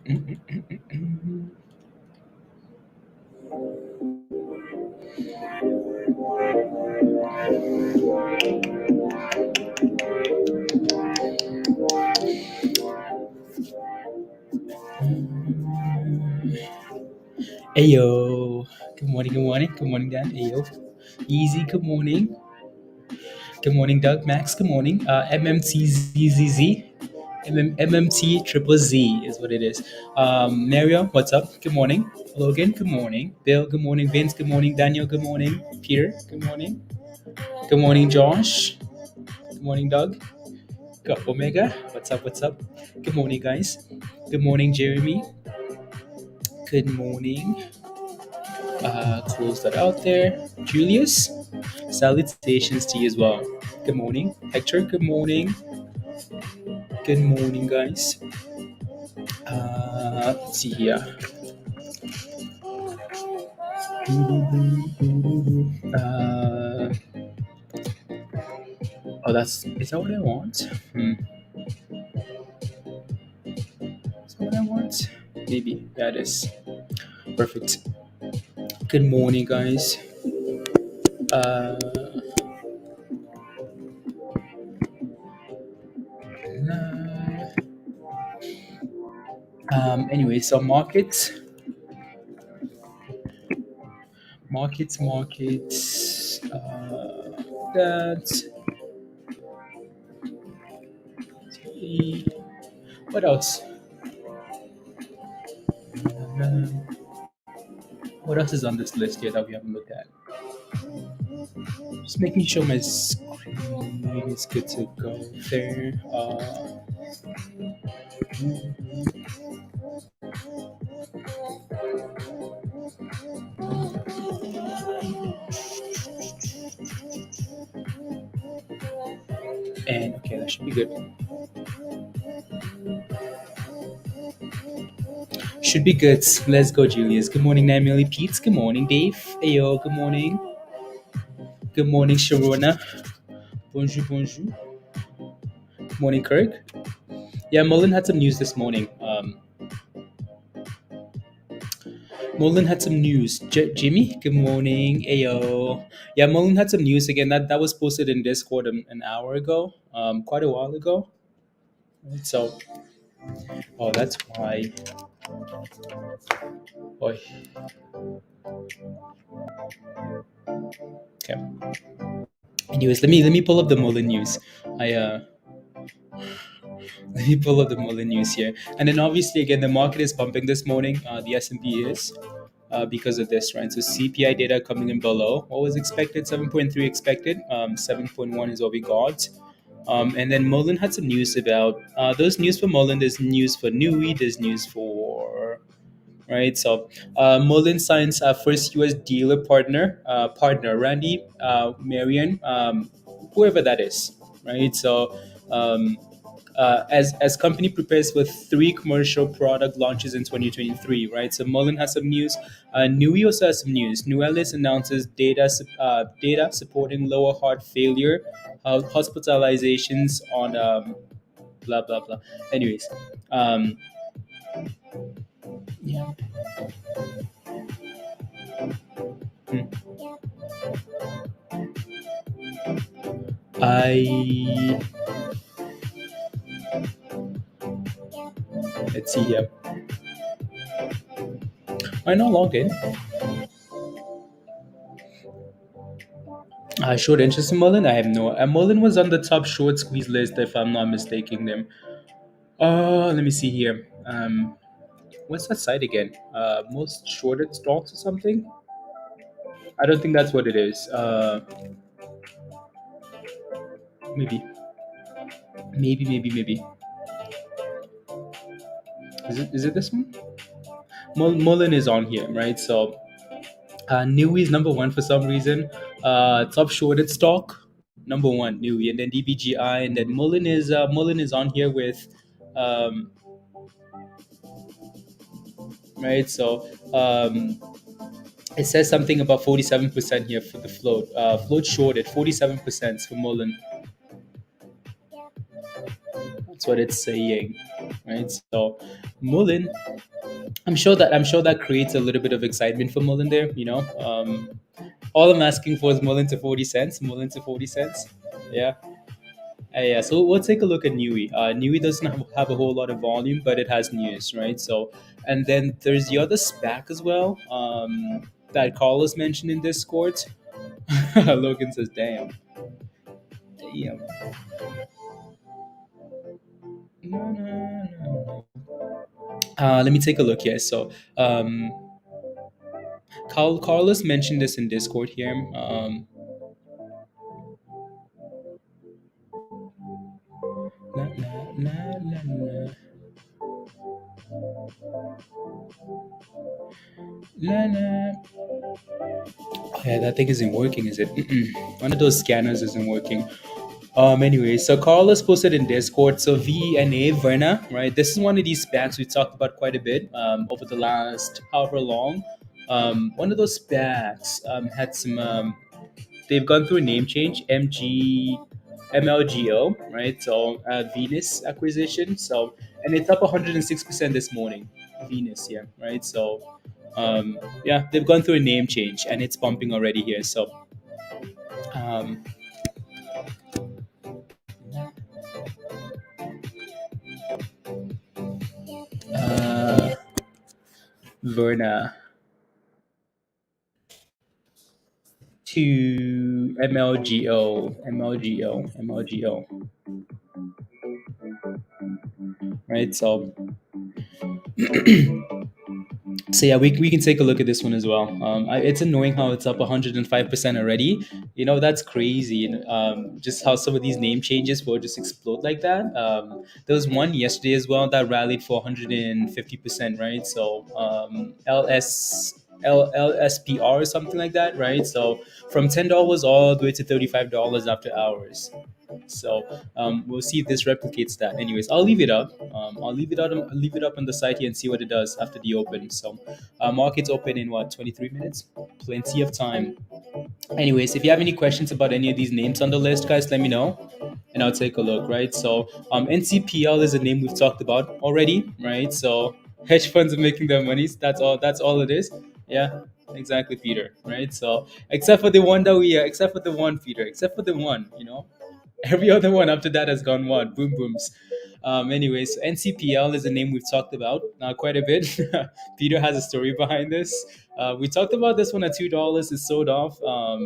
Ayo. Good morning, good morning. Good morning, Dan. Ayo. Easy, good morning. Good morning, Doug. Max, good morning. MMTZZZ. MMT triple Z is what it is. Mario, what's up? Good morning. Logan, good morning. Bill, good morning. Vince, good morning. Daniel, good morning. Peter, good morning. Good morning, Josh. Good morning, Doug. Got Omega. What's up? What's up? Good morning, guys. Good morning, Jeremy. Good morning. Close that out there. Julius, salutations to you as well. Good morning. Hector, good morning. Good morning, guys. Let's see here. Is that what I want? Is that what I want? Maybe that is perfect. Good morning, guys. Uh, anyway, so markets. That. What else? What else is on this list here that we haven't looked at? Just making sure my screen is good to go there. And okay, that should be good. Should be good. Let's go, Julius. Good morning, Namili Pete's. Good morning, Dave. Ayo, good morning. Good morning, Sharona. Bonjour, bonjour. Good morning, Kirk. Yeah, MULN had some news this morning. MULN had some news. Jimmy, good morning. Ayo. Yeah, MULN had some news again. That was posted in Discord an hour ago, quite a while ago. Right, so, oh, that's why. Boy. Okay. Anyways, let me pull up the MULN news. Let me pull up the MULN news here, and then obviously again the market is pumping this morning. The S&P is. Because of this, right? So CPI data coming in below what was expected, 7.3 expected, 7.1 is what we got. And then MULN had some news about those news for MULN. There's news for NUWE. There's news for right. So MULN signs first U.S. dealer partner Randy Marion, whoever that is, right? So. As company prepares for 3 commercial product launches in 2023, right? So MULN has some news. NUWE also has some news. Nuelis announces data supporting lower heart failure, hospitalizations on blah blah blah. Anyways, yeah. Hmm. I Let's see here. I now log in. Short interest in MULN? I have no. MULN was on the top short squeeze list, if I'm not mistaking them. Let me see here. What's that site again? Most shorted stocks or something? I don't think that's what it is. Maybe. Maybe. Is it this one? MULN is on here, right? So NUWE is number 1 for some reason. Top shorted stock, number 1, NUWE, and then DBGI, and then MULN is on here with, right? So it says something about 47% here for the float. Float shorted 47% for MULN. That's what it's saying, right? So MULN. I'm sure that creates a little bit of excitement for MULN there. All I'm asking for is MULN to 40 cents. MULN to 40 cents. Yeah. Yeah, so we'll take a look at NUWE. NUWE doesn't have a whole lot of volume, but it has news, right? So, and then there's the other SPAC as well that Carlos mentioned in Discord. Logan says, "Damn, damn." No, no, no. Let me take a look here. So, Carlos mentioned this in Discord here. La, la, la, la, la. La, la. Yeah, that thing isn't working, is it? Mm-mm. One of those scanners isn't working. Anyway, so Carlos posted in Discord. So VNA Verna, right? This is one of these SPACs we talked about quite a bit over the last however long. One of those SPACs had some. They've gone through a name change, MLGO, right? So Venus acquisition. So and it's up 106% this morning. Venus, yeah, right. So yeah, they've gone through a name change and it's pumping already here. So um, uh, Verna to MLGO, right? So yeah, we can take a look at this one as well. It's annoying how it's up 105% already. That's crazy. Just how some of these name changes will just explode like that. There was one yesterday as well that rallied for 150%, right? So LSPR or something like that, right? So from $10 all the way to $35 after hours. So we'll see if this replicates that. Anyways, I'll leave it up. I'll leave it out. Leave it up on the site here and see what it does after the open. So markets open in what 23 minutes. Plenty of time. Anyways, if you have any questions about any of these names on the list, guys, let me know, and I'll take a look. Right. So NCPL is a name we've talked about already. Right. So hedge funds are making their monies. That's all. That's all it is. Yeah. Exactly, Peter. Right. So except for the one that except for the one, Peter, except for the one, every other one after that has gone what? Boom booms. Anyways, NCPL is a name we've talked about quite a bit. Peter has a story behind this. We talked about this one at $2. It's sold off,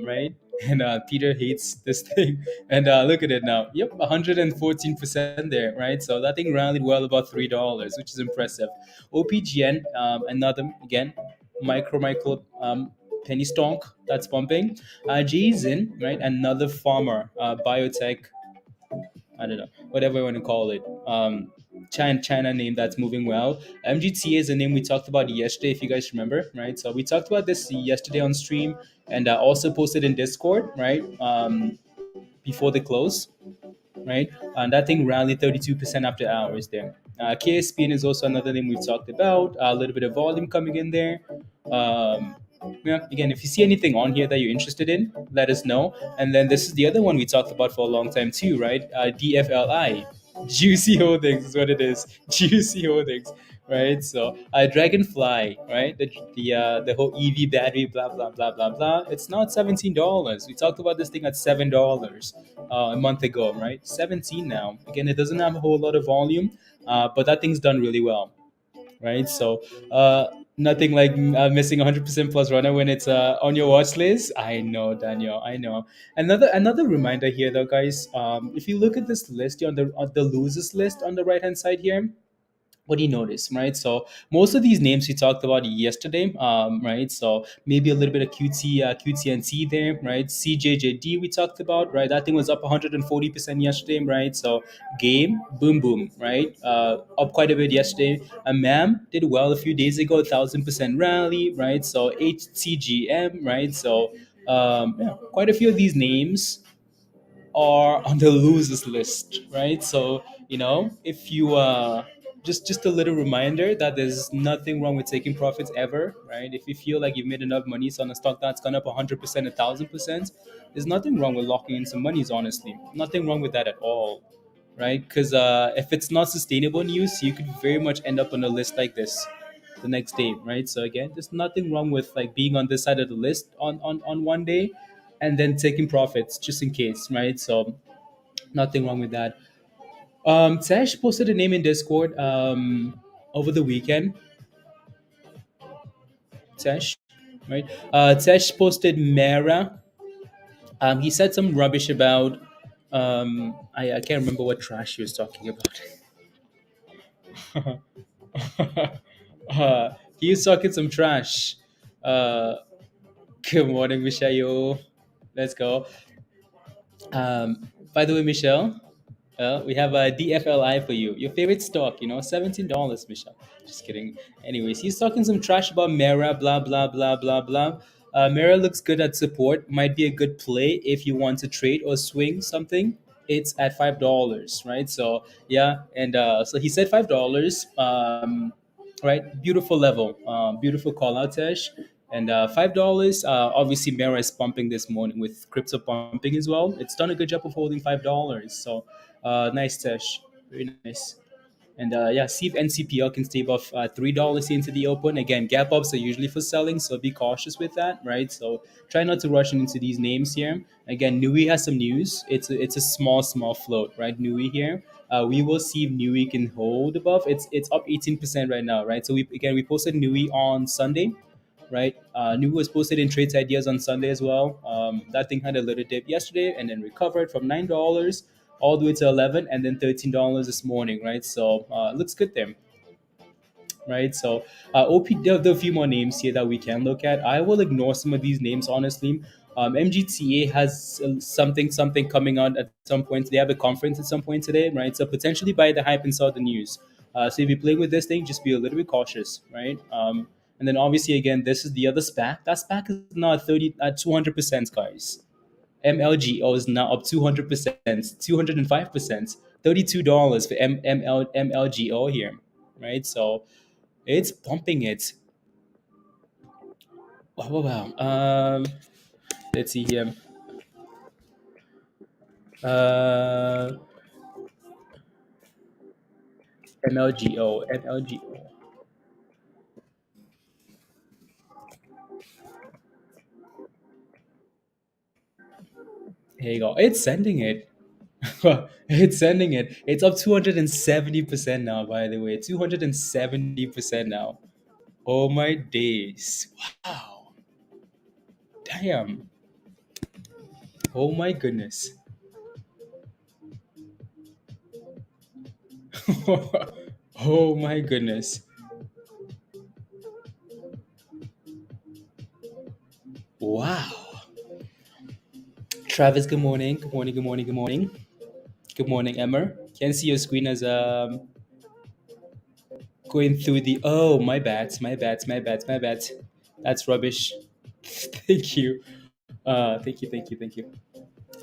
right? And Peter hates this thing. And look at it now. Yep, 114% there, right? So that thing rallied well above $3, which is impressive. OPGN, another, again, micro penny stock that's pumping. JZXN, right? Another farmer, biotech, I don't know, whatever you want to call it. China name that's moving well. MGTA is a name we talked about yesterday, if you guys remember, right? So we talked about this yesterday on stream and also posted in Discord, right? Before the close, right? And that thing rallied 32% after hours there. KSPN is also another name we've talked about. A little bit of volume coming in there. Yeah, again, if you see anything on here that you're interested in, let us know. And then this is the other one we talked about for a long time too, right? DFLI, Juicy Holdings is what it is. Juicy Holdings, right? So Dragonfly, right? The whole EV battery, blah blah blah blah blah. It's now at $17. We talked about this thing at $7 a month ago, right? 17 now. Again, it doesn't have a whole lot of volume, but that thing's done really well, right? So nothing like missing 100% plus runner when it's on your watch list. I know, Daniel. I know. Another reminder here, though, guys. If you look at this list here on the losers list on the right hand side here, what do you notice, right? So most of these names we talked about yesterday, right? So maybe a little bit of QTNT there, right? CJJD we talked about, right? That thing was up 140% yesterday, right? So game, boom, boom, right? Up quite a bit yesterday. MAM did well a few days ago, 1,000% rally, right? So HCGM, right? So yeah, quite a few of these names are on the losers list, right? So if you just a little reminder that there's nothing wrong with taking profits ever, right? If you feel like you've made enough money on a stock that's gone up 100%, 1,000%, there's nothing wrong with locking in some monies. Honestly, nothing wrong with that at all, right? Because if it's not sustainable news, you could very much end up on a list like this the next day, right? So again, there's nothing wrong with like being on this side of the list on one day and then taking profits just in case, right? So nothing wrong with that. Tesh posted a name in Discord over the weekend. Tesh, right? Tesh posted Mara. He said some rubbish about. I can't remember what trash he was talking about. He was talking some trash. Uh, Good morning, Michelle. Let's go. By the way, Michelle, we have a DFLI for you. Your favorite stock, $17, Michelle. Just kidding. Anyways, he's talking some trash about Mera, blah, blah, blah, blah, blah. Mera looks good at support. Might be a good play if you want to trade or swing something. It's at $5, right? So, yeah. And so he said $5. Right? Beautiful level. Beautiful call out, Tesh. And $5. Obviously, Mera is pumping this morning with crypto pumping as well. It's done a good job of holding $5. So nice, Tesh. Very nice. And yeah, see if NCPL can stay above $3 into the open. Again, gap ups are usually for selling, so be cautious with that, right? So try not to rush into these names here. Again, NUWE has some news. It's a small float, right? NUWE here. We will see if NUWE can hold above. It's up 18% right now, right? So we posted NUWE on Sunday, right? New was posted in Trades Ideas on Sunday as well. That thing had a little dip yesterday and then recovered from $9 all the way to 11 and then $13 this morning, right? So looks good there, right? So OP, there are a few more names here that we can look at. I will ignore some of these names honestly. MGTA has something coming out at some point. They have a conference at some point today, right? So potentially buy the hype and sell the news. So if you're playing with this thing, just be a little bit cautious, right? And then obviously again, this is the other SPAC. That SPAC is now at 200%, guys. MLGO is now up 200%, 205%, $32 for MLGO here, right? So it's pumping it. Wow, wow, wow. Let's see here. Uh, MLGO. Here you go. It's sending it. It's sending it. It's up 270% now, by the way. 270% now. Oh my days. Wow. Damn. Oh my goodness. Oh my goodness. Wow. Travis, good morning. Good morning. Good morning. Good morning. Good morning, Emmer. Can see your screen as going through the. Oh, my bad. My bad. My bad. My bad. That's rubbish. Thank you. Thank you. Thank you. Thank you.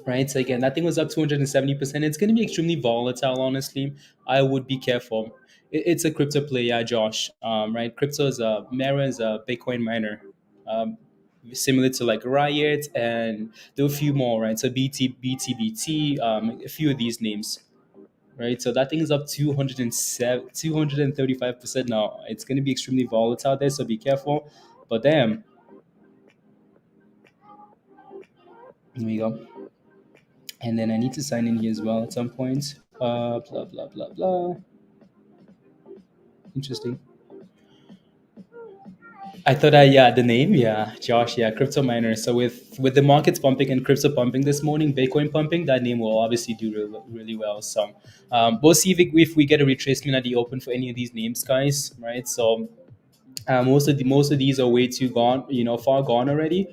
Right. So again, that thing was up 270%. It's going to be extremely volatile. Honestly, I would be careful. It's a crypto play, yeah, Josh. Right. Crypto is a Mara is a Bitcoin miner. Um, Similar to like Riot and there are a few more, right? So BT, a few of these names, right? So that thing is up 207, 235% now. It's going to be extremely volatile there, so be careful. But damn, here we go. And then I need to sign in here as well at some point. Blah, blah, blah, blah. Interesting. I thought yeah, the name, yeah, Josh, yeah, crypto miner. So with the markets pumping and crypto pumping this morning, Bitcoin pumping, that name will obviously do really well. So we'll see if we get a retracement at the open for any of these names, guys, right? So most of these are way too gone, far gone already.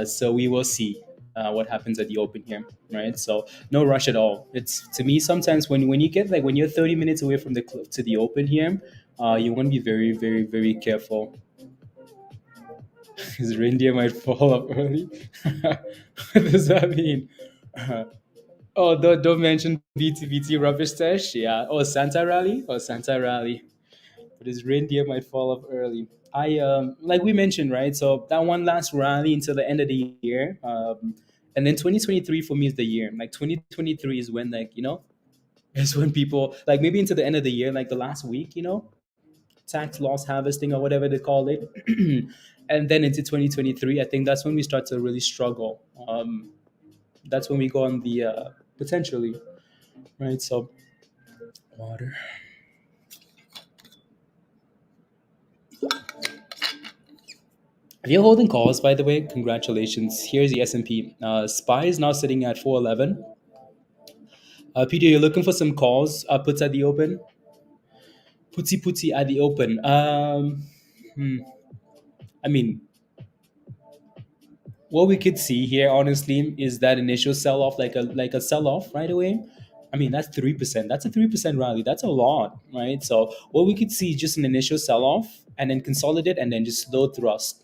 So we will see what happens at the open here, right? So no rush at all. It's to me sometimes when you get like when you're 30 minutes away from to the open here, you want to be very very very careful. His reindeer might fall up early. What does that mean? Oh, don't mention BT rubbish stash. Yeah. Oh, Santa rally. Oh, Santa rally. But his reindeer might fall off early. I like we mentioned, right? So that one last rally until the end of the year, and then 2023 for me is the year. Like 2023 is when is when people like maybe into the end of the year, like the last week, tax loss harvesting or whatever they call it, and then into 2023. I think that's when we start to really struggle. That's when we go on the potentially right. So water. If you're holding calls, by the way, congratulations. Here's the S&P. SPY is now sitting at 411. Peter, you're looking for some calls. Puts at the open. Putty at the open. Hmm, I mean, what we could see here, honestly, is that initial sell off, like a sell off right away. I mean, that's 3%. That's a 3% rally. That's a lot, right? So what we could see is just an initial sell off and then consolidate and then just slow thrust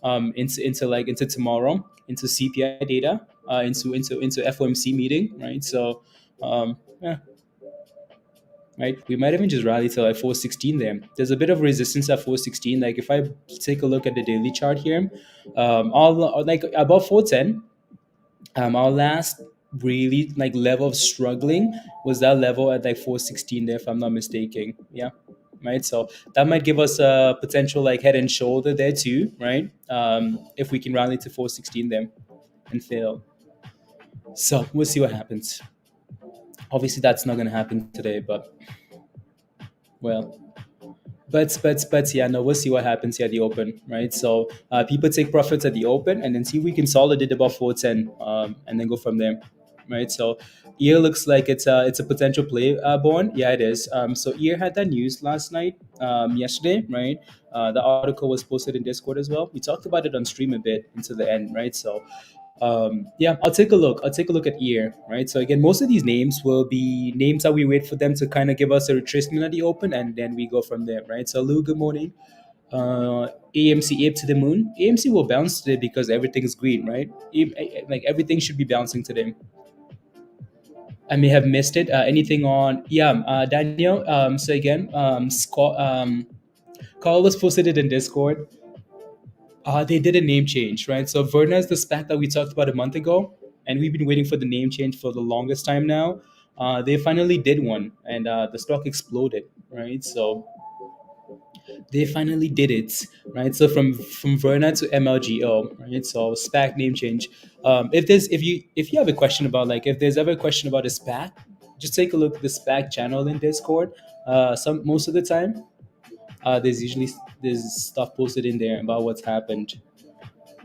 into tomorrow, into CPI data, into FOMC meeting, right? So yeah, right? We might even just rally to like 416 there. There's a bit of resistance at 416. Like if I take a look at the daily chart here, all like above 410. Our last really like level of struggling was that level at like 416 there, if I'm not mistaken. Yeah. Right. So that might give us a potential like head and shoulder there too, right? If we can rally to 416 there and fail. So we'll see what happens. Obviously that's not gonna happen today, but well. But yeah, no, we'll see what happens here at the open, right? So people take profits at the open and then see if we consolidate above 410, and then go from there, right? So EAR looks like it's a potential play, Born. Yeah, it is. So EAR had that news last night, yesterday, right? The article was posted in Discord as well. We talked about it on stream a bit into the end, right? So yeah, I'll take a look. I'll take a look at EAR, right? So again, most of these names will be names that we wait for them to kind of give us a retracement at the open, and then we go from there, right? So Lou, good morning. AMC ape to the moon. AMC will bounce today because everything is green, right? Like everything should be bouncing today. I may have missed it. Anything on? Yeah, Daniel. So again, Scott, Carl was posted it in Discord. They did a name change, right? So Verna is the SPAC that we talked about a month ago, and we've been waiting for the name change for the longest time now. They finally did one, and the stock exploded, right? So they finally did it, right? So from Verna to MLGO, right? So SPAC name change. If you have a question about like if there's ever a question about a SPAC, just take a look at the SPAC channel in Discord. Most of the time, there's stuff posted in there about what's happened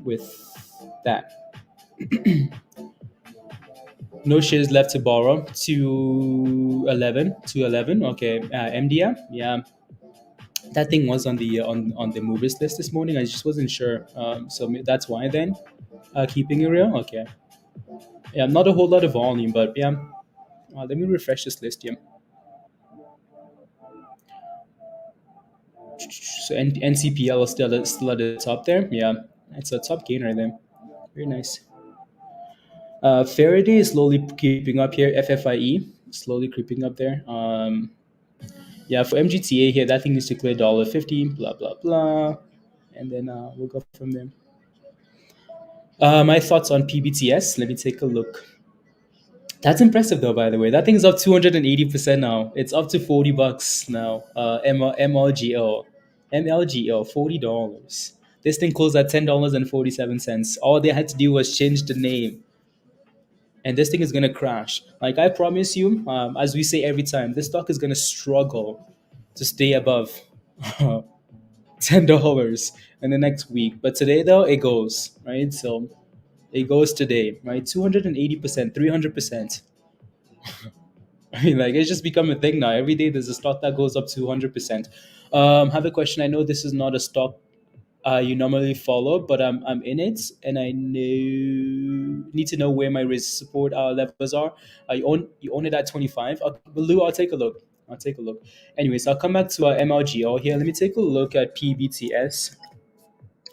with that. No shares left to borrow. 211. Okay. MDM. Yeah, that thing was on the movers list this morning. I just wasn't sure. So that's why then. Keeping it real. Okay. Yeah, not a whole lot of volume, but yeah. Let me refresh this list. Yeah. So NCPL is still at the top there. Yeah, it's a top gainer there. Very nice. Faraday is slowly creeping up here. FFIE slowly creeping up there. Yeah, for MGTA here, that thing needs to clear $1.50. Blah blah blah, and then we'll go from there. My thoughts on PBTS. Let me take a look. That's impressive though, by the way. That thing's up 280% now. It's up to $40 now. MLGO. MLGO, $40. This thing closed at $10.47. All they had to do was change the name. And this thing is gonna crash. Like I promise you, as we say every time, this stock is gonna struggle to stay above $10 in the next week. But today though, it goes, right? So it goes today, right? 280%, 300%. I mean, like it's just become a thing now. Every day there's a stock that goes up 200%. Have a question. I know this is not a stock you normally follow, but I'm in it, and I need to know where my risk support levels are. You own it at 25. Lou, I'll take a look. I'll take a look. Anyways, I'll come back to MLGO here. Let me take a look at PBTS,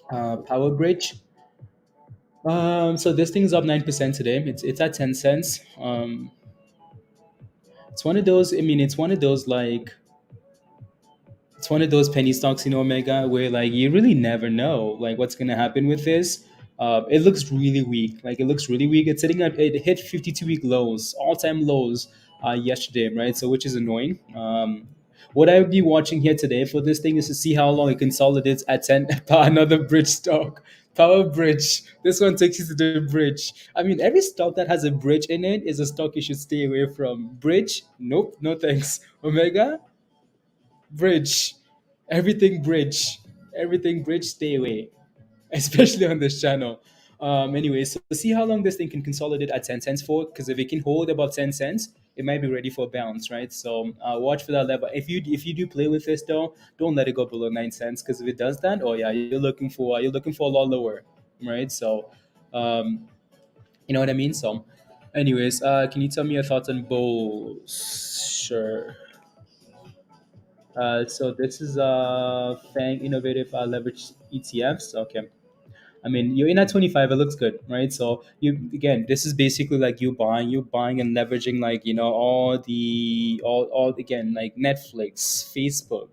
Power Bridge. So this thing's up 9% today. It's at 10 cents. It's one of those. I mean, it's one of those penny stocks in Omega where like you really never know like what's gonna happen with this. It looks really weak. Like it looks really weak. It's sitting at it hit 52-week lows, all-time lows yesterday, right? So which is annoying. What I would be watching here today for this thing is to see how long it consolidates at 10 another bridge stock. Power bridge. This one takes you to the bridge. I mean, every stock that has a bridge in it is a stock you should stay away from. Bridge? Nope, no thanks. Omega? Bridge. Everything bridge. Everything bridge, stay away. Especially on this channel. Anyway, so see how long this thing can consolidate at 10 cents for, because if it can hold above 10 cents, it might be ready for a bounce, right? So watch for that level. If you do play with this though, don't let it go below 9 cents, because if it does that, oh yeah, you're looking for a lot lower, right? So you know what I mean? So anyways, can you tell me your thoughts on bulls? Sure. So this is Fang Innovative Leverage ETFs. Okay. I mean, you're in at 25, it looks good, right? So you again, this is basically like you buying and leveraging, like, all again, like Netflix, Facebook,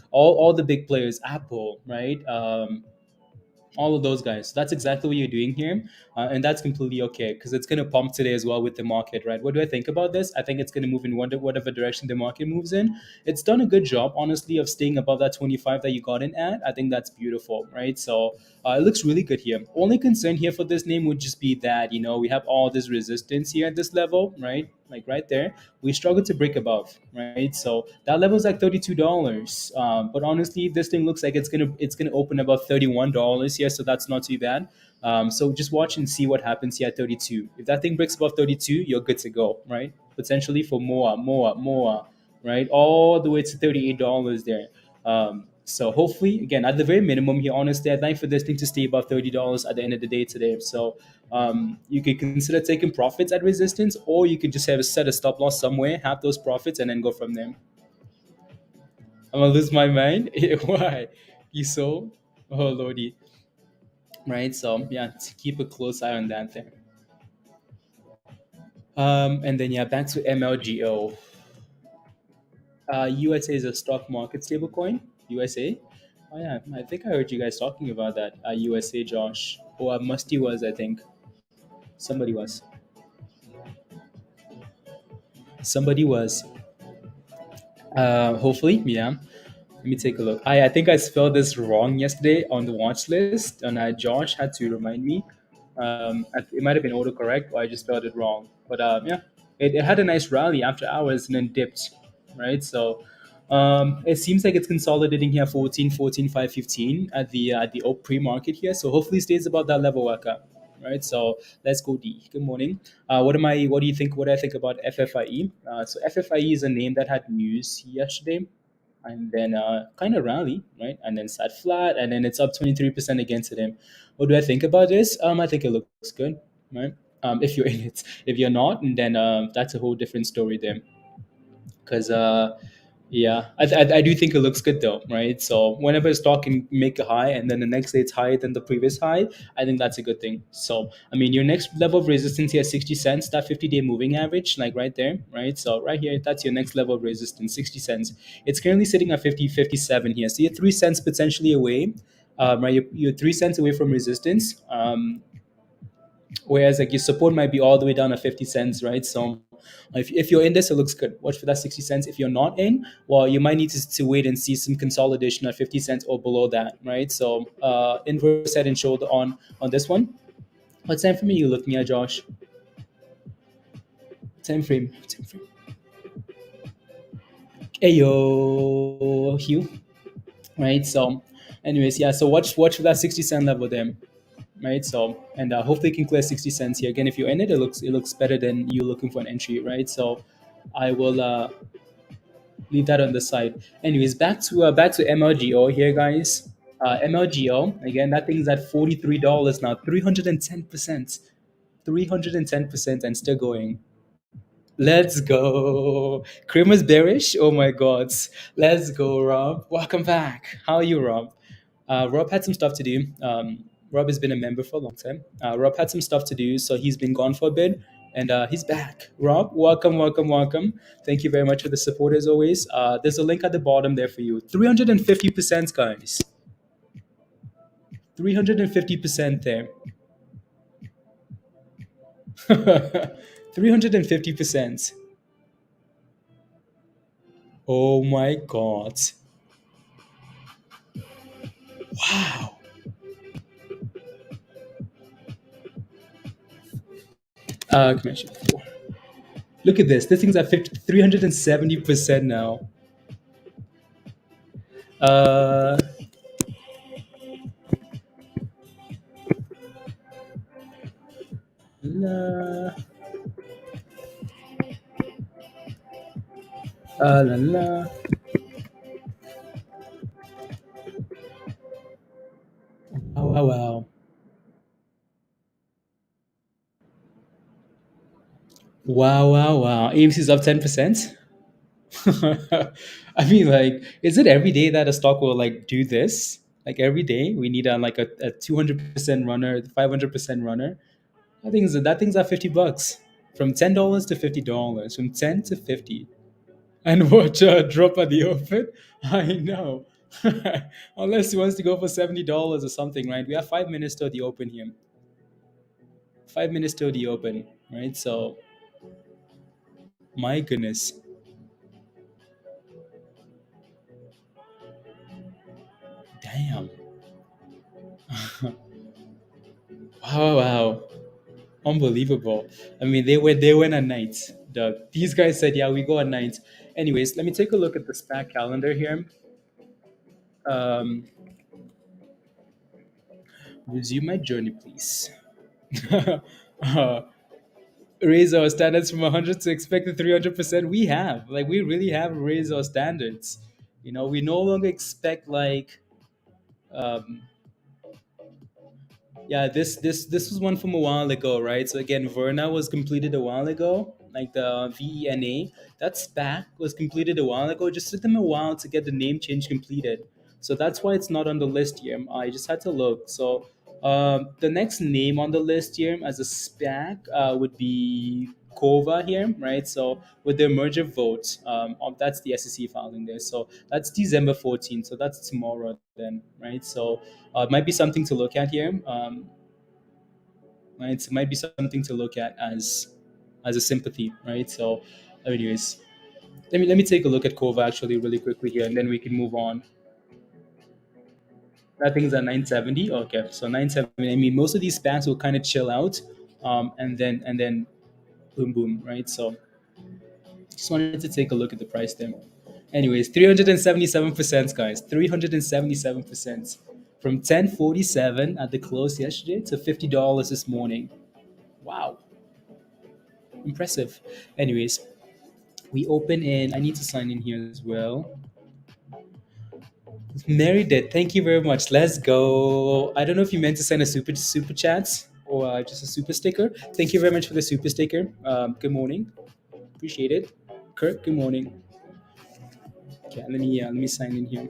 all the big players, Apple, right? All of those guys. That's exactly what you're doing here, and that's completely okay, because it's going to pump today as well with the market, right? What do I think about this? I think it's going to move in whatever direction the market moves in. It's done a good job, honestly, of staying above that 25 that you got in at. I think that's beautiful, right? So it looks really good here. Only concern here for this name would just be that, we have all this resistance here at this level, right? Like right there, we struggle to break above, right? So that level is like $32. But honestly, this thing looks like it's gonna open about $31 here, so that's not too bad. So just watch and see what happens here at 32. If that thing breaks above 32, you're good to go, right? Potentially for more, right? All the way to $38 there. So hopefully, again, at the very minimum here, honestly, I'd like for this thing to stay above $30 at the end of the day today. So you could consider taking profits at resistance, or you could just have a set a stop loss somewhere, have those profits, and then go from there. I'm gonna lose my mind. Why? You sold? Oh lordy, right? So yeah, to keep a close eye on that thing. And then yeah, back to MLGO. USA is a stock market stablecoin. USA. Oh yeah, I think I heard you guys talking about that. USA, Josh. Or Musty was, I think. Somebody was. Somebody was. Hopefully, yeah. Let me take a look. I think I spelled this wrong yesterday on the watch list, and Josh had to remind me. It might have been autocorrect, or I just spelled it wrong. But yeah, it had a nice rally after hours and then dipped, right? So it seems like it's consolidating here 14, 515 at the pre-market here. So hopefully it stays about that level, Waka. Right, so let's go D. Good morning. What do you think? What do I think about FFIE? So FFIE is a name that had news yesterday, and then kind of rally, right? And then sat flat, and then it's up 23% again today. What do I think about this? I think it looks good, right? If you're in it, if you're not, and then that's a whole different story there. Because yeah, I do think it looks good though, right? So whenever a stock can make a high and then the next day it's higher than the previous high, I think that's a good thing. So I mean, your next level of resistance here, 60 cents, that 50-day moving average, like right there, right? So right here, that's your next level of resistance, 60 cents. It's currently sitting at 57 here, so you're 3 cents potentially away. Right, you're 3 cents away from resistance. Whereas like your support might be all the way down at 50 cents, right? So if you're in this, it looks good. Watch for that 60 cents. If you're not in, well, you might need to wait and see some consolidation at 50 cents or below that, right? So inverse head and shoulder on this one. What time frame are you looking at, Josh? Time frame. Hey yo, Hugh. Right. So, anyways, yeah. So watch for that 60 cent level there, right? So and hopefully you can clear 60 cents here. Again, if you're in it, it looks better than you looking for an entry, right? So I will leave that on the side. Anyways, back to MLGO here, guys. MLGO again, that thing's at $43 now, 310%, 310%, and still going. Let's go. Kramer's bearish. Oh my God. Let's go, Rob. Welcome back. How are you, Rob? Rob had some stuff to do. Rob has been a member for a long time. Rob had some stuff to do, so he's been gone for a bit, and he's back. Rob, welcome, welcome, welcome. Thank you very much for the support as always. There's a link at the bottom there for you. 350%, guys. 350% there. 350%. Oh my God. Wow. Commission 4. Look at this. This thing's at 370% now. Uh, la, la, la. Wow, wow, wow. Wow, wow, wow. AMC's up 10%. I mean, like, is it every day that a stock will like do this? Like every day, we need a 200% runner, 500% runner. That thing's at $50, from $10 to $50, from 10 to 50, and watch a drop at the open. I know, unless he wants to go for $70 or something, right? We have 5 minutes till the open here. 5 minutes till the open, right? So, my goodness, damn, wow, wow. Unbelievable. I mean, they went at night, Doug. These guys said, "Yeah, we go at night." Anyways, let me take a look at the SPAC calendar here. Um, resume my journey, please. uh, raise our standards from 100 to expected 300%. We have, like, we really have raised our standards. We no longer expect like um, yeah, this was one from a while ago, right? So again, Verna was completed a while ago, like the VENA. That SPAC was completed a while ago. It just took them a while to get the name change completed. So that's why it's not on the list here. I just had to look. So the next name on the list here as a SPAC would be Kova here, right? So with the merger vote, that's the SEC filing there. So that's December 14th. So that's tomorrow then, right? So it might be something to look at here. Right? It might be something to look at as a sympathy, right? So, anyways, let me take a look at Kova actually really quickly here, and then we can move on. That thing's at 970. Okay, so 970. I mean, most of these SPACs will kind of chill out, and then boom boom, right? So just wanted to take a look at the price there. Anyways, 377%, guys. 377%, from 1047 at the close yesterday to $50 this morning. Wow, impressive. Anyways, we open in. I need to sign in here as well. Mary did. Thank you very much. Let's go. I don't know if you meant to send a super chat or just a super sticker. Thank you very much for the super sticker. Good morning. Appreciate it. Kurt, good morning. Okay, let me sign in here.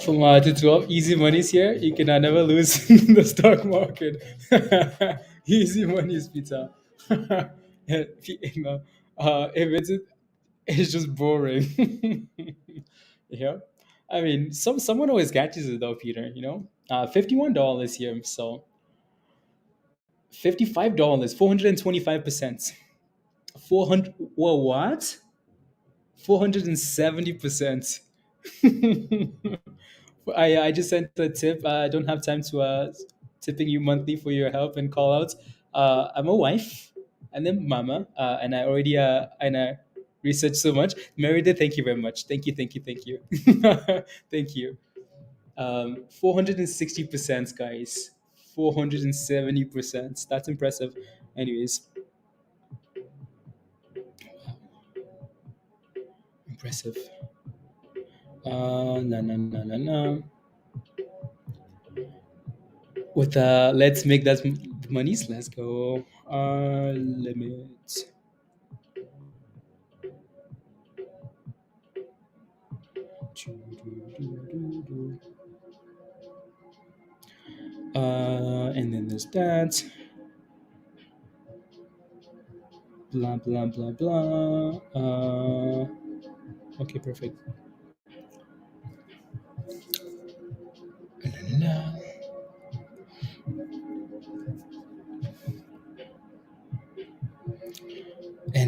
From to 12, easy money's here. You can never lose in the stock market. Easy money's pizza. Yeah, if it's just boring. Yeah, I mean, someone always catches it though, Peter. $51 here, so $55, 425%, 400. Whoa, what? 470%. I just sent a tip. I don't have time to tipping you monthly for your help and call outs. I'm a wife and then mama, and I already and I researched so much. Merida, thank you very much. Thank you, thank you, thank you, thank you. 460%, guys. 470%. That's impressive. Anyways, impressive. No, no, no, no, no. With let's make that monies. Let's go. Limit. And then there's that. Blah blah blah blah. Okay, perfect.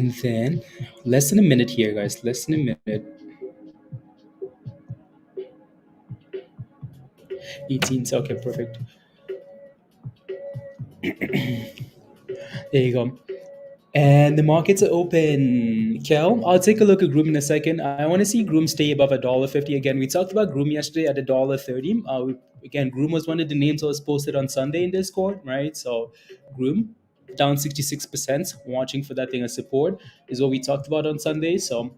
And then less than a minute here, guys. Less than a minute. 18. Okay, perfect. There you go. And the markets are open. Kel, I'll take a look at Groom in a second. I want to see Groom stay above $1.50 again. We talked about Groom yesterday at $1.30. Again, Groom was one of the names that was posted on Sunday in Discord, right? So, Groom down 66%, watching for that thing as support is what we talked about on Sunday. So,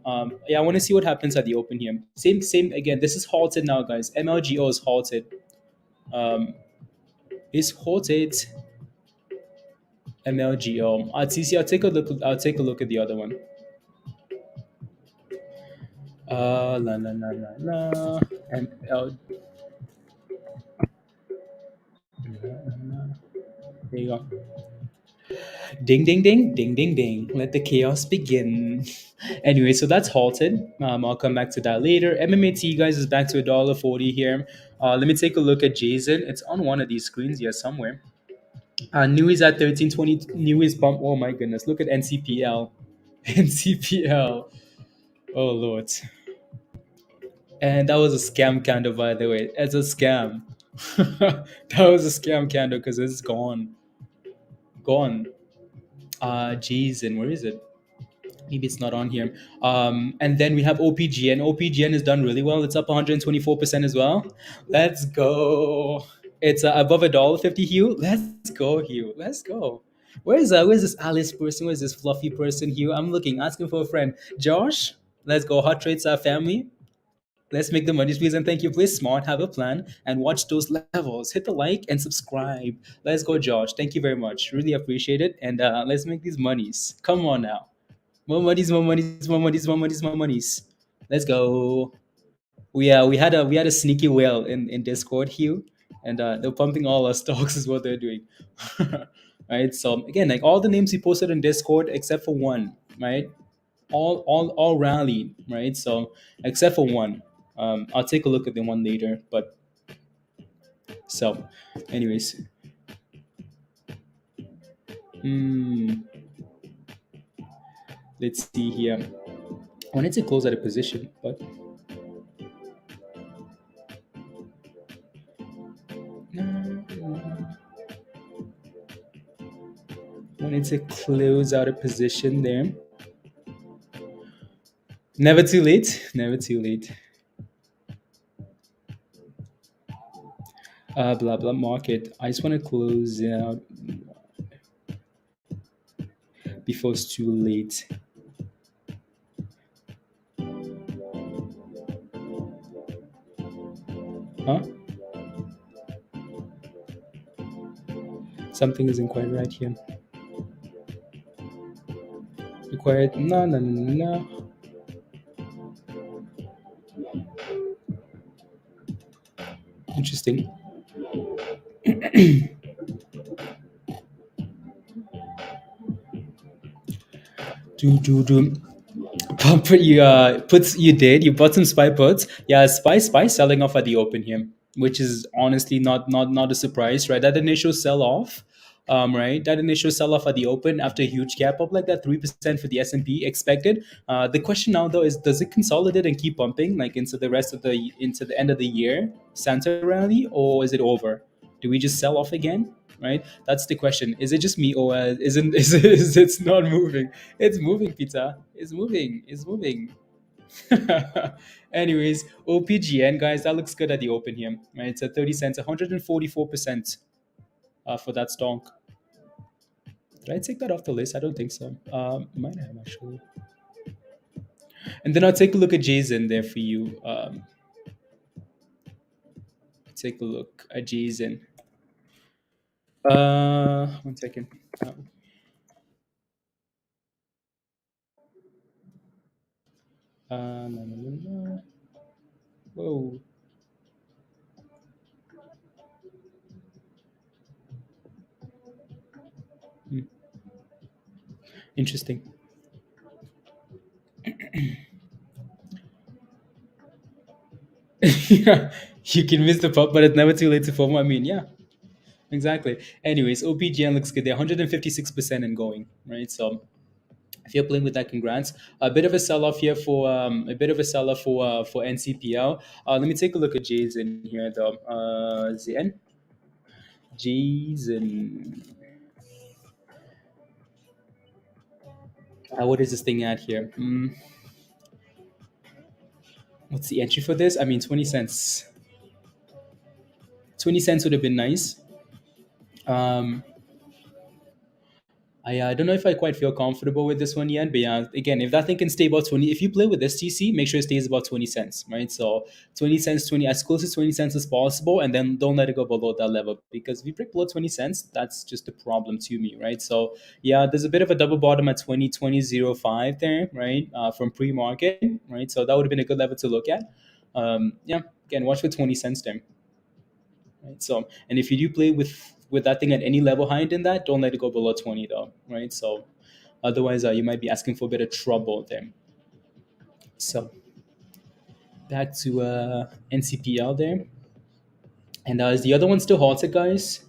yeah, I want to see what happens at the open here. Same again. This is halted now, guys. MLGO is halted. Um, is halted. MLGO. TC, I'll take a look. I'll take a look at the other one. La la la la la. ML. There you go. Ding ding ding ding ding ding. Let the chaos begin. Anyway, so that's halted. I'll come back to that later. MMAT guys is back to $1.40 here. Let me take a look at Jason. It's on one of these screens, yeah, somewhere. NUWE is at 1320. NUWE is bump. Oh my goodness! Look at NCPL. NCPL. Oh lord. And that was a scam candle, by the way. It's a scam. That was a scam candle because it's gone. Gone. Jason, where is it? Maybe it's not on here. And then we have OPGN. OPGN has done really well. It's up 124% as well. Let's go. It's above $1.50, Hugh. Let's go, Hugh. Let's go. Where's this Alice person? Where's this fluffy person, Hugh? I'm looking, asking for a friend. Josh, let's go. Hot Trades family. Let's make the money, please, and thank you. Play smart, have a plan, and watch those levels. Hit the like and subscribe. Let's go, Josh. Thank you very much. Really appreciate it. And let's make these monies. Come on now. More monies, more monies, more monies, more monies, more monies. Let's go. We had a sneaky whale in Discord, Hugh, and they're pumping all our stocks is what they're doing. Right. So again, like all the names we posted in Discord except for one, right? All rallied, right? So except for one. I'll take a look at the one later, but so anyways. Let's see here. I wanted to close at a position, but wanted to close out a position there. Never too late. Never too late. Blah blah market. I just want to close out before it's too late. Huh? Something isn't quite right here. Required. No. Interesting. do. Pump you bought some spy puts. Yeah, spy selling off at the open here, which is honestly not a surprise, right? That initial sell off. Right, that initial sell-off at the open after a huge gap up like that, 3% for the S&P expected. The question now though is, does it consolidate and keep pumping like into the end of the year Santa rally, or is it over? Do we just sell off again? Right, that's the question. Is it just me, or it's not moving? It's moving, Pizza. It's moving. Anyways, OPGN guys, that looks good at the open here, right? It's at 30 cents, 144% for that stock. Did I take that off the list? I don't think so. Might have actually. And then I'll take a look at Jason there for you. Take a look at Jason. 1 second. No. Whoa. Interesting. Yeah, you can miss the pop, but it's never too late to form. I mean, yeah, exactly. Anyways, OPGN looks good. They're 156% and going, right? So If you're playing with that, congrats. A bit of a sell-off here for a bit of a sell-off for NCPL. Let me take a look at JZN here though. ZN, JZN. What is this thing at here? What's the entry for this? I mean, 20 cents. 20 cents would have been nice. Um, I don't know if I quite feel comfortable with this one yet, but yeah, again, if that thing can stay about 20, if you play with STC, make sure it stays about 20 cents, right? So 20 cents, 20, as close to 20 cents as possible, and then don't let it go below that level, because if you break below 20 cents, that's just a problem to me, right? So yeah, there's a bit of a double bottom at 20.05 there, right? From pre-market, right? So that would have been a good level to look at. Yeah, again, watch for 20 cents there. Right? So, and if you do play with that thing at any level higher than that, don't let it go below 20 though, right? So, otherwise, you might be asking for a bit of trouble there. So, back to NCPL there, and is the other one still halted, guys?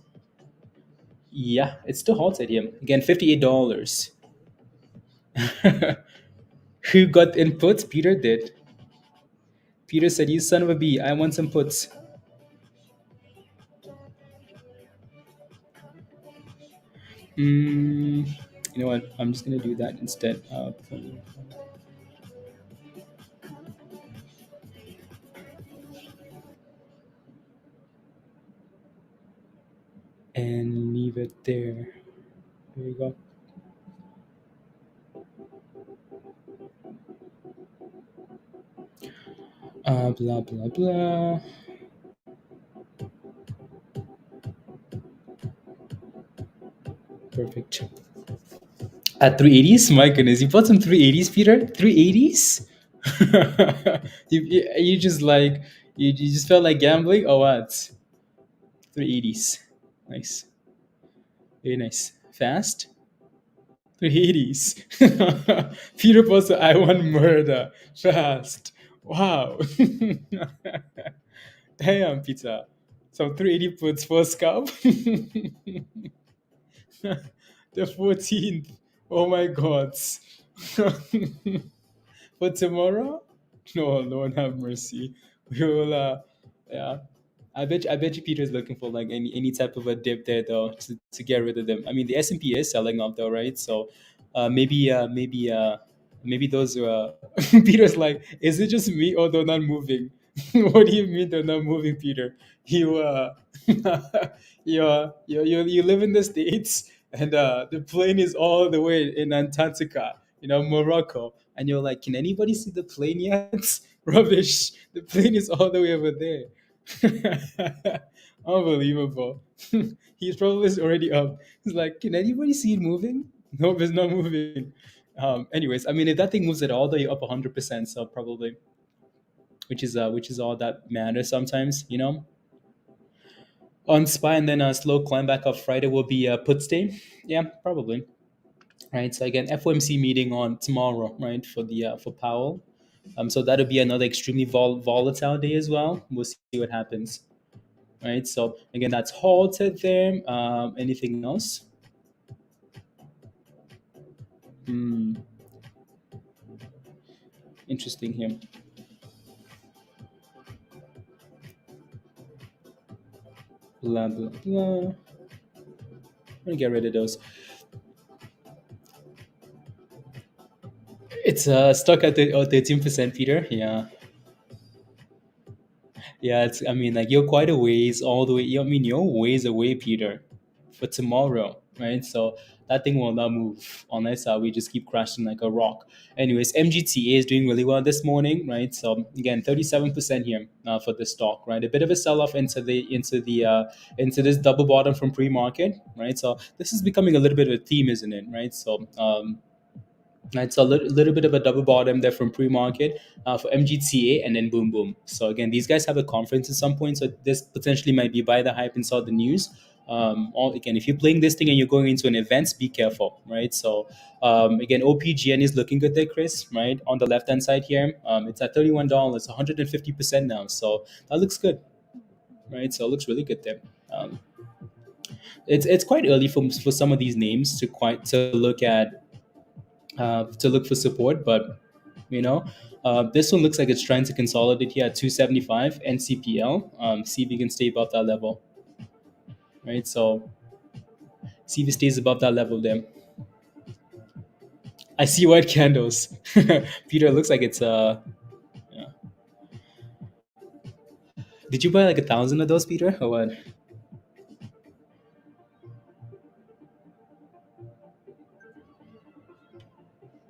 Yeah, it's still halted here. Again, $58. Who got inputs? Peter did. Peter said, "You son of a bee, I want some puts." You know what? I'm just gonna do that instead. And leave it there. There you go. Blah blah blah. Perfect. At 380s? My goodness, you bought some 380s, Peter? 380s? You just like you just felt like gambling or what? 380s. Nice. Very nice. Fast? 380s. Peter posted I want murder. Fast. Wow. Damn, pizza. Some 380 puts for scalp. The 14th. Oh my god. For tomorrow? No, Lord have mercy. We will yeah. I bet you Peter's looking for like any type of a dip there though to get rid of them. I mean the S&P is selling off though, right? So maybe those Peter's like, is it just me or they're not moving? What do you mean they're not moving, Peter? You you live in the States and the plane is all the way in Antarctica, Morocco, and you're like, can anybody see the plane yet? Rubbish. The plane is all the way over there. Unbelievable. He's probably already up. He's like, can anybody see it moving? Nope, it's not moving. Anyways, I mean, if that thing moves at all, though, you're up 100%. So probably, which is all that matters sometimes. On SPY, and then a slow climb back up Friday will be a put stay. Yeah, probably. Right. So again, FOMC meeting on tomorrow, right, for Powell. So that'll be another extremely volatile day as well. We'll see what happens. Right. So again, that's halted there. Anything else? Hmm. Interesting here. Blah blah blah. I'm gonna get rid of those. It's stuck at 13%, Peter. Yeah. Yeah, I mean, like you're quite a ways all the way. I mean, you're ways away, Peter, for tomorrow, right? So that thing will not move unless we just keep crashing like a rock. Anyways, MGTA is doing really well this morning, right? So again, 37% here for the stock, right? A bit of a sell-off into this double bottom from pre-market, right? So this is becoming a little bit of a theme, isn't it, right? So it's a little bit of a double bottom there from pre-market for MGTA, and then boom, boom. So again, these guys have a conference at some point, so this potentially might be buy the hype and sell the news. Again, if you're playing this thing and you're going into an event, be careful, right? So again, OPGN is looking good there, Chris, right? On the left-hand side here, it's at $31, 150% now. So that looks good, right? So it looks really good there. It's quite early for some of these names to look at to look for support, but you know, this one looks like it's trying to consolidate here at 275 NCPL. See if we can stay above that level, right? So see if it stays above that level there. I see white candles. Peter, it looks like it's yeah. Did you buy like 1,000 of those, Peter, or what?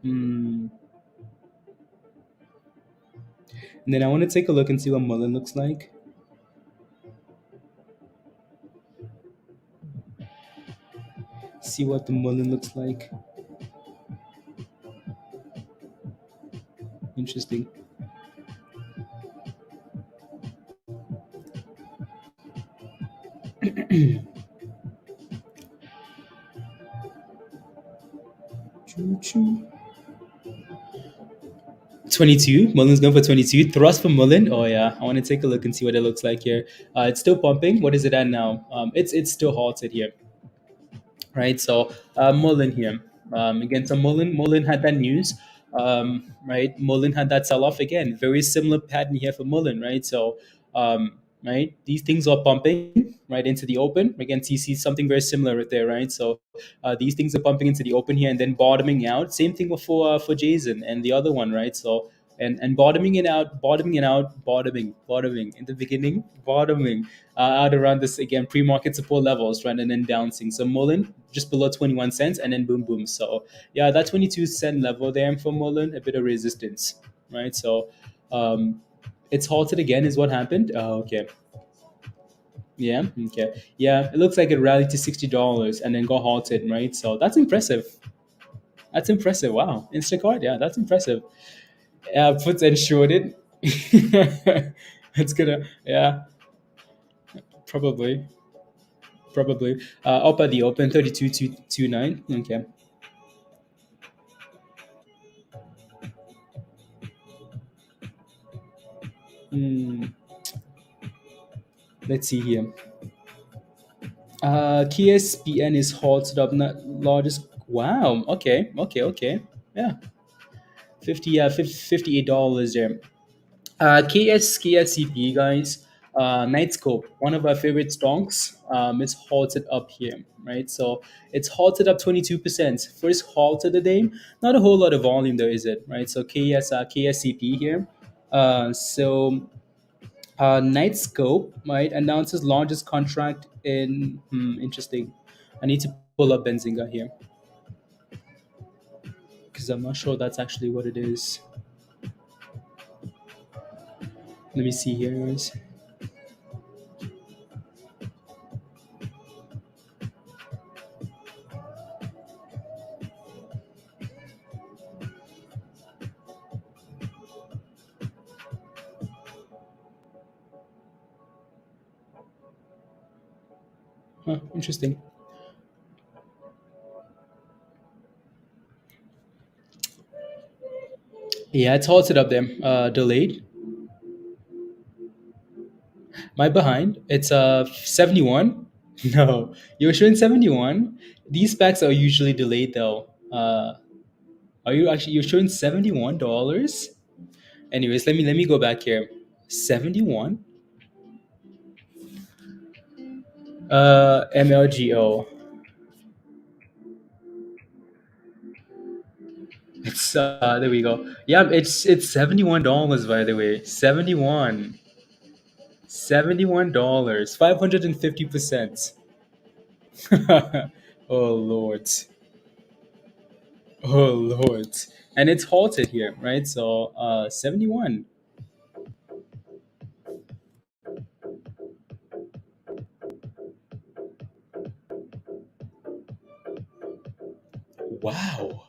Hmm. And then I want to take a look and see what MULN looks like. See what the MULN looks like. Interesting. Choo choo. 22. MULN's going for 22. Thrust for MULN. Oh yeah, I want to take a look and see what it looks like here. It's still pumping. What is it at now? It's still halted here, right? So MULN here. Again, so MULN had that news, right? MULN had that sell off again. Very similar pattern here for MULN, right? So right, these things are pumping right into the open. Again, so you see something very similar right there, right? So these things are pumping into the open here and then bottoming out. Same thing for Jason and the other one, right? So and bottoming it out, bottoming in the beginning, bottoming out around this again pre-market support levels, right, and then bouncing. So MULN just below 21 cents, and then boom, boom. So yeah, that 22-cent level there for MULN, a bit of resistance, right? So it's halted again, is what happened. Okay. Yeah. Okay. Yeah. It looks like it rallied to $60 and then got halted, right? So that's impressive. That's impressive. Wow. Instacart. Yeah, that's impressive. Puts and shorted. It's gonna. Yeah. Probably. Probably. Up at the open, 32,229. Okay. Hmm. Let's see here. KSPN is halted up, not largest. Wow. Okay. Okay. Okay. Yeah. 50. Yeah. $58 there. KSCP guys. Nightscope, one of our favorite stocks, is halted up here, right? So it's halted up 22%. First halt of the day. Not a whole lot of volume though, is it? Right. So KSCP here. So Nightscope, right, announces largest contract in. Interesting. I need to pull up Benzinga here because I'm not sure that's actually what it is. Let me see here, guys. Huh, interesting. Yeah, it's halted up there. Delayed. My behind. It's 71. No, you're showing 71. These specs are usually delayed though. Are you actually you're showing $71? Anyways, let me go back here. 71. MLGO. It's there we go. Yeah, it's $71 by the way. 71. $71. 550%. Oh Lord. Oh Lord. And it's halted here, right? So 71. Wow.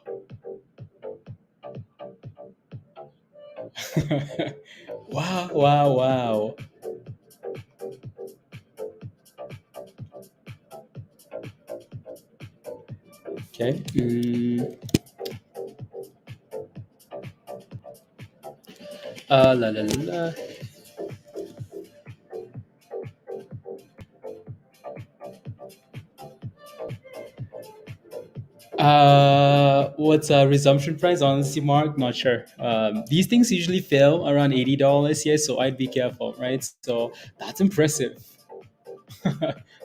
Wow, wow, wow. Okay. La la la la. What's resumption price? Honestly, Mark, not sure. These things usually fail around $80 here, so I'd be careful, right? So that's impressive.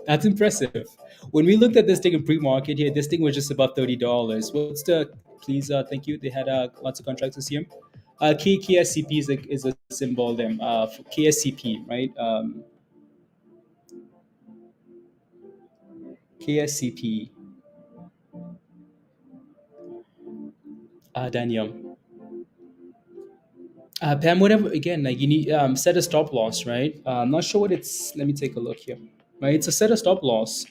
That's impressive. When we looked at this thing in pre-market here, this thing was just above $30. What's the? Please, thank you. They had lots of contracts this year. KSCP is a symbol then for KSCP, right? KSCP, Daniel. Pam, whatever. Again, like you need set a stop loss, right? I'm not sure what it's. Let me take a look here. Right, it's a set a stop loss,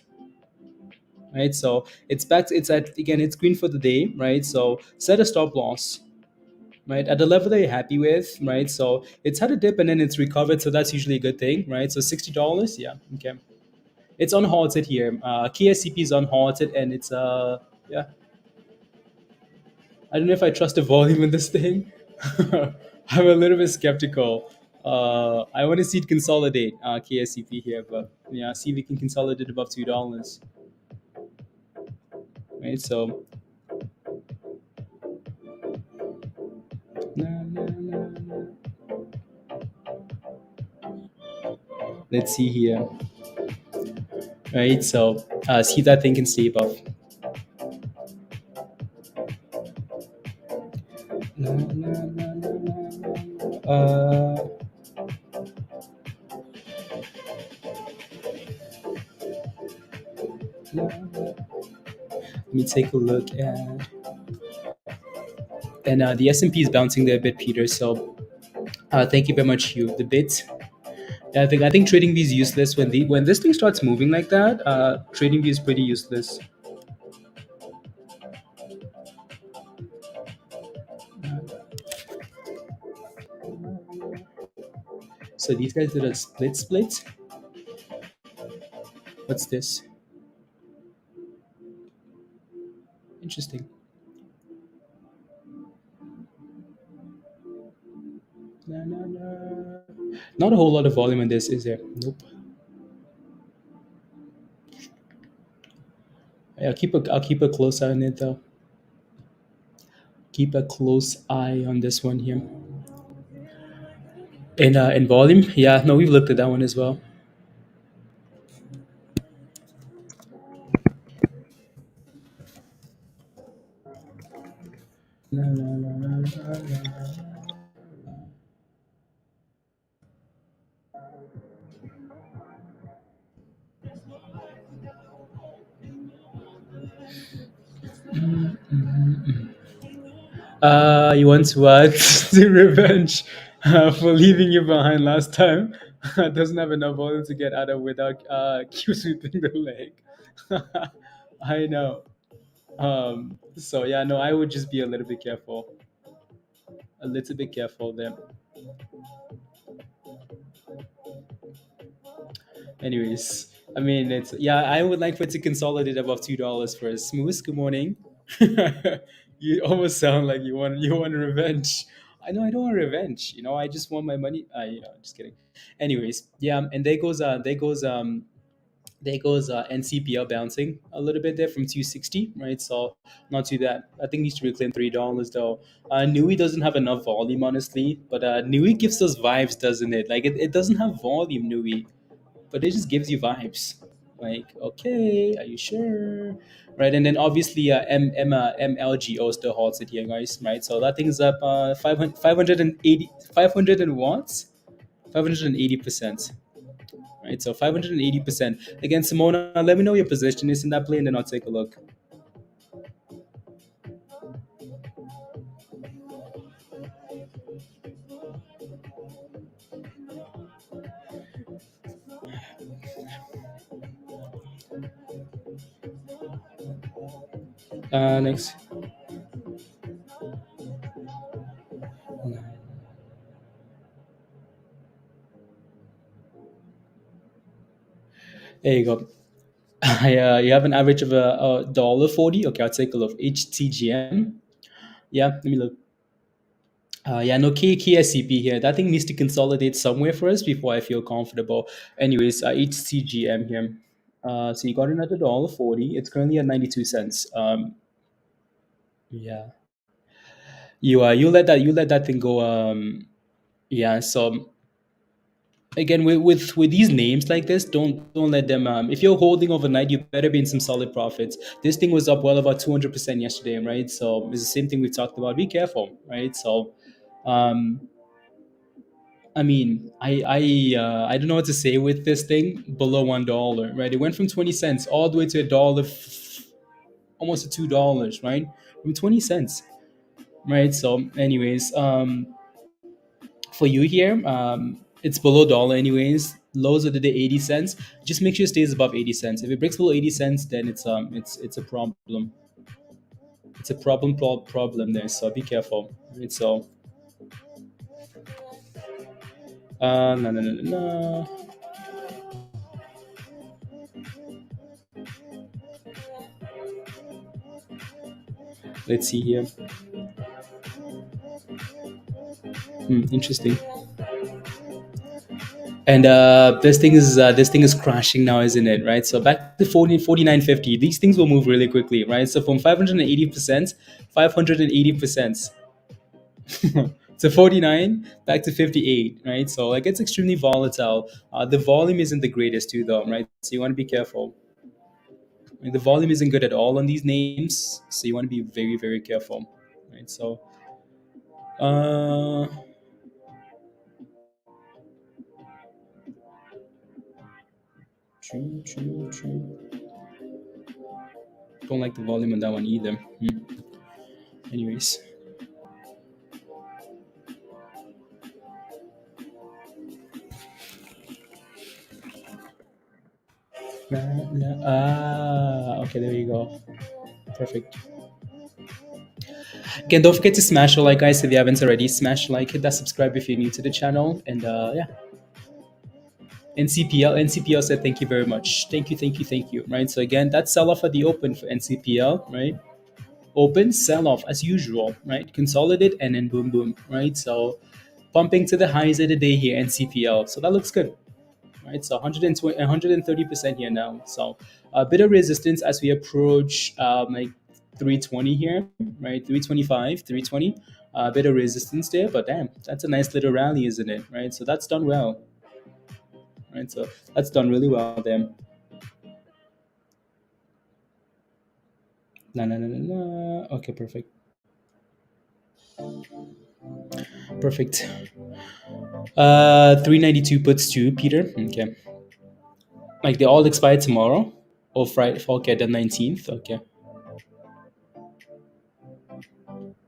right? So it's back. It's at again. It's green for the day, right? So set a stop loss, right, at the level that you're happy with, right? So it's had a dip and then it's recovered, so that's usually a good thing, right? So $60, yeah, okay. It's unhalted here. KSCP is unhalted, and it's yeah. I don't know if I trust the volume in this thing. I'm a little bit skeptical. I want to see it consolidate KSCP here, but yeah, see if we can consolidate above $2, right? So let's see here, right? So see if that thing can stay above. Uh, Let me take a look at, and the S&P is bouncing there a bit, Peter. So thank you very much, you. The bits. I think TradingView is useless when this thing starts moving like that. TradingView is pretty useless. So these guys did a split. What's this? Interesting. Not a whole lot of volume in this, is there? Nope. Yeah, I'll keep a close eye on it though. Keep a close eye on this one here. In volume, yeah, no, we've looked at that one as well. You want to add the revenge for leaving you behind last time. Doesn't have enough volume to get out of without Q sweeping the leg. I know. So yeah, no, I would just be a little bit careful. A little bit careful there. Anyways, I mean, it's yeah. I would like for it to consolidate above $2 for a smooth. Good morning. You almost sound like you want revenge. I know I don't want revenge. I just want my money. Just kidding. Anyways, yeah, and there goes NCPL bouncing a little bit there from 260, right? So not too that. I think needs to reclaim $3 though. NUWE doesn't have enough volume, honestly, but NUWE gives us vibes, doesn't it? Like it doesn't have volume, NUWE, but it just gives you vibes. Like, okay, are you sure? Right, and then obviously MLGO still holds it here, guys. Right, so that thing's up 580, 500 and what? 580%. Right, so 580%. Again, Simona, let me know your position is in that play, and then I'll take a look. Next. There you go. You have an average of a $1.40. Okay, I'll take a look. HTGM. Yeah, let me look. Yeah, no, KSCP here. That thing needs to consolidate somewhere for us before I feel comfortable. Anyways, HCGM here. So you got it at $1.40. It's currently at 92 cents. Yeah. You let that thing go. Yeah. So again, with these names like this, don't let them. If you're holding overnight, you better be in some solid profits. This thing was up well about 200% yesterday, right? So it's the same thing we talked about. Be careful, right? So, um, I mean, I don't know what to say with this thing below $1, right? It went from 20 cents all the way to a dollar, almost to $2, right? From 20 cents, right? So, anyways, for you here, it's below dollar anyways. Lows of the day 80 cents. Just make sure it stays above 80 cents. If it breaks below 80 cents, then it's a problem. It's a problem there. So be careful. Right? So no no no no no. Let's see here. Interesting. And this thing is crashing now, isn't it? Right. So back to 49.50. These things will move really quickly, right? So from 580%, 580%. to 49 back to 58, right? So like it's extremely volatile. The volume isn't the greatest too though, right? So you want to be careful. Like, the volume isn't good at all on these names, so you want to be very very careful, right? So uh true. Don't like the volume on that one either. Anyways, okay, there you go. Perfect. Again, don't forget to smash the like, guys, if you haven't already. Smash like, hit that subscribe if you're new to the channel, and yeah. NCPL said thank you very much. Thank you. Right. So again, that's sell off at the open for NCPL, right? Open, sell off as usual, right? Consolidate and then boom boom, right? So pumping to the highs of the day here, NCPL. So that looks good, right? So 120, 130% here now. So a bit of resistance as we approach like 320 here, right? 325, 320. A bit of resistance there, but damn, that's a nice little rally, isn't it? Right. So that's done well, right? So that's done really well there. La, la, la, la, la. Okay, perfect. Perfect. 392 puts to Peter. Okay. Like they all expire tomorrow or Friday. Okay, the 19th. Okay.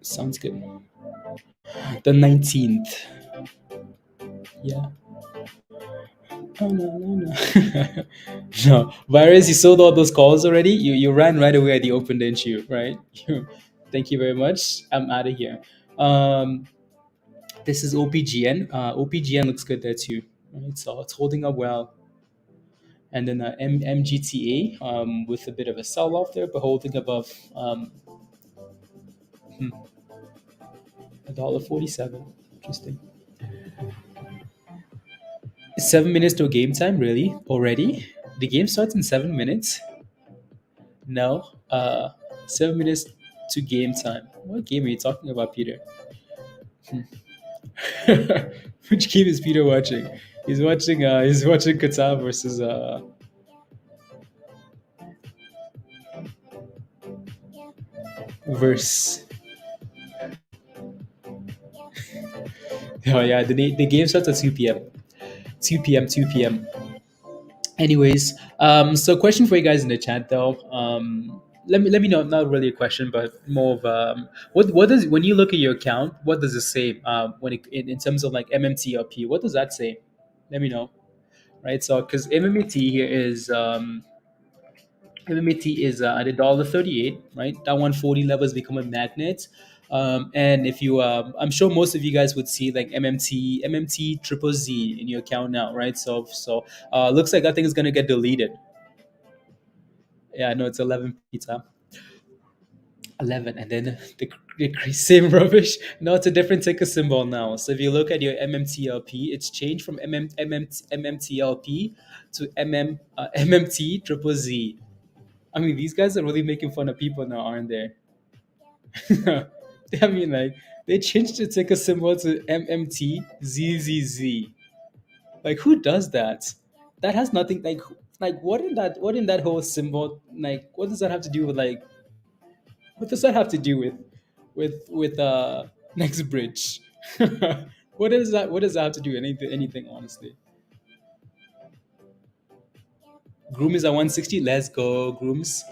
Sounds good. The 19th. Yeah. Oh, no. No. Virus, you sold all those calls already? You ran right away at the open, didn't you? Right? Thank you very much. I'm out of here. Um, this is OPGN. OPGN looks good there too. Right? So it's holding up well. And then MGTA with a bit of a sell off there, but holding above $1.47. Interesting. 7 minutes to game time, really? Already? The game starts in 7 minutes? No. 7 minutes to game time. What game are you talking about, Peter? Which game is Peter watching? He's watching Qatar versus verse. Oh yeah, the game starts at 2 p.m. 2 p.m. Anyways, so question for you guys in the chat though. Let me know, not really a question, but more of what does, when you look at your account, what does it say when in terms of like MMTLP? What does that say? Let me know, right? So because MMAT is at $1.38, right? That 140 level has become a magnet. And if you, I'm sure most of you guys would see like MMT triple Z in your account now, right? So looks like that thing is gonna get deleted. Yeah, I know it's 11 pizza. 11, and then the same rubbish. No, it's a different ticker symbol now. So if you look at your MMTLP, it's changed from MMTLP to MMT triple Z. I mean, these guys are really making fun of people now, aren't they? I mean, like they changed the ticker symbol to MMTZZZ. Like who does that? That has nothing like what in that whole symbol like what does that have to do with like what does that have to do with next bridge? What does that have to do anything honestly? Groom is at 160. Let's go, Grooms.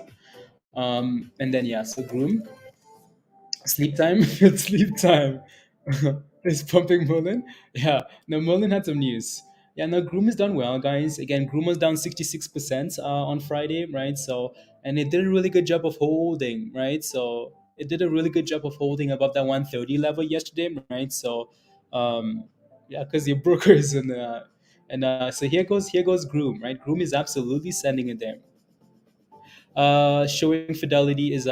And then yeah, so Groom sleep time. It's sleep time. Is pumping Merlin? Yeah. No, Merlin had some news. Yeah, no, Groom has done well, guys. Again, Groom was down 66% on Friday, right? So, and it did a really good job of holding, right? So, it did a really good job of holding above that 130 level yesterday, right? So, yeah, because your broker is in and so here goes Groom, right? Groom is absolutely sending it there. Showing fidelity is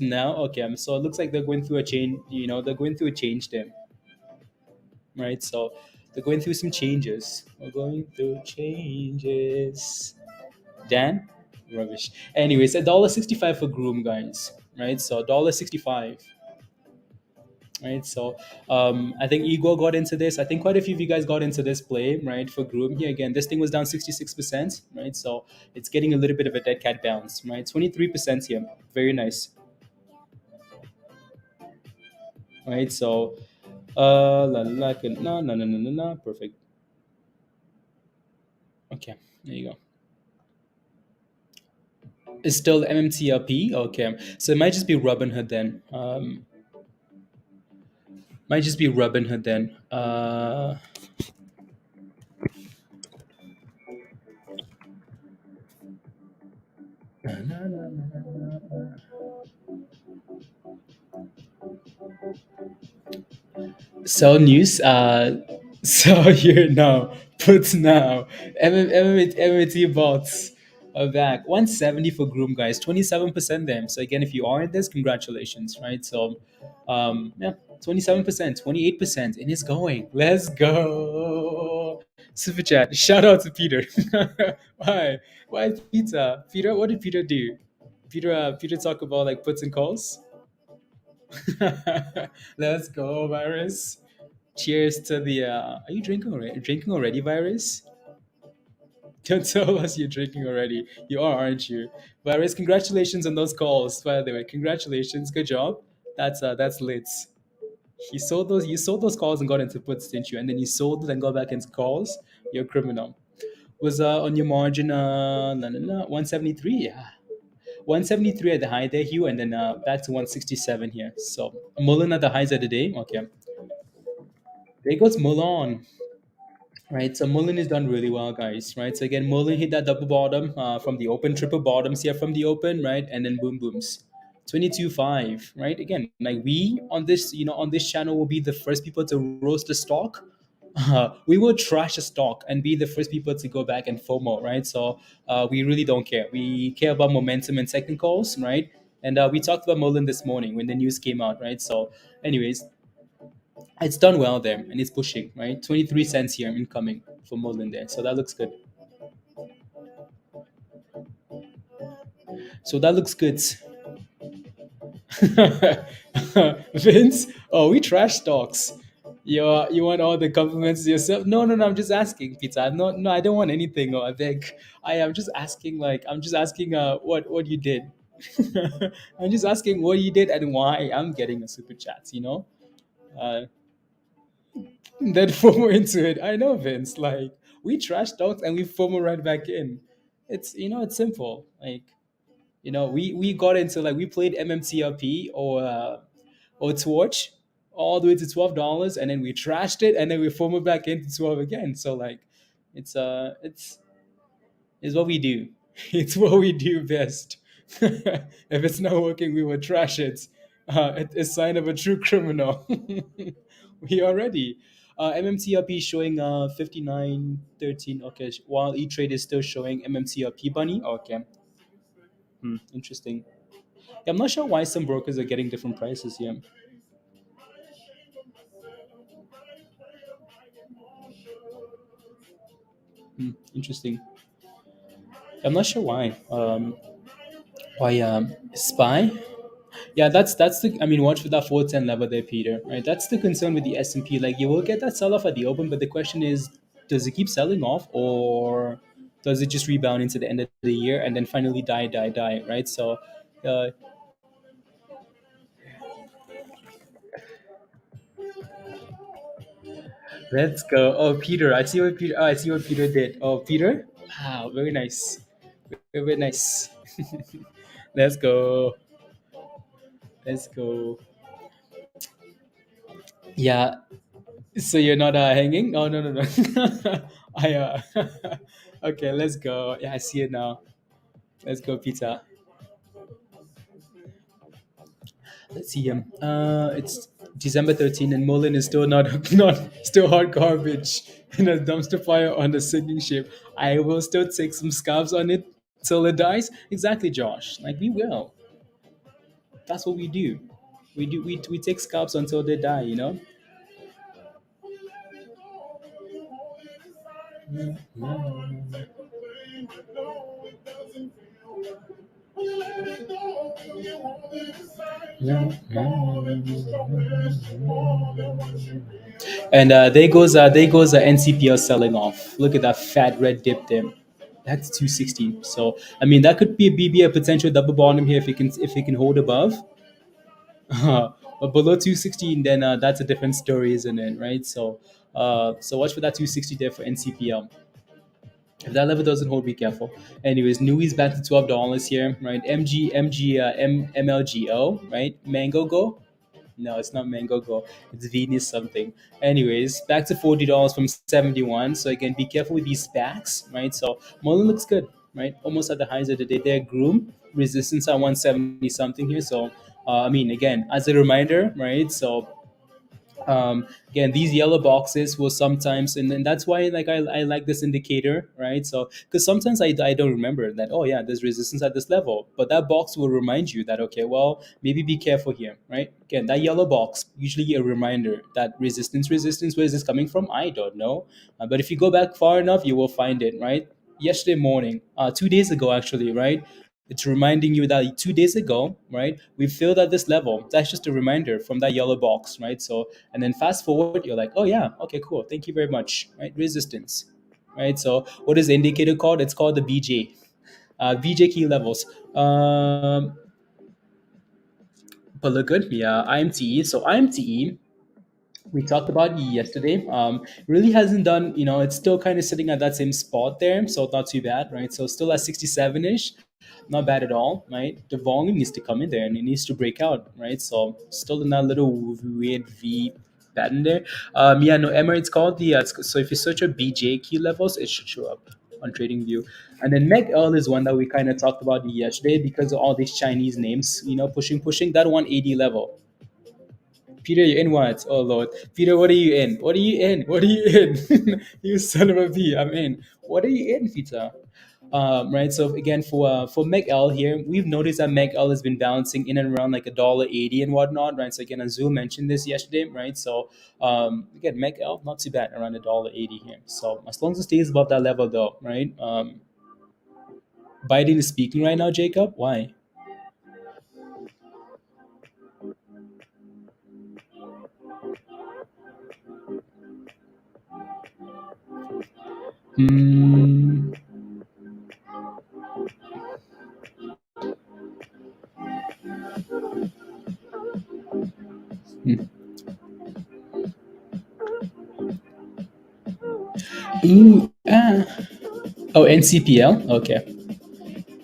now okay. So it looks like they're going through a change. They're going through a change there, right? So they're going through some changes. We're going through changes. Dan, rubbish. Anyways, $1.65 for Groom, guys. Right, so $1.65. Right, so I think Ego got into this. I think quite a few of you guys got into this play, right? For Groom here again, this thing was down 66%, right? So it's getting a little bit of a dead cat bounce, right? 23% here, very nice, right? So no, no, no, no, no, no, perfect. Okay, there you go. It's still MMTLP. Okay, so it might just be Robin Hood then. Might just be Robin Hood then. So news. So here now. Put now. MMT bots are back. 170 for Groom, guys. 27% them. So again, if you are in this, congratulations, right? So, yeah, 27%, 28%, and it's going. Let's go. Super chat. Shout out to Peter. Why? Why Peter? Peter, what did Peter do? Peter talk about like puts and calls. Let's go, virus. Cheers to the. Are you drinking already? Drinking already, virus? Don't tell us you're drinking already. You are, aren't you? Virus, congratulations on those calls. By the way, congratulations. Good job. That's lit. He sold those. You sold those calls and got into puts, didn't you? And then you sold it and got back into calls. You're a criminal. Was on your margin 173? Yeah. 173 at the high there, Hugh, and then back to 167 here. So Mullen at the highs of the day. Okay. There goes Mullen. Right, so Mullen is done really well, guys. Right, so again, Mullen hit that double bottom from the open, triple bottoms here from the open, right, and then boom, booms, 22.5. Right, again, like we on this, on this channel will be the first people to roast the stock. We will trash a stock and be the first people to go back and FOMO, right? So we really don't care. We care about momentum and technicals, right? And we talked about Mullen this morning when the news came out, right? So, anyways, it's done well there and it's pushing, right? 23 cents here incoming for Mullen there. So that looks good. So that looks good. Vince, oh, we trash stocks. You want all the compliments yourself? No, no, no. I'm just asking, Peter. No, I don't want anything. I beg. I am just asking. I'm just asking. What you did. I'm just asking what you did and why I'm getting a super chat. Uh, then FOMO into it. I know, Vince. Like we trash talks and we FOMO right back in. It's simple. Like we got into like we played MMTLP or Torch all the way to $12, and then we trashed it, and then we FOMO back into 12 again. So like, it's what we do. It's what we do best. If it's not working, we will trash it. It's a sign of a true criminal. We are ready. MMTLP showing 59.13. Okay, while E Trade is still showing MMTLP bunny. Okay, interesting. Yeah, I'm not sure why some brokers are getting different prices here. Interesting. I'm not sure why. Why Spy? Yeah, that's the. I mean, watch for that 410 level there, Peter. Right, that's the concern with the S&P. Like, you will get that sell off at the open, but the question is, does it keep selling off, or does it just rebound into the end of the year and then finally die? Right. So, uh, let's go. Oh, Peter, I see what Peter. Oh, I see what Peter did. Oh, Peter. Wow, very nice. Very nice. Let's go. Let's go. Yeah. So you're not hanging? Oh, no, no, no. I okay, let's go. Yeah, I see it now. Let's go, pizza. Let's see him. It's December 13th, and MULN is still not still hot garbage in a dumpster fire on the sinking ship. I will still take some scabs on it till it dies. Exactly, Josh. Like, we will. That's what we do. We take scalps until they die. And there goes the NCPL selling off. Look at that fat red dip there. That's 260. So I mean, that could be a potential double bottom here if it can hold above. But below 260, then that's a different story, isn't it? Right. So watch for that 260 there for NCPL. If that level doesn't hold, be careful. Anyways, NUWE's back to $12 here, right? MLGO, right? Mango Go. No, it's not Mango Go. It's Venus something. Anyways, back to $40 from 71. So again, be careful with these SPACs, right? So MULN looks good, right? Almost at the highs of the day there. GROM resistance at 170 something here. So I mean, again, as a reminder, right? So again, these yellow boxes will sometimes, and that's why, like, I like this indicator, right? So because sometimes I don't remember that, oh yeah, there's resistance at this level, but that box will remind you that, okay, well, maybe be careful here, right? Again, that yellow box usually a reminder that resistance, where is this coming from? I don't know. But if you go back far enough, you will find it, right? Yesterday morning, 2 days ago actually, right? It's reminding you that 2 days ago, right, we filled at this level. That's just a reminder from that yellow box, right? So, and then fast forward, you're like, oh yeah, okay, cool, thank you very much, right? Resistance, right? So, what is the indicator called? It's called the BJ, BJ key levels. But look good, yeah, IMTE. So IMTE, we talked about yesterday. Really hasn't done, it's still kind of sitting at that same spot there, so not too bad, right? So still at 67ish, not bad at all, right? The volume needs to come in there and it needs to break out, right? So still in that little weird V pattern there. Yeah, no, Emma, it's called so if you search your BJ key levels, it should show up on TradingView. And then megl is one that we kind of talked about yesterday because of all these Chinese names, pushing that 180 level. Peter, you're in what? Oh Lord, Peter, what are you in? What are you in? What are you in? You son of a bee, I'm in. What are you in, Peter? Right. So again, for megl here, we've noticed that megl has been bouncing in and around like $1.80 and whatnot. Right. So again, Azul mentioned this yesterday. Right. So again, megl not too bad, around $1.80 here. So as long as it stays above that level, though, right? Biden is speaking right now, Jacob. Why? Hmm. Ooh, ah. Oh, NCPL. Okay.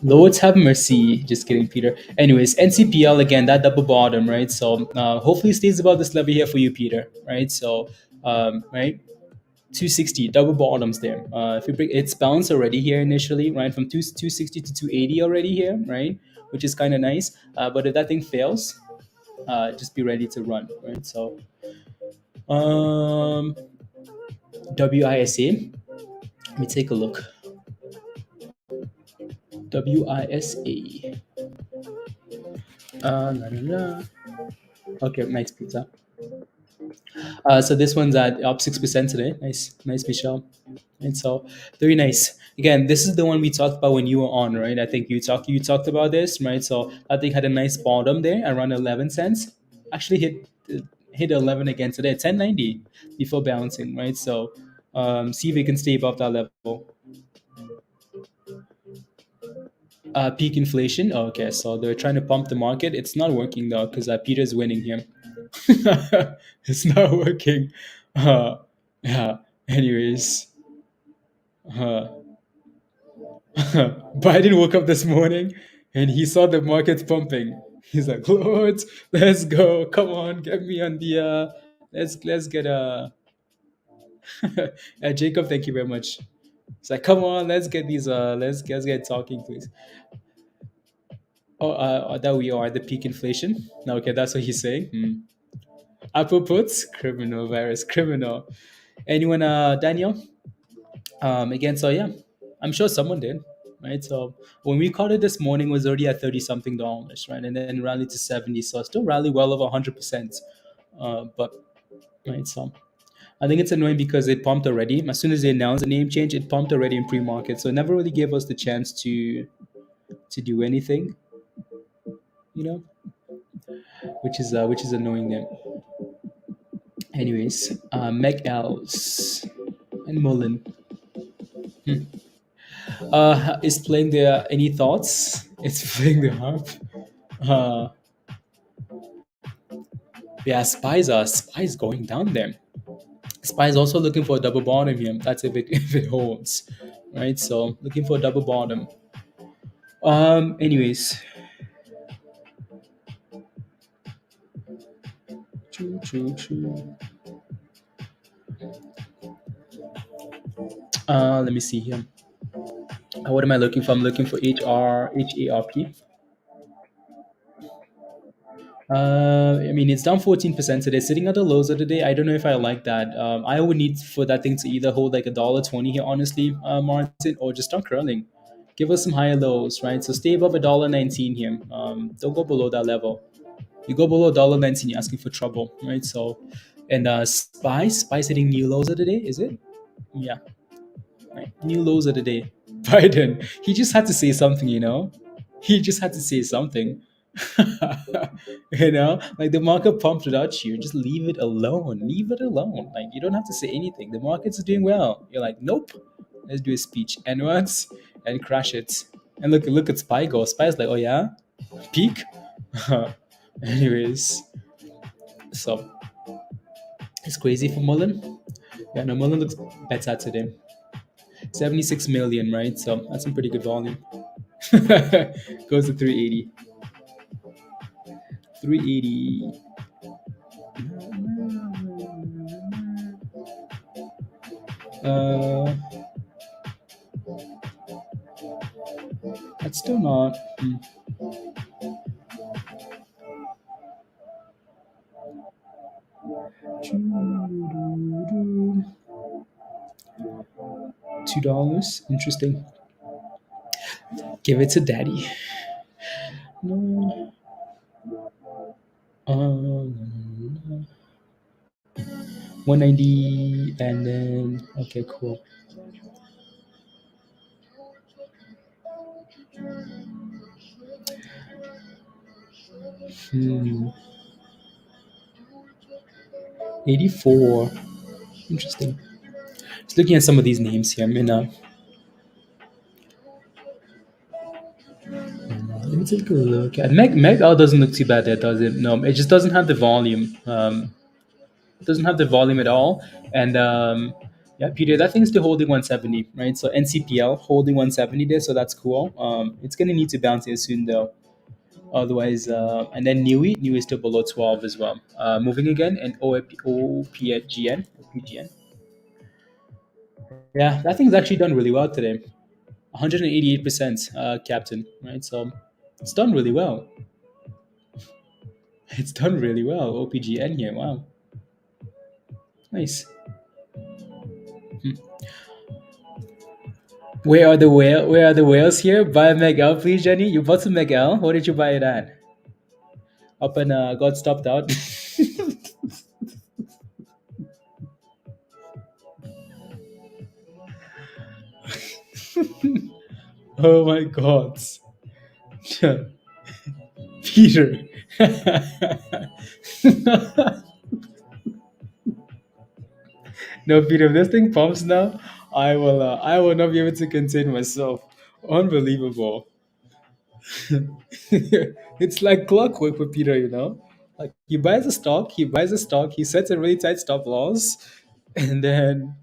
Lords have mercy. Just kidding, Peter. Anyways, NCPL again, that double bottom, right? So hopefully it stays above this level here for you, Peter, right? So, right, 260 double bottoms there. If you break, it's bounced already here initially, right, from 260 to 280 already here, right, which is kind of nice. But if that thing fails, just be ready to run, right? So, um, WISA. Let me take a look. WISA. La, la, la. Okay, nice pizza. So this one's at up 6% today. Nice, nice, Michelle. And so very nice. Again, this is the one we talked about when you were on, right? I think you talked about this, right? So I think had a nice bottom there around 11 cents. Actually hit 11 again today, 10.90 before bouncing, right? So see if we can stay above that level. Peak inflation. Oh, okay, so they're trying to pump the market. It's not working though because Peter's winning here. It's not working. Uh, yeah. Anyways, uh, Biden woke up this morning and he saw the market pumping. He's like, Lord, let's go. Come on, get me on the. Let's get Jacob, thank you very much. It's like, come on, let's get these. Let's get talking, please. Oh, that we are at the peak inflation. No, okay, that's what he's saying. Apple puts criminal virus, criminal. Anyone, Daniel? Again, so yeah, I'm sure someone did, right? So when we caught it this morning, it was already at 30 something dollars, right? And then rallied to 70, so still rally well over 100%. But right, so I think it's annoying because it pumped already. As soon as they announced the name change, it pumped already in pre-market, so it never really gave us the chance to do anything, you know, which is annoying them. Anyways, megls and MULN. Is playing the any thoughts? It's playing the harp. Uh, yeah, spies going down there. Spies also looking for a double bottom here. That's if it if it holds, right? So looking for a double bottom. Anyways, choo, choo, choo. Let me see here. What am I looking for? I'm looking for HARP. I mean, it's down 14% today, sitting at the lows of the day. I don't know if I like that. I would need for that thing to either hold like $1.20 here, honestly, Martin, or just start curling. Give us some higher lows, right? So stay above $1.19 here. Don't go below that level. You go below $1.19, you're asking for trouble, right? So, and Spice hitting new lows of the day, is it? Yeah, right. New lows of the day. Biden, he just had to say something, you know. He just had to say something. Like the market pumped without you. Just leave it alone. Leave it alone. Like you don't have to say anything. The market's doing well. You're like, nope. Let's do a speech. And once and crash it. And look at Spy go. Spy's like, oh yeah, peak. Anyways, so it's crazy for MULN. Yeah, no, MULN looks better today. 76 million, right? So that's some pretty good volume. Goes to 380. 380. Uh, that's still not. $2. Interesting. Give it to daddy. No. 190 and then okay, cool. Hmm. 84. Interesting. Just looking at some of these names here. I mean, let me take a look at megl doesn't look too bad there, does it? No, it just doesn't have the volume. It doesn't have the volume at all. And yeah, Peter, that thing's still holding 170, right? So NCPL holding 170 there, so that's cool. It's gonna need to bounce here soon though. Otherwise, and then NUWE is still below 12 as well. Moving again, and OPGN. Yeah, that thing's actually done really well today. 188% captain, right? So it's done really well. It's done really well. OPGN here, wow, nice. Where are the whales here? Buy a megl, please, Jenny. You bought some megl. What did you buy it at? Up and got stopped out. Oh my God. Peter. No, Peter, if this thing pumps now, I will not be able to contain myself. Unbelievable. It's like clockwork for Peter, you know? Like he buys a stock, he sets a really tight stop loss, and then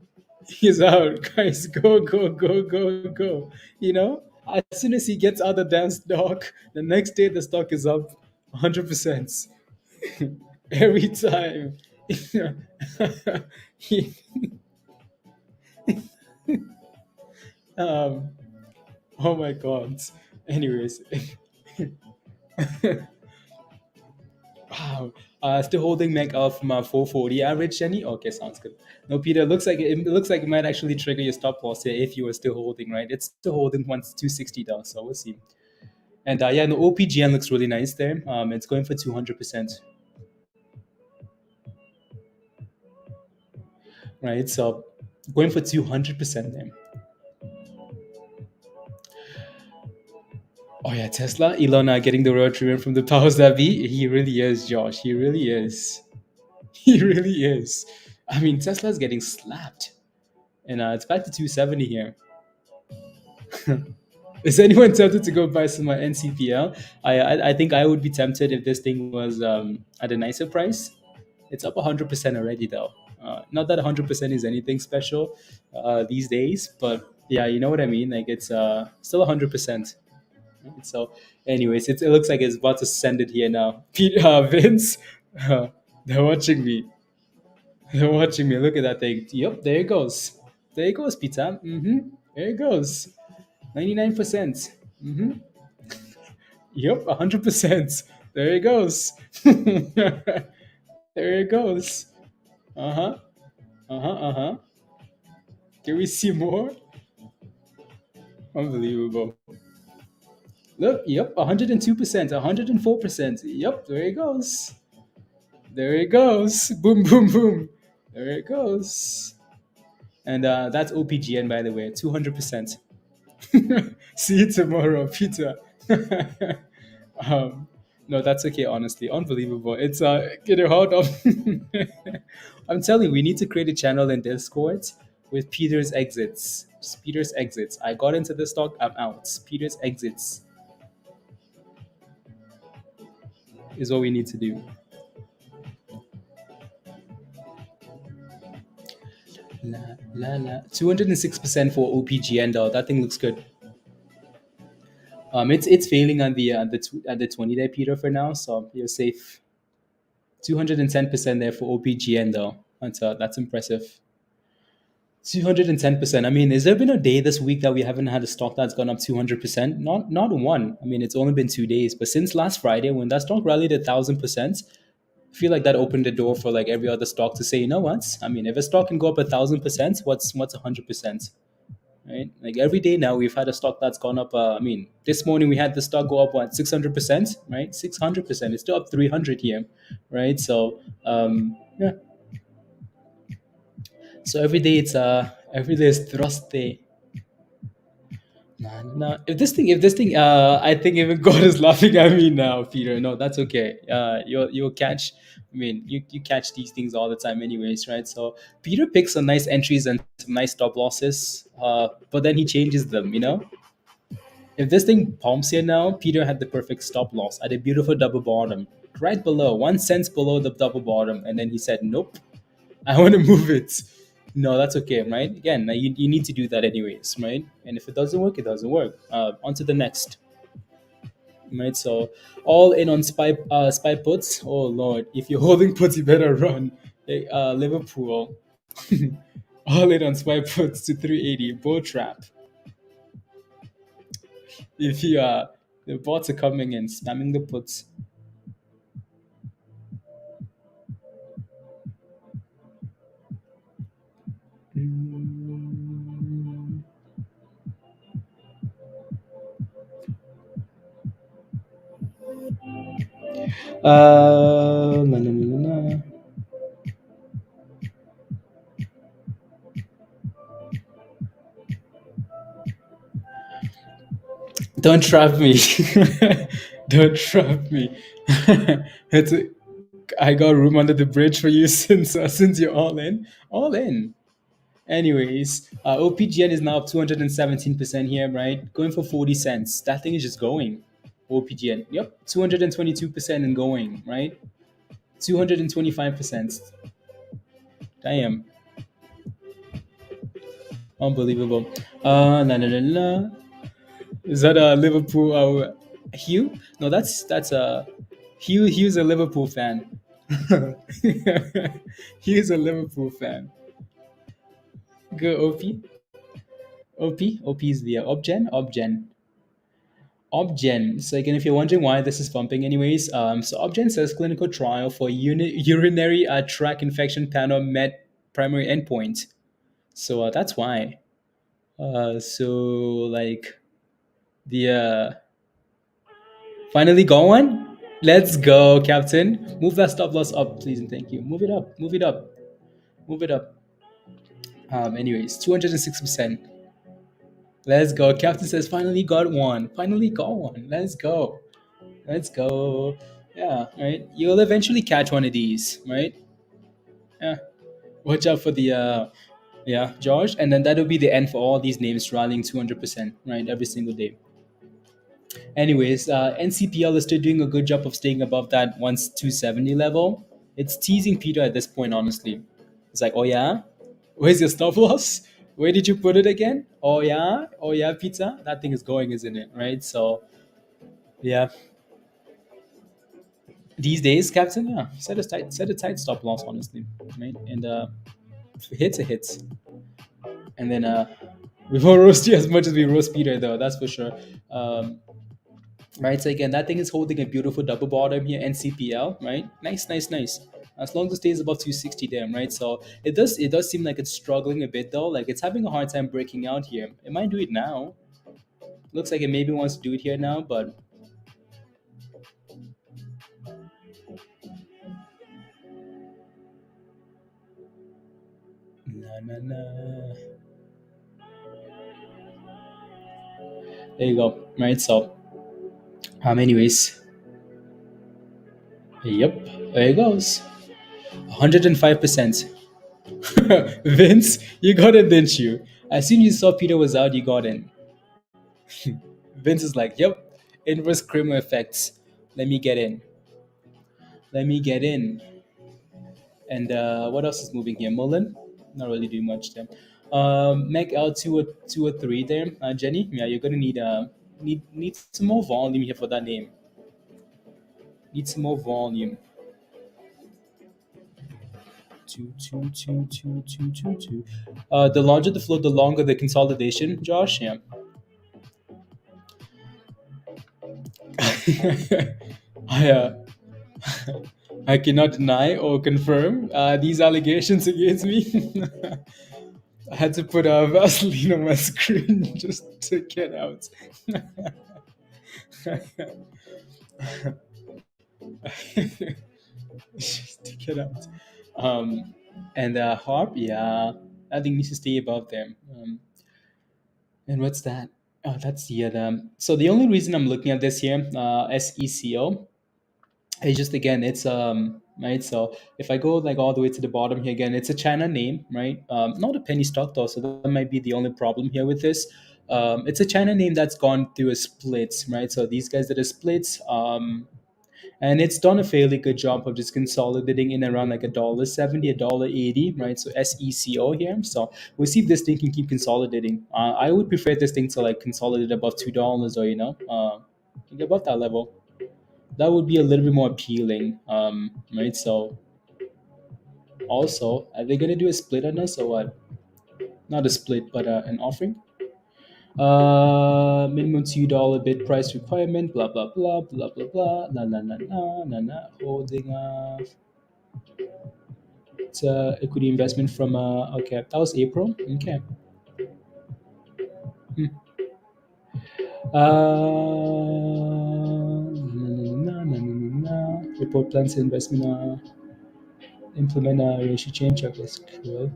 he's out. Guys, go, go, go, go, go. You know? As soon as he gets out of the damn stock, the next day the stock is up 100%. Every time. He- um, oh my God. Anyways, wow. Still holding megl from 440 average, Jenny? Okay, sounds good. No, Peter, looks like it might actually trigger your stop loss here if you were still holding, right? It's still holding once 260 down, so we'll see. And yeah, the OPGN looks really nice there. It's going for 200%, right? So going for 200% there. Oh yeah, Tesla, Elon getting the road treatment from the powers that be. He really is, Josh. He really is. He really is. I mean, Tesla's getting slapped, and it's back to 270 here. Is anyone tempted to go buy some NCPL? I think I would be tempted if this thing was at a nicer price. It's up 100% already, though. Not that 100% is anything special these days, but yeah, you know what I mean. Like it's still 100%. So, anyways, it looks like it's about to send it here now. Pete, Vince, they're watching me. They're watching me. Look at that thing. Yep, there it goes. There it goes, Peter. There it goes. 99%. Yep, 100%. There it goes. There it goes. Uh huh. Uh huh. Uh huh. Can we see more? Unbelievable. Look, yep, 102%, 104%. Yep, there it goes. There it goes. Boom, boom, boom. There it goes. And that's OPGN, by the way, 200%. See you tomorrow, Peter. um, no, that's okay, honestly. Unbelievable. It's get it hard on. I'm telling you, we need to create a channel in Discord with Peter's exits. Just Peter's exits. I got into the stock, I'm out. Peter's exits is what we need to do. La la la. 206% for OPGN though. That thing looks good. It's failing on the 20-day Peter for now, so you're safe. 210% there for OPGN though. That's impressive. 210%. I mean, has there been a day this week that we haven't had a stock that's gone up 200%? Not one. I mean, it's only been 2 days, but since last Friday when that stock rallied 1,000%, I feel like that opened the door for like every other stock to say, you know what? I mean, if a stock can go up 1,000%, what's 100%? Right? Like every day now, we've had a stock that's gone up. I mean, this morning we had the stock go up 600%, right? 600%. It's still up 300 here, right? So yeah. So every day is thrust day. Nah, nah. If this thing, I think even God is laughing at me now, Peter. No, that's okay. You'll catch. I mean, you catch these things all the time, anyways, right? So Peter picks some nice entries and some nice stop losses, but then he changes them. You know, if this thing pumps here now, Peter had the perfect stop loss at a beautiful double bottom, right below 1 cent below the double bottom, and then he said, "Nope, I want to move it." No, that's okay, right? Again, you need to do that anyways, right? And if it doesn't work, it doesn't work. On to the next, right? So, all in on spy puts. Oh Lord, if you're holding puts, you better run. Liverpool, all in on spy puts to 380. Bull trap. If you the bots are coming in, spamming the puts. Mm. Na, na, na, na, na. Don't trap me. Don't trap me. it's a, I got room under the bridge for you since you're all in. All in. Anyways, OPGN is now up 217% here, right? Going for 40 cents. That thing is just going. OPGN. Yep. 222% and going, right? 225%. Damn. Unbelievable. La. Is that a Liverpool Hugh? No, that's Hugh's a Liverpool fan. Hugh's a Liverpool fan. Go OP. OP is the OPGen. So again, if you're wondering why this is bumping, anyways, so OPGen says clinical trial for urinary tract infection panel met primary endpoint. So that's why. So like the finally got one. Let's go, Captain. Move that stop loss up, please and thank you. Move it up. Move it up. Move it up. Anyways, 206%. Let's go. Captain says finally got one. Finally got one. Let's go. Let's go. Yeah, right. You'll eventually catch one of these, right? Yeah. Watch out for the yeah, Josh. And then that'll be the end for all these names rallying 200%, right? Every single day. Anyways, NCPL is still doing a good job of staying above that 270 level. It's teasing Peter at this point, honestly. It's like, oh yeah, where's your stop loss? Where did you put it again? Oh yeah, pizza. That thing is going, isn't it? Right. So yeah, these days, Captain, yeah, set a tight stop loss, honestly, right? And if it hits, it hits. And then we won't roast you as much as we roast Peter, though. That's for sure. Um, right? So again, that thing is holding a beautiful double bottom here, NCPL, right? Nice. As long as it stays above 260 there, right? So it does seem like it's struggling a bit though. Like it's having a hard time breaking out here. It might do it now. Looks like it maybe wants to do it here now, but na. There you go, right? So anyways, yep, there it goes, 105%. Vince, you got it, didn't you? As soon as you saw Peter was out, you got in. Vince is like, yep, inverse criminal effects. Let me get in. Let me get in. And what else is moving here? MULN, not really doing much there. megl 203 there. Jenny, yeah, you're gonna need some more volume here for that name. Need some more volume. Two. The larger the flow, the longer the consolidation. Josh, yeah. I I cannot deny or confirm these allegations against me. I had to put a Vaseline on my screen just to get out. Just to get out. And Harp, yeah, I think needs to stay above them. And what's that? Oh, that's the other. So the only reason I'm looking at this here, SECO, it's just again it's right. So if I go like all the way to the bottom here again, it's a China name, right? Not a penny stock though, so that might be the only problem here with this. It's a China name that's gone through a split, right? So these guys did a split, and it's done a fairly good job of just consolidating in around like $1.70, $1.80, right? So SECO here. So we'll see if this thing can keep consolidating. I would prefer this thing to like consolidate above $2, or above that level. That would be a little bit more appealing, right? So also, are they gonna do a split on us or what? Not a split, but an offering. Minimum $2 bid price requirement. Blah blah blah blah blah blah. Na. Holding it's equity investment from okay, that was April. Okay. Hmm. Report plans investment. Implement a ratio change checklist. Cool.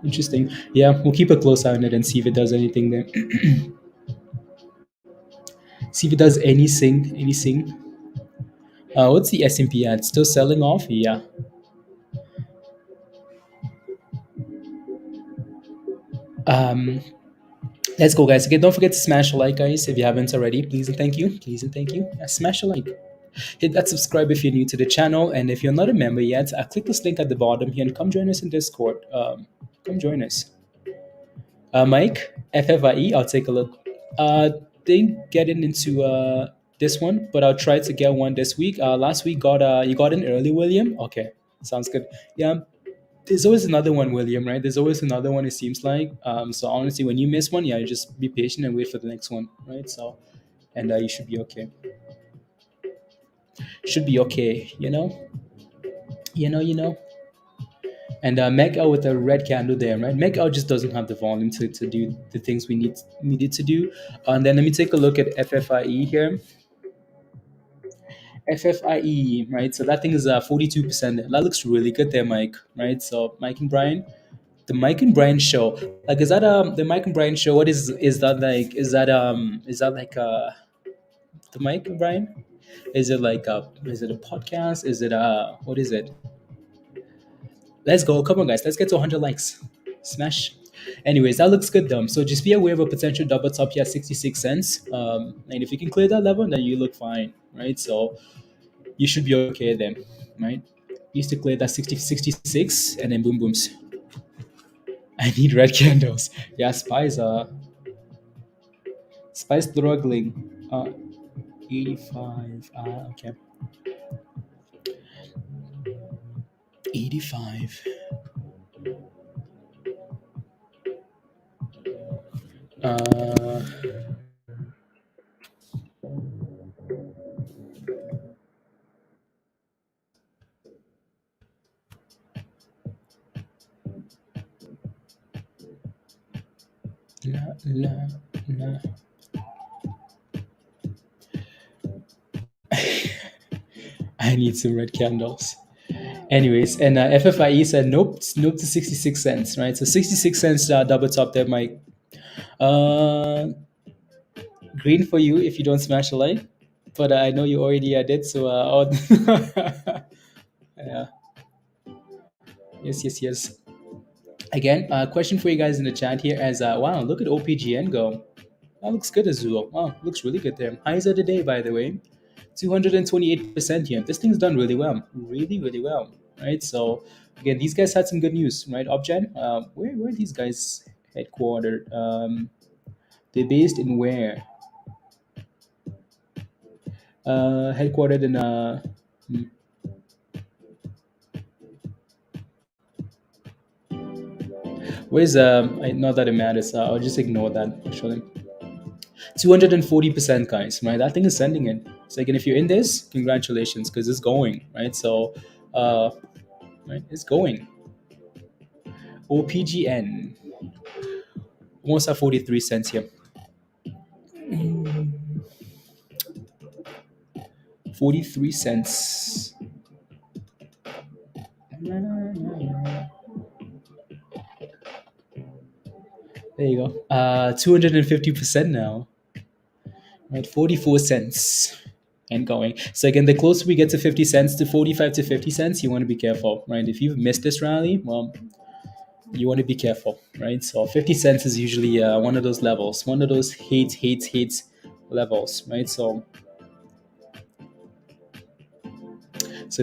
Interesting. Yeah, we'll keep a close eye on it and see if it does anything there. See if it does anything. Anything. What's the S&P at? Still selling off? Yeah. Um, let's go, guys. Again, don't forget to smash a like, guys, if you haven't already. Please and thank you. Please and thank you. Smash a like. Hit that subscribe if you're new to the channel, and if you're not a member yet, click this link at the bottom here and come join us in Discord. Come join us. Mike, FFIE, I'll take a look. Didn't get into this one, but I'll try to get one this week. Last week got you got in early, William. Okay, sounds good. Yeah, there's always another one, William. Right? There's always another one. It seems like. So honestly, when you miss one, yeah, you just be patient and wait for the next one. Right? So, and you should be okay. Should be okay. You know. And megl with a red candle there, right? Megl just doesn't have the volume to do the things we needed to do. And then let me take a look at FFIE here. FFIE, right? So that thing is 42%. That looks really good there, Mike, right? So Mike and Brian, the Mike and Brian show, like, is that the Mike and Brian show? What is that like? Is that like the Mike and Brian? Is it like is it a podcast? Is it what is it? Let's go. Come on, guys. Let's get to 100 likes. Smash. Anyways, that looks good, though. So just be aware of a potential double top here at 66 cents. And if you can clear that level, then you look fine, right? So you should be okay then, right? Used to clear that 66, and then boom, booms. I need red candles. Yeah, Spies struggling. 85. Okay. 85. Uh, la, la, la. I need some red candles. Anyways, and FFIE said nope to 66 cents, right? So 66 cents double top there, Mike. Green for you if you don't smash a like, but I know you already did, so yeah. Yes. Again, question for you guys in the chat here as wow, look at OPGN go. That looks good as well. Wow, looks really good there. Highs of the day, by the way. 228% here. This thing's done really well. Really well. Right? So again, these guys had some good news, right? OpGen, where are these guys headquartered? They're based in where? Headquartered in where's not that it matters. I'll just ignore that actually. 240%, guys, right? That thing is sending it. So again, if you're in this, congratulations, because it's going, right? So right, it's going. OPGN almost at 43 cents here. 43 cents. There you go. 250% now. Right, 44 cents and going. So again, the closer we get to 50 cents to 45 to 50 cents, you want to be careful, right? If you've missed this rally, well, you want to be careful, right? So 50 cents is usually one of those levels, one of those hates levels, right? So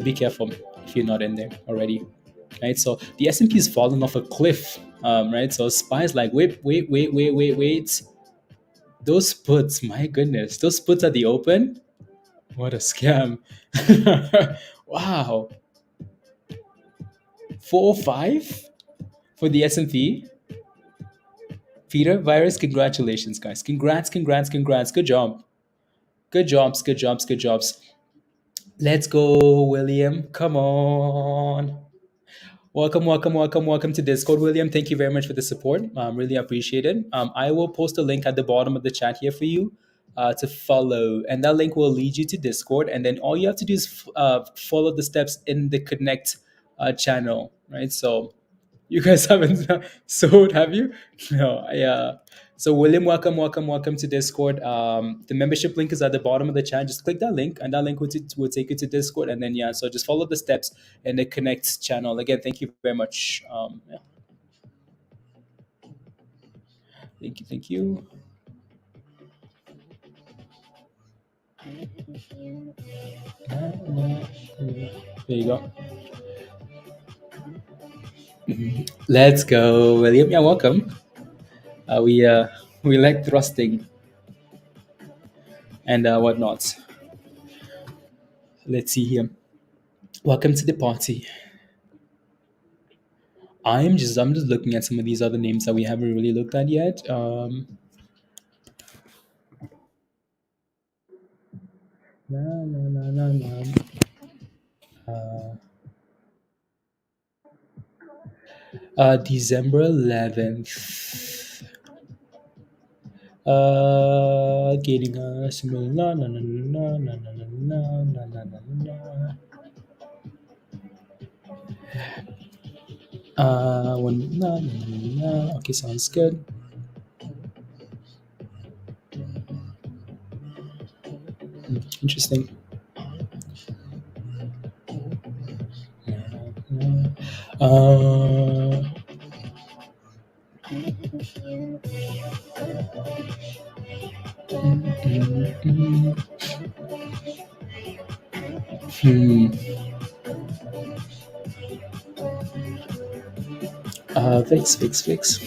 be careful if you're not in there already, right? So the S&P is falling off a cliff, right? So SPY's like, wait. Those puts, my goodness, those puts at the open, what a scam. Wow. 405 for the S&P. Peter, virus, congratulations, guys. Congrats. Good job. Good jobs. Let's go, William. Come on. Welcome to Discord, William. Thank you very much for the support. Really appreciate it. I will post a link at the bottom of the chat here for you to follow, and that link will lead you to Discord. And then all you have to do is follow the steps in the Connect channel, right? So You guys haven't sold, have you? No. So William, welcome to Discord. The membership link is at the bottom of the chat. Just click that link, and that link will take you to Discord. And then yeah, so just follow the steps and the connects channel. Again, thank you very much. Yeah, thank you. There you go. Let's go, William. Yeah, welcome. We like thrusting and whatnot. Let's see here. Welcome to the party. I'm just looking at some of these other names that we haven't really looked at yet. Na, na, na, na, na. December 11th. Getting a similar na na na na na na na na na na na. One na na na na. Okay, sounds good. Interesting. Uh, hmm. Fix.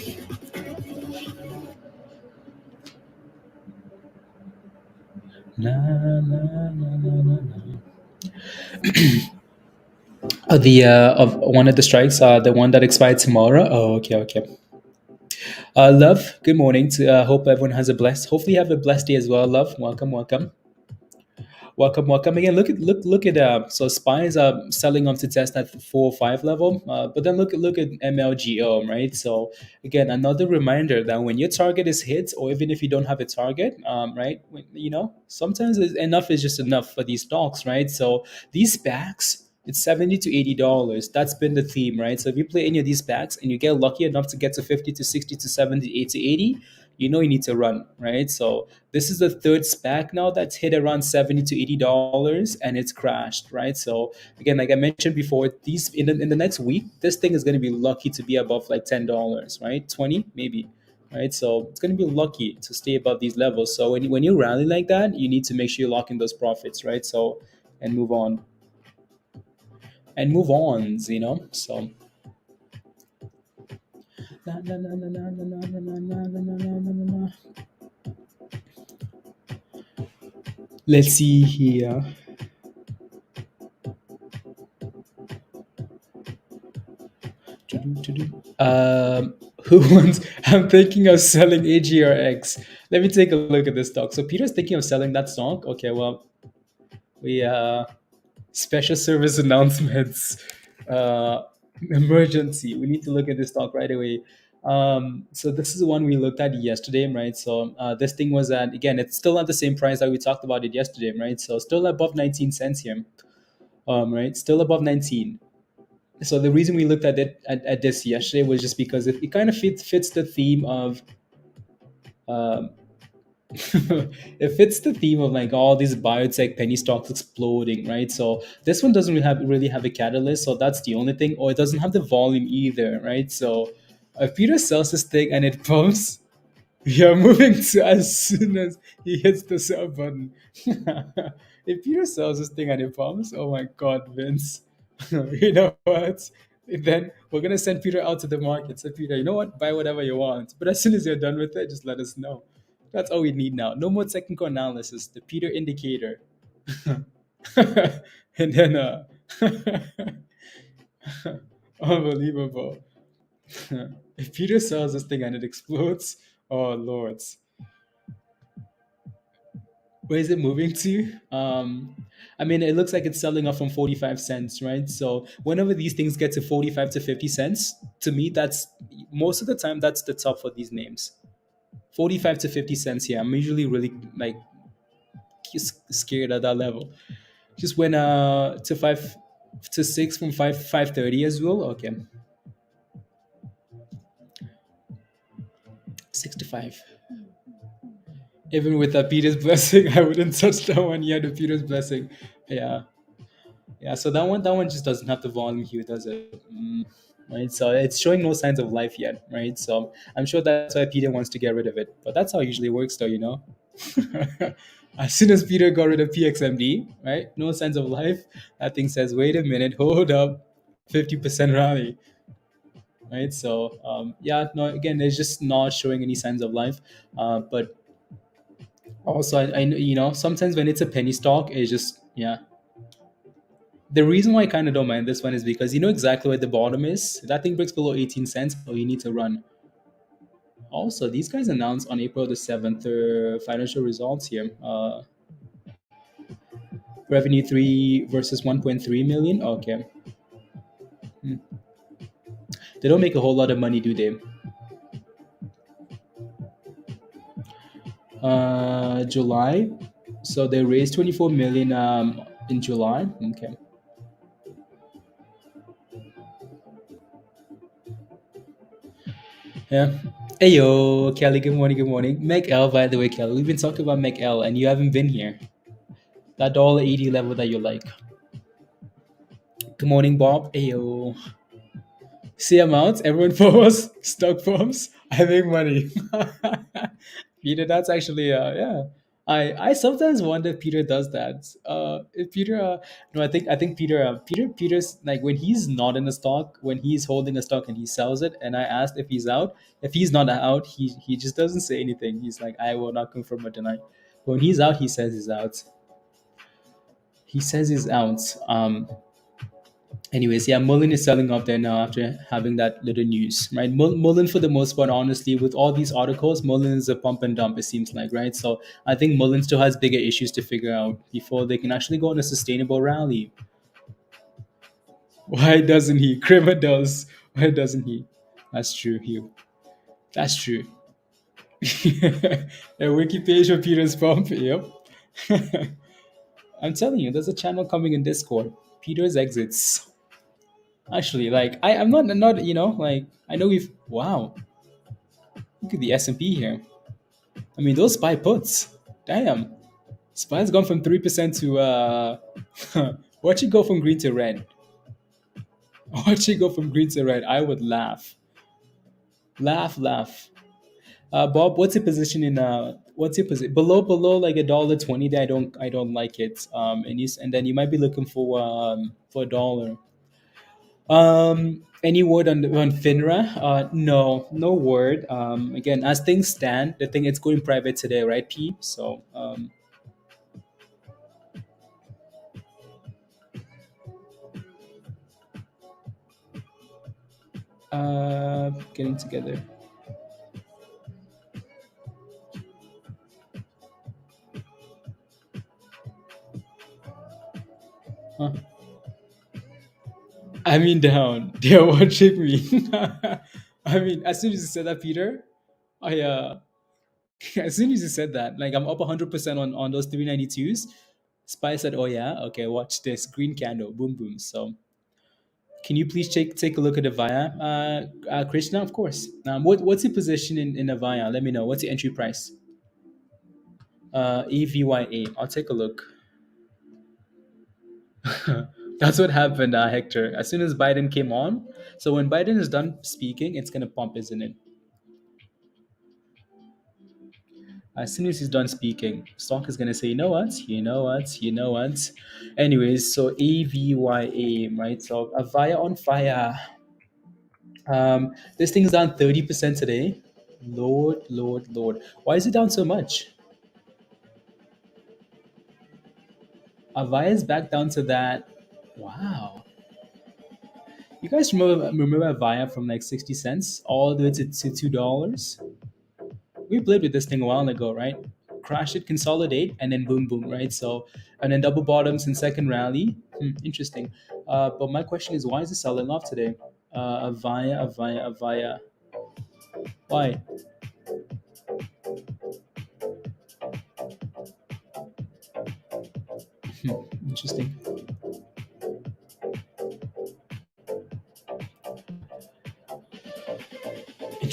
Na, na, na, na, na, na. The of one of the strikes, the one that expired tomorrow. Oh, okay. Love, good morning. Hope everyone has a blessed. Hopefully, you have a blessed day as well. Love, welcome. Welcome again. Look at so spies are selling on to test at the 4 or 5 level, but then look at MLGO, right? So again, another reminder that when your target is hit, or even if you don't have a target, right? Sometimes enough is just enough for these stocks, right? So these backs, it's $70 to $80. That's been the theme, right? So if you play any of these backs and you get lucky enough to get to 50 to 60 to 70, 80 to 80, you need to run, right? So this is the third SPAC now that's hit around $70 to $80 and it's crashed, right? So again, like I mentioned before, these in the next week, this thing is going to be lucky to be above like $10, right? 20 maybe, right? So it's going to be lucky to stay above these levels. So when you rally like that, you need to make sure you lock in those profits, right? So and move on and move ons, So na, na, na, na, na, na, na, na, na, na, na, na, na, na. Let's see here. Who wants? I'm thinking of selling AGRX. Let me take a look at this stock. So Peter's thinking of selling that stock. Okay, well, we special service announcements. Emergency. We need to look at this stock right away. So this is the one we looked at yesterday, right? So this thing was at, again, it's still at the same price that we talked about it yesterday, right? So still above 19 cents here, right? Still above 19. So the reason we looked at it at this yesterday was just because it kind of fits the theme of um, it fits the theme of like all these biotech penny stocks exploding, right? So this one doesn't really have a catalyst, so that's the only thing, or it doesn't have the volume either, right? So if Peter sells this thing and it pumps, we are moving to as soon as he hits the sell button. If Peter sells this thing and it pumps, oh my god, Vince. You know what? Then we're gonna send Peter out to the market. Say, Peter, you know what? Buy whatever you want. But as soon as you're done with it, just let us know. That's all we need now. No more technical analysis. The Peter indicator. And then unbelievable. If Peter sells this thing and it explodes, oh lords. Where is it moving to? I mean, it looks like it's selling off from 45 cents, right? So whenever these things get to 45 to 50 cents, to me, that's most of the time, that's the top for these names. 45 to 50 cents here. I'm usually really like scared at that level. Just went to 5 to 6 from 5 5:30 as well. Okay. 65. Even with Peter's blessing, I wouldn't touch that one yet. With Peter's blessing, yeah, yeah. So that one just doesn't have the volume here, does it? Right. So it's showing no signs of life yet, right? So I'm sure that's why Peter wants to get rid of it. But that's how it usually works, though, you know. As soon as Peter got rid of PXMD, right? No signs of life. That thing says, "Wait a minute, hold up, 50% rally." Right. So yeah, no. Again, it's just not showing any signs of life. But also, I know, sometimes when it's a penny stock, it's just, yeah. The reason why I kind of don't mind this one is because you know exactly where the bottom is. If that thing breaks below 18 cents, oh, you need to run. Also, these guys announced on April the 7th their financial results here. Revenue 3 versus 1.3 million. Okay. Hmm. They don't make a whole lot of money, do they? July. So they raised 24 million in July. Okay. Yeah. Hey yo, Kelly. Good morning. Good morning. MegL, by the way, Kelly. We've been talking about MegL, and you haven't been here. That $1.80 level that you like. Good morning, Bob. Hey yo. See amounts. Everyone follows stock forms. I make money. Peter, that's actually yeah. I sometimes wonder if Peter does that. If Peter, no, I think Peter's like when he's not in a stock, when he's holding a stock and he sells it, and I asked if he's out. If he's not out, he just doesn't say anything. He's like, I will not confirm or deny. But when he's out, he says he's out. He says he's out. Anyways, yeah, MULN is selling off there now after having that little news, right? MULN, for the most part, honestly, with all these articles, MULN is a pump and dump, it seems like, right? So I think MULN still has bigger issues to figure out before they can actually go on a sustainable rally. Why doesn't he? Kramer does. Why doesn't he? That's true, Hugh. That's true. A wiki page for Peter's pump. Yep. I'm telling you, there's a channel coming in Discord. Peter's exits. Actually, like I'm not like I know we've wow, look at the S&P here. I mean those SPY puts. Damn. SPY's gone from 3% to watch it go from green to red. Watch it go from green to red. I would laugh. Laugh, laugh. Bob, what's your position in what's your position below like $1.20 there? I don't like it. And then you might be looking for a dollar. Any word on FINRA? No, no word. Again, as things stand, the thing it's going private today, right, P? So, getting together. Huh. I mean, down. They're watching me. I mean, as soon as you said that, Peter, I as soon as you said that, like I'm up 100% on those 392s. Spy said, "Oh yeah, okay, watch this green candle, boom boom." So can you please take a look at Avaya, Krishna? Of course. What's your position in Avaya? Let me know. What's your entry price? EVYA. I'll take a look. That's what happened, Hector. As soon as Biden came on, so when Biden is done speaking, it's gonna pump, isn't it? As soon as he's done speaking, stock is gonna say, you know what, you know what, you know what. Anyways, so AVYA, right? So Avaya on fire. This thing's down 30% today. Lord, Lord, Lord. Why is it down so much? Avaya's back down to that. Wow. You guys remember Avaya from like 60 cents all the way to $2? We played with this thing a while ago, right? Crash it, consolidate, and then boom, boom, right? So, and then double bottoms in second rally. Interesting. But my question is, why is it selling off today? Avaya, Avaya, Avaya. Why? Interesting.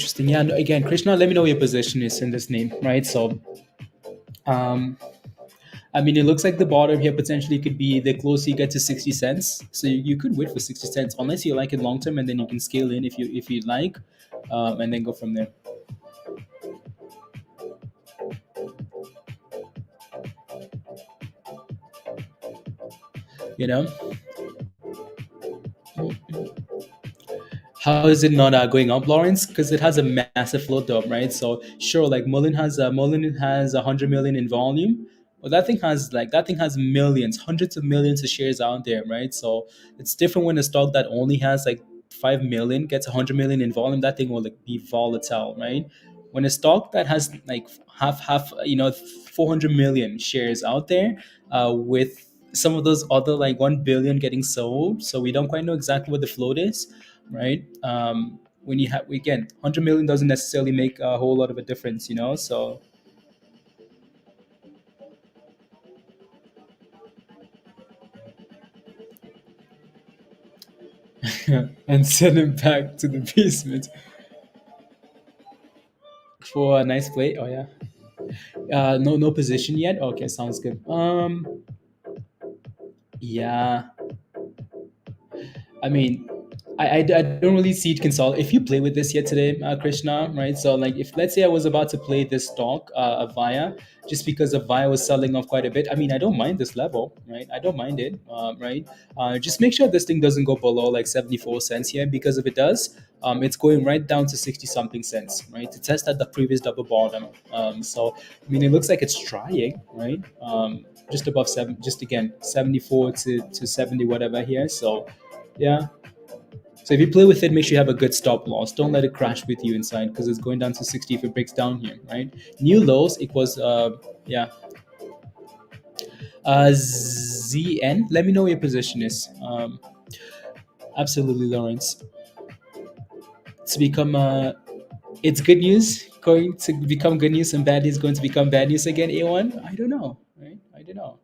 Interesting. Yeah. No, again, Krishna, let me know what your position is in this name, right? So, um, I mean, it looks like the bottom here potentially could be the closer you get to 60 cents. So you could wait for 60 cents unless you like it long term, and then you can scale in if you like, and then go from there. You know, how is it not going up, Lawrence? Because it has a massive float up, right? So sure, like MULN has 100 million in volume, but that thing has millions, hundreds of millions of shares out there, right? So it's different when a stock that only has like 5 million gets 100 million in volume. That thing will like be volatile, right? When a stock that has like half 400 million shares out there, with some of those other like 1 billion getting sold, so we don't quite know exactly what the float is, right? When you have, again, 100 million doesn't necessarily make a whole lot of a difference, so and send him back to the basement for a nice play. Oh yeah. No position yet. Okay, sounds good. Yeah, I mean, I don't really see it console. If you play with this yet today, Krishna, right? So, like, if let's say I was about to play this stock, Avaya, just because Avaya was selling off quite a bit, I mean, I don't mind this level, right? I don't mind it, right? Just make sure this thing doesn't go below like 74 cents here, because if it does, it's going right down to 60 something cents, right? To test at the previous double bottom. So, I mean, it looks like it's trying, right? Just above seven, just again, 74 to 70, whatever here. So, yeah. So if you play with it, make sure you have a good stop loss. Don't let it crash with you inside, because it's going down to 60 if it breaks down here, right? New lows equals yeah. ZN. Let me know what your position is. Absolutely, Lawrence. To become it's good news going to become good news, and bad news going to become bad news again. A1. I don't know, right? I don't know.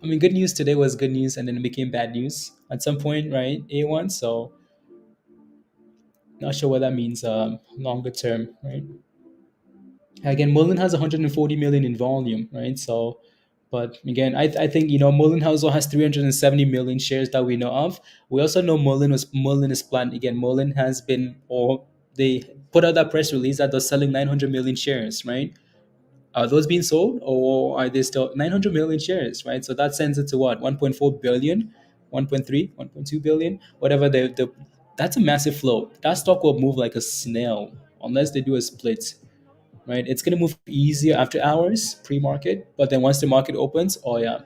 I mean, good news today was good news, and then it became bad news at some point, right? A1. So not sure what that means longer term, right? Again, MULN has 140 million in volume, right? So, but again, I think MULN also has 370 million shares that we know of. We also know MULN is planned. Again, MULN has been, or they put out that press release that they're selling 900 million shares, right? Are those being sold, or are they still 900 million shares, right? So that sends it to what, 1.4 billion, 1.3, 1.2 billion, whatever the that's a massive flow. That stock will move like a snail unless they do a split, right? It's going to move easier after hours, pre-market, but then once the market opens, oh yeah.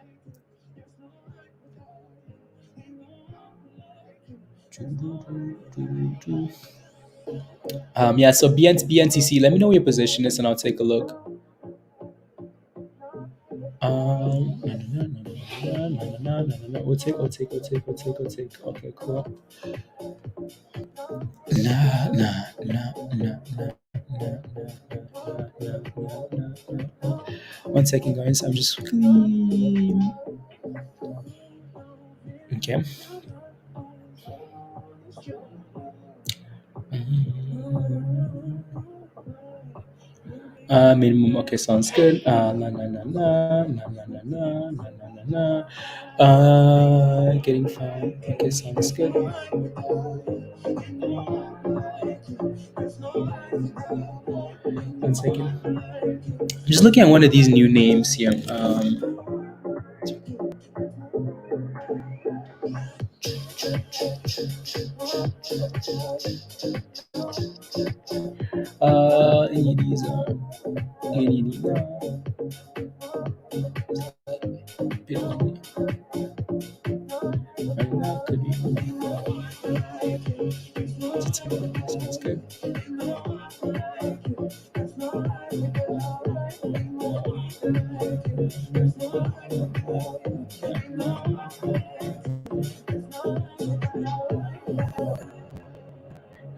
Yeah, so BNTC, let me know what your position is and I'll take a look. We'll take. Okay, cool. Nah, nah, nah, nah, nah. One second, guys. I'm just clean. Okay. Minimum. Okay, sounds good. La la la la la la la la la la la. Getting fine. Okay, sounds good. One second. I'm just looking at one of these new names here. Any of these any of these could be. Sounds good.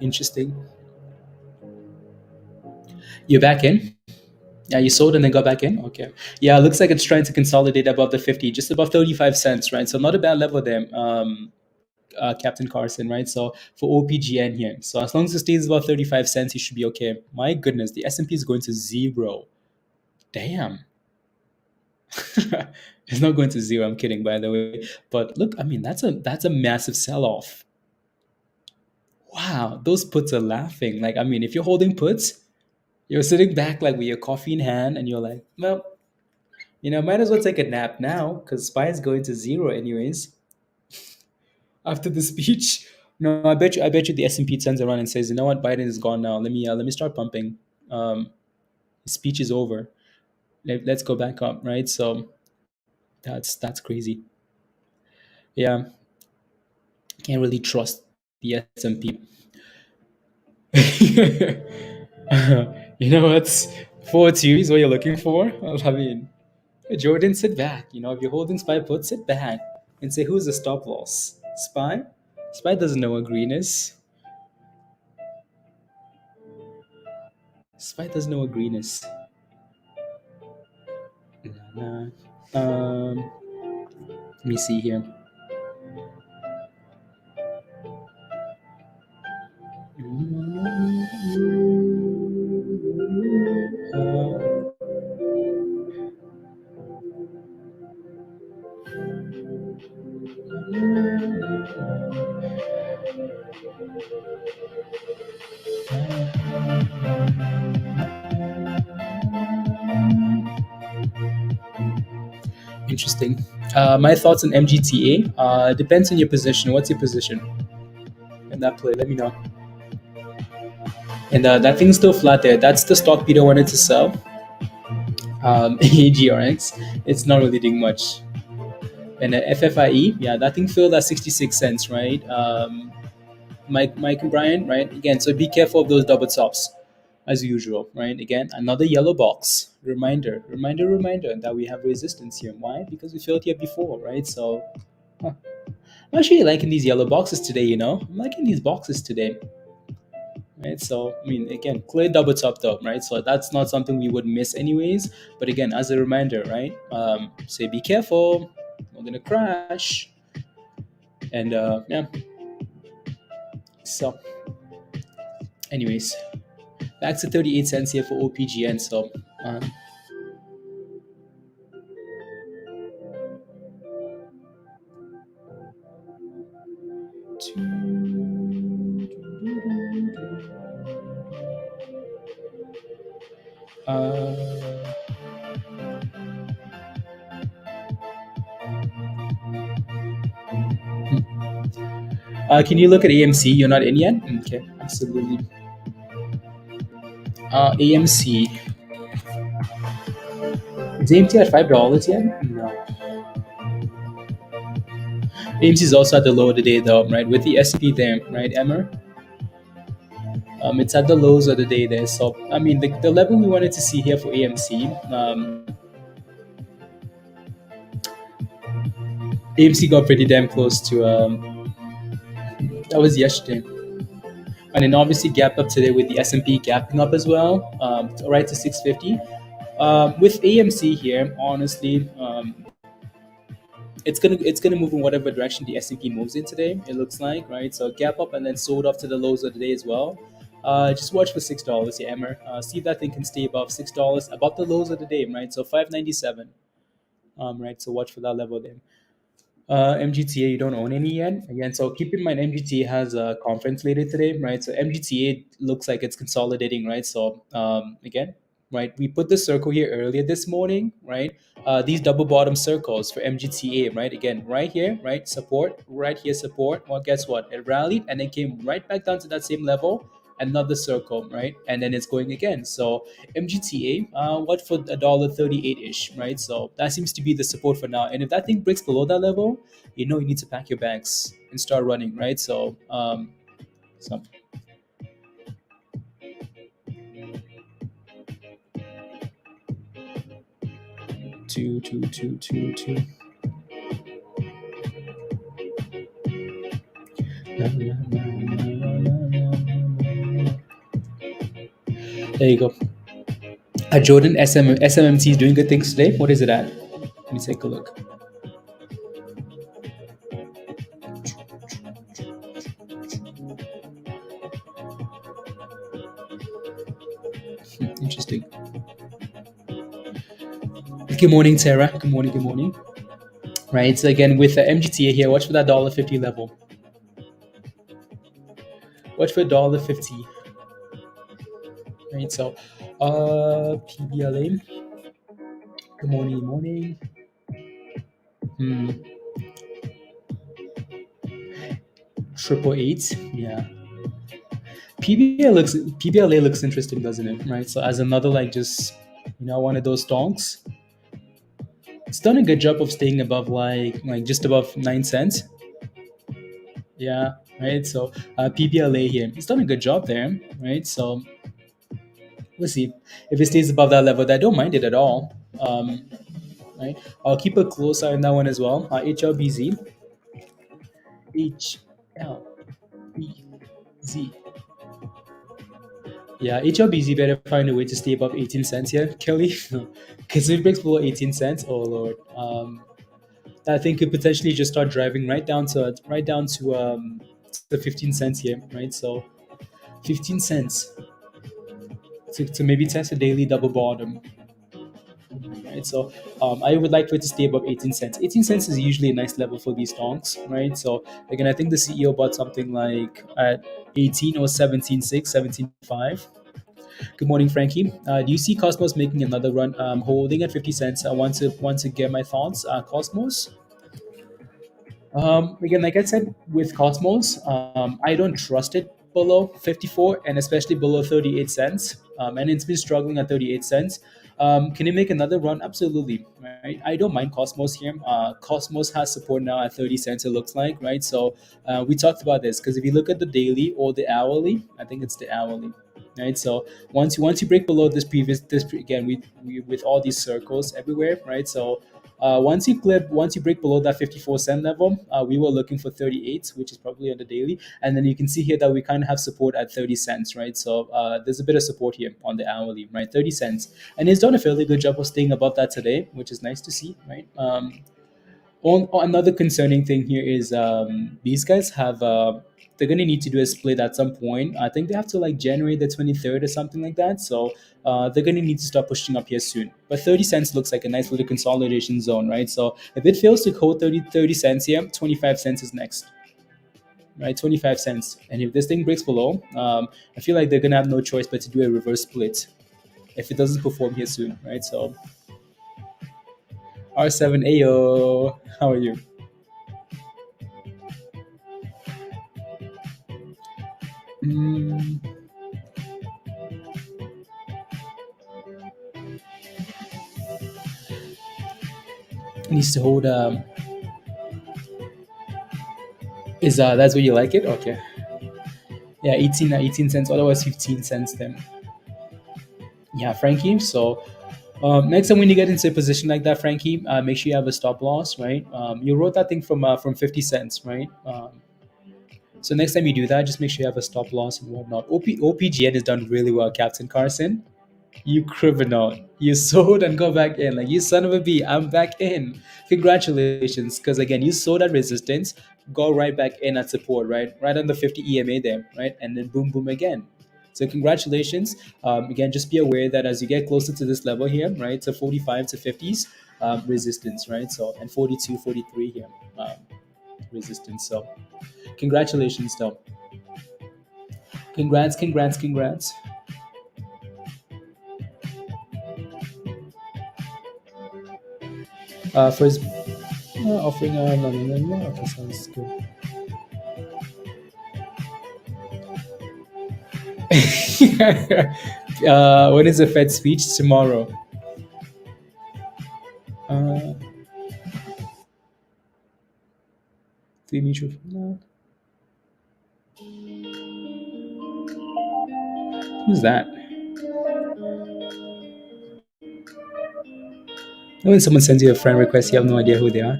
Interesting. You're back in? Yeah, you sold and then got back in? Okay. Yeah, it looks like it's trying to consolidate above the 50, just above 35 cents, right? So not a bad level there. Captain Carson, right? So for OPGN here, so as long as it stays above 35 cents, you should be okay. My goodness, the S&P is going to zero. Damn. It's not going to zero. I'm kidding, by the way. But look, I mean, that's a massive sell-off. Wow, those puts are laughing. Like, I mean, if you're holding puts, you're sitting back like with your coffee in hand, and you're like, well, might as well take a nap now because SPY is going to zero anyways. After the speech, no, I bet you the S&P turns around and says, you know what, Biden is gone now. Let me start pumping. His speech is over. Let's go back up, right? So that's crazy. Yeah, can't really trust the S&P. What's forward series what you're looking for? I mean, Jordan, sit back. If you're holding SPY put, sit back and say, who's the stop loss? SPY? SPY doesn't know what green is. SPY doesn't know what green is. Let me see here. Interesting. My thoughts on MGTA depends on your position. What's your position in that play? Let me know. And that thing's still flat there. That's the stock Peter wanted to sell. AGRX, it's not really doing much. And FFIE, yeah, that thing filled at 66 cents, right? Mike and Brian, right? Again, so be careful of those double tops as usual, right? Again, another yellow box. Reminder that we have resistance here. Why? Because we filled here before, right? So I'm actually liking these yellow boxes today, I'm liking these boxes today. Right, so I mean, again, clear double top though, right? So that's not something we would miss anyways. But again, as a reminder, right? Say be careful, we're gonna crash, and yeah. So, anyways, back to 38 cents here for OPGN. So. Can you look at AMC? You're not in yet? Okay, absolutely. AMC. Is AMC at $5 yet? No. AMC is also at the low of the day though, right? With the SP there, right, Emmer? It's at the lows of the day there. So, I mean, the level we wanted to see here for AMC, AMC got pretty damn close to, that was yesterday. And then obviously gapped up today with the S&P gapping up as well, right to 650. With AMC here, honestly, it's gonna move in whatever direction the S&P moves in today. It looks like, right? So gap up and then sold off to the lows of the day as well. Just watch for $6, yeah, Emmer. See if that thing can stay above $6, about the lows of the day, right? So 597, right? So watch for that level there. MGTA, you don't own any yet. Again, so keep in mind MGTA has a conference later today, right? So MGTA looks like it's consolidating, right? So again, right, we put the circle here earlier this morning, right? These double bottom circles for MGTA, right? Again, right here, right? Support, right here, support. Well, guess what? It rallied and then came right back down to that same level. Another circle, right? And then it's going again. So MGTA, what for $1.38-ish, right? So that seems to be the support for now. And if that thing breaks below that level, you need to pack your bags and start running, right? So, two. There you go. Jordan, SMMT is doing good things today. What is it at? Let me take a look. interesting. Good morning, Tara. Good morning. Good morning. Right. So again, with the MGTA here, watch for that $1.50 level. Watch for $1.50. Right. So, PBLA. Good morning. Good morning. Hmm. 888. Yeah. PBLA looks interesting, doesn't it? Right. So as another like just one of those stonks, it's done a good job of staying above like just above 9 cents. Yeah. Right. So PBLA here, it's done a good job there. Right. So we'll see if it stays above that level. I don't mind it at all. Right. I'll keep a close eye on that one as well. HLBZ. HLBZ. Yeah, HLBZ better find a way to stay above 18 cents here, Kelly. Because if it breaks below 18 cents, oh lord, that thing could potentially just start driving right down to the 15 cents here, right? So 15 cents to maybe test a daily double bottom, right? So I would like for it to stay above 18 cents. 18 cents is usually a nice level for these stonks, right? So again, I think the CEO bought something like at 18 or 17.6, 17.5. Good morning, Frankie. Do you see Cosmos making another run? Holding at 50 cents. I want to get my thoughts. Cosmos. Again, like I said with Cosmos, I don't trust it below 54 and especially below 38 cents. And it's been struggling at 38 cents. Can it make another run? Absolutely. Right. I don't mind Cosmos here. Cosmos has support now at 30 cents. It looks like right. So we talked about this because if you look at the daily or the hourly, I think it's the hourly. Right. So once you break below again we with all these circles everywhere. Right. So once you break below that 54 cent level, we were looking for 38, which is probably on the daily. And then you can see here that we kind of have support at 30 cents, right? So there's a bit of support here on the hourly, right? 30 cents. And it's done a fairly good job of staying above that today, which is nice to see, right? Another concerning thing here is these guys have they're going to need to do a split at some point. I think they have to like January the 23rd or something like that. So they're going to need to start pushing up here soon. But 30 cents looks like a nice little consolidation zone, right? So if it fails to hold 30 cents here, 25 cents is next, right? 25 cents. And if this thing breaks below, I feel like they're going to have no choice but to do a reverse split if it doesn't perform here soon, right? So R7, Ayo, how are you? Mm, needs to hold. Is that's what you like it? Okay. Yeah, 18 cents. Otherwise, 15 cents then. Yeah, Frankie. So next time when you get into a position like that, Frankie, make sure you have a stop loss, right? You wrote that thing from 50 cents, right? So next time you do that, just make sure you have a stop loss and whatnot. OPGN has done really well, Captain Carson. You criminal. You sold and go back in. Like, you son of a bee, I'm back in. Congratulations. Because again, you sold at resistance, go right back in at support, right? Right on the 50 EMA there, right? And then boom, boom again. So congratulations. Again, just be aware that as you get closer to this level here, right? To 45 to 50s, resistance, right? So, and 42, 43 here, resistance. So congratulations, though. Congrats, congrats, congrats. First offering no, no, no, no. Okay, sounds good. When is the Fed speech? Tomorrow. Uh, the mutual fund. Who's that? When someone sends you a friend request, you have no idea who they are.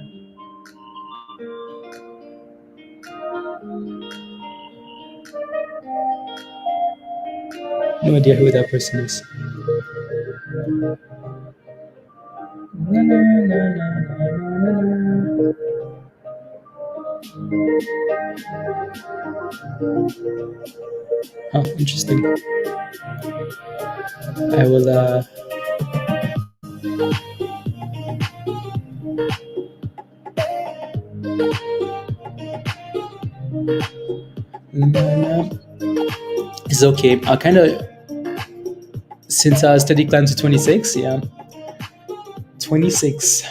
No idea who that person is. Na, na, na, na, na, na, na. Huh, interesting. I will. It's okay. I kind of, since our study climbed to 26. Yeah, 26.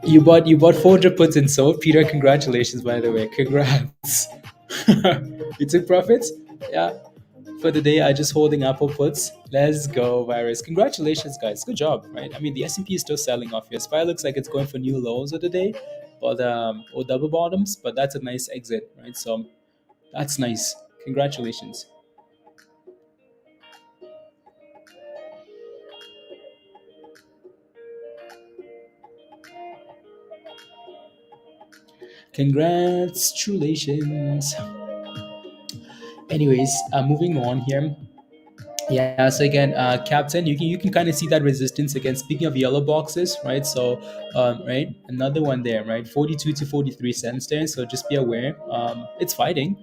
You bought 400 puts and sold, Peter. Congratulations, by the way. Congrats. You took profits. Yeah. For the day, I just holding Apple puts. Let's go, virus. Congratulations, guys. Good job, right? I mean, the S&P is still selling off here. SPY looks like it's going for new lows of the day, but or double bottoms. But that's a nice exit, right? So that's nice. Congratulations. Congratulations. Anyways, moving on here. Yeah, so again, Captain, you can kind of see that resistance again. Speaking of yellow boxes, right? So, right, another one there, right? 42 to 43 cents there. So just be aware. It's fighting,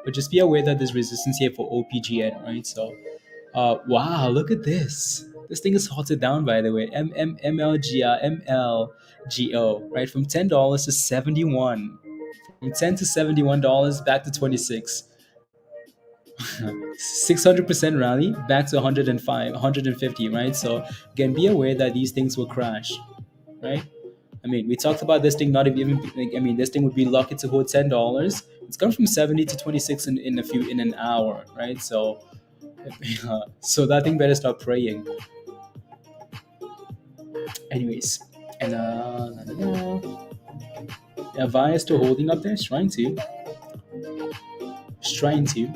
but just be aware that there's resistance here for OPGN, right? So, wow, look at this. This thing is halted down, by the way. MLGO, right? From $10 to 71. From 10 to $71 back to 26. 600% rally back to 105, 150, right? So again, be aware that these things will crash, right? I mean, we talked about this thing not even like, I mean, this thing would be lucky to hold $10. It's gone from 70 to 26 in an hour, right? So so that thing better start praying. Anyways, and yeah, Vi is still holding up there. It's trying to. It's trying to.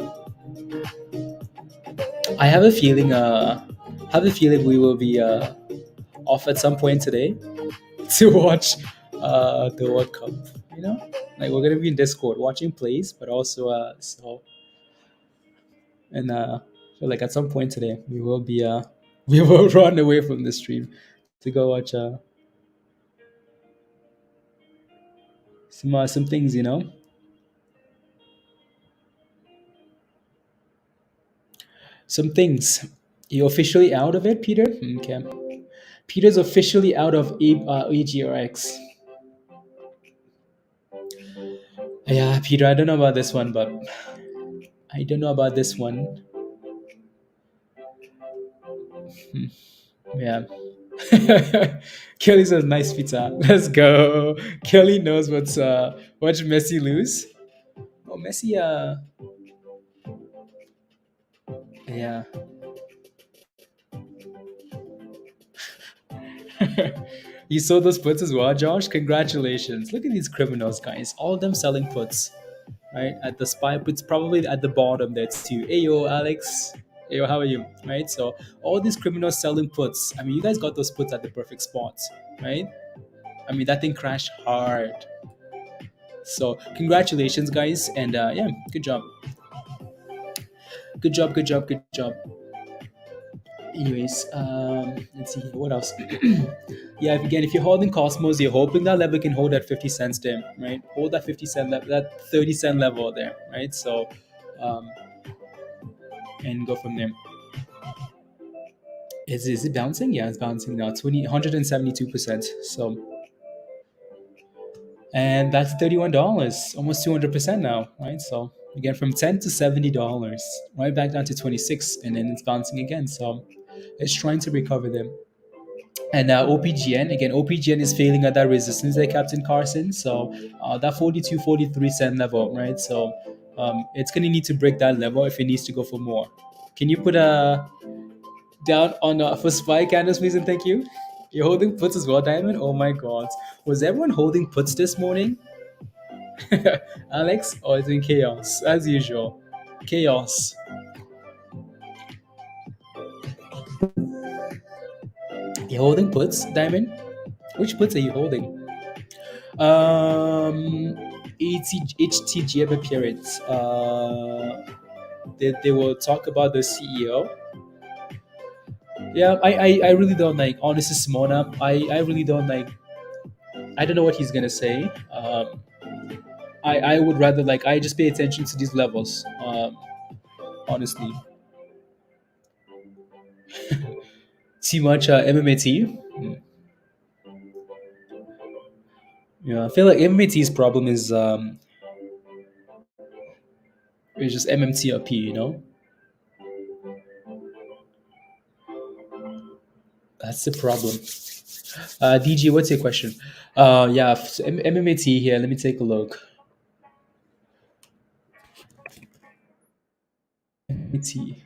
I have a feeling we will be off at some point today to watch the World Cup. You know, like we're gonna be in Discord watching plays, but also and so like at some point today we will be we will run away from the stream to go watch some things. You know, some things. You officially out of it, Peter? Okay. Peter's officially out of AGRX. Yeah, Peter, I don't know about this one, but I don't know about this one. Yeah. Kelly says nice pizza. Let's go. Kelly knows what's Messi lose. Oh, Messi. Yeah. You saw those puts as well, Josh. Congratulations. Look at these criminals, guys. All of them selling puts, right? At the spy puts, probably at the bottom there too. Hey yo, Alex. Hey yo, how are you? Right. So all these criminals selling puts. I mean, you guys got those puts at the perfect spots, right? I mean, that thing crashed hard. So congratulations, guys, and yeah, good job, good job, good job, good job. Anyways, let's see here. What else? Yeah, if you're holding Cosmos, you're hoping that level can hold at 50 cents there, right? Hold that 50 cent level, that 30 cent level there, right? So, um, and go from there. Is it bouncing? Yeah, it's bouncing now. 172%. So, and that's $31, almost 200% now, right? So again, from $10 to $70, right back down to 26, and then it's bouncing again. So it's trying to recover them. And OPGN, again, OPGN is failing at that resistance there, Captain Carson. So that 42, 43 cent level, right? So it's going to need to break that level if it needs to go for more. Can you put a down on for SPY candles, please, and thank you. You're holding puts as well, Diamond? Oh my god. Was everyone holding puts this morning? Alex? Or is it chaos? As usual. Chaos. You're holding puts, Diamond? Which puts are you holding? HTGM appearance. They will talk about the CEO. Yeah, I really don't like, honestly, Simona. I really don't like. I don't know what he's gonna say. I would rather like I just pay attention to these levels. Honestly, too much MMAT. Yeah, I feel like MMAT's problem is just MMTLP. That's the problem. DG, what's your question? Yeah, MMAT here. Let me take a look. MMAT.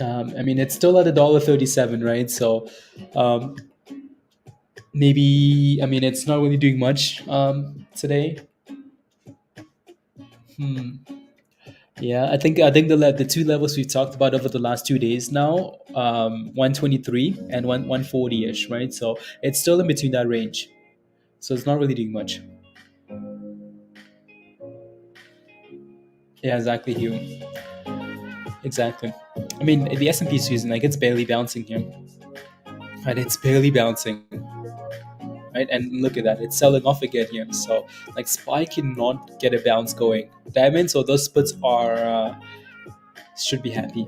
I mean, it's still at $1.37, right? So, um, maybe I mean it's not really doing much today. Hmm. Yeah, I think the two levels we've talked about over the last 2 days now, 123 and 140 ish, right? So it's still in between that range. So it's not really doing much. Yeah, exactly, Hugh. Exactly. I mean, the S&P is using like it's barely bouncing here, right? It's barely bouncing, right? And look at that, it's selling off again here. So like SPY cannot get a bounce going. Diamonds or those puts are should be happy.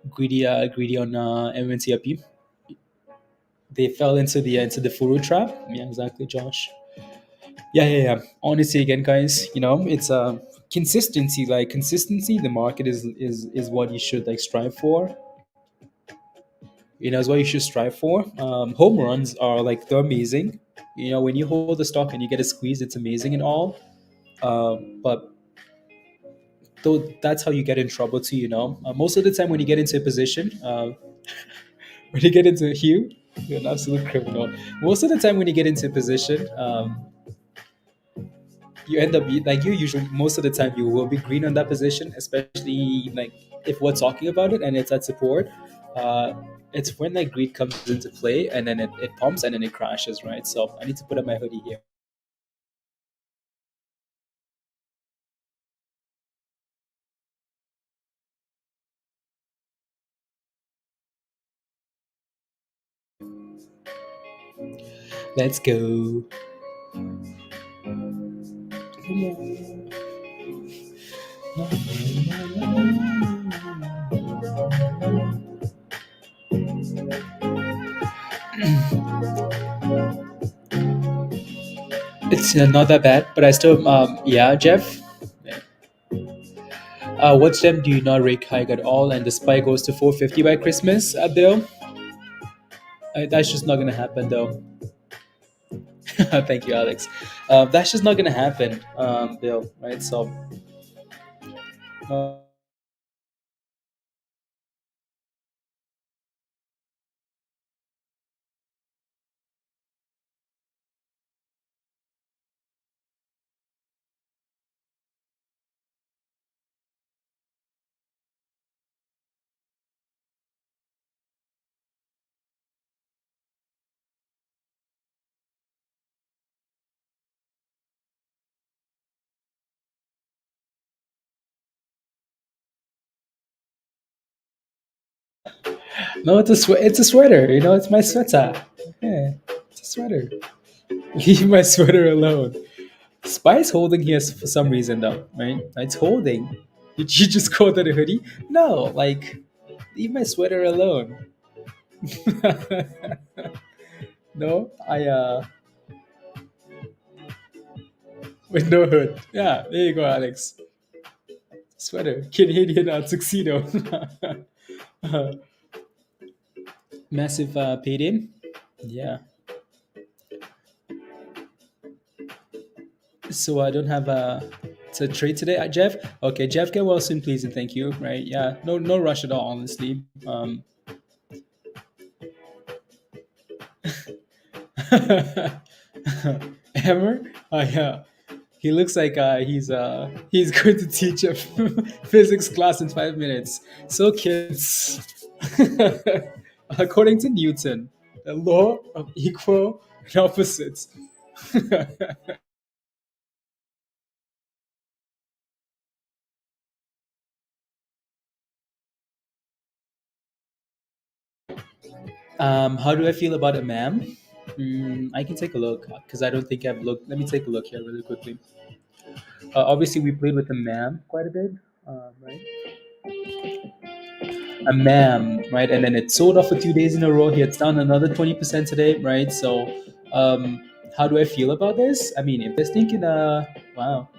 Greedy on MMTLP. They fell into the Furu trap. Yeah, exactly, Josh. Yeah. Honestly, again, guys, it's consistency. Like consistency, the market is what you should like strive for. Is what you should strive for. Home runs are like they're amazing. When you hold the stock and you get a squeeze, it's amazing and all. But though that's how you get in trouble too. Most of the time when you get into a position, when you get into a hue, you're an absolute criminal. Most of the time when you get into a position, you end up like you usually most of the time you will be green on that position, especially like if we're talking about it and it's at support. Uh, it's when like greed comes into play and then it pumps and then it crashes, right? So I need to put up my hoodie here. Let's go. It's not that bad, but I still, yeah, Jeff. What gem do you not rate high at all? And the spy goes to 450 by Christmas, Bill? That's just not gonna happen, though. Thank you, Alex. That's just not gonna happen, Bill. Right? So, uh, no, it's a sweater. It's my sweater. Yeah, it's a sweater. Leave my sweater alone. Spy's holding here for some reason, though, right? It's holding. Did you just call that a hoodie? No, like, leave my sweater alone. No, with no hood. Yeah, there you go, Alex. Sweater, Canadian tuxedo. Massive paid in. Yeah. So I don't have to trade today, Jeff. Okay, Jeff, get well soon, please, and thank you. Right? Yeah. No rush at all, honestly. Hammer. Yeah. He looks like he's going to teach a physics class in 5 minutes. So kids, according to Newton, the law of equal and opposites. How do I feel about a MAM? I can take a look because I don't think I've looked. Let me take a look here really quickly. Obviously, we played with a MAM quite a bit, right? A MAM, right? And then it sold off for 2 days in a row. Here, it's down another 20% today, right? So, how do I feel about this? I mean, if they're thinking, wow,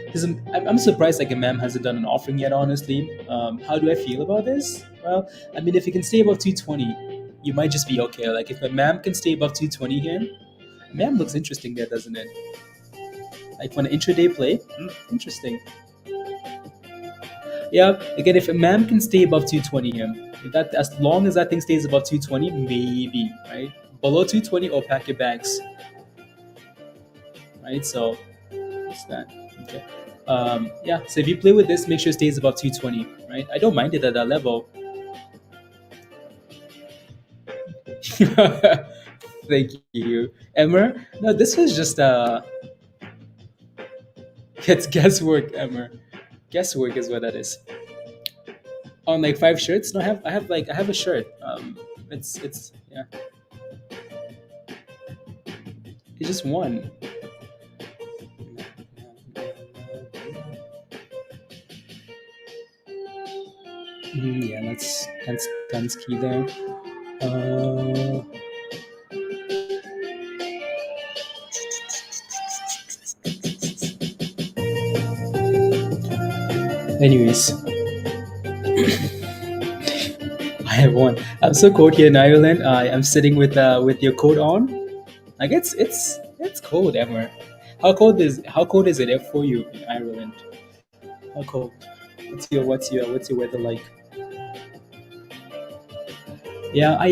because I'm surprised like a MAM hasn't done an offering yet, honestly. How do I feel about this? Well, I mean, if it can stay above 220, you might just be okay. Like if a MAM can stay above 220 here, MAM looks interesting there, doesn't it? Like for an intraday play, interesting. Yeah, again, if a MAM can stay above 220 here, if that as long as that thing stays above 220, maybe, right? Below 220 or pack your bags, right? So what's that? Okay. Yeah, so if you play with this, make sure it stays above 220, right? I don't mind it at that level. Thank you, Emmer. No, this was just it's guesswork, Emmer. Guesswork is what that is. On like 5 shirts, no, I have a shirt. It's yeah, it's just one. Yeah, that's key there. Uh, anyways, I have one. I'm so cold here in Ireland. I am sitting with your coat on. Like it's cold, Emmer. How cold is it for you in Ireland? How cold? What's your weather like? Yeah,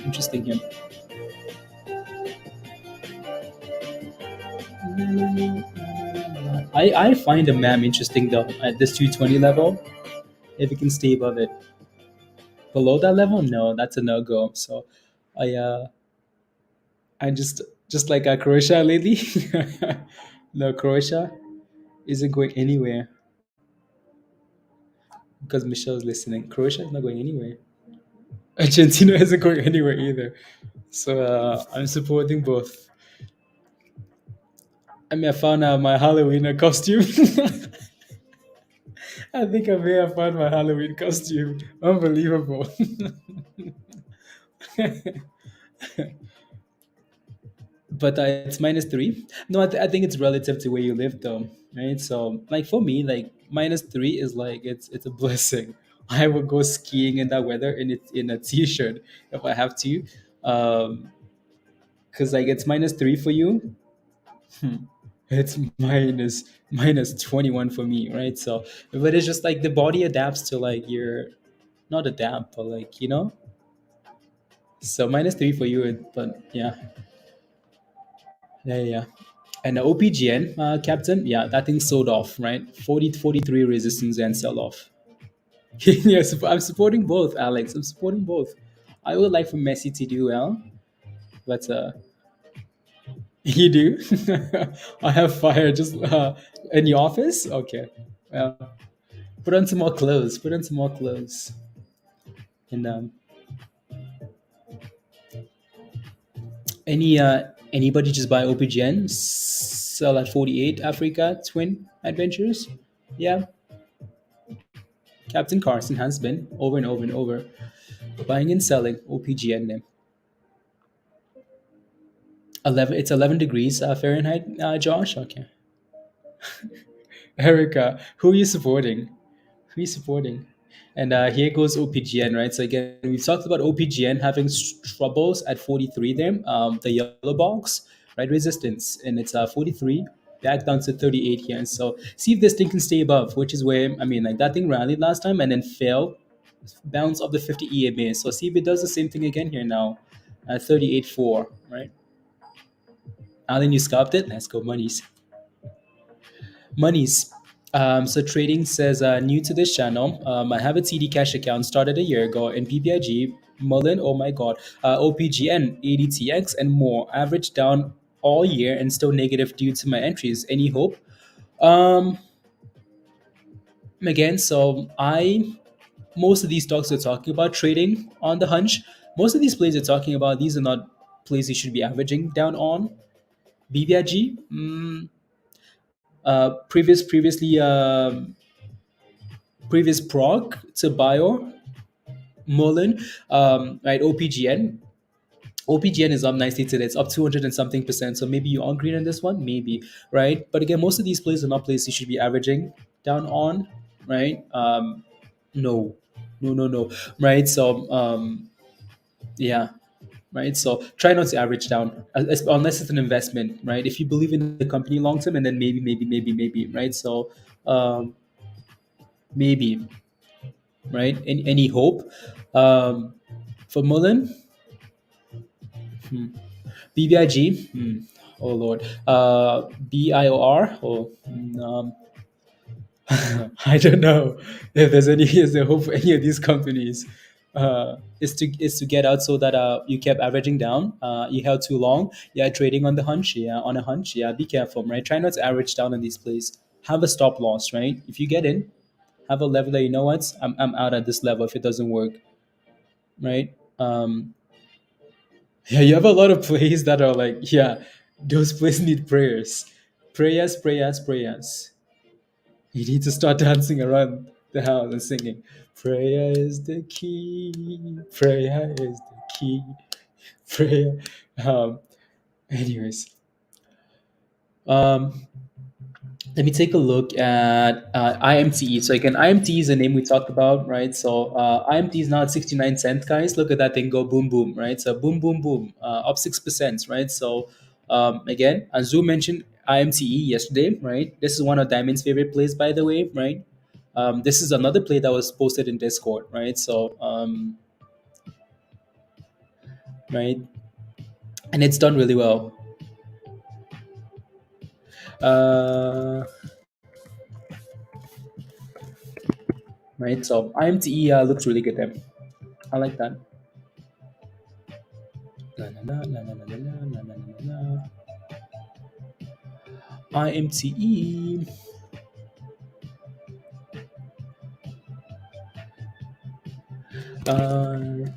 interesting here. I find a MAM interesting though at this 220 level. If it can stay above it, below that level, no, that's a no go. So, I uh I just like Croatia lately. No, Croatia isn't going anywhere because Michelle's listening. Croatia is not going anywhere. Argentina isn't going anywhere either. So I'm supporting both. I mean, I found out my Halloween costume. I think I may have found my Halloween costume. Unbelievable. But it's -3. No, I think it's relative to where you live, though, right? So, like for me, like -3 is like it's a blessing. I would go skiing in that weather in a t-shirt if I have to, because like it's -3 for you. Hmm. It's minus 21 for me, right? So, but it's just like the body adapts to like your not adapt, but like so -3 for you, but yeah, yeah. And the OPGN, Captain, yeah, that thing sold off, right? 43 resistance and sell off. Yes, I'm supporting both, Alex. I'm supporting both. I would like for Messi to do well, but you do. I have fire just in the office. Okay, well, put on some more clothes. Put on some more clothes. And anybody just buy OPGN, sell at 48 Africa Twin Adventures. Yeah, Captain Carson has been over and over and over buying and selling OPGN name. 11. It's 11 degrees Fahrenheit. Josh. Okay. Erica, who are you supporting? Who are you supporting? And here goes OPGN, right? So again, we've talked about OPGN having troubles at 43 there. The yellow box, right? Resistance, and it's 43 back down to 38 here. And so see if this thing can stay above, which is where I mean, like that thing rallied last time and then fell, bounce off the 50 EMA. So see if it does the same thing again here now, 38.4, right? Alan, you scalped it. Let's go, monies. Monies. So trading says new to this channel. I have a TD Cash account started a year ago in PPIG, MULN, oh my god, OPGN, ADTX, and more. Average down all year and still negative due to my entries. Any hope? Um, Again, so I most of these stocks are talking about trading on the hunch. Most of these plays are talking about, these are not plays you should be averaging down on. BBIG, previously previous prog to bio, MULN, right? OPGN. OPGN is up nicely today. It's up 200 and something percent. So maybe you are green on this one, maybe, right? But again, most of these plays are not plays you should be averaging down on, right? No, no, right? So yeah, right. So try not to average down unless it's an investment, right? If you believe in the company long term, and then maybe, right? So maybe, right? Any hope for Mullen? BBIG? Oh Lord. BIOR? Oh, I don't know if there's any is there hope for any of these companies. Is to get out so that you kept averaging down. You held too long. Yeah, trading on the hunch. Yeah, on a hunch. Yeah, be careful, right? Try not to average down on these plays. Have a stop loss, right? If you get in, have a level that you know what, I'm out at this level if it doesn't work, right? Yeah, you have a lot of plays that are like, yeah, those plays need prayers, prayers. You need to start dancing around the house and singing, prayer is the key, prayer is the key, prayer. Um, anyways, um, let me take a look at IMTE. So again, IMTE is a name we talked about, right? So IMTE is now at 69 cents, guys. Look at that thing go boom, boom, right? So boom, boom, boom, up 6%, right? So again, as Zoo mentioned, IMTE yesterday, right? This is one of Diamond's favorite plays, by the way, right? This is another play that was posted in Discord, right? So, right, and it's done really well. Uh, right, so IMTE looks really good there. I like that. La, la, la, la, la, la, la, la, la, la, la. IMTE. Uh,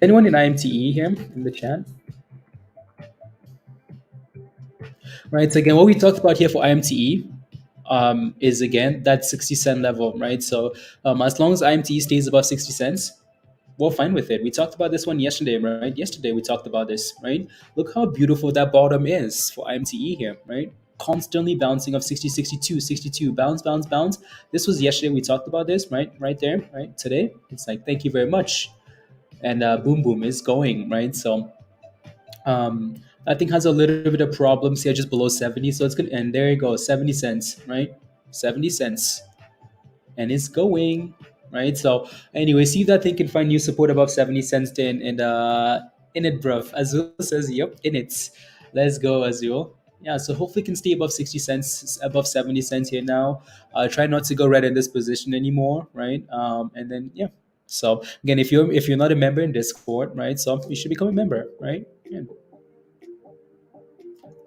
anyone in IMTE here in the chat? Right. So again, what we talked about here for IMTE is again that 60 cent level, right? So as long as IMTE stays above 60 cents, we're fine with it. We talked about this one yesterday, right? Yesterday we talked about this, right? Look how beautiful that bottom is for IMTE here, right? Constantly bouncing of 60, 62, 62, bounce, bounce, bounce. This was yesterday. We talked about this, right? Right there, right? Today, it's like, thank you very much. And boom, boom is going, right? So I think has a little bit of problems here just below 70. So it's going to end. There you go, 70 cents, right? 70 cents. And it's going, right? So anyway, see if that thing can find new support above 70 cents then, and in it, bruv. Azul says, yep, in it. Let's go, Azul. Yeah, so hopefully can stay above 60 cents, above 70 cents here now. Try not to go red in this position anymore, right? And then yeah. So again, if you're not a member in Discord, right? So you should become a member, right? Yeah.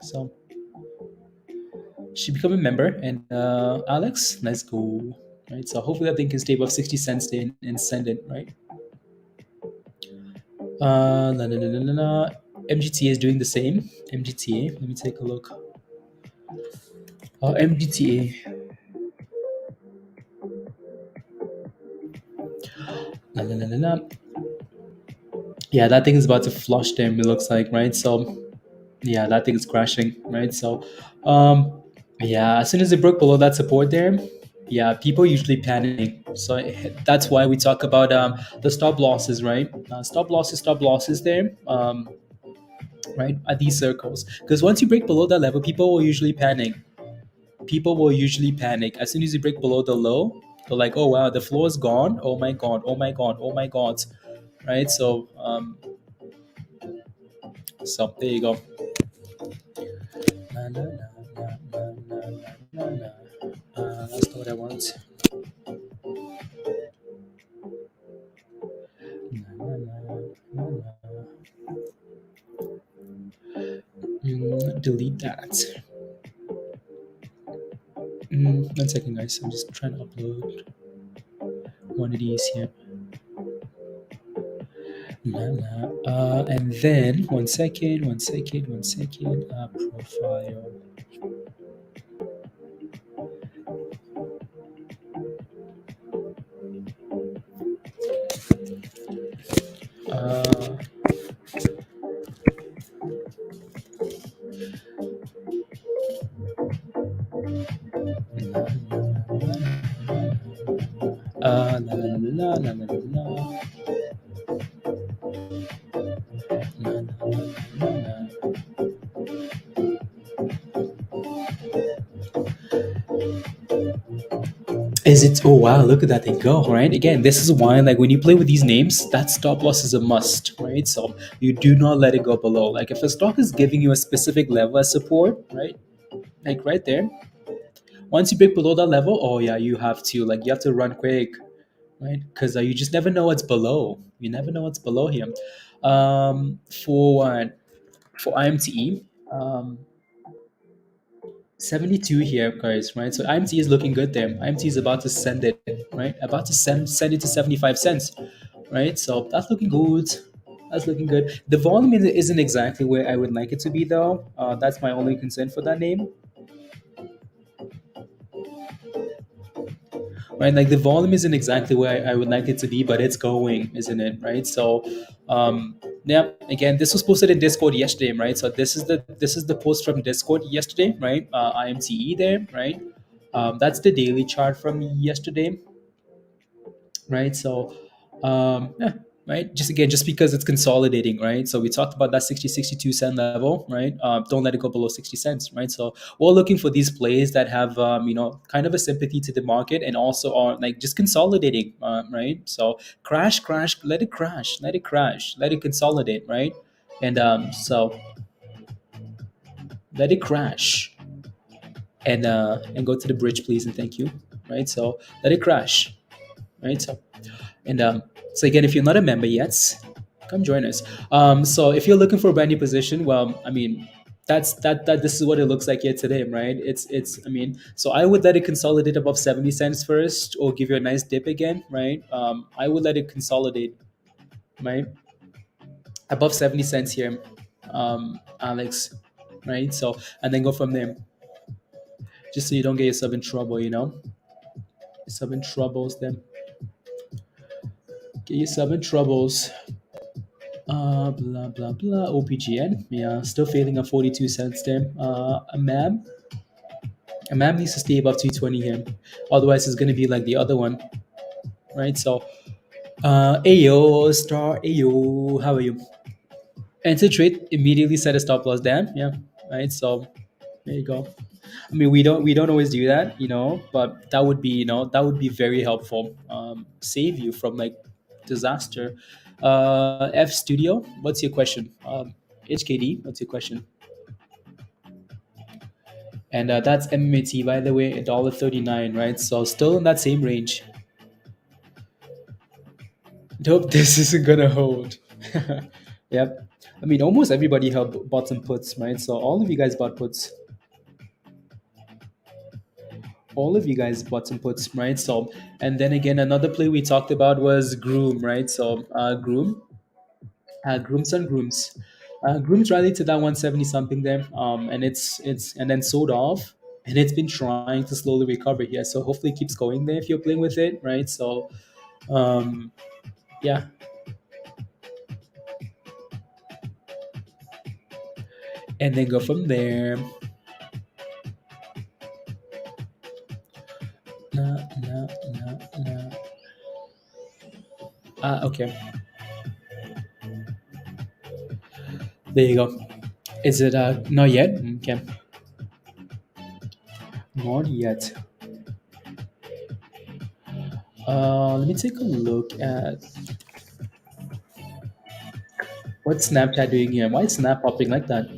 So should become a member. And Alex, let's go. Right. So hopefully that thing can stay above 60 cents then and send it, right? La, la, la, la, la, la. MGTA is doing the same. MGTA. Let me take a look. MGTA. La, la, la, la, la. Yeah, that thing is about to flush them, it looks like, right? So yeah, that thing is crashing, right? So yeah, as soon as it broke below that support there, yeah, people usually panic. So that's why we talk about the stop losses, right? Stop losses there, right, at these circles. Because once you break below that level, people will usually panic. People will usually panic as soon as you break below the low. They're like, oh wow, the floor is gone. Oh my god, oh my god, oh my god, right? So so there you go. Na, na, na, na, na, na, na, na. That's not what I want. Na, na, na, na, na. Delete that. 1 second, guys. I'm just trying to upload. one of these here. And then one second, profile. La la la la la la la. Is it? Oh wow! Look at that thing go! Right again. This is why, like, when you play with these names, that stop loss is a must, right? So you do not let it go below. Like if a stock is giving you a specific level as support, right? Like right there. Once you break below that level, oh yeah, you have to run quick, right? Because you just never know what's below. You never know what's below here. For IMTE, 72 here, guys, right? So IMT is looking good there. IMT is about to send it, right? About to send it to 75 cents, right? So that's looking good. That's looking good. The volume isn't exactly where I would like it to be, though. That's my only concern for that name. Right, like the volume isn't exactly where I would like it to be, but it's going, isn't it? Right. So yeah, again, this was posted in Discord yesterday, right? So this is the post from Discord yesterday, right? IMTE there, right? That's the daily chart from yesterday, right? So yeah, right, just because it's consolidating, right? So we talked about that 62 cent level, right? Don't let it go below 60 cents, right? So we're looking for these plays that have kind of a sympathy to the market and also are like just consolidating, right? So crash, let it crash, let it consolidate, right? And so let it crash and go to the bridge, please, and thank you, right? So let it crash, right? So again, if you're not a member yet, come join us. So if you're looking for a brand new position, well, I mean, that this is what it looks like here today, right? It's I mean, so I would let it consolidate above 70 cents first, or give you a nice dip again, right? I would let it consolidate, right, above 70 cents here, Alex, right? So and then go from there, just so you don't get yourself in trouble, yourself in troubles. Then get yourself in troubles. Blah blah blah. OPGN, yeah, still failing at 42 cents there. A MAM needs to stay above 220 here, otherwise it's gonna be like the other one, right? So, Ayo star, Ayo, how are you? Enter trade, immediately set a stop loss down, yeah, right. So there you go. I mean, we don't always do that, but that would be very helpful. Save you from like disaster. F Studio, what's your question? HKD, what's your question? And that's MMAT, by the way, $1.39, right? So still in that same range. Nope, this isn't gonna hold. Yep. I mean, almost everybody bought some puts, right? So all of you guys bought puts. All of you guys bought some puts, right? So, and then again, another play we talked about was GROM, right? So, Grooms and Grooms. Grooms rallied to that 170 something there, and it's and then sold off, and it's been trying to slowly recover here. So hopefully it keeps going there if you're playing with it, right? So, um, yeah, and then go from there. Nah, nah, nah, nah. Okay, there you go. Is it not yet? Okay, not yet. Let me take a look at what's Snapchat doing here. Why is Snap popping like that?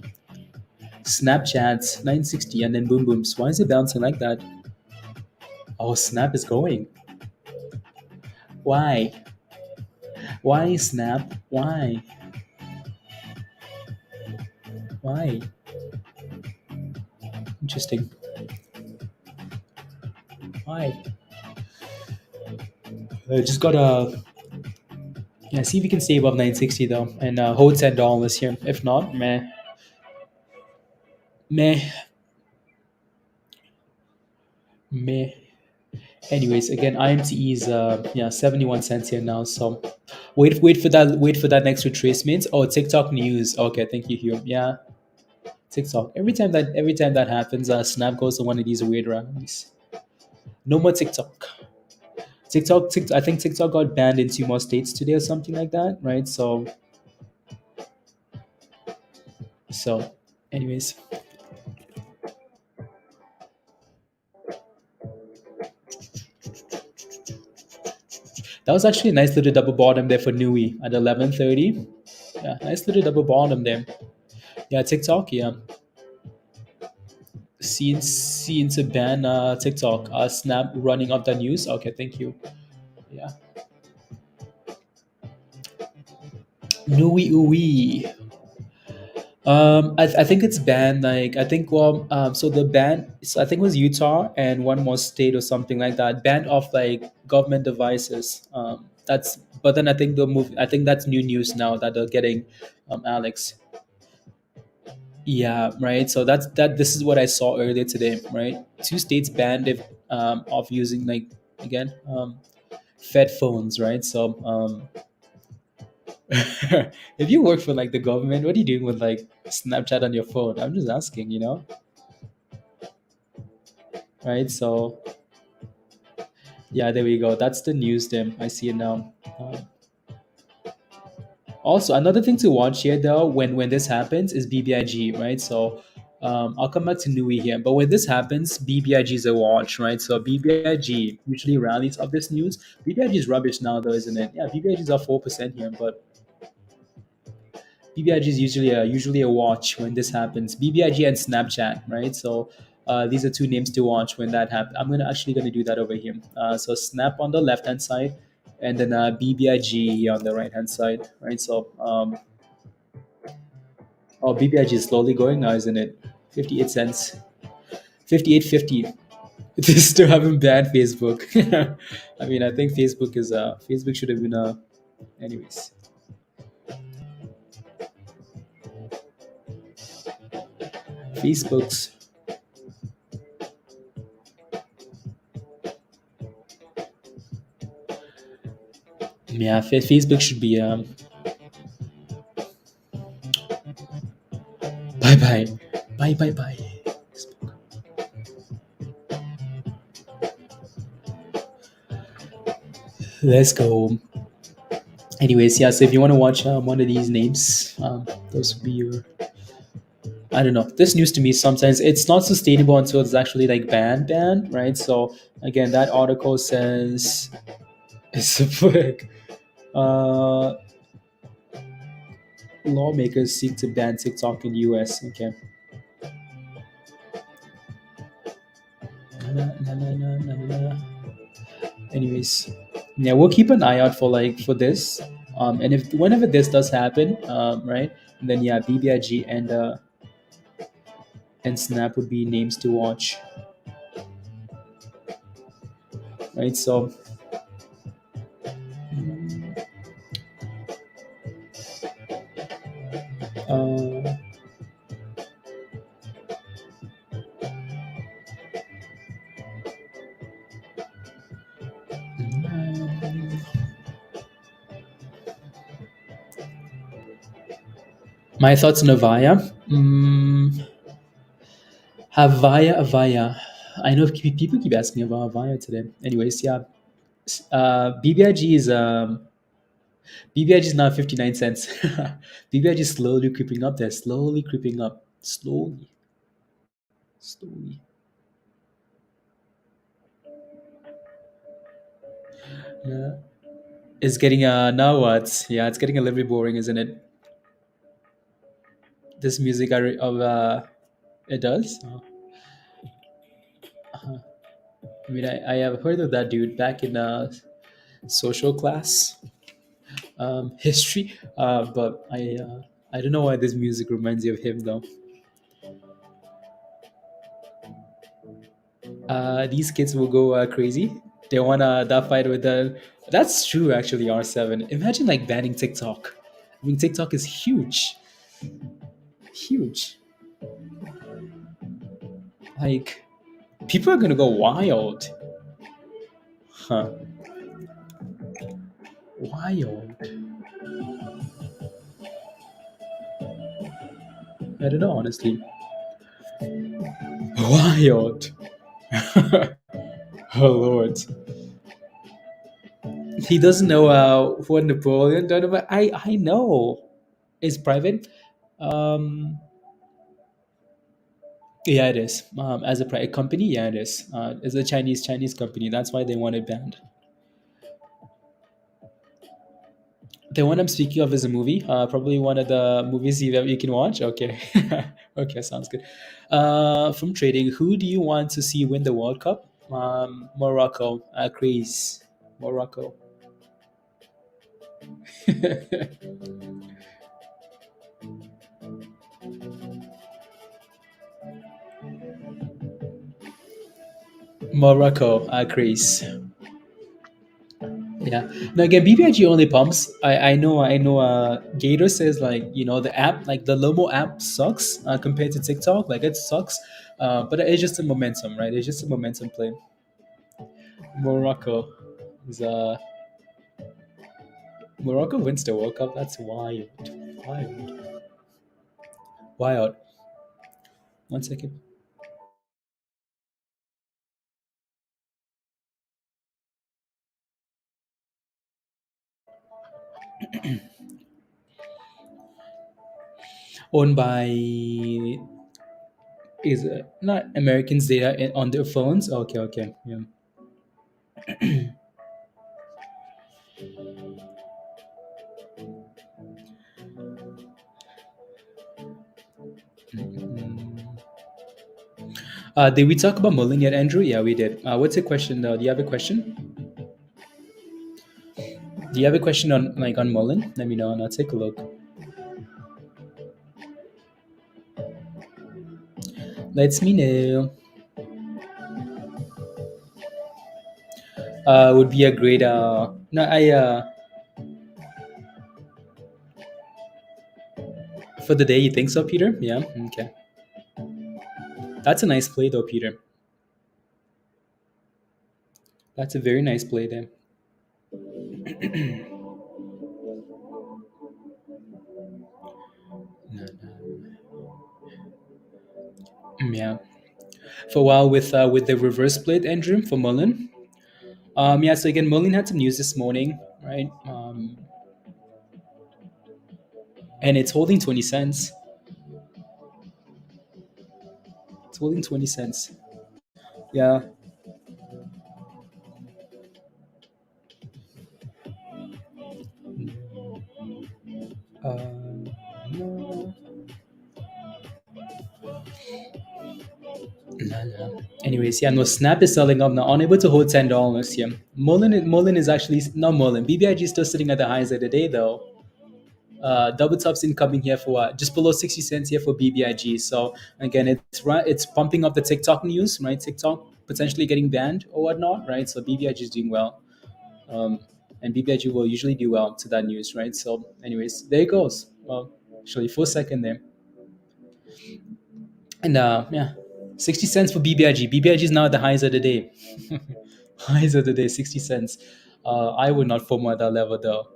Snapchat 960 and then boom booms. Why is it bouncing like that? Oh, Snap is going. Why? Why Snap? Why? Why? Interesting. Why? Just gotta see if we can stay above 960 though, and hold $10 here. If not, meh, meh. Anyways, again, IMTE is 71 cents here now. So wait for that next retracement. Oh, TikTok news. Okay, thank you, Hugh. Yeah, TikTok. Every time that happens, Snap goes to one of these weird rounds. No more TikTok. I think TikTok got banned in 2 more states today or something like that, right? So, anyways, that was actually a nice little double bottom there for NUWE at 11:30. Yeah, nice little double bottom there. Yeah, TikTok. Yeah, seen to ban TikTok. Snap running up the news. Okay, thank you. Yeah, NUWE. I think it's banned. Like I think so the ban. So I think it was Utah and one more state or something like that. Banned off like government devices. That's but then I think the move. I think that's new news now that they're getting, Alex. Yeah, right. So that. This is what I saw earlier today. Right, 2 states banned if of using like again Fed phones. Right. So if you work for like the government, what are you doing with like Snapchat on your phone? I'm just asking. Right. So yeah, there we go. That's the news. Then I see it now. Also, another thing to watch here, though, when this happens, is BBIG, right? So, I'll come back to NUWE here, but when this happens, BBIG is a watch, right? So BBIG usually rallies of this news. BBIG is rubbish now, though, isn't it? Yeah, BBIG is up 4% here, but BBIG is usually a watch when this happens. BBIG and Snapchat, right? So these are 2 names to watch when that happens. I'm gonna do that over here. So Snap on the left hand side, and then BBIG on the right hand side, right? So oh, BBIG is slowly going now, isn't it? 58 cents, 58.50. They still haven't banned Facebook. I mean, I think Facebook should have been anyways. Facebook's yeah, Facebook should be bye bye, bye bye bye. Let's go. Anyways, yeah. So if you want to watch one of these names, those would be your. I don't know. This news to me sometimes it's not sustainable until it's actually like banned, right? So again, that article says it's a book. Uh, Lawmakers seek to ban TikTok in U.S. Okay. Na, na, na, na, na, na. Anyways, yeah, we'll keep an eye out for this. And if whenever this does happen, right, then yeah, BBIG and Snap would be names to watch, right? So, uh, my thoughts on Avaya. Avaya. I know people keep asking about Avaya today. Anyways, yeah, BBIG is BBIG is now 59 cents. BBIG is slowly creeping up there, slowly creeping up, slowly. Yeah, it's getting now what? Yeah, it's getting a little bit boring, isn't it? This music of it does. I mean, I have heard of that dude back in social class, history, but I don't know why this music reminds you of him though. These kids will go crazy. They wanna that fight with the That's true, actually. R7. Imagine like banning TikTok. I mean, TikTok is huge, huge. Like, people are gonna go wild, huh? Wild. I don't know, honestly. Wild. Oh Lord. He doesn't know what Napoleon done about. I know. It's private. Um, yeah, it is. As a private company, yeah, it is. It's a Chinese company. That's why they want it banned. The one I'm speaking of is a movie. Probably one of the movies you can watch. Okay, okay, sounds good. From trading, who do you want to see win the World Cup? Morocco. Craze. Morocco. Morocco. Craze. Yeah. Now again, BBIG only pumps. I know. Gator says like the app, like the Lomo app sucks compared to TikTok. Like it sucks, but it's just a momentum, right? It's just a momentum play. Morocco is Morocco wins the World Cup. That's wild, wild, wild. One second. Owned by is not Americans data on their phones. Okay, okay, yeah. Mm. Did we talk about MULN yet, Andrew? Yeah, we did. What's your question though? Do you have a question? Do you have a question on MULN? Let me know and I'll take a look. Let me know. Would be a great no I for the day. You think so, Peter? Yeah. Okay. That's a nice play though, Peter. That's a very nice play there. No, no. Yeah. For a while with the reverse split, Andrew, for MULN. Yeah. So again, MULN had some news this morning, right? And it's holding 20 cents. It's holding 20 cents. Yeah. No. La, la. Anyways, yeah, no, Snap is selling up now, unable to hold $10. Yeah, MULN is actually not MULN. BBIG is still sitting at the highs of the day though. Double tops incoming here for what? Just below 60 cents here for BBIG. So again, it's pumping up the TikTok news, right? TikTok potentially getting banned or whatnot, right? So BBIG is doing well, um, and BBIG will usually do well to that news, right? So, anyways, there it goes. Well, actually, for a second there. And yeah, 60 cents for BBIG. BBIG is now at the highs of the day. Highs of the day, 60 cents. I would not FOMO at that level though.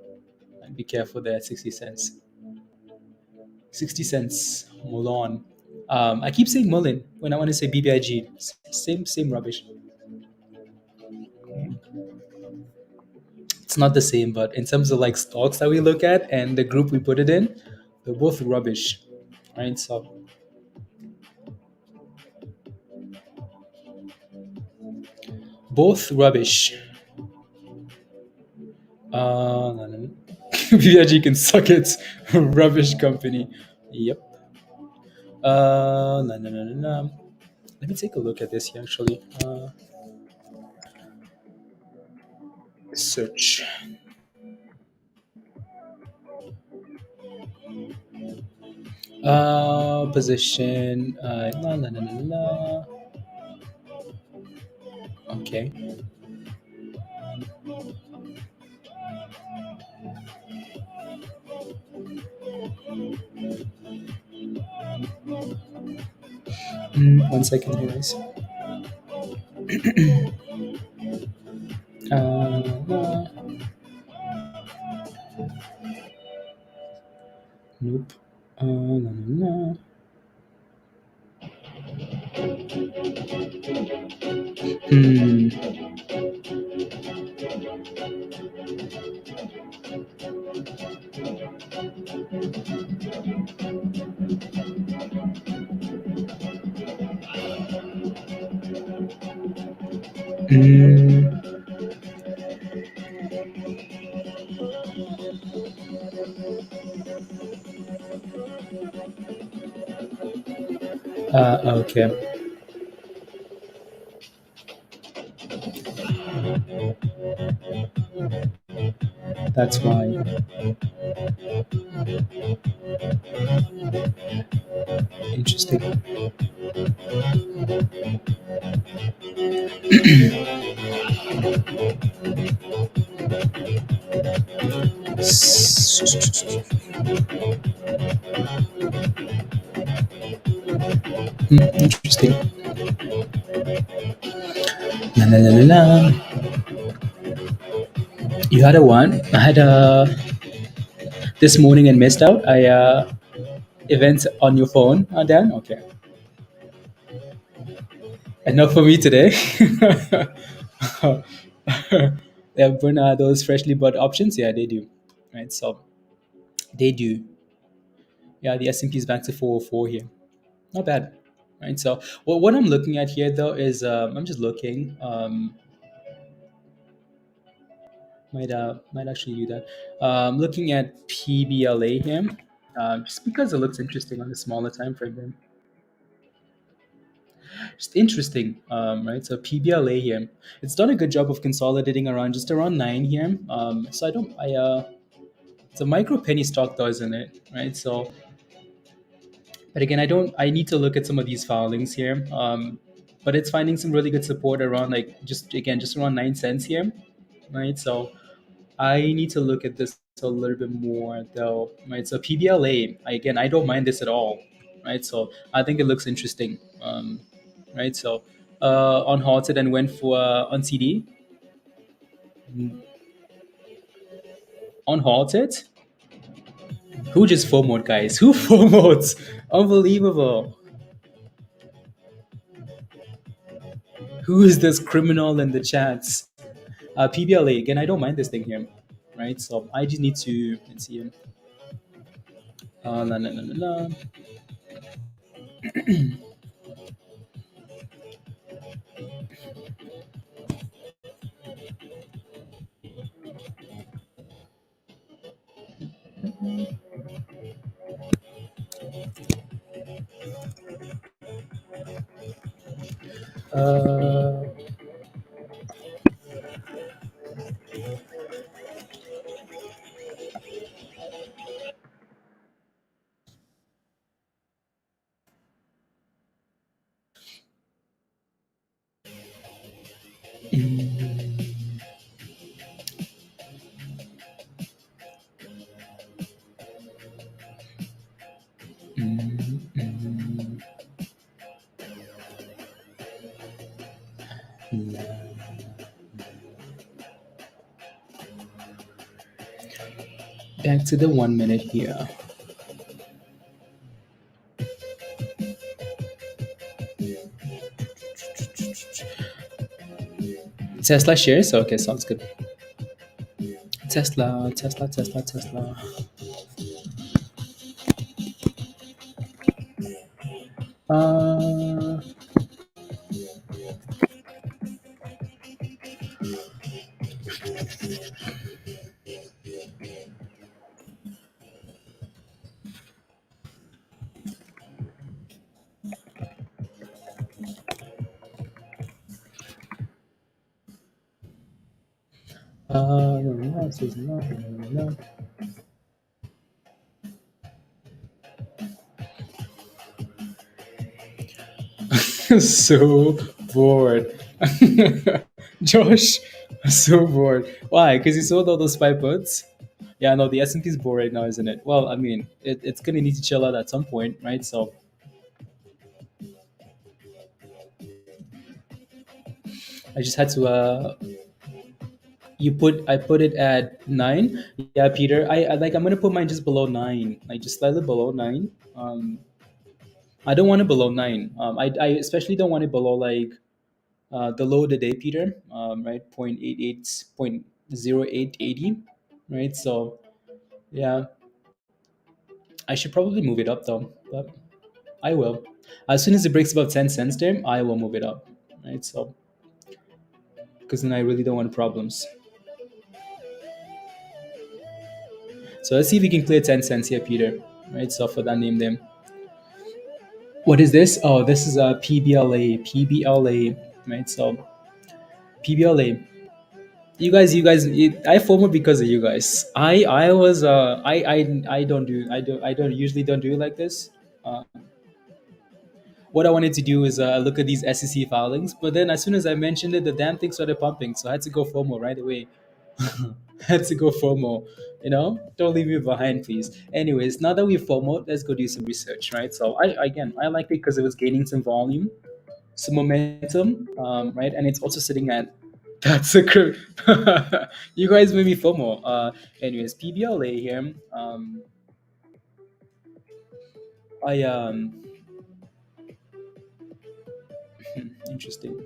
Be careful there, 60 cents. 60 cents, MULN. I keep saying MULN when I want to say BBIG. Same rubbish. It's not the same, but in terms of like stocks that we look at and the group we put it in, they're both rubbish. Right? So both rubbish. No, no, no. BBIG can suck it. Rubbish company. Yep. No, no, no, no, no. Let me take a look at this here actually. Search. Position. La, la, la, la, la. Okay. One second here, guys. Uh, nope. No, no, no. Mm. Okay. That's why. Interesting. Interesting. La la la la la. You had a one. I had a this morning and missed out. I events on your phone, Dan. Okay. Enough for me today. Yeah, when those freshly bought options, yeah, they do. Right, so they do. Yeah, the S&P is back to 404 here. Not bad. Right, so what I'm looking at here though is I'm just looking. Might actually do that. Looking at PBLA here, just because it looks interesting on the smaller time frame. Then just interesting, right? So PBLA here, it's done a good job of consolidating around just around 9 here. So I don't, I it's a micro penny stock though, isn't it? Right. So, but again, I need to look at some of these filings here. But it's finding some really good support around like just again just around 9 cents here, right? So I need to look at this a little bit more though, right? So PBLA, again, I don't mind this at all, right? So I think it looks interesting, right? So on halted and went for on CD, on halted. Who just FOMOed, guys? Who FOMOed? Unbelievable. Who is this criminal in the chats? PBLA, again, I don't mind this thing here, right? So I just need to, let's see. La, la, la, la, la. Back to the 1 minute here. Tesla shares? Okay, sounds good. Tesla, Tesla, Tesla, Tesla. Uh, this is not. So bored. Josh, so bored. Why? Because you sold all those spy puts? Yeah, no, the S&P is bored right now, isn't it? Well, I mean, it's going to need to chill out at some point, right? So I just had to I put it at 9. Yeah, Peter. I like I'm gonna put mine just below 9, like just slightly below 9. I don't want it below 9. I especially don't want it below like the low of the day, Peter. Right, 0.88, 0.0880. Right, so yeah, I should probably move it up though, but I will. As soon as it breaks above 10 cents there, I will move it up. Right, so because then I really don't want problems. So let's see if we can clear 10 cents here, Peter. Right, so for that name there. What is this? Oh, this is a PBLA. PBLA. Right, so PBLA. I FOMO because of you guys. I was I don't usually don't do it like this. Uh, what I wanted to do is look at these SEC filings, but then as soon as I mentioned it, the damn thing started pumping, so I had to go FOMO right away. Had to go FOMO. Don't leave me behind, please. Anyways, now that we FOMO, let's go do some research, right? So I liked it because it was gaining some volume, some momentum, right? And it's also sitting at that's a good. You guys made me FOMO. Anyways, PBLA here. I interesting.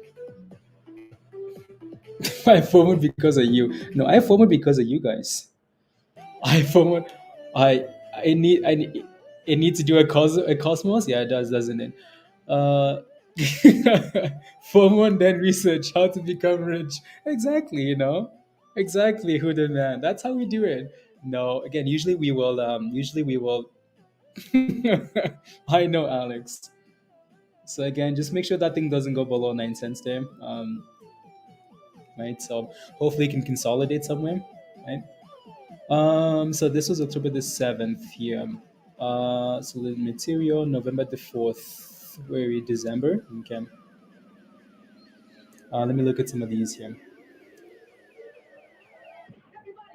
I FOMO because of you. No, I FOMO because of you guys. I FOMO. I I need it needs to do a cosmos. Yeah, it does, doesn't it? Uh, FOMO and then research how to become rich. Exactly, exactly. Who the man? That's how we do it. No, again, usually we will. Usually we will. I know, Alex. So again, just make sure that thing doesn't go below 9 cents there. Right. So hopefully, it can consolidate somewhere. Right. So this was October the 7th here. So the material November the 4th. Where are we? December. Okay. Let me look at some of these here.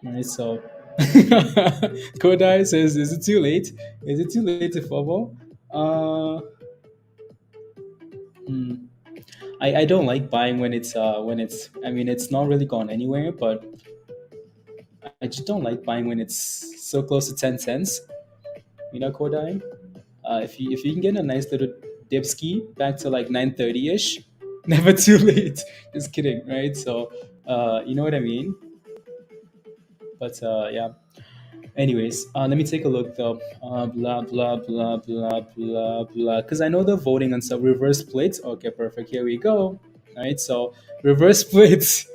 All right. So Kodai says, "Is it too late? Is it too late to FOMO?" Uh, hmm. I don't like buying when it's I mean it's not really gone anywhere, but I just don't like buying when it's so close to 10 cents. Kodai. If you can get a nice little dip ski back to like 9:30 ish, never too late. Just kidding, right? So you know what I mean. But yeah. Anyways, let me take a look though. Blah blah blah blah blah blah. Because I know they're voting on some reverse splits. Okay, perfect. Here we go. All right, so reverse splits.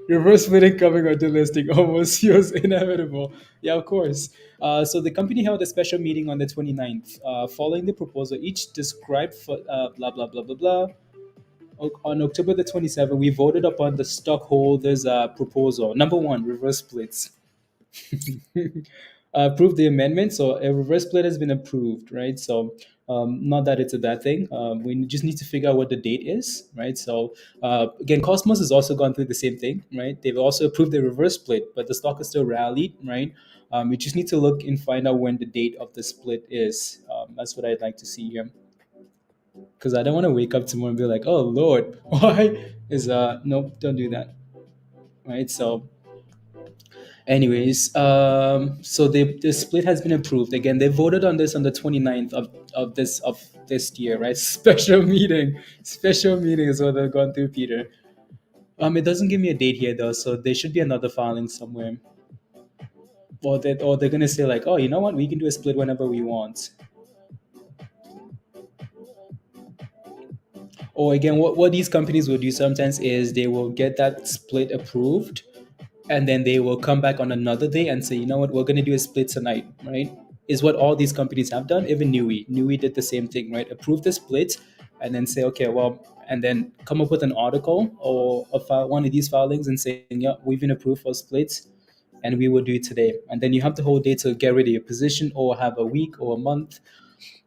Reverse splitting coming onto listing almost feels inevitable. Yeah, of course. So the company held a special meeting on the 29th. Following the proposal, each described for blah blah blah blah blah. On October the 27th, we voted upon the stockholders' proposal. Number one, reverse splits. Approve the amendment. So a reverse split has been approved, right? So not that it's a bad thing. We just need to figure out what the date is, right? So again, Cosmos has also gone through the same thing, right? They've also approved the reverse split, but the stock is still rallied, right? We just need to look and find out when the date of the split is. That's what I'd like to see here. Because I don't want to wake up tomorrow and be like, oh Lord, why is nope, don't do that, right? So anyways, so the split has been approved. Again, they voted on this on the 29th of this year, right? Special meeting is what they've gone through, Peter. It doesn't give me a date here though, so there should be another filing somewhere. Or they're gonna say like, oh, you know what, we can do a split whenever we want. Or again, what these companies will do sometimes is they will get that split approved, and then they will come back on another day and say, you know what, we're going to do a split tonight, right? Is what all these companies have done. Even NUWE did the same thing, right? Approve the split, and then say, okay, well, and then come up with an article or one of these filings and saying, yeah, we've been approved for splits, and we will do it today. And then you have the whole day to get rid of your position or have a week or a month.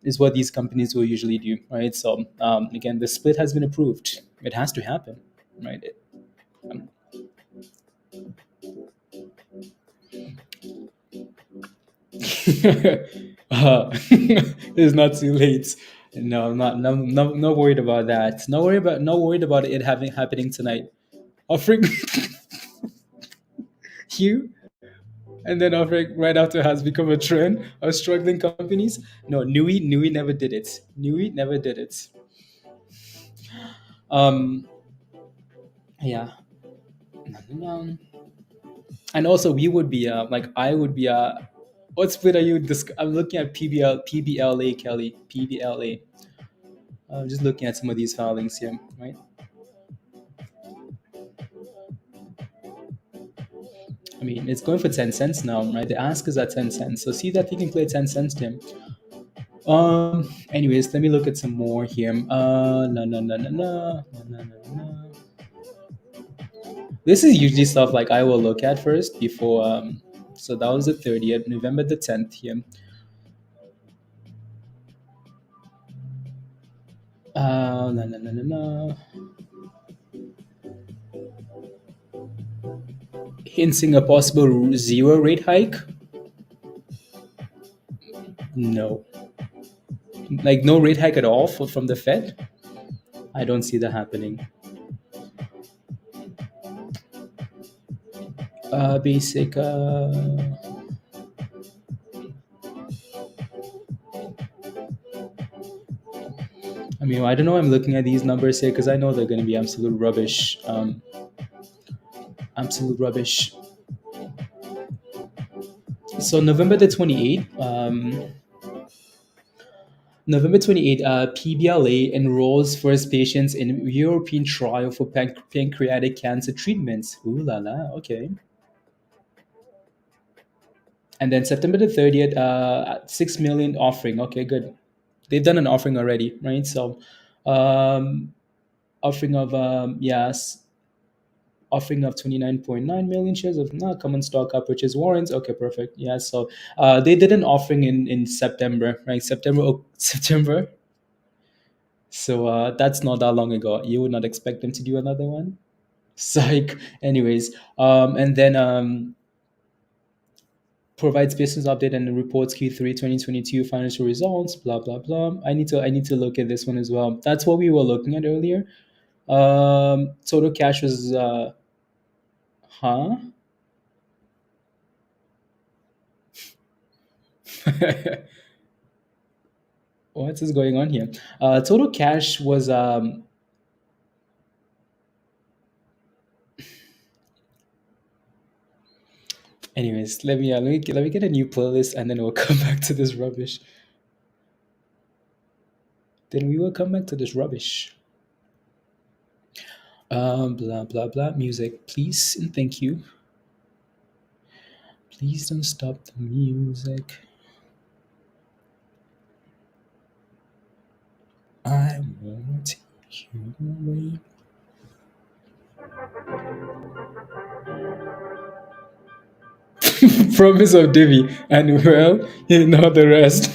Is what these companies will usually do, right? So again, the split has been approved. It has to happen, right? Um, it's not too late. No, I'm not. No worried about that. No worried about it having happening tonight. Offering you, and then offering right after has become a trend of struggling companies. No, NUWE never did it. NUWE never did it. Um, yeah. And also, we would be like I would be what split are you? I'm looking at PBLA Kelly PBLA. I'm just looking at some of these filings here, right? I mean, it's going for 10 cents now, right? The ask is at 10 cents, so see that you can play 10 cents to him. Anyways, let me look at some more here. No, no, no, no, no, no, no, no, no. This is usually stuff like I will look at first before. So that was the 30th, November the 10th here. No, no, no, no, no. Hinting a possible zero rate hike. No, like no rate hike at all from the Fed. I don't see that happening. Basic. I mean, I don't know. I'm looking at these numbers here because I know they're going to be absolute rubbish. Absolute rubbish. So November the 28th, PBLA enrolls first patients in European trial for pancreatic cancer treatments. Ooh la la, okay. And then September the 30th, 6 million offering. Okay, good. They've done an offering already, right? So, offering of, yes, offering of 29.9 million shares of common stock purchase warrants. Okay, perfect. Yeah, so they did an offering in September, right? September. So that's not that long ago. You would not expect them to do another one. Psych. Anyways, and then provides business update and reports Q3 2022 financial results. Blah blah blah. I need to look at this one as well. That's what we were looking at earlier. Total cash was huh. What is going on here? Total cash was anyways, let me get a new playlist and then we'll come back to this rubbish. Then we will come back to this rubbish. Blah blah blah. Music, please and thank you. Please don't stop the music. I won't take you away. Promise of Divi, and well, you know the rest.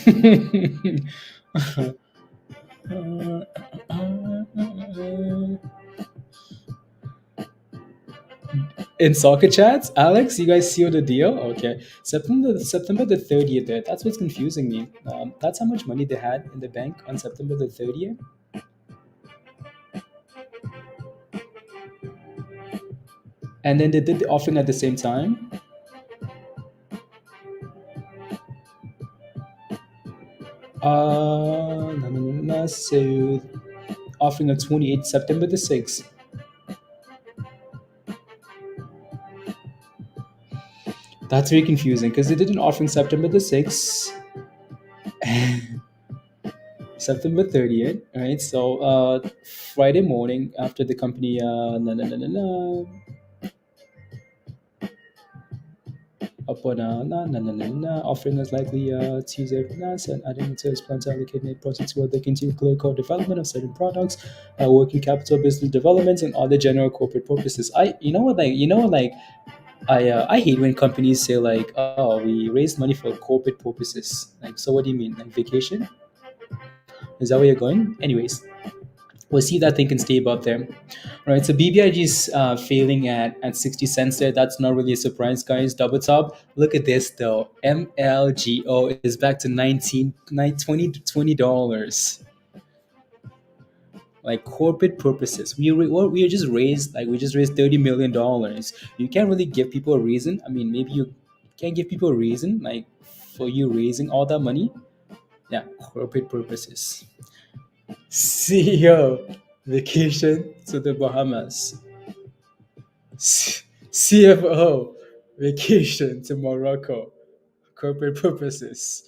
In soccer chats, Alex, you guys seal the deal? Okay, September the 30th. There, that's what's confusing me. That's how much money they had in the bank on September the 30th. And then they did the offering at the same time. No, no, no, no. So offering on 28th September the 6th. That's very confusing because they did an offering September the 6th, September 30th, right? So Friday morning after the company, no, no, no, no, no. Upon offering is likely Tuesday finance and adding to his plan to allocate net profits toward the continued clear core development of certain products, working capital, business development, and other general corporate purposes. I hate when companies say like, oh, we raised money for corporate purposes. Like, so what do you mean? Like vacation? Is that where you're going? Anyways, we'll see that thing can stay above there. All right, so BBIG is failing at 60 cents there. That's not really a surprise, guys. Double top. Look at this though. MLGO is back to $20. like corporate purposes. We just raised $30 million. You can't really give people a reason. I mean, maybe you can give people a reason like for you raising all that money. Yeah, corporate purposes. CEO vacation to the Bahamas. CFO vacation to Morocco. Corporate purposes.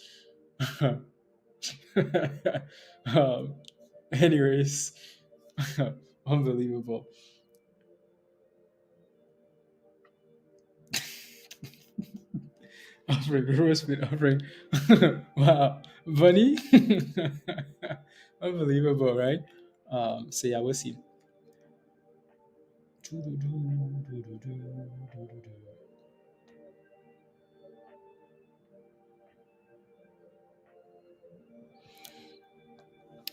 um, anyways, unbelievable. Offering reverse bid offering. Wow, bunny. Unbelievable, right? So yeah, we'll see.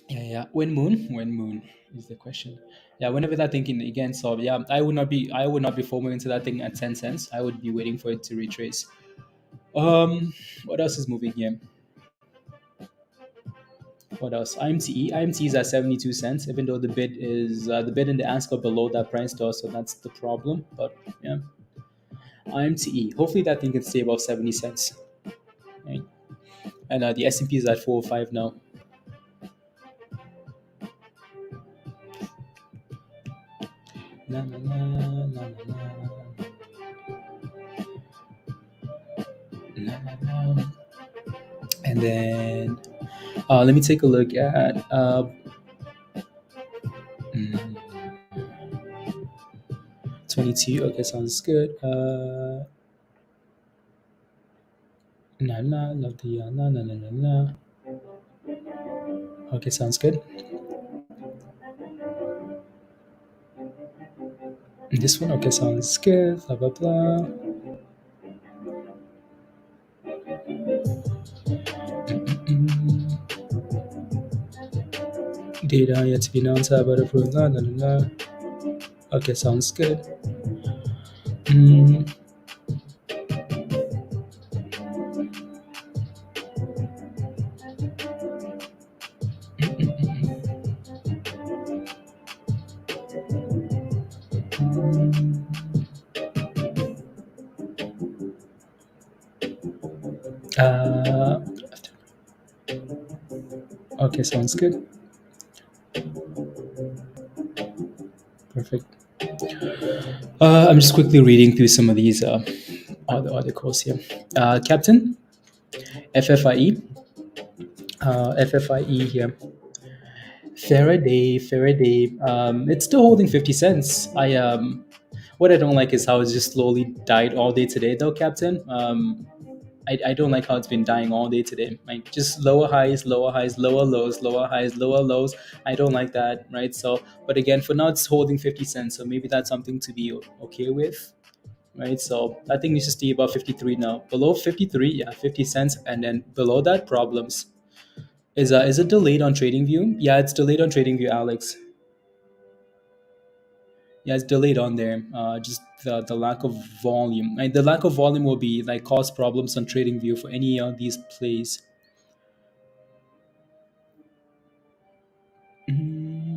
Yeah, yeah. When moon is the question. Yeah, whenever that thing again solve, yeah, I would not be forming into that thing at 10 cents. I would be waiting for it to retrace. What else is moving here? What else? IMTE is at 72 cents, even though the bid and the ask are below that price though, so that's the problem. But yeah, IMTE. Hopefully that thing can stay above 70 cents. Right? And the S&P is at 405 now. Na, na, na, na, na, na, na, na. And then let me take a look at mm, 22. Okay, sounds good. Na na, love the na na na na na. Okay, sounds good. This one, okay, sounds good. Blah blah blah. Mm, data yet to be announced about approved. La, la, la, la. Okay, sounds good. Mm, uh, okay, sounds good. Perfect. I'm just quickly reading through some of these other articles here. Captain, FFIE, FFIE here. Faraday. It's still holding 50 cents. What I don't like is how it's just slowly died all day today, though, Captain. I don't like how it's been dying all day today. Like just lower highs, lower lows, lower highs, lower lows. I don't like that, right? So, but again, for now it's holding 50 cents, so maybe that's something to be okay with, right? So I think needs to stay above 53 now. Below 53, yeah, 50 cents, and then below that, problems. Is it delayed on TradingView? Yeah, it's delayed on TradingView, Alex. Yeah, it's delayed on there. Just the lack of volume. And the lack of volume will be like cause problems on TradingView for any of these plays. Mm.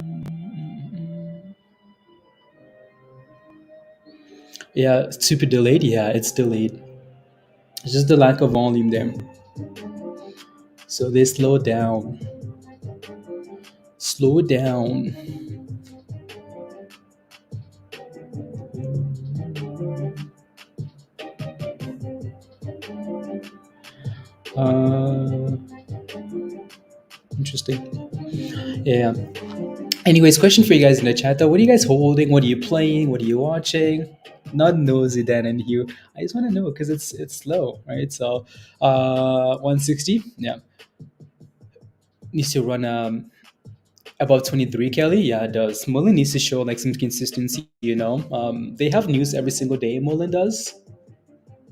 Yeah, it's super delayed. Yeah, it's delayed. It's just the lack of volume there. So they slow down. Slow down. Uh, interesting. Yeah. Anyways, question for you guys in the chat though. What are you guys holding? What are you playing? What are you watching? Not nosy Dan and Hugh. I just want to know because it's slow, right? So 160, yeah. Needs to run about 23, Kelly. Yeah, it does. MULN needs to show like some consistency, you know. They have news every single day, MULN does.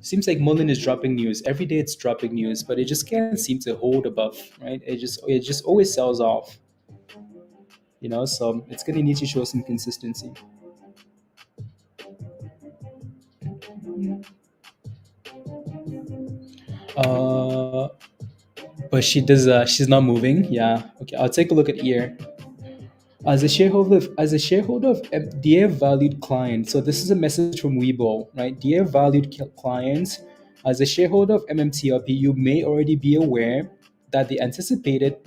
Seems like MULN is dropping news. Every day it's dropping news, but it just can't seem to hold above, right? It just always sells off. You know, so it's gonna need to show some consistency. Uh, but she does. She's not moving. Yeah. Okay. I'll take a look at ear. As a shareholder of dear valued client, so this is a message from Weibo, right? Dear valued clients, as a shareholder of MMTLP, you may already be aware that the anticipated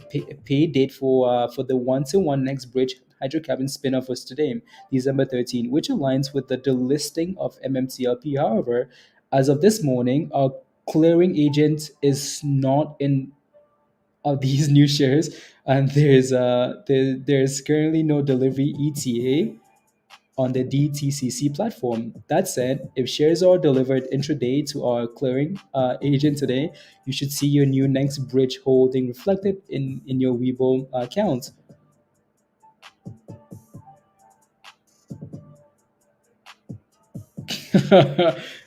pay date for the one-to-one next bridge hydrocarbon spin-off was today, December 13, which aligns with the delisting of MMTLP. However, as of this morning, our clearing agent is not in of these new shares, and there's currently no delivery ETA on the DTCC platform. That said, if shares are delivered intraday to our clearing agent today, you should see your new next bridge holding reflected in your Weibo account.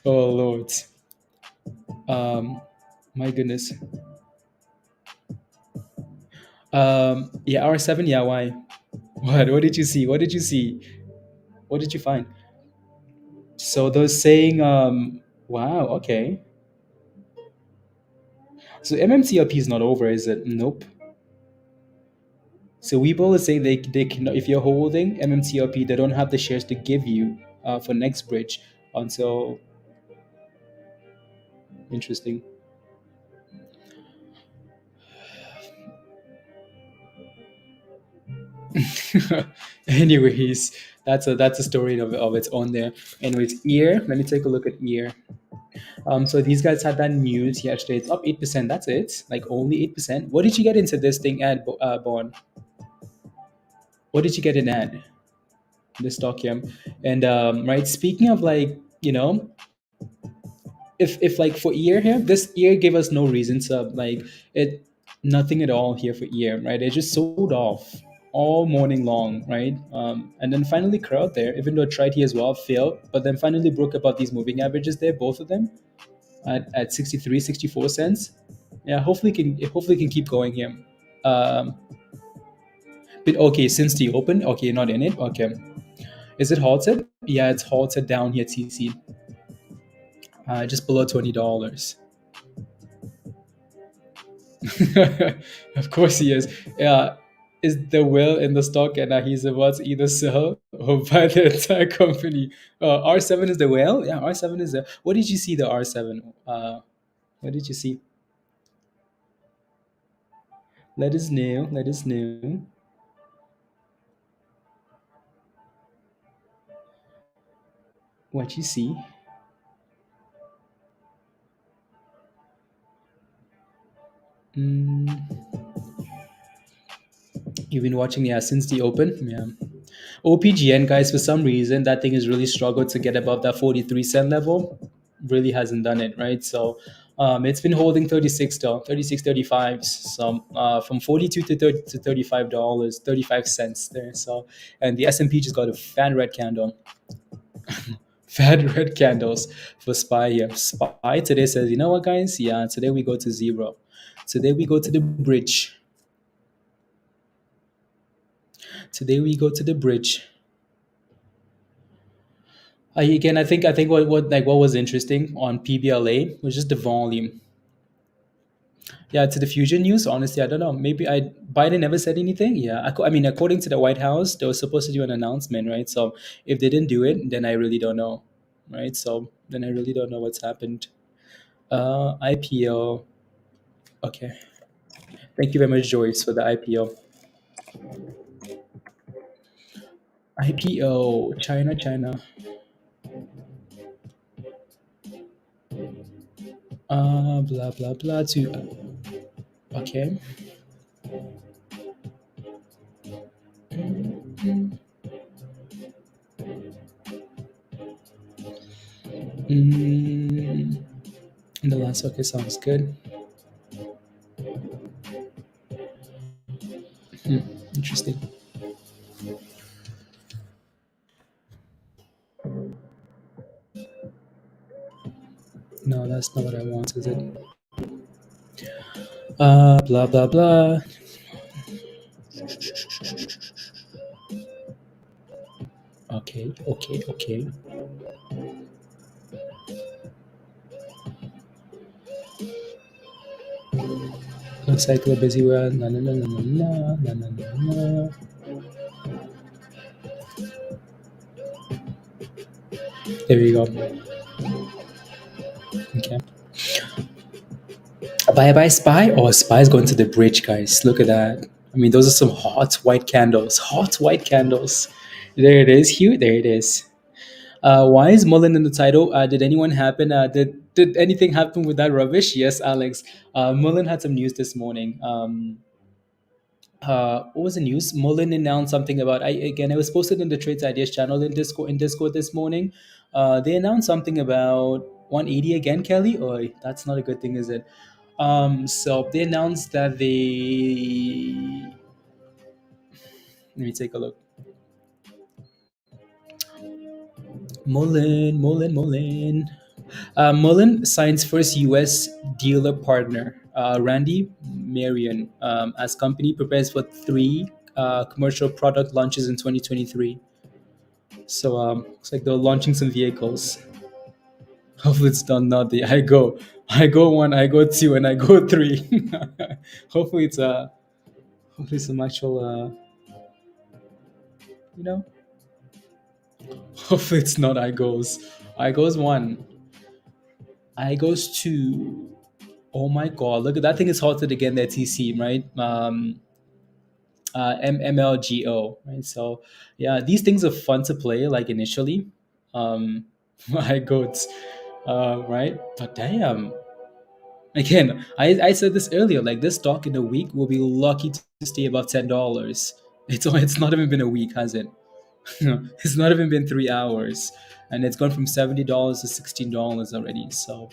Oh Lord, um, my goodness. Yeah, R7. Yeah, why? What? What did you see? What did you see? What did you find? So those saying, wow, okay. So MMTLP is not over, is it? Nope. So Webull is saying they can, if you're holding MMTLP, they don't have the shares to give you for next bridge until interesting. Anyways, that's a story of its own there. Anyways, ear. Let me take a look at ear. So these guys had that news yesterday. It's up 8%. That's it. Like only 8%. What did you get into this thing at Bond? What did you get in at this stock here? And right, speaking of like if like for year here, this year gave us no reason to like it, nothing at all here for year, right? It just sold off all morning long, right? And then finally crowd there, even though it tried here as well, failed, but then finally broke above these moving averages there, both of them at 63, 64 cents. Yeah, hopefully can keep going here. Um, but okay, since the open, okay, you're not in it. Okay, is it halted? Yeah, it's halted down here, TC, just below $20. Of course he is. Yeah, is the will in the stock, and he's about to either sell or buy the entire company. R7 is the whale. Yeah, R7 is the. What did you see? The R7. What did you see? Let us know. Let us know what you see. Mm, you've been watching, yeah, since the open. Yeah. OPGN, guys, for some reason, that thing has really struggled to get above that 43-cent level. Really hasn't done it, right? So it's been holding 36 still, 36, 35. So from 42 to 30 to $35, 35 cents there. So, and the S&P just got a fat red candle. Fat red candles for SPY here. SPY today says, you know what, guys? Yeah, today we go to zero. Today we go to the bridge. Today we go to the bridge. Again, I think what was interesting on PBLA was just the volume. Yeah, to the fusion news. Honestly, I don't know. Maybe Biden never said anything. Yeah, I mean, according to the White House, they were supposed to do an announcement, right? So if they didn't do it, then I really don't know, right? So then I really don't know what's happened. IPO. Okay. Thank you very much, Joyce, for the IPO. IPO. China, China. Blah blah blah. To okay. Mm, the last okay sounds good. Hmm, interesting. No, that's not what I want, is it? Blah blah blah. Okay, okay, okay. Looks like we're busy. We're na na na na na na na na na. There you go. Okay. Bye bye SPY. Oh, SPY is going to the bridge, guys. Look at that. I mean, those are some hot white candles. Hot white candles. There it is, Hugh. There it is. Why is MULN in the title? Did anyone happen? Did anything happen with that rubbish? Yes, Alex. MULN had some news this morning. What was the news? MULN announced something about. It was posted in the Trades Ideas channel in Discord this morning. They announced something about 180 again, Kelly. Oh, that's not a good thing, is it? So they announced that they. Let me take a look. MULN. MULN signs first U.S. dealer partner, Randy Marion, as company prepares for three commercial product launches in 2023. So looks like they're launching some vehicles. Hopefully it's done now. I go one, I go two, and I go three. hopefully it's a hopefully some actual you know hopefully it's not I goes. I goes one. I goes two. Oh my god, look at that thing is halted again, that TC, right? MLGO, right? So yeah, these things are fun to play like initially. My goats, right? But damn, again, I said this earlier, like this stock in a week will be lucky to stay above $10. It's not even been a week, has it? It's not even been 3 hours, and it's gone from $70 to $16 already. So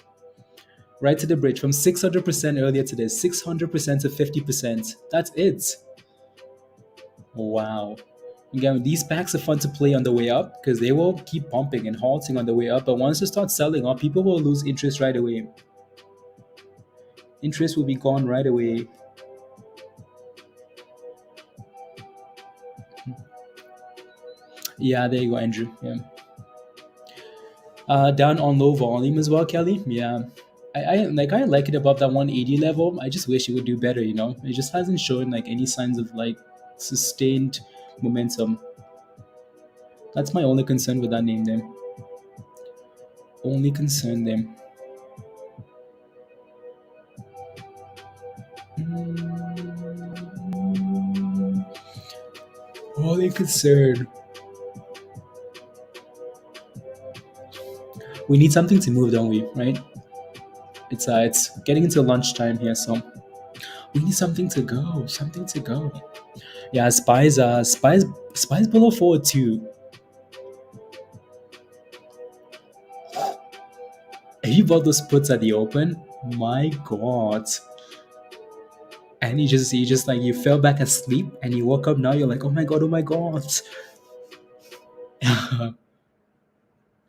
right to the bridge from 600% earlier today, 600% to 50%. That's it. Wow. Again, these packs are fun to play on the way up because they will keep pumping and halting on the way up. But once you start selling off, people will lose interest right away. Interest will be gone right away. Yeah, there you go, Andrew. Yeah. Down on low volume as well, Kelly. Yeah. I like it above that 180 level. I just wish it would do better, you know. It just hasn't shown like any signs of like sustained momentum. That's my only concern with that name then. Only concern then. Only concern. We need something to move, don't we? Right? It's getting into lunchtime here, so we need something to go. Something to go. Yeah, spies below 4-2. If you bought those puts at the open, my god. And you just like you fell back asleep and you woke up now, you're like, oh my god, oh my god.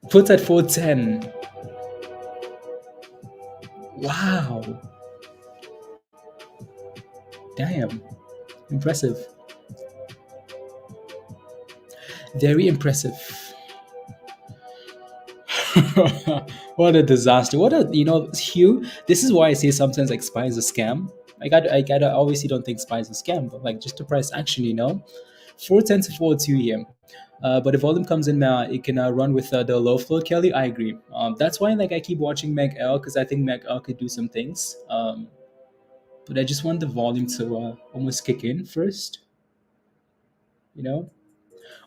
Puts at 410. Wow. Damn. Impressive. Very impressive. What a disaster. Hugh, this is why I say sometimes like SPY is a scam. I obviously don't think SPY is a scam, but like just to price action, 410 to 402 here. But if volume comes in now, it can run with the low flow, Kelly. I agree. That's why like I keep watching megl because I think megl could do some things. But I just want the volume to almost kick in first. You know,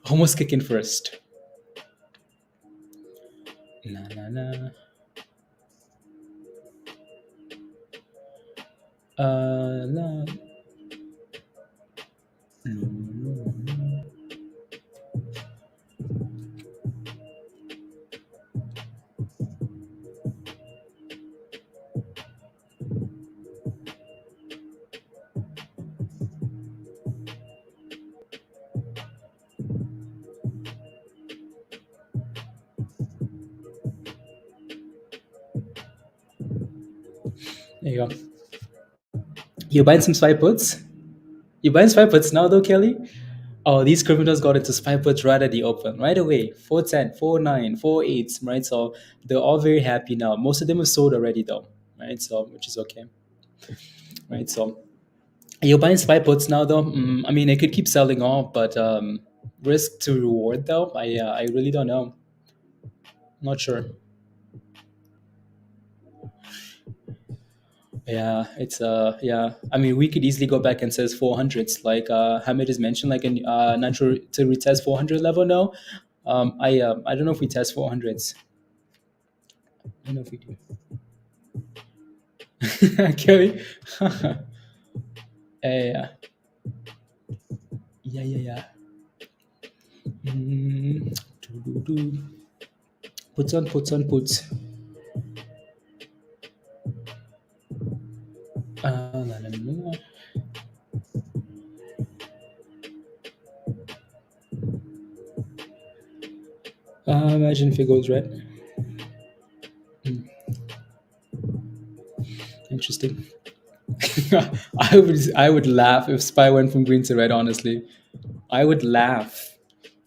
almost kick in first. Na na na. La. There you go. You buying some SPY puts? You buying SPY puts now though, Kelly? Oh, these criminals got into SPY puts right at the open, right away. 410, 49, 48, right? So they're all very happy now. Most of them have sold already though, right? So which is okay. Right. So you're buying SPY puts now though. I mean, it could keep selling off, but risk to reward though, I really don't know. Not sure. Yeah, it's yeah. I mean, we could easily go back and says 400s, like Hamid has mentioned, like in not sure to retest 400 level. No, I don't know if we test 400s. I don't know if we do. Okay. Yeah, yeah, yeah, yeah. Mm, do. Puts on, puts on, puts. La, la, la. Imagine if it goes red. Interesting. I would laugh if Spy went from green to red. Honestly, I would laugh.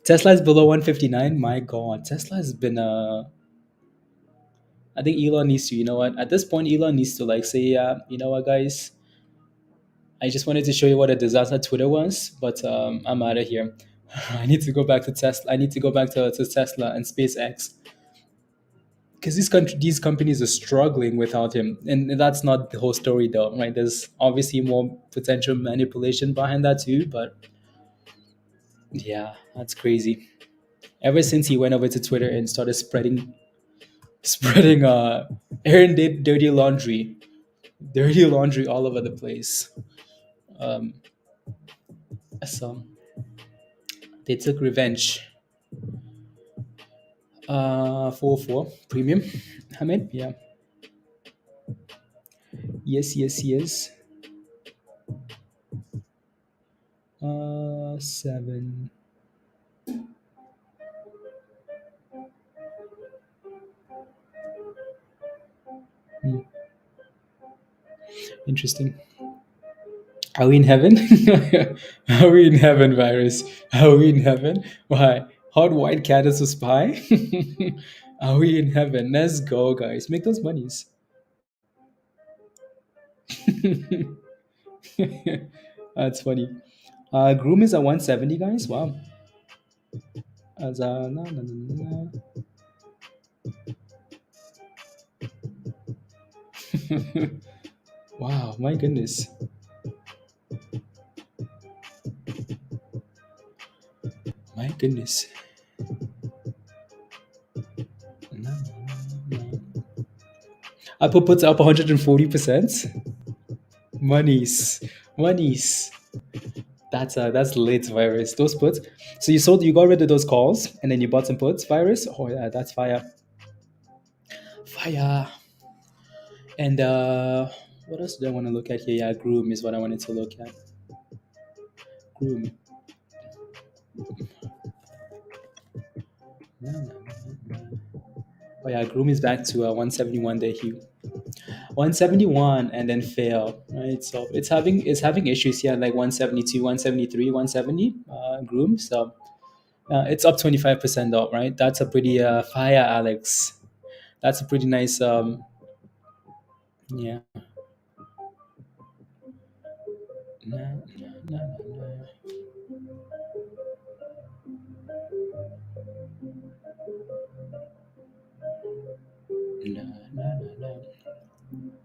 Tesla is below 159. My God, Tesla has been I think Elon needs to. You know what? At this point, Elon needs to like say, yeah, you know what, guys. I just wanted to show you what a disaster Twitter was, but I'm out of here. I need to go back to Tesla. I need to go back to Tesla and SpaceX because these companies are struggling without him, and that's not the whole story, though, right? There's obviously more potential manipulation behind that too, but yeah, that's crazy. Ever since he went over to Twitter and started spreading Aaron did dirty laundry all over the place. Um, so they took revenge. 404 premium. Hamid, yeah. Yes, yes, yes. 7. Hmm, interesting. Are we in heaven? Are we in heaven, virus? Are we in heaven? Why? Hot white cat is a spy? Are we in heaven? Let's go, guys. Make those monies. That's funny. Groom is at 170, guys. Wow. As na, na, na, na. Wow, my goodness. My goodness. Na, na, na. Apple puts up 140%. Monies. Monies. That's lit, virus. Those puts. So you got rid of those calls and then you bought some puts, virus. Oh yeah, that's fire. Fire. And what else do I want to look at here? Yeah, groom is what I wanted to look at. Groom. No, no, no, no. Oh yeah, groom is back to 171 day hue. 171 and then fail, right? So it's having issues here like 172, 173, 170 groom. So it's up 25% up, right? That's a pretty fire, Alex. That's a pretty nice yeah. No, no, no, no, no, no, no.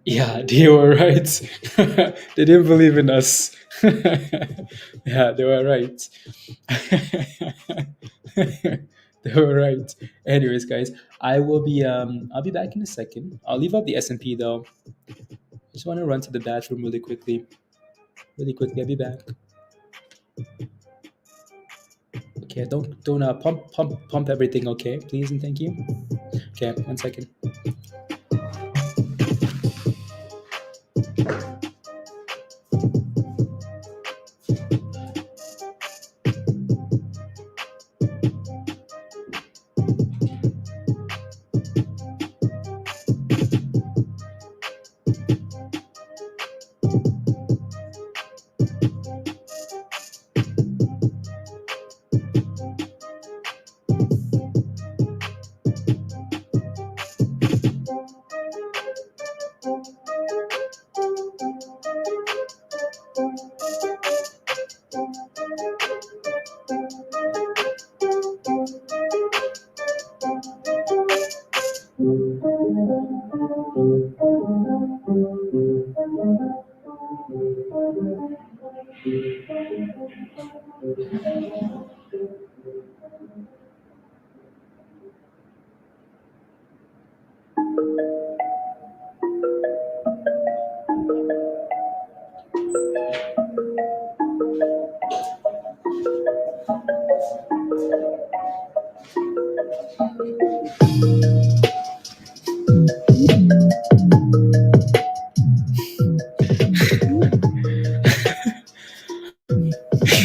Yeah, they were right. They didn't believe in us. Yeah, they were right. They were right. Anyways, guys, I'll be back in a second. I'll leave out the S&P though. Just want to run to the bathroom really quickly. Really quickly, I'll be back. Okay, don't pump everything, okay? Please and thank you. Okay, 1 second.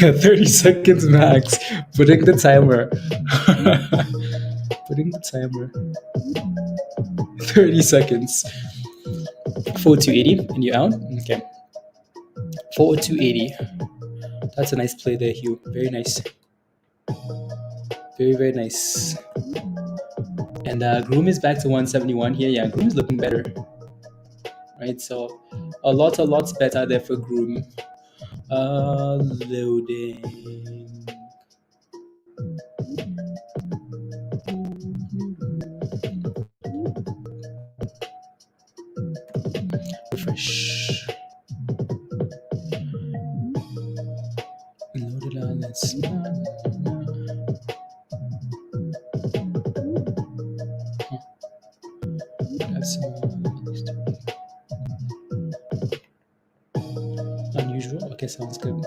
30 seconds max. Putting the timer. Putting the timer. 30 seconds. 4280 and you out? Okay. 4280. That's a nice play there, Hugh. Very nice. Very, very nice. And Groom is back to 171 here. Yeah, Groom is looking better. Right, so a lot better there for Groom. Loading. Refresh. Loaded on. Let's. Unusual. Okay, sounds good.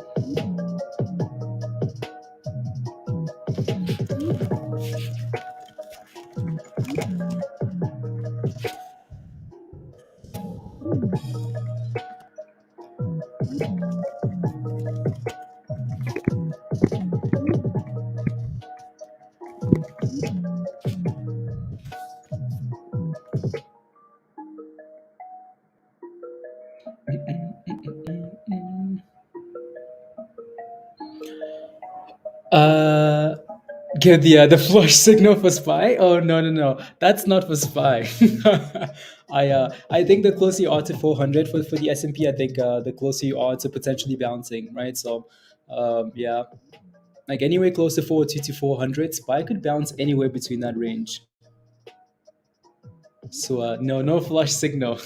Give the flush signal for SPY. Oh no, that's not for SPY. I think the closer you are to 400 for the S&P, I think the closer you are to potentially bouncing, right? So yeah, like anywhere close to 420 to 400, SPY could bounce anywhere between that range. So no flush signal.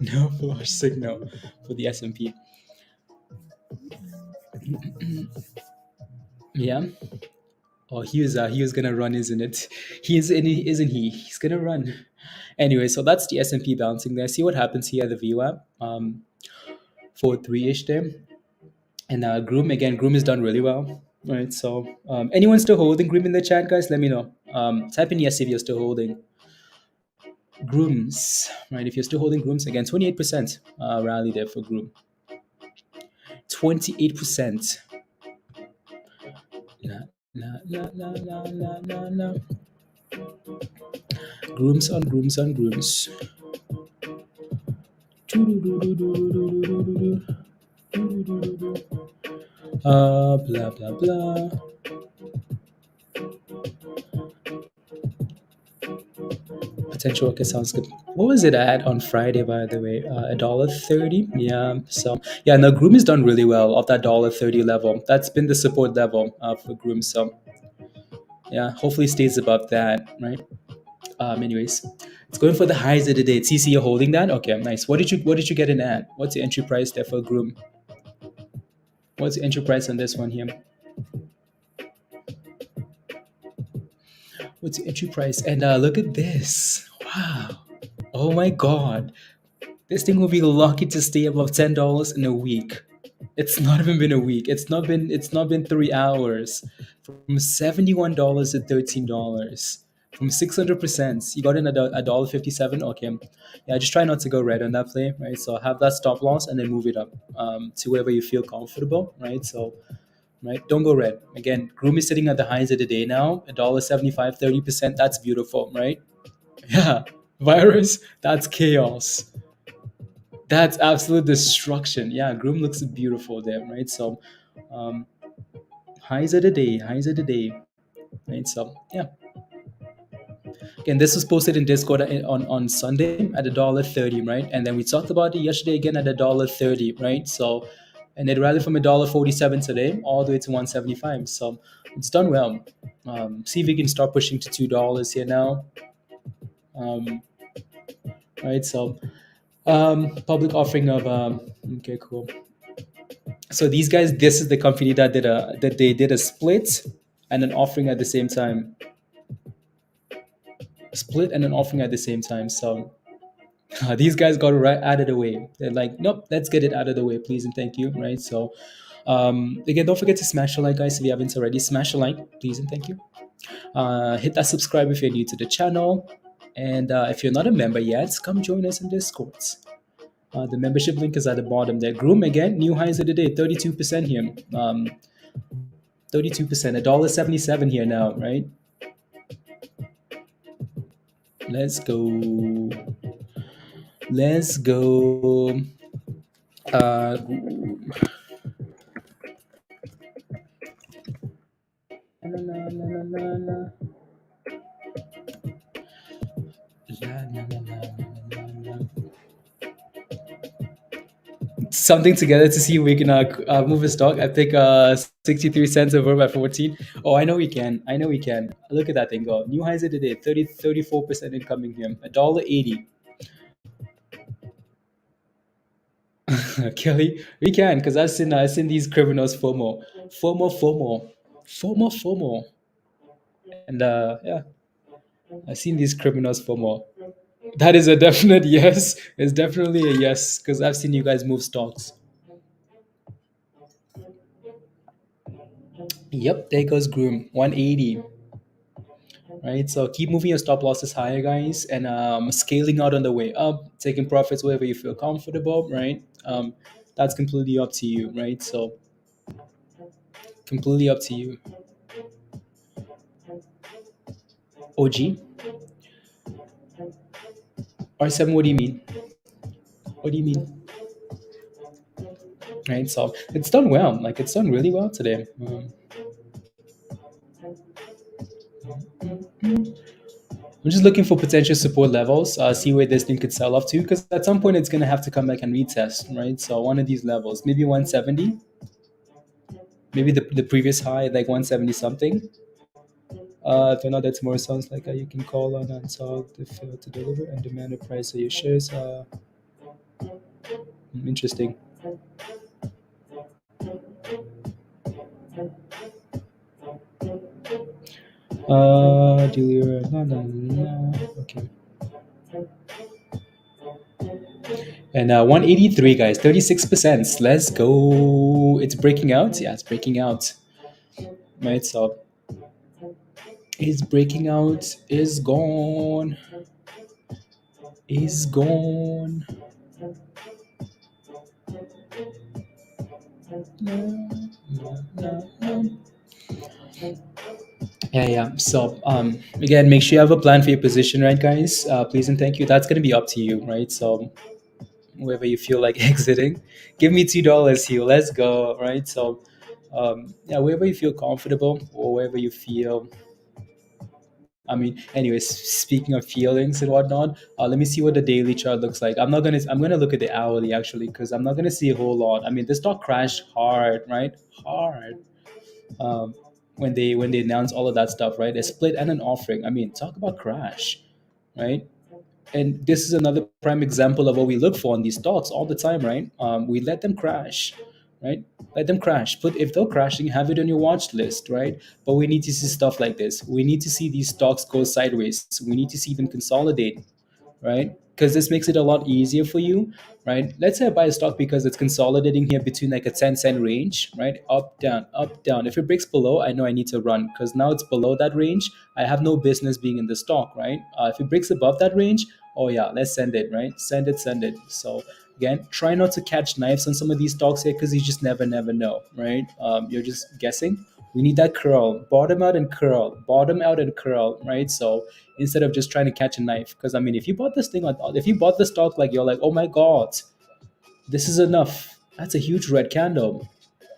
No flush signal for the S&P. Yeah. Oh, he was gonna run, isn't it? Isn't he? He's gonna run. Anyway, so that's the S&P bouncing there. See what happens here at the VWAP. 4.3-ish there. And Groom is done really well. Right. So anyone still holding Groom in the chat, guys? Let me know. Type in yes if you're still holding Grooms. Right. If you're still holding Grooms, again, 28% rally there for Groom. 28%. No. Grooms on Grooms on Grooms. Blah blah blah. Potential. Okay, sounds good. What was it at on Friday, by the way? $1.30. Yeah. So yeah, no, Groom has done really well off that $1.30 level. That's been the support level for Groom. So yeah, hopefully stays above that, right? Anyways, it's going for the highs of the day. TC, you're holding that? Okay, nice. What did you get in at? What's the entry price there for Groom? What's the entry price on this one here? What's the entry price? And look at this. Wow. Oh my God. This thing will be lucky to stay above $10 in a week. It's not even been a week. It's not been 3 hours. From $71 to $13. From 600%. You got in at $1.57. Okay. Yeah, just try not to go red on that play, right? So have that stop loss and then move it up to wherever you feel comfortable, right? So right, don't go red. Again, Groom is sitting at the highs of the day now, $1.75, 30%. That's beautiful, right? Yeah. Virus, that's chaos. That's absolute destruction. Yeah, Groom looks beautiful there, right? So highs of the day, right? So yeah. Again, this was posted in Discord on Sunday at $1.30, right? And then we talked about it yesterday again at $1.30, right? So, and it rallied from $1.47 today all the way to 175. So it's done well. See if we can start pushing to $2 here now. right? So public offering of okay, cool. So these guys, this is the company that they did a split and an offering at the same time. Split and an offering at the same time. So these guys got it right out of the way. They're like, nope, let's get it out of the way, please and thank you, right? So again, don't forget to smash the like, guys, if you haven't already. Smash the like, please and thank you. Hit that subscribe if you're new to the channel, and if you're not a member yet, come join us in Discord. The membership link is at the bottom there. GROM again, new highs of the day, 32% here. 32%, $1.77 here now, right? Let's go. Let's go. Uh, la, la, la, la, la, la. La, la, la, la, la, la, la. Something together to see if we can move a stock. I pick 63 cents over by 14. Oh, I know we can. I know we can. Look at that thing go. New highs of the day, 34% incoming here. $1.80. Kelly, we can, because I've seen these criminals FOMO. And yeah, I've seen these criminals FOMO. That is a definite yes. It's definitely a yes, because I've seen you guys move stocks. Yep, there goes Groom, 180. Right, so keep moving your stop losses higher, guys, and scaling out on the way up, taking profits wherever you feel comfortable, right? That's completely up to you, right? So completely up to you. OG R7, what do you mean? What do you mean? Right, so it's done well, like it's done really well today. I'm just looking for potential support levels, see where this thing could sell off to, because at some point it's going to have to come back and retest, right? So one of these levels, maybe 170, maybe the previous high, like 170 something. If not, that tomorrow sounds like you can call on and solve the fail to deliver and demand a price of your shares. Interesting. Dealer, okay. And 183, guys, 36%. Let's go. It's breaking out. Yeah, it's breaking out. Right, so it's breaking out. Is gone. Is gone. Yeah. So again, make sure you have a plan for your position, right, guys? Please and thank you. That's gonna be up to you, right? So wherever you feel like exiting, give me $2 here. Let's go, right? So yeah, wherever you feel comfortable or wherever you feel. I mean, anyways, speaking of feelings and whatnot, let me see what the daily chart looks like. I'm gonna look at the hourly actually, because I'm not gonna see a whole lot. I mean, the stock crashed hard, right? Hard. Um, when they announce all of that stuff, right? A split and an offering. I mean, talk about crash, right? And this is another prime example of what we look for in these stocks all the time, right? We let them crash, right? Let them crash. Put if they're crashing, have it on your watch list, right? But we need to see stuff like this. We need to see these stocks go sideways. We need to see them consolidate, right? Because this makes it a lot easier for you, right? Let's say I buy a stock because it's consolidating here between like a 10-cent range, right? Up, down, up, down. If it breaks below, I know I need to run because now it's below that range. I have no business being in the stock, right? If it breaks above that range, oh yeah, let's send it, right? Send it, send it. So again, try not to catch knives on some of these stocks here because you just never know, right? You're just guessing. We need that curl, bottom out and curl, bottom out and curl, right? So instead of just trying to catch a knife, because I mean, if you bought this thing, if you bought the stock, like you're like, oh my god, this is enough. That's a huge red candle.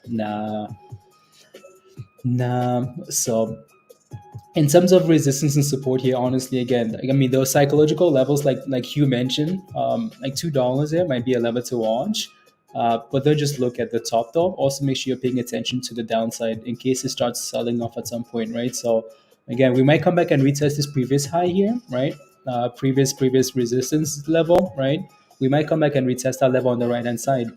Nah, nah. So in terms of resistance and support here, honestly, again, I mean, those psychological levels, like Hugh mentioned, like $2 here might be a level to watch. But don't just look at the top though. Also, make sure you're paying attention to the downside in case it starts selling off at some point, right? So again, we might come back and retest this previous high here, right? previous resistance level, right? We might come back and retest that level on the right hand side.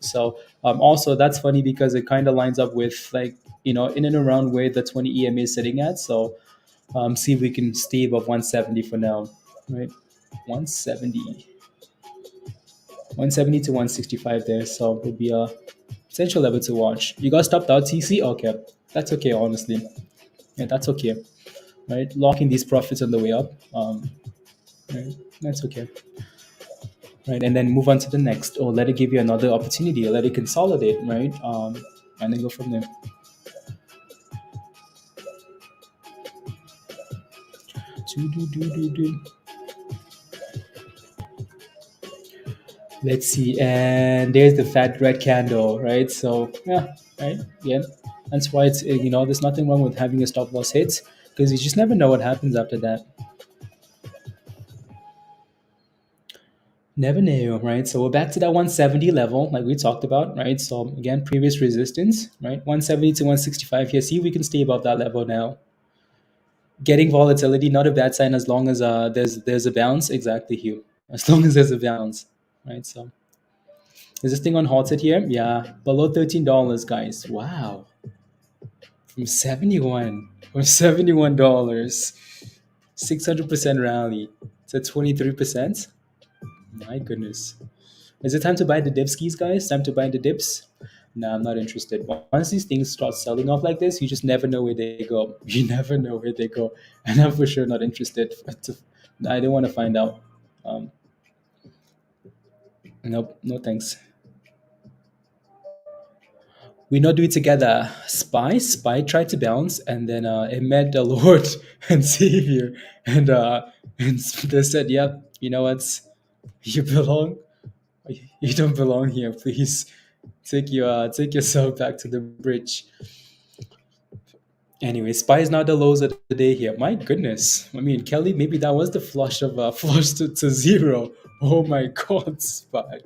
So also that's funny because it kind of lines up with like in and around where the 20 EMA is sitting at. So see if we can stay above 170 for now, right? 170, 170 to 165 there. So would be a potential level to watch. You got stopped out TC? Okay, that's okay. Honestly, yeah, that's okay. Right, locking these profits on the way up. Right, that's okay. Right, and then move on to the next, or let it give you another opportunity, or let it consolidate, right? And then go from there. Let's see, and there's the fat red candle, right? So yeah, right, yeah, that's why it's there's nothing wrong with having a stop loss hit because you just never know what happens after that. Never know, right? So we're back to that 170 level, like we talked about, right? So again, previous resistance, right? 170 to 165 here. See if we can stay above that level now. Getting volatility, not a bad sign as long as there's a bounce. Exactly, Hugh. As long as there's a bounce, right? So is this thing on halted here? Yeah, below $13, guys. Wow, from $71, 600% rally to 23%. My goodness. Is it time to buy the dip skis, guys? Time to buy the dips? No, I'm not interested. Once these things start selling off like this, you just never know where they go. You never know where they go. And I'm for sure not interested. I don't want to find out. Um, nope, no thanks. We not do it together. Spy tried to bounce, and then it met the Lord and Savior, and they said, "Yep, you know what? You belong. You don't belong here. Please take yourself back to the bridge." Anyway, Spy is now the lows of the day here. My goodness. I mean, Kelly, maybe that was the flush of flush to zero. Oh my God, Spy.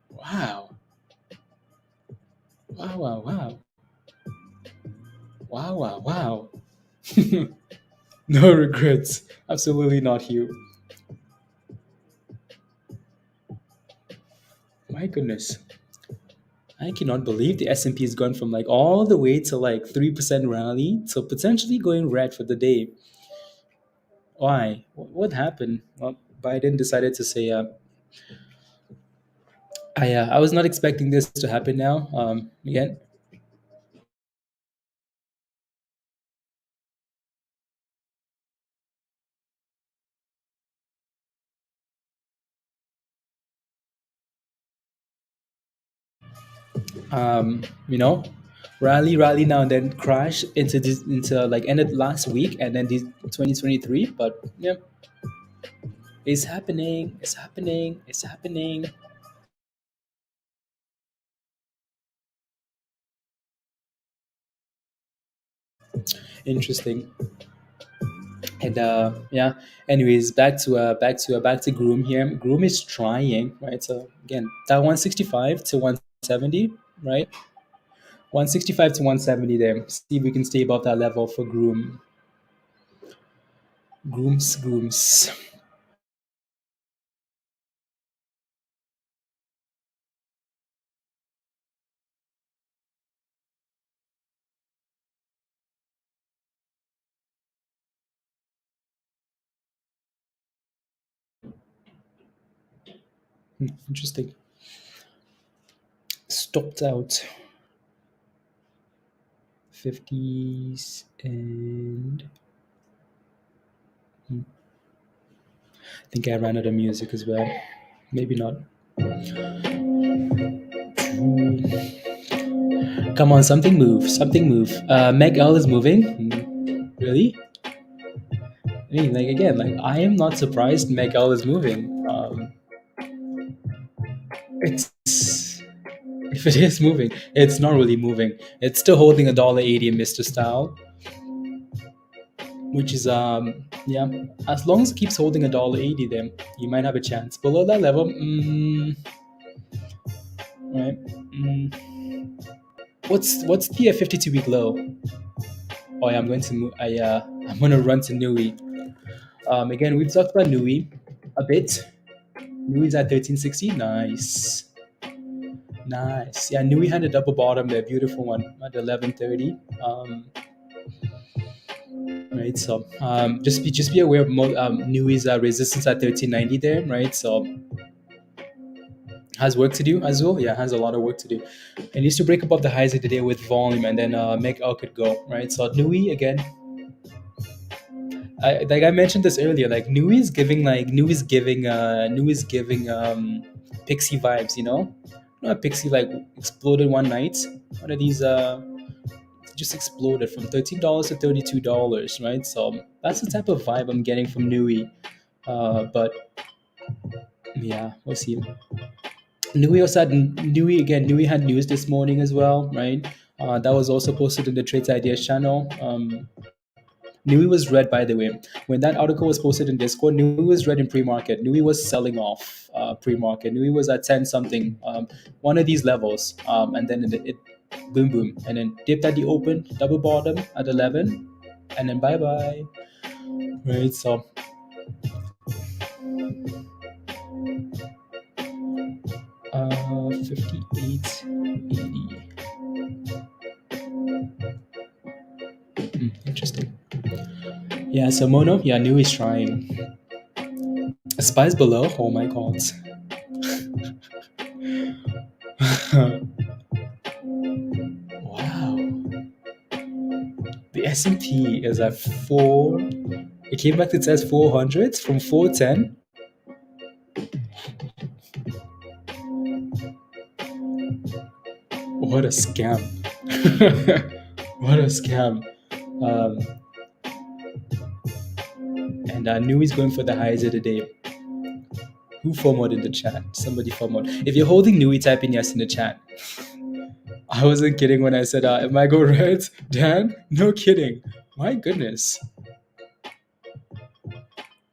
Wow. Wow, wow, wow. Wow, wow, wow. No regrets. Absolutely not, you. My goodness. I cannot believe the S&P has gone from like all the way to like 3% rally to potentially going red for the day. Why? What happened? Well, Biden decided to say, I was not expecting this to happen now. Again, you know, rally now and then crash into like ended last week and then this 2023. But yeah, it's happening. It's happening. It's happening. Interesting. And yeah, anyways, back to Groom here. Groom is trying, right? So again, that 165 to 170, right? 165 to 170 there. See if we can stay above that level for Groom. Grooms. Interesting. Stopped out 50s and I think I ran out of music as well. Maybe not. Come on, something move. Something move. Megl is moving. Really? I mean, like again, like I am not surprised Megl is moving. It's if it is moving, it's not really moving. It's still holding $1.80 in Mr. Style, which is yeah. As long as it keeps holding $1.80, then you might have a chance. Below that level, right? What's the 52-week low? Oh yeah, I'm going to move. I'm going to run to NUWE. Again, we've talked about NUWE a bit. NUWE's at 1360. Nice. Nice. Yeah, NUWE had a double bottom there. Beautiful one at 1130. Right. So just be aware of NUWE's resistance at 1390 there. Right. So has work to do as well. Yeah, has a lot of work to do. It needs to break above the highs of the day with volume, and then megl could go. Right. So NUWE again. Like I mentioned this earlier, like NUWE is giving Pixie vibes, you know? Not Pixie like exploded one night. One of these just exploded from $13 to $32, right? So that's the type of vibe I'm getting from NUWE. But yeah, we'll see. NUWE also had NUWE had news this morning as well, right? That was also posted in the Trades Ideas channel. NUWE was red, by the way. When that article was posted in Discord, NUWE was red in pre-market. NUWE was selling off pre-market. NUWE was at 10 something, one of these levels, and then it boom boom, and then dipped at the open, double bottom at 11, and then bye bye. Right, so. Uh, 58.80. Interesting. Yeah, so Mono, yeah, NUWE is trying. Spies below. Oh my god. Wow. The S&P is at 4. It came back to test 400s from 410. What a scam. What a scam. And NUWE's going for the highs of the day. Who FOMO'd in the chat? Somebody FOMO'd. If you're holding NUWE, type in yes in the chat. I wasn't kidding when I said, am I go red? Dan? No kidding. My goodness.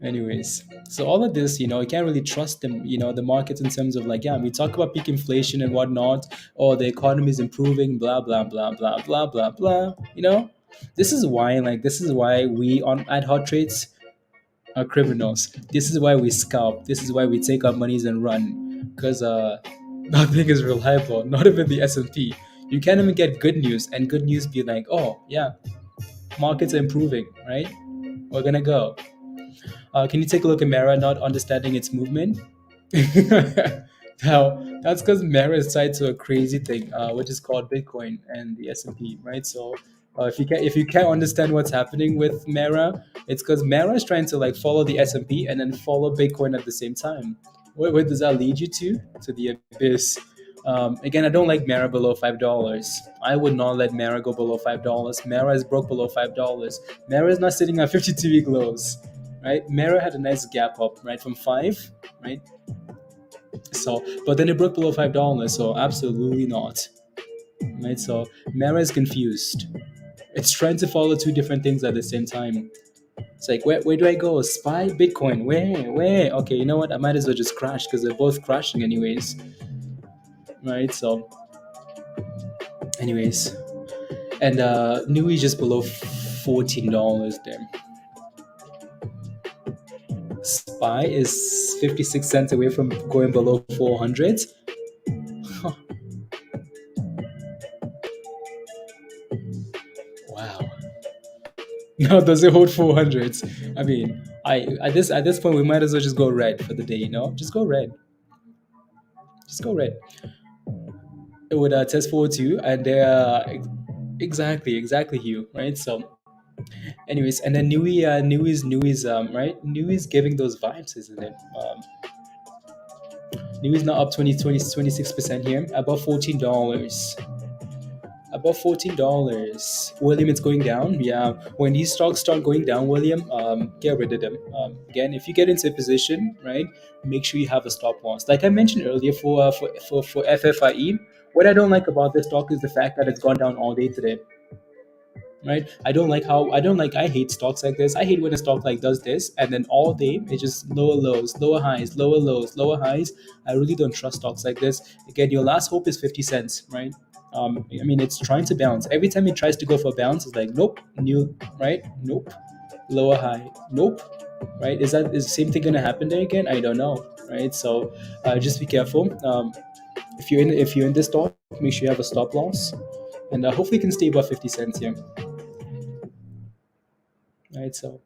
Anyways, so all of this, you can't really trust them, the markets in terms of like, yeah, we talk about peak inflation and whatnot, or the economy is improving, blah, blah, blah, blah, blah, blah, blah. This is why we at Hot Trades are criminals. This is why we scalp. This is why we take our monies and run. Because nothing is reliable, not even the S&P. You can't even get good news, and good news be like, oh, yeah, markets are improving, right? We're going to go. Can you take a look at Mara not understanding its movement? Now, that's because Mara is tied to a crazy thing, which is called Bitcoin and the S&P, right? So if you can't understand what's happening with Mara, it's because Mara is trying to like follow the S&P and then follow Bitcoin at the same time. Where does that lead you to? To the abyss. Again, I don't like Mara below $5. I would not let Mara go below $5. Mara is broke below $5. Mara is not sitting at 52-week lows. Right, Mara had a nice gap up, right, from 5, right? So, but then it broke below $5, so absolutely not, right? So Mara is confused. It's trying to follow two different things at the same time. It's like, where do I go? SPY, Bitcoin, where? Okay, you know what? I might as well just crash because they're both crashing anyways, right? So, anyways, and NUWE just below $14 there. SPY is 56 cents away from going below 400. Huh. Wow. Now does it hold 400s? I mean, at this point we might as well just go red for the day, Just go red. Just go red. It would test 402 and exactly Hugh, right? So anyways, and then NUWE's right? NUWE's giving those vibes, isn't it? NUWE's now up 26% here, above $14. Above $14. William, it's going down. Yeah, when these stocks start going down, William, get rid of them. Again, if you get into a position, right, make sure you have a stop loss. Like I mentioned earlier, for FFIE, what I don't like about this stock is the fact that it's gone down all day today. Right? I hate stocks like this. I hate when a stock like does this and then all day it's just lower lows, lower highs, lower lows, lower highs. I really don't trust stocks like this. Again, your last hope is 50 cents, right? I mean, it's trying to bounce. Every time it tries to go for a bounce, it's like, nope, new, right? Nope. Lower high, nope. right? Is the same thing going to happen there again? I don't know, right? So just be careful. If you're in this stock, make sure you have a stop loss, and hopefully you can stay above 50 cents here, right? So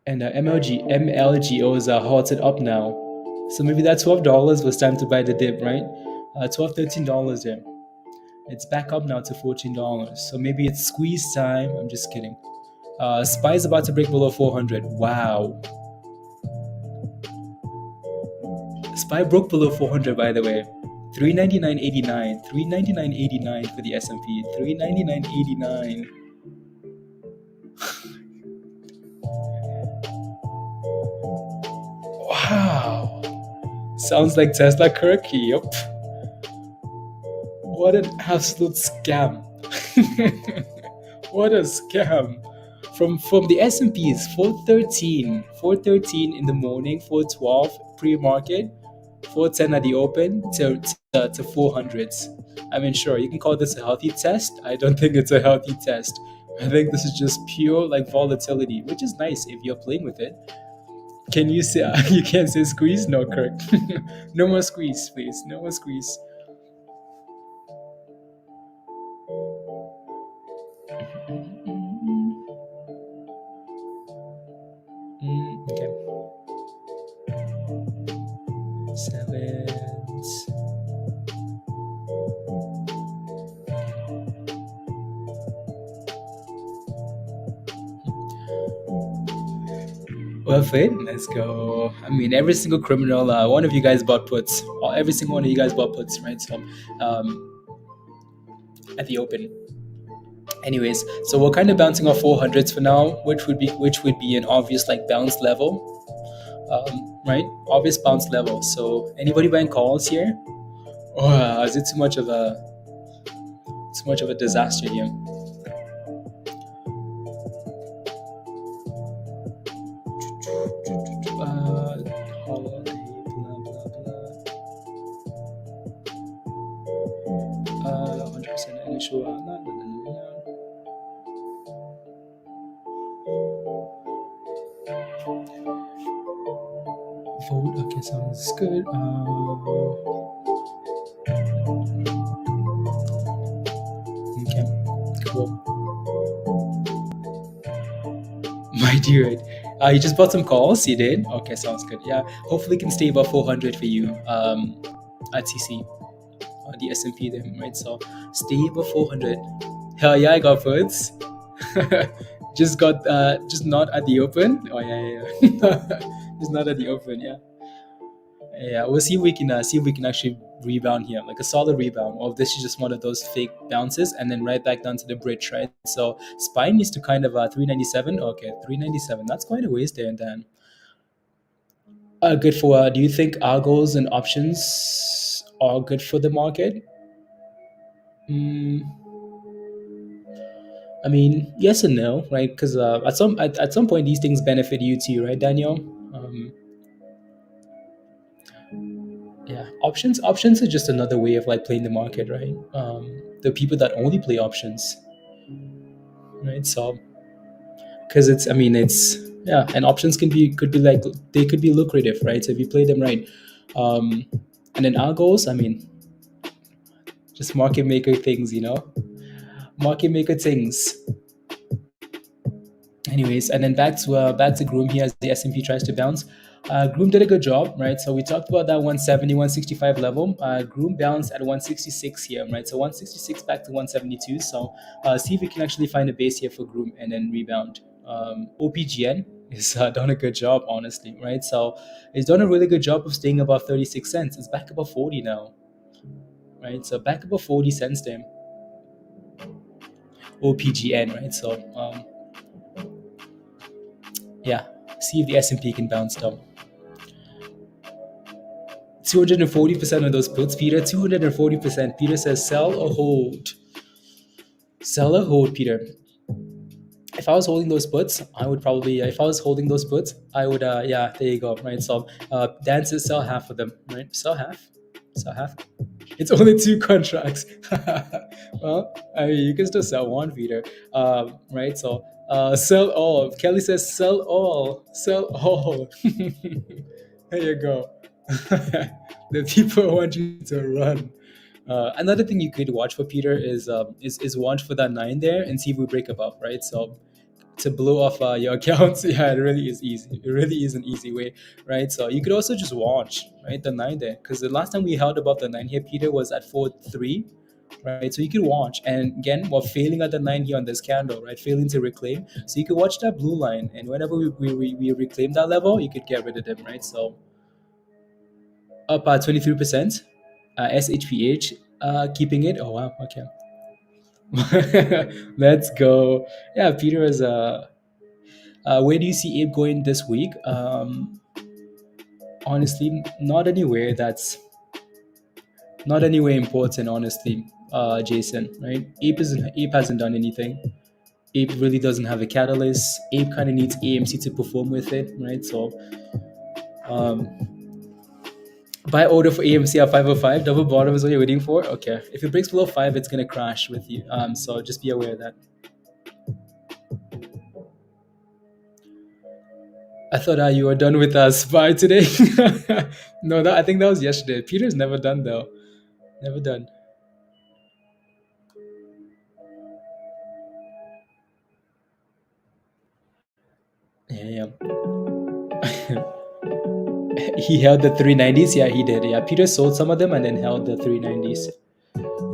and MLGOs are halted up now, so maybe that $12 was time to buy the dip, right? $13 there. It's back up now to $14, so maybe it's squeeze time. I'm just kidding. SPY is about to break below 400. Wow. SPY broke below 400, by the way. 399.89. 399.89 for the S&P. 399.89. Wow. Sounds like Tesla Kirk. Yep. What an absolute scam. What a scam. From the S&P is 413 in the morning, 412 pre-market, 410 at the open to 400s. I mean, sure, you can call this a healthy test. I don't think it's a healthy test. I think this is just pure like volatility, which is nice if you're playing with it. Can you say you can't say squeeze? No, Kirk. No more squeeze, please. No more squeeze. Okay. Sevens. Worth it. Let's go. I mean, every single criminal, one of you guys bought puts. Or every single one of you guys bought puts, right? So, at the open. Anyways, so we're kind of bouncing off 400s for now, which would be an obvious like bounce level, right? Obvious bounce level. So, anybody buying calls here? Or is it too much of a disaster here? Holiday, blah blah blah. 100% initial. Vote. Okay, sounds good. Okay, cool. My dude, you just bought some calls. You did. Okay, sounds good. Yeah, hopefully can stay above 400 for you. At CC, the S&P then, right? So stay above 400. Hell yeah, I got puts. Just not at the open. Oh yeah. Just not at the open. Yeah. We'll see if we can actually rebound here, like a solid rebound, or if this is just one of those fake bounces and then right back down to the bridge, right? So SPY needs to kind of 397. Okay, 397. That's quite a ways there, and then good for. Do you think algos and options are good for the market? I mean, yes and no, right? Because at some point these things benefit you too, right, Daniel? Yeah, options are just another way of like playing the market, right? The people that only play options, right? So because it's and options could be like they could be lucrative, right? So if you play them right, and then algos, I mean, just market maker things, market maker things. Anyways, and then back to GROM here as the S&P tries to bounce. GROM did a good job, right? So we talked about that 170, 165 level. GROM bounced at 166 here, right? So 166 back to 172. So see if we can actually find a base here for GROM and then rebound. OPGN is done a good job, honestly, right? So it's done a really good job of staying above 36 cents. It's back above 40 now, right? So back above 40 cents there. OPGN, right? So yeah, see if the S&P can bounce down. 240% of those puts, Peter. 240%. Peter says sell or hold. Sell or hold, Peter. If I was holding those puts, I would probably. If I was holding those puts, I would. Yeah, there you go. Right. So Dan says sell half of them. Right. Sell half. It's only two contracts. Well, I mean, you can still sell one, Peter. Right? So, sell all. Kelly says, sell all. Sell all. There you go. The people want you to run. Another thing you could watch for, Peter, is watch for that 9 there and see if we break above, right? So to blow off your accounts, yeah, it really is easy. It really is an easy way, right? So you could also just watch, right, the 9 there, because the last time we held above the 9 here, Peter, was at 4.3, right? So you could watch, and again, we're failing at the 9 here on this candle, right? Failing to reclaim. So you could watch that blue line, and whenever we reclaim that level, you could get rid of them, right? So up 23%. SHPH keeping it. Oh wow, okay. Let's go. Yeah, Peter is where do you see Ape going this week? Honestly, not anywhere important, honestly, Jason, right? Ape hasn't done anything. Ape really doesn't have a catalyst. Ape kind of needs AMC to perform with it, right? So um buy order for AMC at 505. Double bottom is what you're waiting for. Okay. If it breaks below 5, it's gonna crash with you. So just be aware of that. I thought you were done with us by today. No, I think that was yesterday. Peter's never done though. Never done. Yeah, yeah. He held the 390s. Yeah, he did. Yeah, Peter sold some of them and then held the 390s.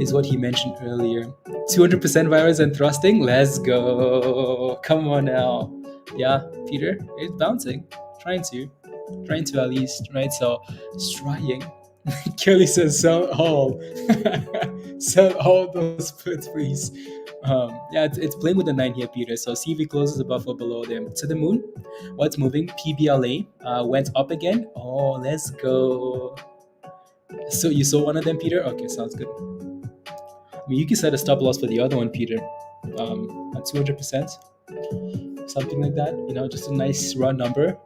Is what he mentioned earlier. 200% virus and thrusting. Let's go. Come on now. Yeah, Peter, it's bouncing. Trying to at least, right? So, it's trying. Kelly says, sell all. Sell all those puts, please. Yeah, it's playing with the 9 here, Peter. So, see if it closes above or below them. To the moon. What's moving? PBLA went up again. Oh, let's go. So, you saw one of them, Peter? Okay, sounds good. I mean, you can set a stop loss for the other one, Peter, at 200%, something like that. Just a nice round number,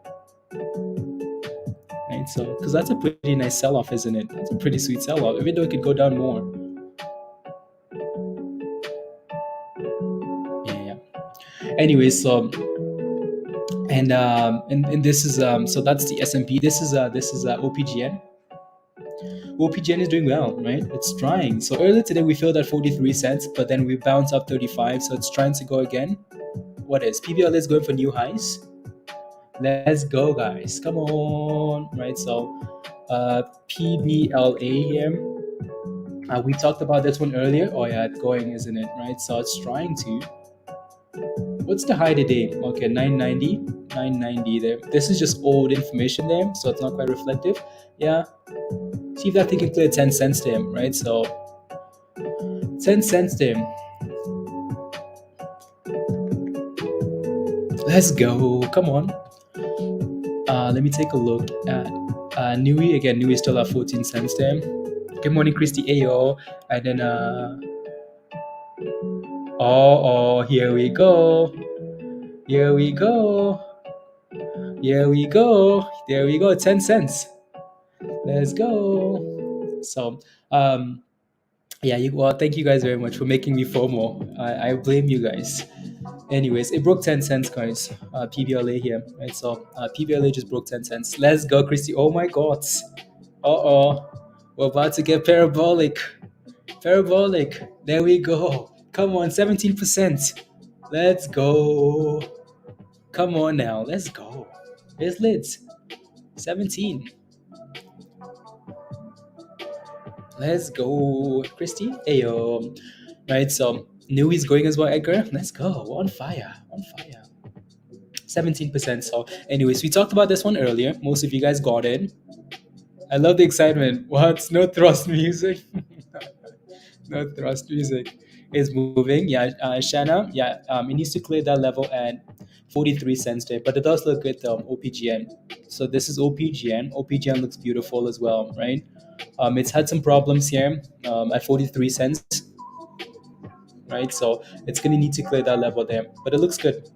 right? So, because that's a pretty nice sell-off, isn't it? That's a pretty sweet sell-off, even though it could go down more. Yeah. Anyways, so and this is so that's the S&P. This is OPGN. OPGN is doing well, right? It's trying. So earlier today we filled at 43 cents, but then we bounced up 35. So it's trying to go again. What is PBL is going for new highs? Let's go, guys. Come on, right? So PBLA here. We talked about this one earlier. Oh yeah, it's going, isn't it? Right? So it's trying to. What's the high today? Okay, 990 there. This is just old information there, so it's not quite reflective. Yeah. See if that thing can clear 10 cents to him, right? So 10 cents to him. Let's go. Come on. Let me take a look at NUWE. Again, NUWE is still at 14 cents there. Good morning, Christy Ayo. And then here we go. Here we go. Here we go. There we go. 10 cents. Let's go. So yeah, well, thank you guys very much for making me FOMO. I blame you guys. Anyways, it broke 10 cents, guys. PBLA here, right? So PBLA just broke 10 cents. Let's go, Christy. Oh my God. We're about to get parabolic. Parabolic. There we go. Come on, 17%. Let's go. Come on now. Let's go. It's lit. 17. Let's go, Christy. Ayo. Right, so NUWE is going as well, Edgar. Let's go. We're on fire. On fire. 17%. So, anyways, we talked about this one earlier. Most of you guys got it. I love the excitement. What? No thrust music? No thrust music. Is moving. Yeah, Shanna. Yeah, it needs to clear that level at 43 cents there, but it does look good, OPGN. So this is OPGN. OPGN looks beautiful as well, right? It's had some problems here at 43 cents, right? So it's going to need to clear that level there, but it looks good.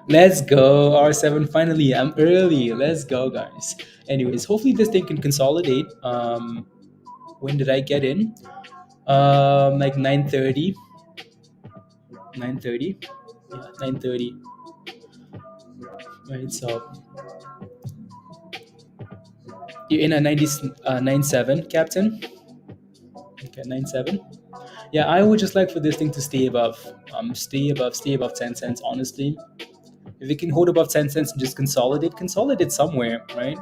Let's go, R7. Finally, I'm early. Let's go, guys. Anyways, hopefully this thing can consolidate. When did I get in? Like 9:30. 9:30. Yeah, 9:30. Right. So you're in a 97, Captain. Okay, 97. Yeah, I would just like for this thing to stay above, stay above 10 cents. Honestly, if it can hold above 10 cents and just consolidate somewhere, right?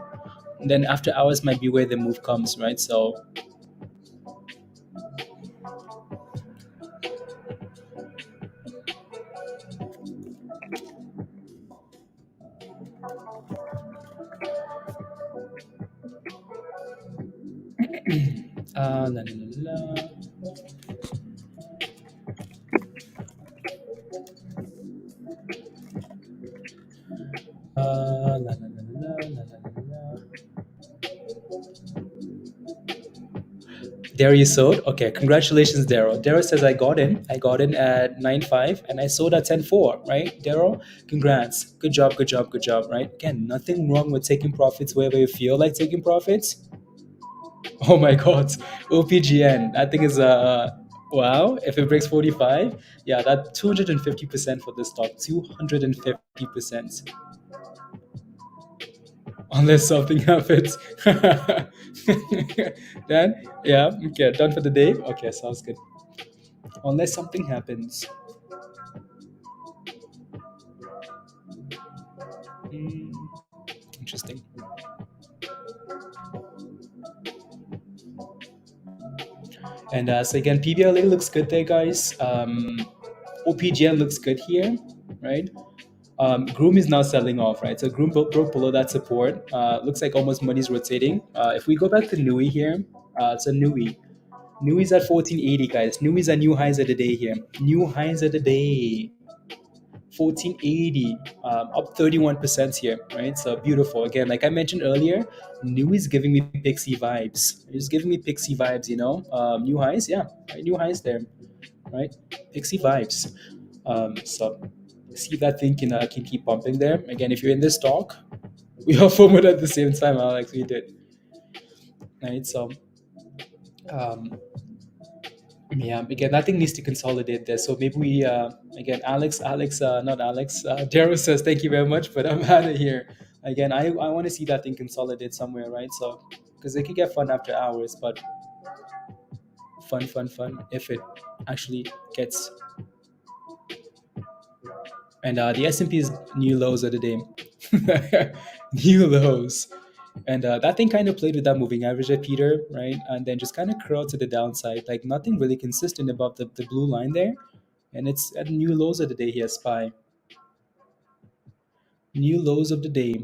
And then after hours might be where the move comes, right? So la, la, la, la. La, la, la, la, la, la, la. Daryl, you sold? Okay, congratulations, Daryl. Daryl says I got in. I got in at 9.5 and I sold at 10.4, right? Daryl, congrats. Good job, good job, good job, right? Again, nothing wrong with taking profits wherever you feel like taking profits. Oh my God. OPGN. That thing is wow. If it breaks 45, yeah, that 250% for this stock. 250%. Unless something happens. Then, yeah, okay, done for the day. Okay, sounds good. Unless something happens. Hmm, interesting. And so again, PBLA looks good there, guys. OPGN looks good here, right? GROM is now selling off, right? So GROM broke below that support. Looks like almost money's rotating. If we go back to NUWE here, so NUWE. NUWE's at 1480, guys. NUWE's at new highs of the day here. New highs of the day. 1480, up 31% here, right? So beautiful. Again, like I mentioned earlier, NUWE is giving me Pixie vibes. It's giving me Pixie vibes, you know? New highs, yeah, right? New highs there, right? Pixie vibes. So see if that thing can keep pumping there. Again, if you're in this stock, we all formed at the same time, Alex. We did, right? So, yeah, again, that thing needs to consolidate there. So maybe we, again, not Alex, Daryl says thank you very much, but I'm out of here. Again, I want to see that thing consolidate somewhere, right? So, because it could get fun after hours, but fun if it actually gets. And the S&P is new lows of the day. New lows. And that thing kind of played with that moving average at Peter, right? And then just kind of curled to the downside, like nothing really consistent above the blue line there. And it's at new lows of the day here, SPY. New lows of the day.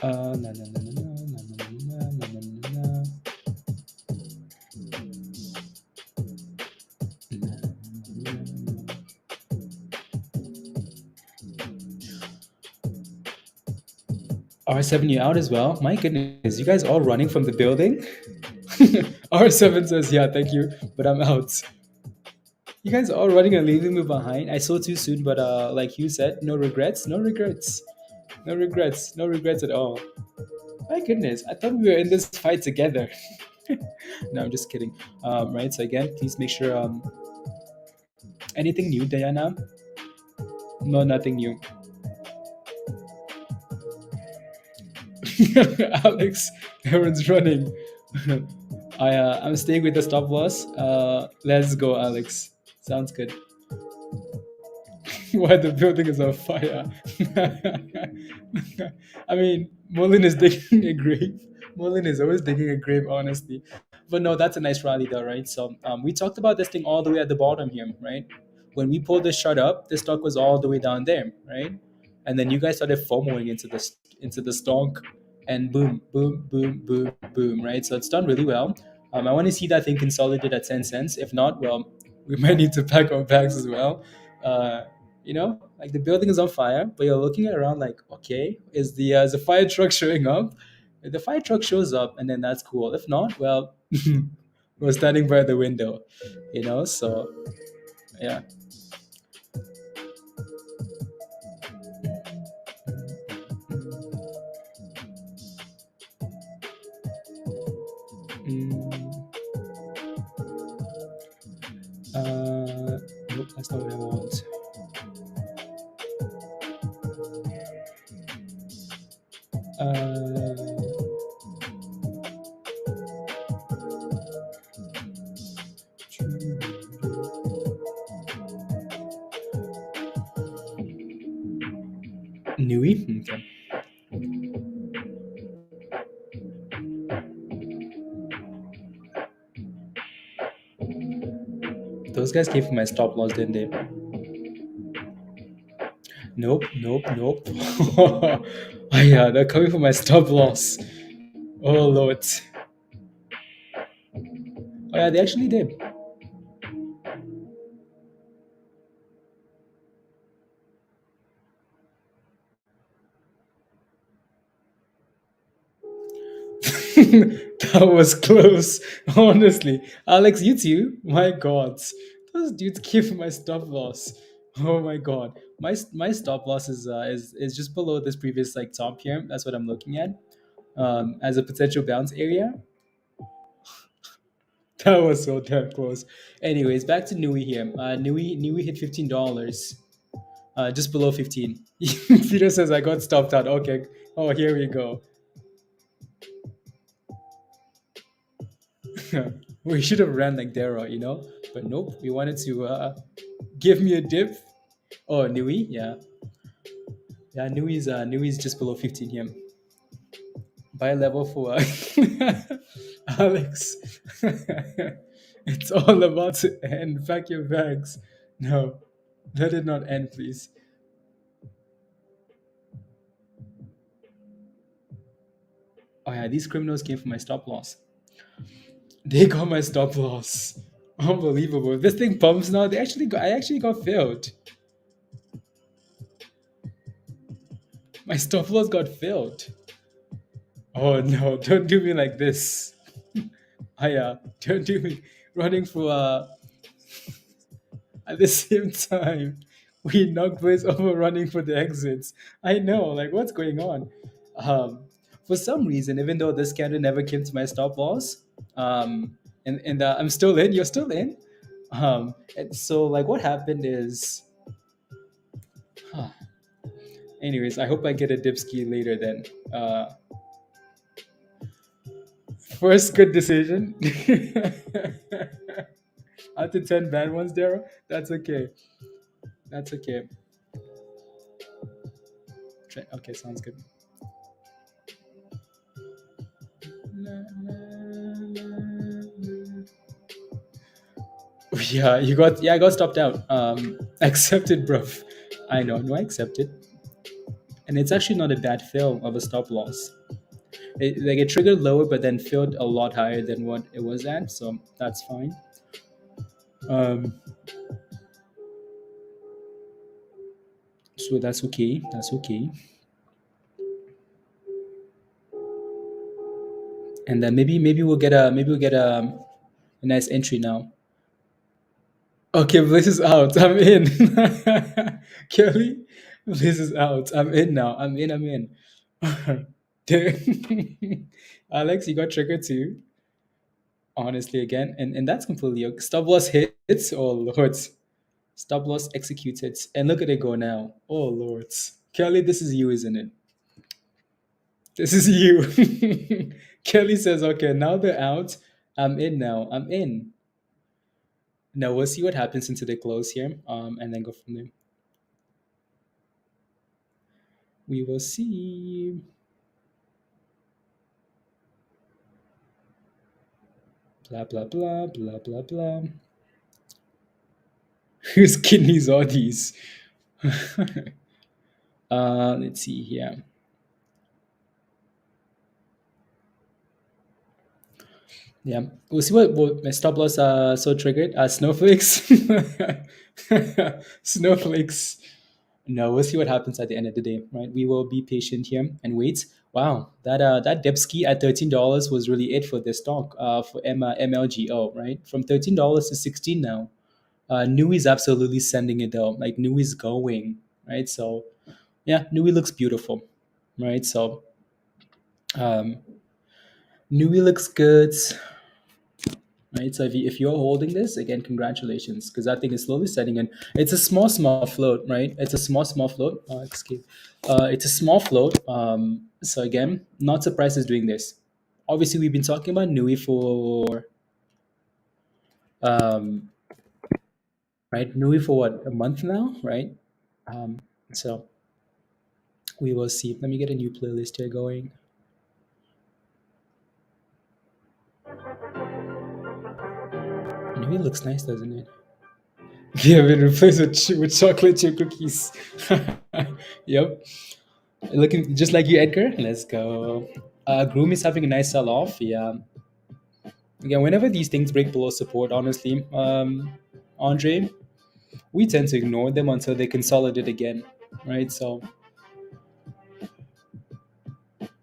Na, na, na, na, na, na, na, na, na, na, na. R7, you out as well? My goodness, you guys all running from the building? R7 says, yeah, thank you, but I'm out. You guys all running and leaving me behind. I saw too soon, but like you said, no regrets, no regrets, no regrets, no regrets at all. My goodness, I thought we were in this fight together. No, I'm just kidding. Right, so again, please make sure. Anything new, Diana? No, nothing new. Alex, everyone's running. I'm staying with the stop loss. Let's go, Alex. Sounds good. Why the building is on fire? I mean, MULN is digging a grave. MULN is always digging a grave, honestly. But no, that's a nice rally, though, right? So we talked about this thing all the way at the bottom here, right? When we pulled this chart up, the stock was all the way down there, right? And then you guys started FOMOing into the stock, and boom, boom, boom, boom, boom, right? So it's done really well. I want to see that thing consolidate at 10 cents. If not, well, we might need to pack our bags as well. You know, like the building is on fire, but you're looking around like, okay, is the fire truck showing up? If the fire truck shows up, and then that's cool. If not, well, we're standing by the window, you know. So yeah, Nope, that's not what I want. NUWE? Okay. Those guys came for my stop loss, didn't they? Nope, nope, nope. Oh yeah, they're coming for my stop loss. Oh lord. Oh yeah, they actually did. That was close. Honestly. Alex, you too? My god. Those dudes came for my stop loss. Oh my god. My stop loss is just below this previous like top here. That's what I'm looking at. As a potential bounce area. That was so damn close. Anyways, back to NUWE here. NUWE hit $15. Just below 15. Peter says I got stopped out. Okay. Oh, here we go. We should have ran like Dara, you know? But nope. We wanted to give me a dip. Oh, NUWE? Yeah. Yeah, NUWE's just below 15 here. Buy level for Alex. It's all about to end. Pack your bags. No, let it not end, please. Oh yeah, these criminals came for my stop loss. They got my stop loss. Unbelievable. If this thing pumps now, I actually got failed. My stop loss got failed. Oh no, don't do me like this. Oh yeah, don't do me running for at the same time. We knocked boys over running for the exits. I know, like what's going on? Um, for some reason, even though this candle never came to my stop loss, and I'm still in. You're still in. And so like what happened is, huh. Anyways, I hope I get a dipski later then. First good decision. Out of 10 bad ones, Daryl. That's okay. That's okay. Okay, sounds good. Yeah, I got stopped out. Accepted, bro. I know, no, I accepted. And it's actually not a bad fail of a stop loss. It triggered lower, but then filled a lot higher than what it was at, so that's fine. So that's okay. That's okay. And then maybe we'll get a nice entry now. Okay, Bliss is out. I'm in. Kelly, Bliss is out. I'm in now. I'm in. I'm in. Alex, you got triggered too. Honestly, again, and that's completely okay. Stop loss hits. Oh lord, stop loss executed, and look at it go now. Oh lord, Kelly, this is you, isn't it? This is you. Kelly says, "Okay, now they're out. I'm in now. I'm in." Now we'll see what happens into the close here, and then go from there. We will see. Blah blah blah blah blah blah. Whose kidneys are these? Let's see here. Yeah, we'll see what my stop loss so triggered. Snowflakes, snowflakes. No, we'll see what happens at the end of the day, right? We will be patient here and wait. Wow, that Debski at $13 was really it for this stock. For MLGO, right? From $13 to 16 now. NUWE is absolutely sending it though. Like NUWE is going, right? So yeah, NUWE looks beautiful, right? So NUWE looks good. right? So if you're holding this again, congratulations, because that thing is slowly setting in. It's a small float, right? It's a small float. Excuse. It's a small float. So again, not surprised it's doing this. Obviously, we've been talking about NUWE for um, right, NUWE for what, a month now, right? Um, so we will see. Let me get a new playlist here going. NUWE looks nice, doesn't it? Yeah, been replaced with chocolate chip cookies. Yep. Looking just like you, Edgar. Let's go. GROM is having a nice sell off. Yeah. Again, whenever these things break below support, honestly, Andre, we tend to ignore them until they consolidate again, right? So,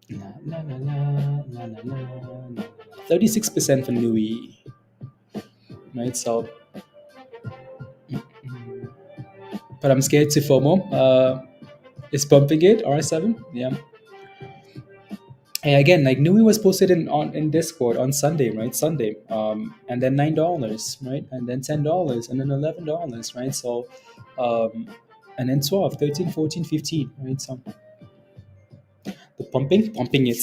la, la, la, la, la, la, la. 36% for NUWE, right? So, but I'm scared to FOMO. Is pumping it R7? Yeah. Hey, again, like NUWE was posted in Discord on Sunday, right? Sunday, and then $9, right? And then $10, and then $11, right? So, and then 12, 13, 14, 15, right? So the pumping it,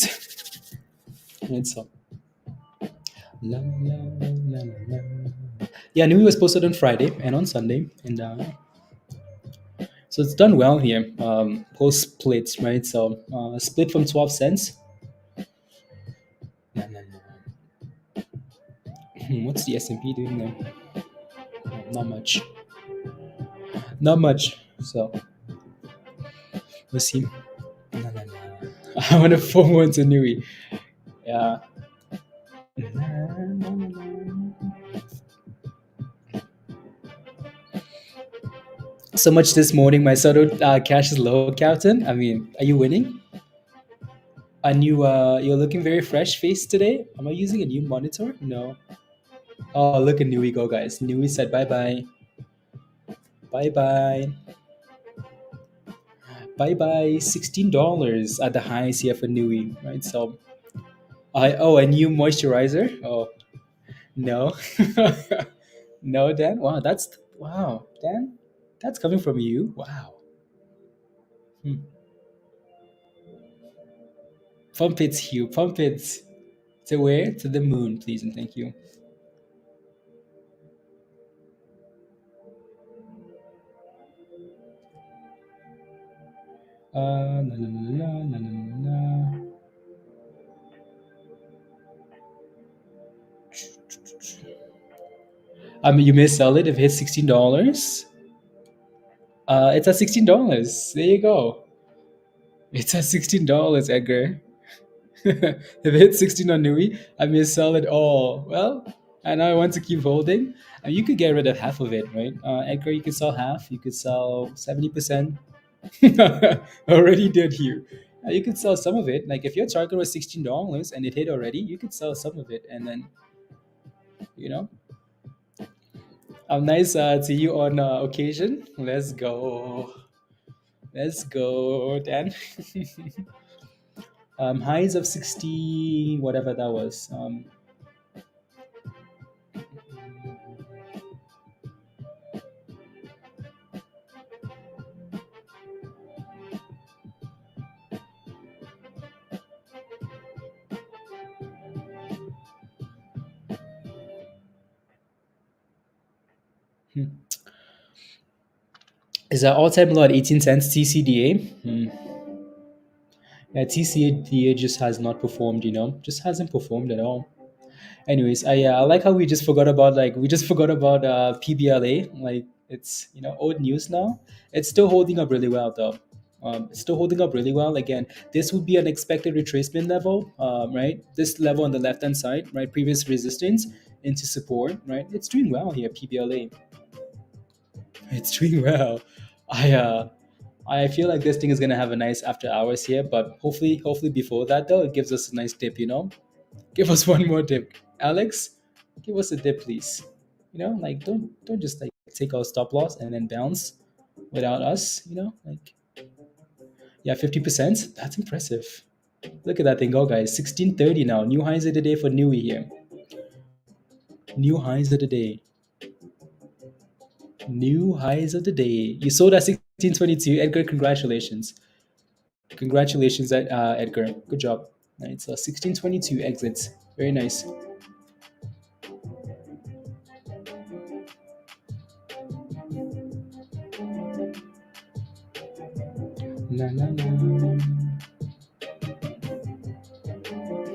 right? So, la, la, la, la, la. Yeah, NUWE was posted on Friday and on Sunday, and so it's done well here. Post splits, right? So split from 12 cents. La, la, la. What's the S&P doing there? Not much. Not much. So we'll see. No, no, no. I want to form one to NUWE. Yeah. So much this morning. My Soto cash is low, Captain. I mean, are you winning? You're looking very fresh faced today. Am I using a new monitor? No. Oh, look at NUWE go, guys. NUWE said bye bye. Bye bye. Bye bye. $16 at the highs here for NUWE, right? So, a new moisturizer. Oh, no. No, Dan. Wow, Dan. That's coming from you. Wow. Hmm. Pump it, Hugh. Pump it. To where? To the moon, please and thank you. Na, na, na, na, na, na, na, na. You may sell it if it hits $16. It's at $16. There you go. It's at $16, Edgar. If it hits 16 on NUWE, I may sell it all. Well, and I want to keep holding. You could get rid of half of it, right? Edgar, you could sell half. You could sell 70%. Already did here. You could sell some of it. Like if your target was $16 and it hit already, you could sell some of it, and then you know. Nice to you on occasion. Let's go. Let's go, Dan. Highs of 60, whatever that was. Is that all-time low at 18 cents TCDA? Yeah, TCDA just has not performed, just hasn't performed at all. Anyways, I like how we just forgot about PBLA. Like it's old news now. It's still holding up really well though. It's still holding up really well. Again, this would be an expected retracement level, right? This level on the left hand side, right? Previous resistance into support, right? It's doing well here, PBLA. It's doing well. I uh I feel like this thing is gonna have a nice after hours here, but hopefully before that though, it gives us a nice dip. Give us one more dip. Alex, give us a dip, please. Like don't just like take our stop loss and then bounce without us, like yeah, 50%. That's impressive. Look at that thing go, guys. 1630 now. New highs of the day for NUWE here. New highs of the day. New highs of the day. You sold at 1622. Edgar, congratulations. Congratulations, Edgar. Good job. Right, so 1622 exits. Very nice. Na, na, na.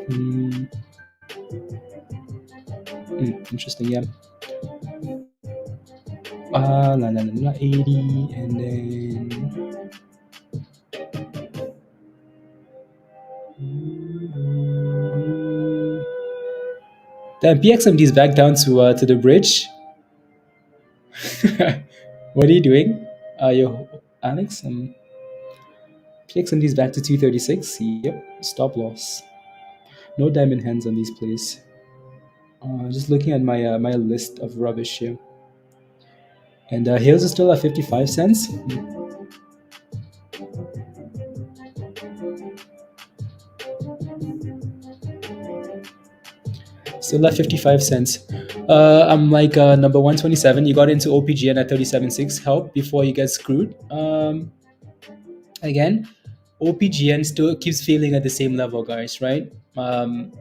Hmm. Interesting, yeah. La, la, la, la, 80, and then the PXMD is back down to the bridge. What are you doing? Yo, Alex? PXMD is back to 236. Yep, stop loss. No diamond hands on these plays. Just looking at my list of rubbish here. And Hills is still at 55 cents. Still at 55 cents. I'm like number 127. You got into OPGN at 37.6. Help before you get screwed. Again, OPGN still keeps feeling at the same level, guys, right?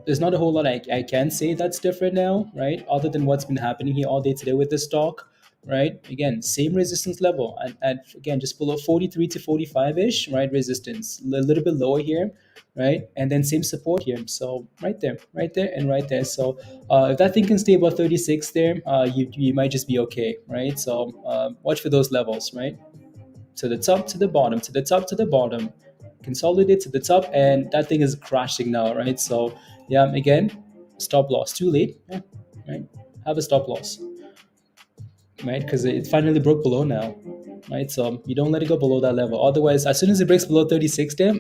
There's not a whole lot I can say that's different now, right? Other than what's been happening here all day today with the stock, right? Again, same resistance level. And again, just below 43 to 45-ish, right? Resistance. A little bit lower here, right? And then same support here. So right there, and right there. So if that thing can stay above 36 there, you might just be okay, right? So watch for those levels, right? To the top, to the bottom, to the top, to the bottom, consolidate to the top, and that thing is crashing now, right? So yeah, again, stop loss. Too late, yeah, right? Have a stop loss, right? Because it finally broke below now, right? So you don't let it go below that level. Otherwise, as soon as it breaks below 36 there,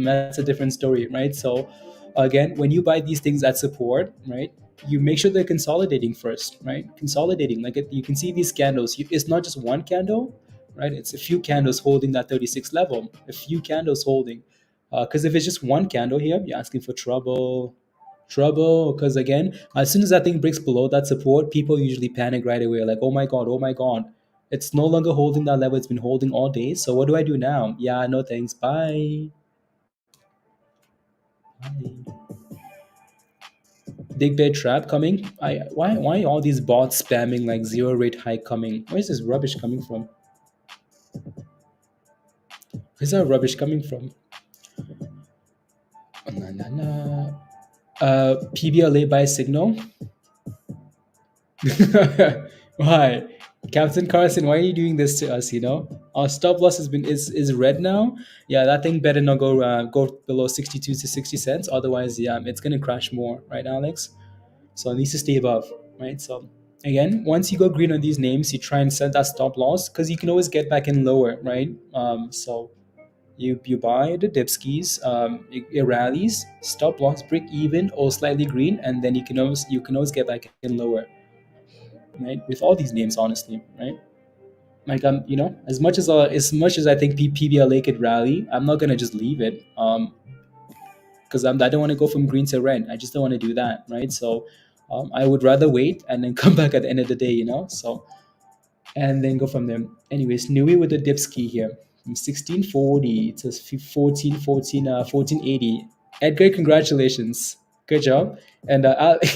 that's a different story, right? So again, when you buy these things at support, right, you make sure they're consolidating first, right? Consolidating, like you can see these candles. It's not just one candle, right? It's a few candles holding that 36 level, a few candles holding. Because if it's just one candle here, you're asking for trouble, because again, as soon as that thing breaks below that support, people usually panic right away, like, oh my god, it's no longer holding that level it's been holding all day, so what do I do now? Yeah, no thanks, bye. Big bear trap coming. Why all these bots spamming like zero rate hike coming? Where's this rubbish coming from? Where's that rubbish coming from? Na, na, na. PBLA buy signal. Why, Captain Carson? Why are you doing this to us? Our stop loss is red now. Yeah, that thing better not go below 62 to 60 cents. Otherwise, yeah, it's gonna crash more, right, Alex? So it needs to stay above, right? So again, once you go green on these names, you try and set that stop loss because you can always get back in lower, right? So you buy the dip skis, it rallies, stop loss break even or slightly green, and then you can always get back in lower, right? With all these names, honestly, right? Like as much as I think PBLA could rally, I'm not gonna just leave it, because I don't want to go from green to red. I just don't want to do that, right? So I would rather wait and then come back at the end of the day, So and then go from there. Anyways, NUWE with the dip ski here from 1640 to 1480. Edgar, congratulations. Good job. And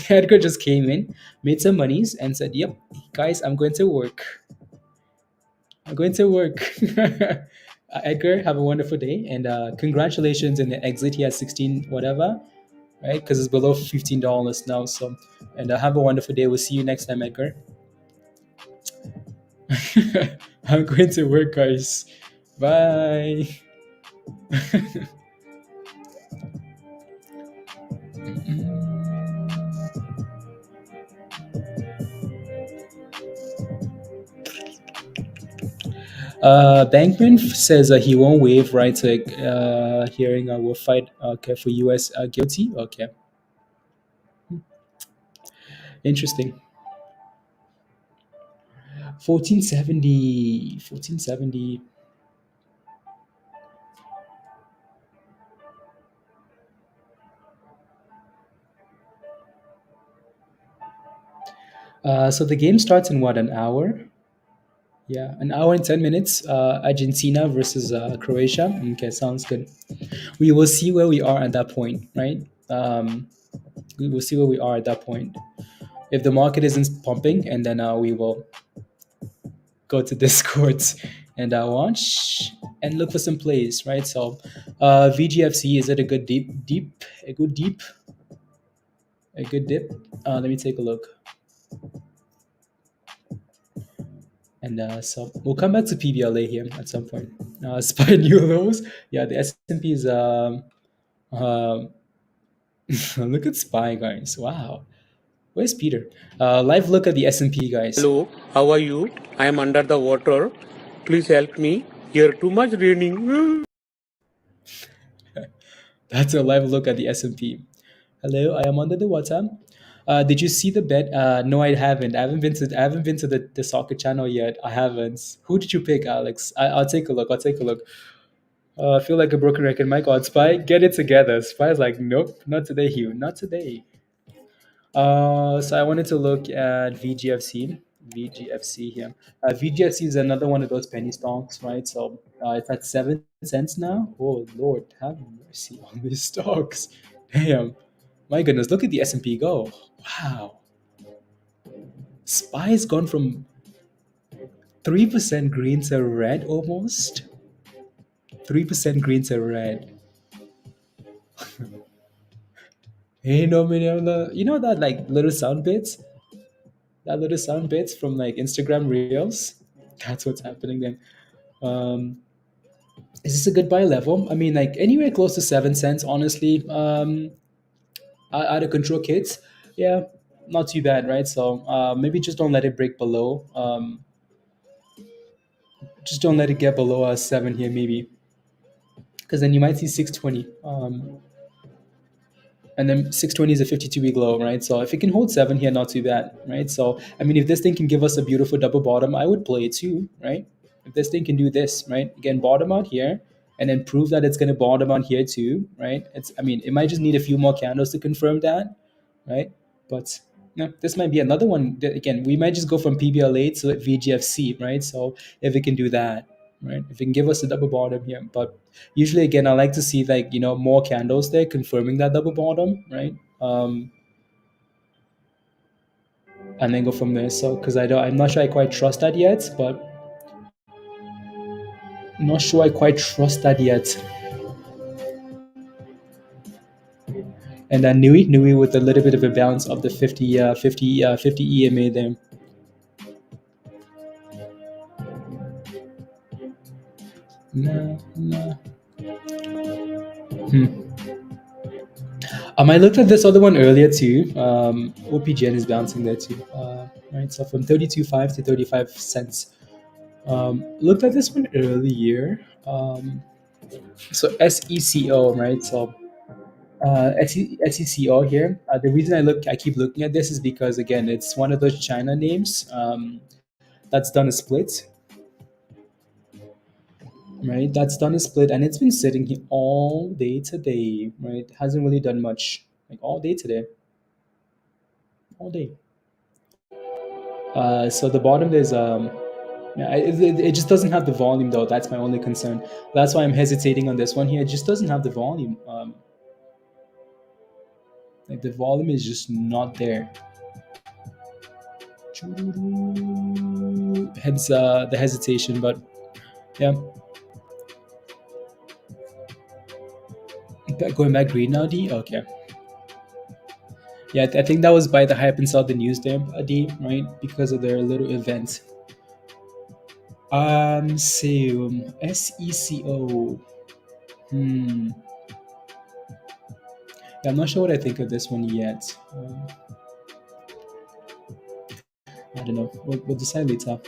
Edgar just came in, made some monies, and said, "Yep, guys, I'm going to work. I'm going to work." Edgar, have a wonderful day, and congratulations in the exit here at 16 whatever, right? Because it's below $15 now. So, and have a wonderful day. We'll see you next time, Edgar. I'm going to work, guys. Bye. Bankman says he won't waive right to hearing. Will fight. Okay, for U.S. Guilty. Okay, interesting. 1470. 1470. So the game starts in what, an hour? Yeah, an hour and 10 minutes. Argentina versus Croatia. Okay, sounds good. We will see where we are at that point, right? We will see where we are at that point. If the market isn't pumping, and then we will go to Discord and watch and look for some plays, right? So, VGFC, is it a good a good dip? Let me take a look. And so we'll come back to PBLA here at some point. Spy new lows. Yeah, the S&P is. Look at Spy, guys. Wow. Where's Peter? Live look at the S&P, guys. Hello, how are you? I am under the water. Please help me. Here too much raining. That's a live look at the S&P. Hello, I am under the water. Did you see the bet? No, I haven't. I haven't been to the soccer channel yet. I haven't. Who did you pick, Alex? I'll take a look. I'll take a look. I feel like a broken record. My God, Spy, get it together. Spy's like, nope, not today, Hugh, not today. So I wanted to look at VGFC. VGFC here. VGFC is another one of those penny stocks, right? So it's at 7 cents now. Oh Lord, have mercy on these stocks. Damn, my goodness, look at the S&P go. Wow, Spy's gone from 3% green to red almost. 3% green to red. Hey, no, man, you know that like little sound bits? That little sound bits from like Instagram Reels? That's what's happening then. Um, is this a good buy level? I mean, like anywhere close to 7 cents, honestly. Out of control kits, yeah, not too bad, right? So maybe just don't let it break below. Just don't let it get below 7 here, maybe, because then you might see 620. And then 620 is a 52-week low, right? So if it can hold 7 here, not too bad, right? So I mean, if this thing can give us a beautiful double bottom, I would play it too, right? If this thing can do this, right? Again, bottom out here, and then prove that it's going to bottom out here too, right? I mean, it might just need a few more candles to confirm that, right? But no, this might be another one. Again, we might just go from PBLA to VGFC, right? So if it can do that, right? If it can give us a double bottom here, but usually again, I like to see like more candles there confirming that double bottom, right? And then go from there. So because I'm not sure I quite trust that yet, but I'm not sure I quite trust that yet. And then NUWE with a little bit of a bounce of the 50 EMA there. Nah. I looked at this other one earlier too. OPGN is bouncing there too. Right, so from 32.5 to 35 cents. Looked at this one earlier. So SECO, right? So SECO here. The reason I keep looking at this is because again, it's one of those China names that's done a split, right? That's done a split, and it's been sitting here all day today, right? It hasn't really done much, like all day today, all day. So the bottom is yeah, it just doesn't have the volume though. That's my only concern. That's why I'm hesitating on this one here. It just doesn't have the volume. Like the volume is just not there. Hence the hesitation, but yeah. Going back green now, D? Okay. Yeah, I think that was by the hype and sell the news there, D, right? Because of their little event. SECO. Yeah, I'm not sure what I think of this one yet. I don't know. We'll decide later.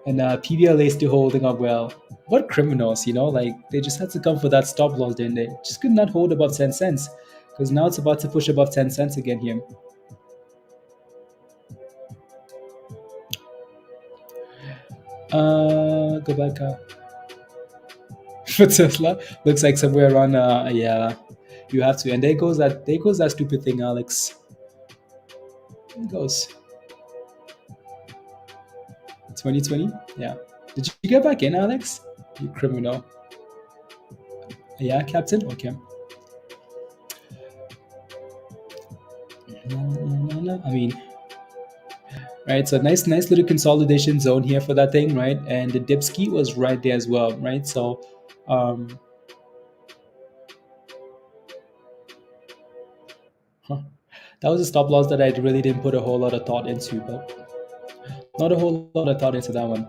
And PBLA is still holding up well. What criminals, like they just had to come for that stop loss, didn't they? Just could not hold above 10 cents. Because now it's about to push above 10 cents again here. Go back. For Tesla, looks like somewhere around. Yeah, you have to. And there goes that stupid thing, Alex. It goes 2020. Yeah. Did you get back in, Alex? You criminal. Yeah, Captain. Okay. I mean, right. So nice little consolidation zone here for that thing, right? And the dipski was right there as well, right? So, that was a stop loss that I really didn't put a whole lot of thought into, but not a whole lot of thought into that one.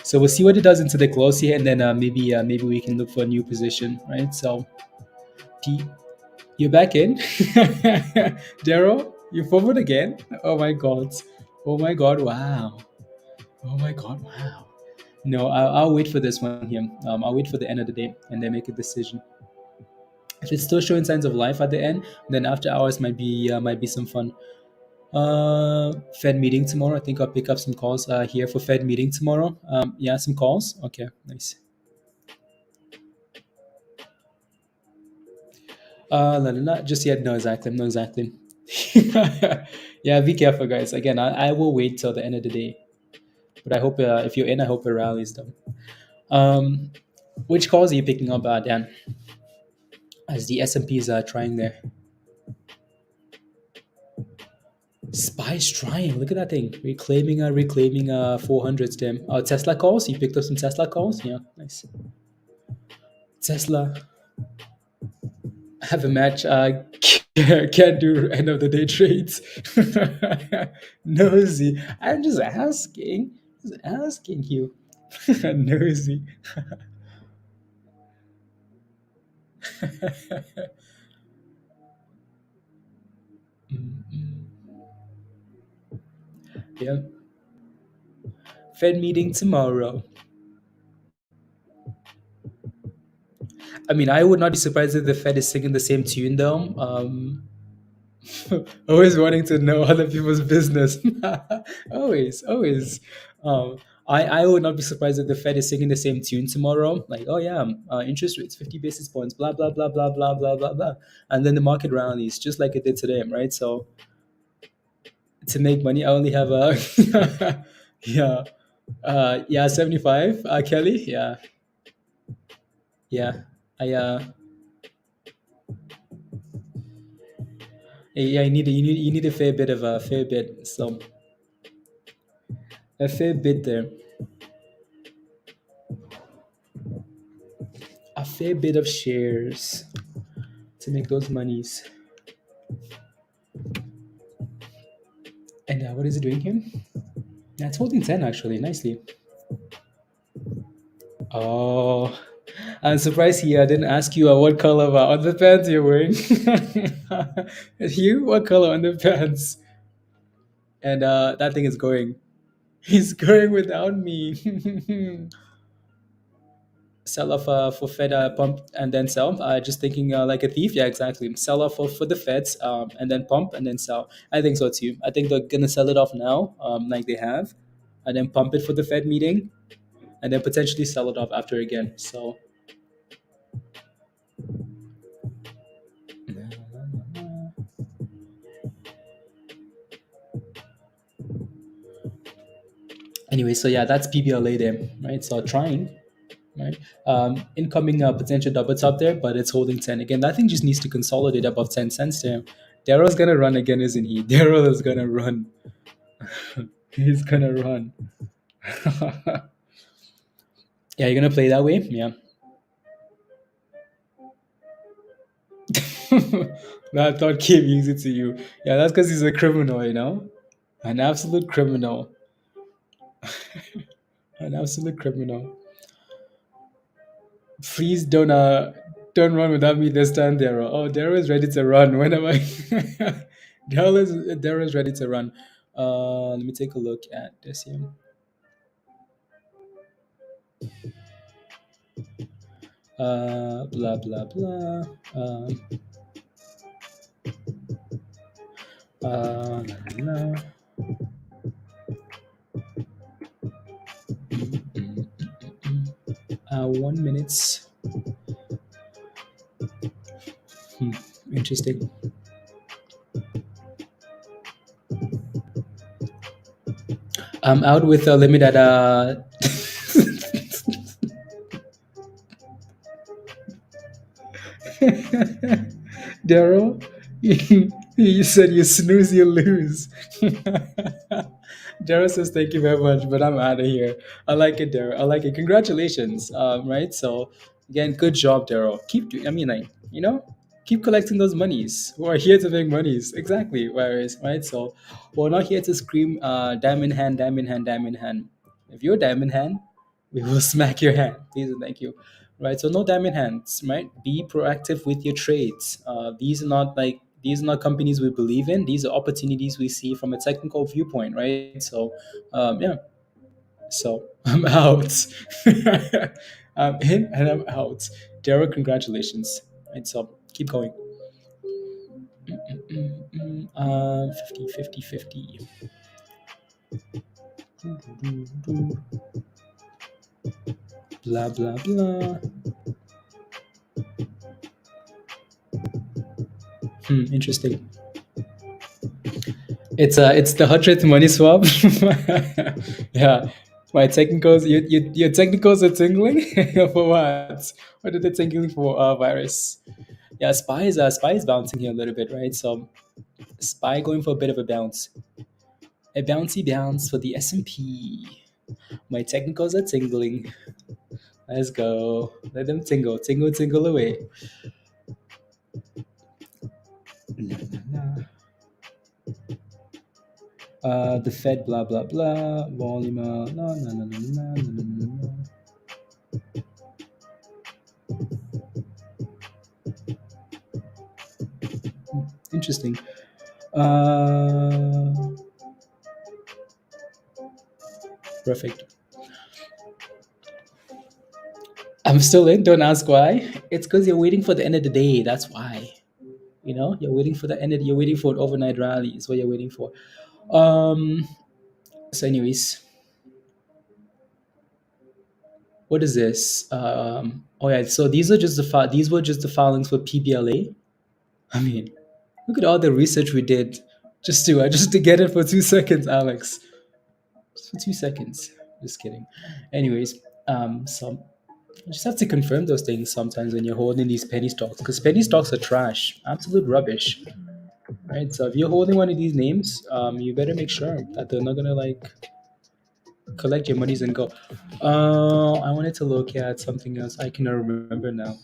So we'll see what it does into the close here, and then maybe we can look for a new position, right? So, you're back in, Daryl. You forward again. Oh my god! Oh my god! Wow! Oh my god! Wow! No, I'll wait for this one here. I'll wait for the end of the day and then make a decision. If it's still showing signs of life at the end, then after hours might be some fun. Fed meeting tomorrow. I think I'll pick up some calls here for Fed meeting tomorrow. Yeah, some calls. Okay, nice. Not just yet. No, exactly. No, exactly. Yeah, be careful, guys. Again, I will wait till the end of the day. But I hope if you're in, I hope it rallies them. Which calls are you picking up, Dan? As the S&P is trying there. Spice trying. Look at that thing. Reclaiming 400s, Tim. Tesla calls. You picked up some Tesla calls. Yeah, nice. Tesla. Have a match. Can't do end of the day trades. Nosy. I'm just asking. Just asking you. Nosy. Yeah. Fed meeting tomorrow. I mean, I would not be surprised if the Fed is singing the same tune, though. Always wanting to know other people's business. always. I would not be surprised if the Fed is singing the same tune tomorrow. Like, oh yeah, interest rates 50 basis points, blah blah blah blah blah blah blah blah, and then the market rallies just like it did today, right? So to make money, I only have a yeah 75. Kelly, yeah. Yeah, you need a fair bit of a fair bit, so a fair bit there, a fair bit of shares to make those monies. And what is it doing here? Yeah, it's holding 10 actually, nicely. Oh, I'm surprised he didn't ask you what color underpants you're wearing. Hugh, what color underpants? And that thing is going. He's going without me. Sell off for Fed pump and then sell. Just thinking like a thief. Yeah, exactly. Sell off for the Feds and then pump and then sell. I think so too. I think they're gonna sell it off now, like they have, and then pump it for the Fed meeting, and then potentially sell it off after again. So. Anyway, so yeah, that's PBLA there, right? So trying, right? Incoming potential double top there, but it's holding 10 again. That thing just needs to consolidate above 10 cents there. Daryl's gonna run again, isn't he? Daryl is gonna run. He's gonna run. Yeah, you're gonna play that way? Yeah. That thought came easy to you. Yeah, that's because he's a criminal, you know? An absolute criminal. An absolute criminal. Please don't run without me this time, Daryl. Oh, Daryl is ready to run. When am I? Daryl is ready to run. Let me take a look at this here. Blah blah blah. La, la. 1 minute. Interesting. I'm out with a limit at Daryl, you said you snooze, you lose. Daryl says thank you very much, but I'm out of here. I like it, Daryl. I like it. Congratulations. Right. So again, good job, Daryl. Keep doing. I mean, like keep collecting those monies. We're here to make monies. Exactly. Whereas, right. So we're not here to scream, diamond hand, diamond hand, diamond hand. If you're a diamond hand, we will smack your hand. Please and thank you. Right. So no diamond hands. Right. Be proactive with your trades. These are not companies we believe in. These are opportunities we see from a technical viewpoint. Right. So yeah. So I'm out. I'm in and I'm out. Daryl, congratulations. Right. So keep going. 50, 50, 50. Blah, blah, blah. Interesting. It's the 100th money swap. Yeah. My technicals, your technicals are tingling for what? What are they tingling for? Virus. Yeah, Spy is bouncing here a little bit, right? So Spy going for a bit of a bounce. A bouncy bounce for the S&P. My technicals are tingling. Let's go. Let them tingle, tingle, tingle away. Na, na, na. The Fed, blah blah blah. Volume, no, no, no, no, no, no, no, no. Interesting. Perfect. I'm still in. Don't ask why. It's because you're waiting for the end of the day. That's why. You're waiting for the end. You're waiting for an overnight rally. Is what you're waiting for. So, anyways, what is this? Oh yeah. So these were just the filings for PBLA. I mean, look at all the research we did just to get it for 2 seconds, Alex. Just for 2 seconds. Just kidding. Anyways, so you just have to confirm those things sometimes when you're holding these penny stocks, because penny stocks are trash, absolute rubbish, right? So if you're holding one of these names, you better make sure that they're not gonna collect your monies and go. I wanted to look at something else. I cannot remember now.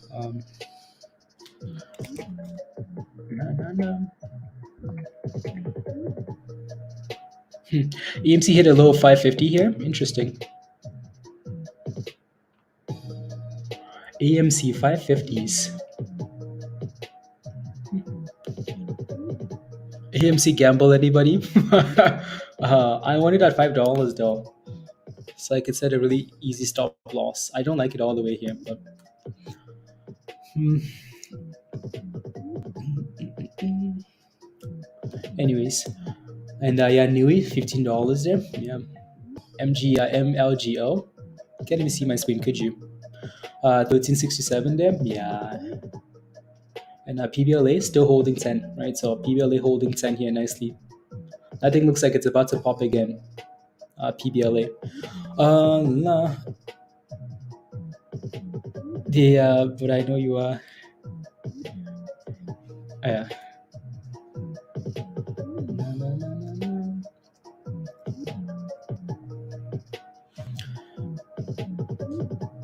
EMC hit a low of 550 here. Interesting. AMC 550s. AMC gamble anybody? I want it at $5 though, so I could set a really easy stop loss. I don't like it all the way here, but anyways, and yeah, NUWE $15 there. Yeah, MLGO. Can't even see my screen, could you? 1367 there. Yeah. And PBLA still holding 10, right? So PBLA holding 10 here nicely. That thing looks like it's about to pop again. PBLA. Nah. But I know you are. Yeah.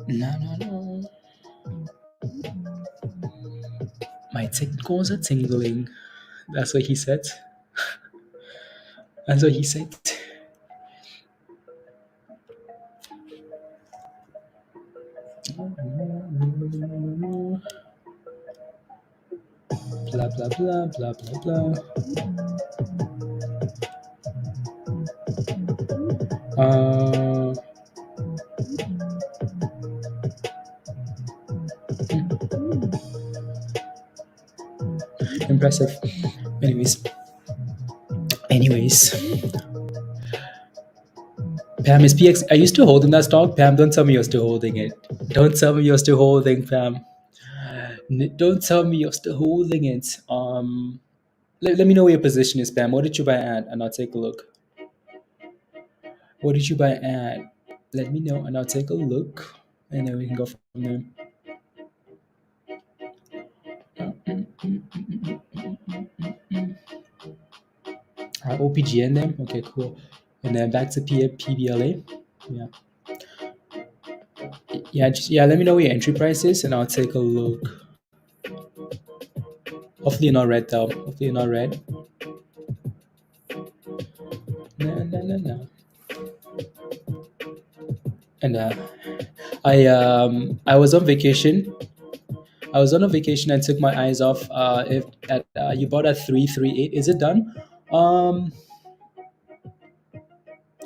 No. My technicals are tingling. That's what he said. That's what he said. Blah blah blah blah blah blah. Impressive. Anyways. Pam, is PX? Are you still holding that stock? Pam, don't tell me you're still holding it. Don't tell me you're still holding, Pam. Don't tell me you're still holding it. Let me know where your position is, Pam. What did you buy at? And I'll take a look. What did you buy at? Let me know and I'll take a look. And then we can go from there. OPGN then? Okay, cool. And then back to PBLA. Yeah. Yeah, let me know what your entry price is and I'll take a look. Hopefully you're not red though. Hopefully you're not red. No. And I was on vacation. I was on a vacation and took my eyes off. If at you bought at 338, is it done?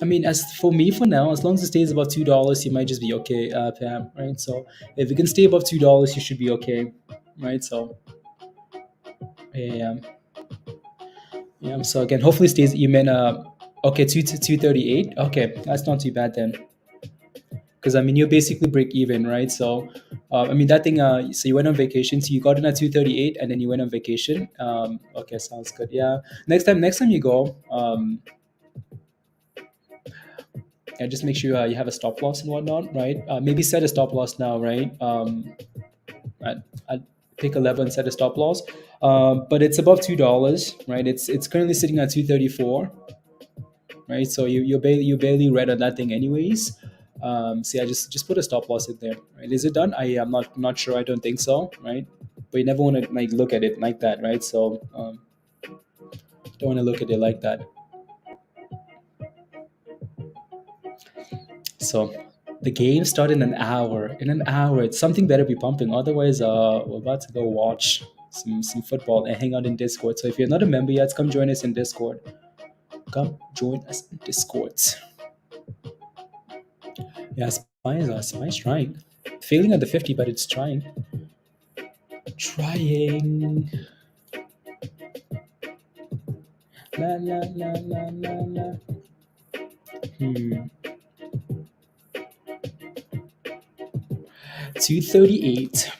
I mean, as for me, for now, as long as it stays above $2, you might just be okay, Pam. Right? So if it can stay above $2, you should be okay, right? So yeah. So again, hopefully stays. You meant okay, 238. Okay, that's not too bad then. Because I mean, you're basically break even, right? So I mean that thing. So you went on vacation, so you got in at 238, and then you went on vacation. Okay, sounds good. Yeah. Next time you go, yeah, just make sure you have a stop loss and whatnot, right? Maybe set a stop loss now, right? I'd pick a level and set a stop loss. But it's above $2, right? It's currently sitting at 234, right? So you barely read on that thing anyways. So yeah, just put a stop loss in there. Right? Is it done? I'm not sure. I don't think so, right? But you never want to like look at it like that, right? So don't want to look at it like that. So the game started in an hour. In an hour, something better be pumping. Otherwise, we're about to go watch some football and hang out in Discord. So if you're not a member yet, come join us in Discord. Come join us in Discord. Yeah, Spy's trying. Failing at the 50, but it's trying. Trying. La la la la la la. 238.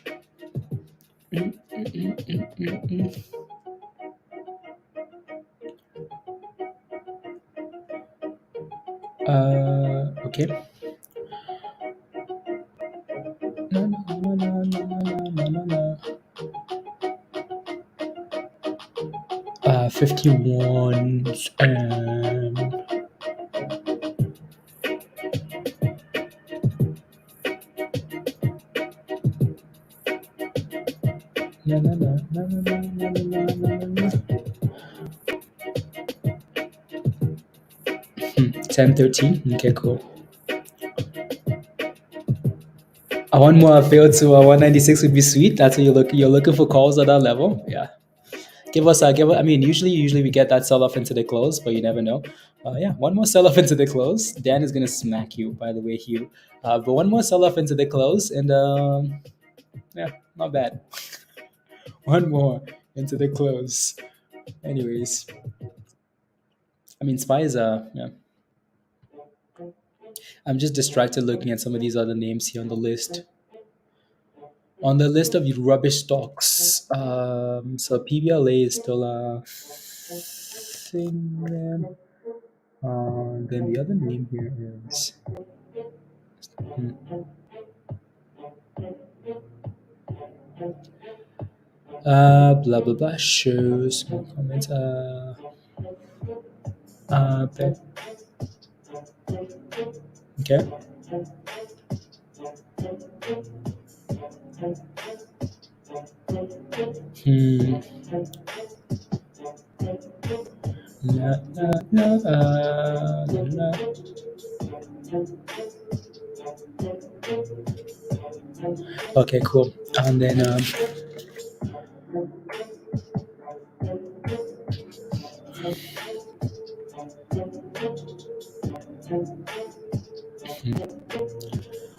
Okay. No, no, no, no, no, no, no. 51 and no, no, no, no, no, no, no, no, no. 1013. Okay, cool. One more failed to 196 would be sweet. That's what you're looking for calls at that level. Yeah. Give us. I mean, usually we get that sell off into the close, but you never know. Yeah, one more sell off into the close. Dan is gonna smack you, by the way, Hugh. But one more sell off into the close, and yeah, not bad. One more into the close. Anyways, I mean, Spies. Yeah. I'm just distracted looking at some of these other names here on the list. On the list of rubbish stocks, so PBLA is still a thing there. Then the other name here is blah blah blah. Shows more comments. Okay. Okay, cool. And then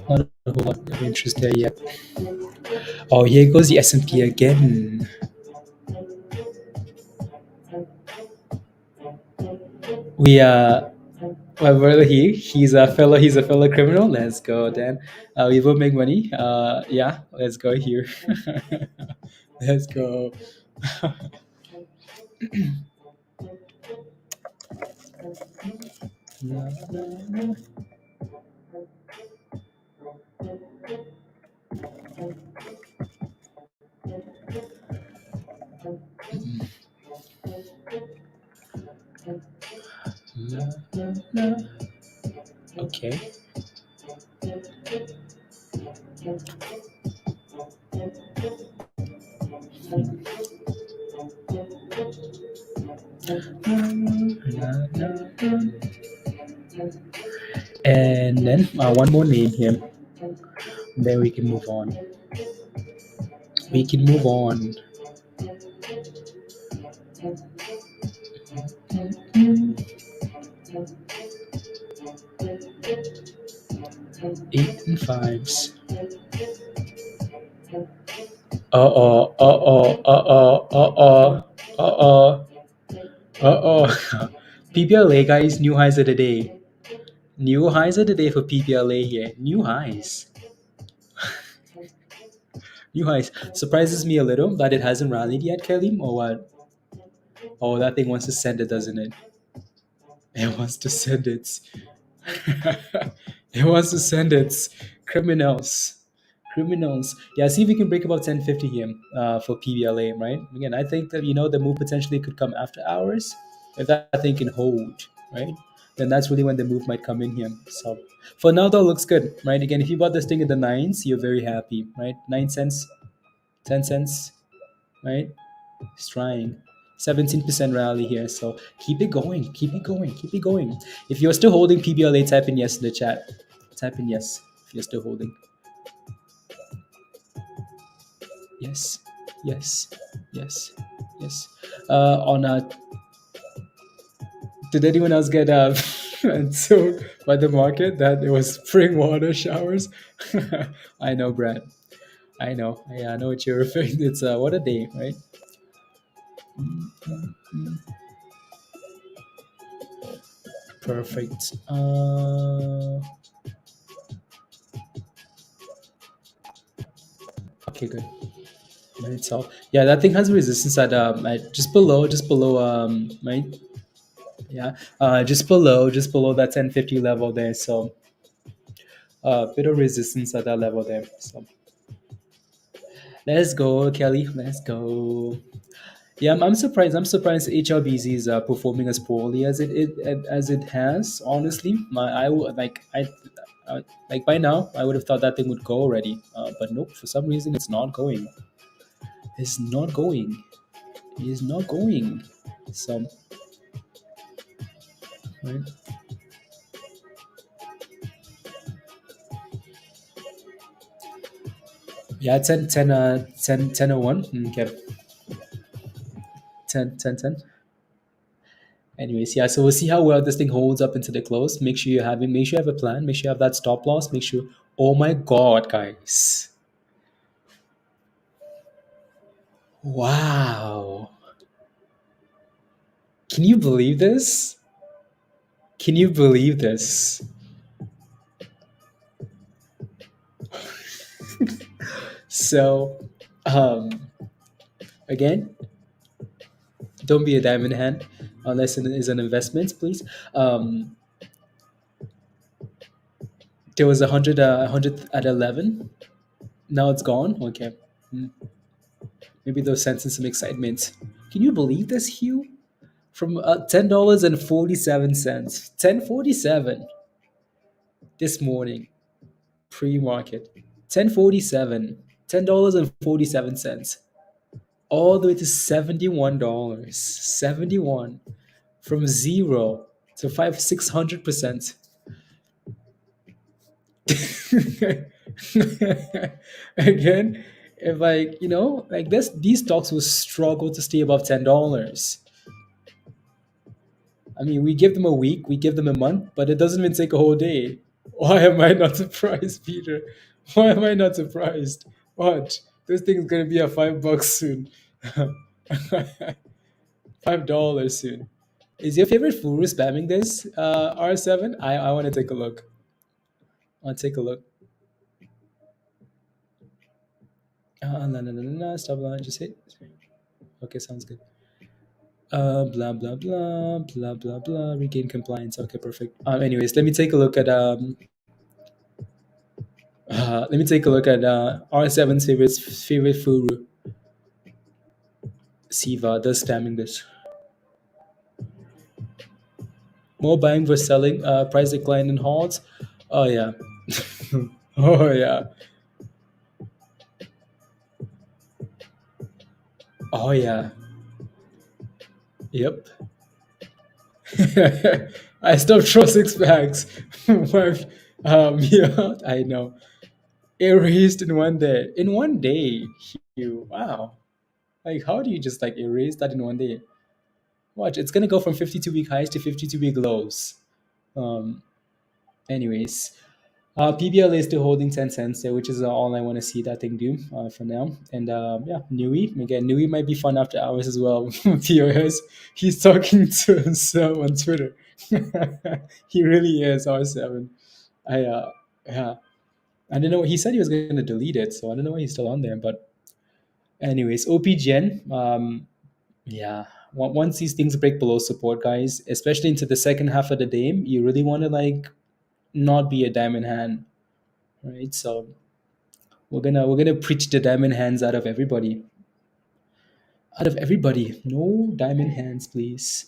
not a whole lot of interest there yet. Oh, here goes the S&P again. We My brother, he's a fellow criminal. Let's go, Dan. We will make money. Yeah, let's go here. Let's go. Okay. And then one more name here. Then we can move on. We can move on. 8 and 5s. Uh-oh. PPLA guys, new highs of the day. New highs of the day for PPLA here. New highs. New highs. Surprises me a little that it hasn't rallied yet, Kelly, or what? Oh, that thing wants to send it, doesn't it? It wants to send it. It wants to send it. Criminals. Criminals. Yeah, see if we can break about 1050 here for PBLA, right? Again, I think that, the move potentially could come after hours. If that thing can hold, right? Then that's really when the move might come in here. So for now, though, looks good, right? Again, if you bought this thing in the nines, you're very happy, right? 9 cents, 10 cents, right? It's trying. 17% rally here. So keep it going. Keep it going. Keep it going. If you're still holding PBLA, type in yes in the chat. Type in yes if you're still holding. Yes. Yes. Yes. Yes. On Did anyone else get sold by the market that it was spring water showers? I know, Brad. I know. Yeah, I know what you're referring to. It's what a day, right? Perfect. Okay, good. Right, so yeah, that thing has resistance at just below right, yeah, just below that 1050 level there. So bit of resistance at that level there. So let's go, Kelly. Let's go. Yeah, I'm surprised. I'm surprised HRBZ is performing as poorly as it has. Honestly, I would like by now I would have thought that thing would go already, but nope. For some reason, it's not going. It's not going. It is not going. So right. Yeah, 10, 10, 10, 10:01. Okay, 10, 10, 10. Anyways, yeah, so we'll see how well this thing holds up into the close. Make sure you have a plan. Make sure you have that stop loss. Make sure. Oh my God, guys! Wow! Can you believe this? Can you believe this? So, um, again, don't be a diamond hand unless it is an investment, please. There was 100 at 11. Now it's gone. Okay. Hmm. Maybe those sensing some excitement. Can you believe this, Hugh? From $10.47, 10.47 this morning, pre-market, 10.47, $10.47, all the way to $71, 71 from zero to 600%. Again, if like this, these stocks will struggle to stay above $10. I mean, we give them a week, we give them a month, but it doesn't even take a whole day. Why am I not surprised, Peter? Why am I not surprised? What? This thing is gonna be at $5 soon. $5 soon. Is your favorite Furu spamming this R7? I want to take a look. I'll take a look. No, stop, just hit. Okay, sounds good. Blah blah blah blah blah blah. Regain compliance. Okay, perfect. Anyways, let me take a look at R7's favorite Furu. Siva does spamming this. More buying versus selling. Price decline in halts. Oh yeah. Oh yeah. Oh yeah. Yep. I stopped throw six packs. Yeah, I know. Erased in one day. In one day, you wow. Like, how do you just like erase that in one day? Watch, it's gonna go from 52-week highs to 52-week lows. Um, anyways, PBL is still holding 10 cents there, which is all I want to see that thing do for now. And yeah, NUWE again. NUWE might be fun after hours as well. POS, he's talking to himself on Twitter. He really is R7. Yeah, I don't know. He said he was going to delete it, so I don't know why he's still on there. But anyways, OPGN. Yeah, once these things break below support, guys, especially into the second half of the day, you really want to like not be a diamond hand, right? So we're gonna preach the diamond hands out of everybody. Out of everybody, no diamond hands, please.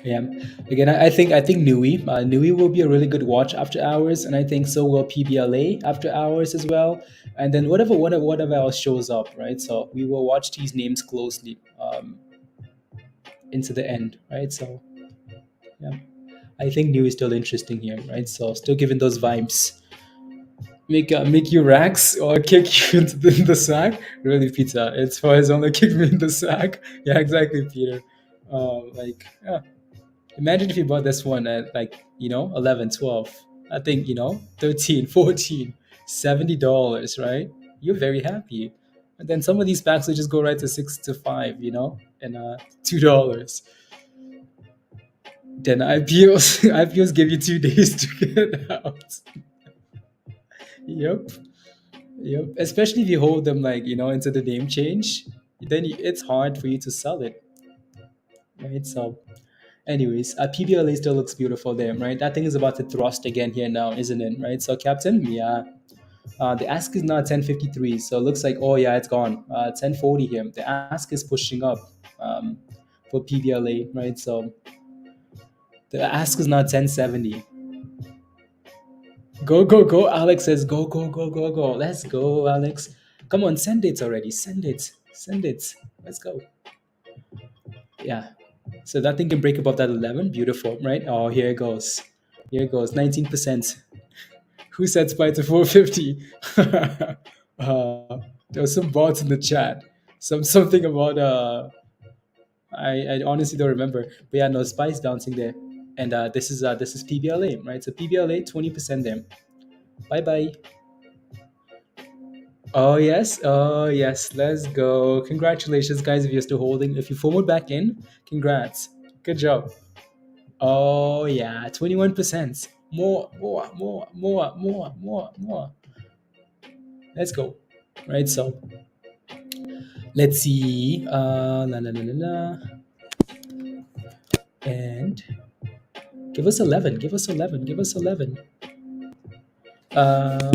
Yeah. Again, I think NUWE will be a really good watch after hours, and I think so will PBLA after hours as well. And then whatever else shows up, right? So we will watch these names closely into the end, right? So yeah, I think NUWE is still interesting here, right? So still giving those vibes. Make you racks or kick you into the sack. Really, Peter, it's for his only kick me in the sack. Yeah, exactly, Peter. Like, yeah. Imagine if you bought this one at like, 11, 12. I think, 13, 14, $70, right? You're very happy. And then some of these packs will just go right to 6 to 5, and $2. Then IPOs IPOs give you 2 days to get out. Yep. Yep. Especially if you hold them like, into the name change, then it's hard for you to sell it. Right. So anyways, PBLA still looks beautiful there, right? That thing is about to thrust again here now, isn't it? Right. So Captain, yeah. The ask is now 1053, so it looks like, oh yeah, it's gone. 1040 here. The ask is pushing up for PBLA, right? So the ask is now 1070. Go, go, go. Alex says, go, go, go, go, go. Let's go, Alex. Come on, send it already. Send it. Send it. Let's go. Yeah. So that thing can break above that 11. Beautiful, right? Oh, here it goes. Here it goes. 19%. Who said spy to 450? There was some bots in the chat. Something about I honestly don't remember. But yeah, no, spy's bouncing there. And this is PBLA, right? So PBLA 20% there. Bye bye. Oh yes, let's go. Congratulations, guys, if you're still holding. If you FOMOed back in, congrats. Good job. Oh yeah, 21%. More. Let's go. Right, so let's see. La la la la la. And give us 11. Give us 11. Give us 11. La la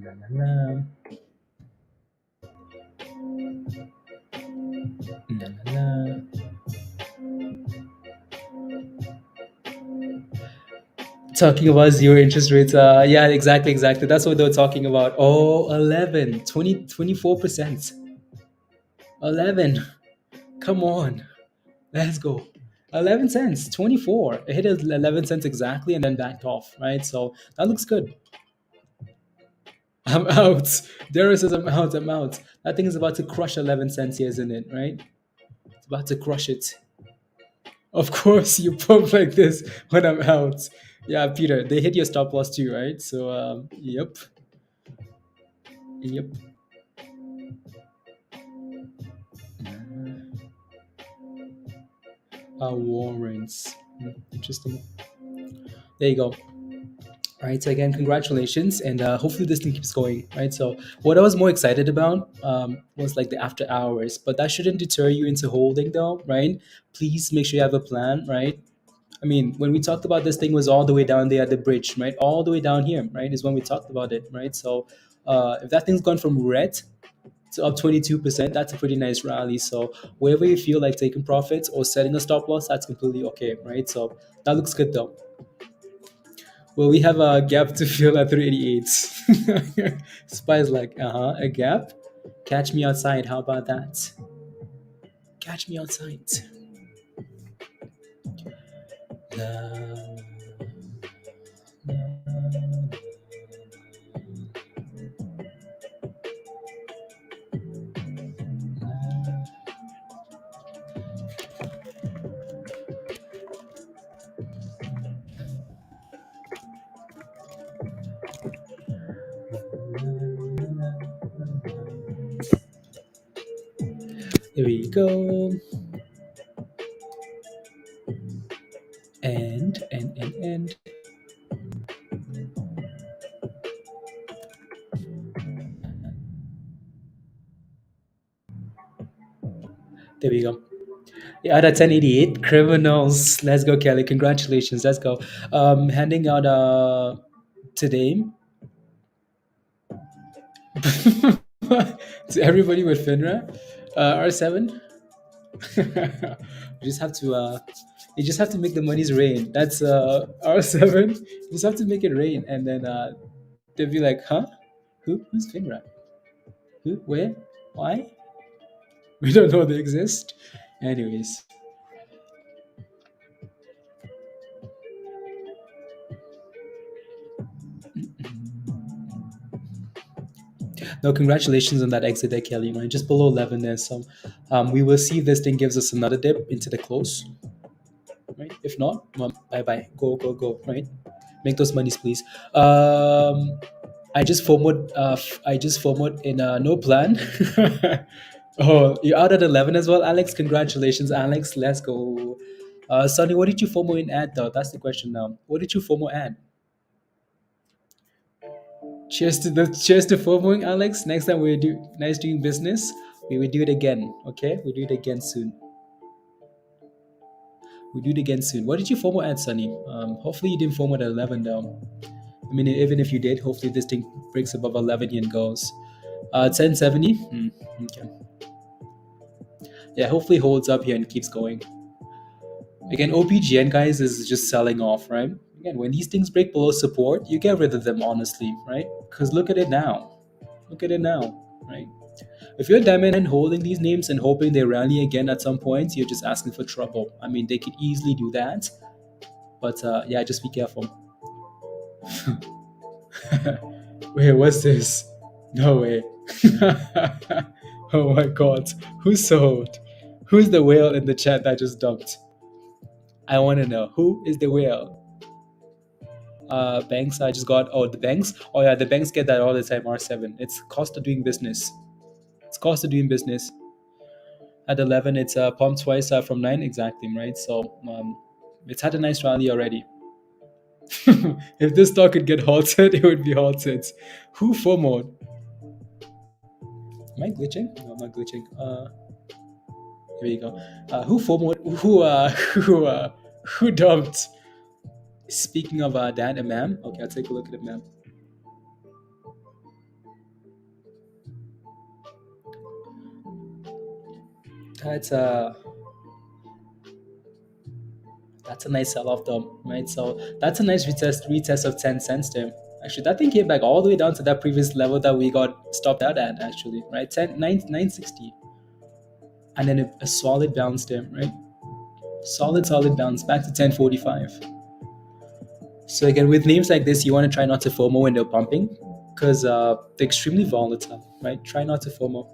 la la. La la la. Talking about zero interest rates. Yeah, exactly. That's what they were talking about. Oh, 11, 24%. 11. Come on. Let's go. 11 cents, 24. It hit 11 cents exactly and then backed off, right? So that looks good. I'm out. Dara says I'm out. That thing is about to crush 11 cents here, isn't it, right? It's about to crush it. Of course, you pump like this when I'm out. Yeah, Peter, they hit your stop loss too, right? So, yep. Warrants. Interesting. There you go. Right. So again, congratulations, and hopefully this thing keeps going. Right. So what I was more excited about was like the after hours, but that shouldn't deter you into holding, though. Right. Please make sure you have a plan. Right. I mean, when we talked about this thing was all the way down there at the bridge, right? All the way down here, right? Is when we talked about it, right? So if that thing's gone from red to up 22%, that's a pretty nice rally. So wherever you feel like taking profits or setting a stop loss, that's completely okay, right? So that looks good though. Well, we have a gap to fill at 388. Spy's like, a gap? Catch me outside. How about that? Catch me outside. La, la. There we go. And. There we go. Yeah, out of 1088 criminals. Let's go, Kelly. Congratulations. Let's go. Handing out today to everybody with FINRA. R7. You just have to make the monies rain. That's R7. You just have to make it rain, and then they'll be like, huh? Who's FINRA? Who? Where? Why? We don't know they exist. Anyways. No, congratulations on that exit there, Kelly. Right, just below 11 there. So we will see if this thing gives us another dip into the close. Right? If not, bye bye. Go. Right? Make those monies, please. I just FOMOed in no plan. Oh, you're out at 11 as well, Alex. Congratulations, Alex. Let's go. Sonny, what did you FOMO in at though? That's the question now. What did you FOMO at? Cheers to FOMOing, Alex. Next time we do nice doing business, we will do it again. Okay, we do it again soon. What did you FOMO at, Sonny? Hopefully you didn't FOMO at 11 though. I mean, even if you did, hopefully this thing breaks above 11 and goes. 1070. Okay. Yeah, hopefully holds up here and keeps going. Again, OPGN, guys, is just selling off, right? Again, when these things break below support, you get rid of them, honestly, right? Because look at it now. Right? If you're diamond and holding these names and hoping they rally again at some point, you're just asking for trouble. I mean, they could easily do that. But yeah, just be careful. Wait, what's this? No way. Oh my god. Who sold? Who's the whale in the chat that just dumped? I want to know. Who is the whale? Banks, I just got. Oh, the banks? Oh yeah, the banks get that all the time, R7. It's cost of doing business. At 11, it's pumped twice from 9, exactly, right? So it's had a nice rally already. If this stock could get halted, it would be halted. Who FOMO'd? Am I glitching? No, I'm not glitching. Here we go. Who FOMO'd? Who dumped? Speaking of that, a ma'am. Okay, I'll take a look at it, ma'am. That's a nice sell-off though, right? So that's a nice retest of 10 cents there. Actually, that thing came back all the way down to that previous level that we got stopped out at, actually, right? 960. And then a solid bounce there, right? Solid bounce back to 1045. So again, with names like this, you want to try not to FOMO when they're pumping because they're extremely volatile, right? Try not to FOMO.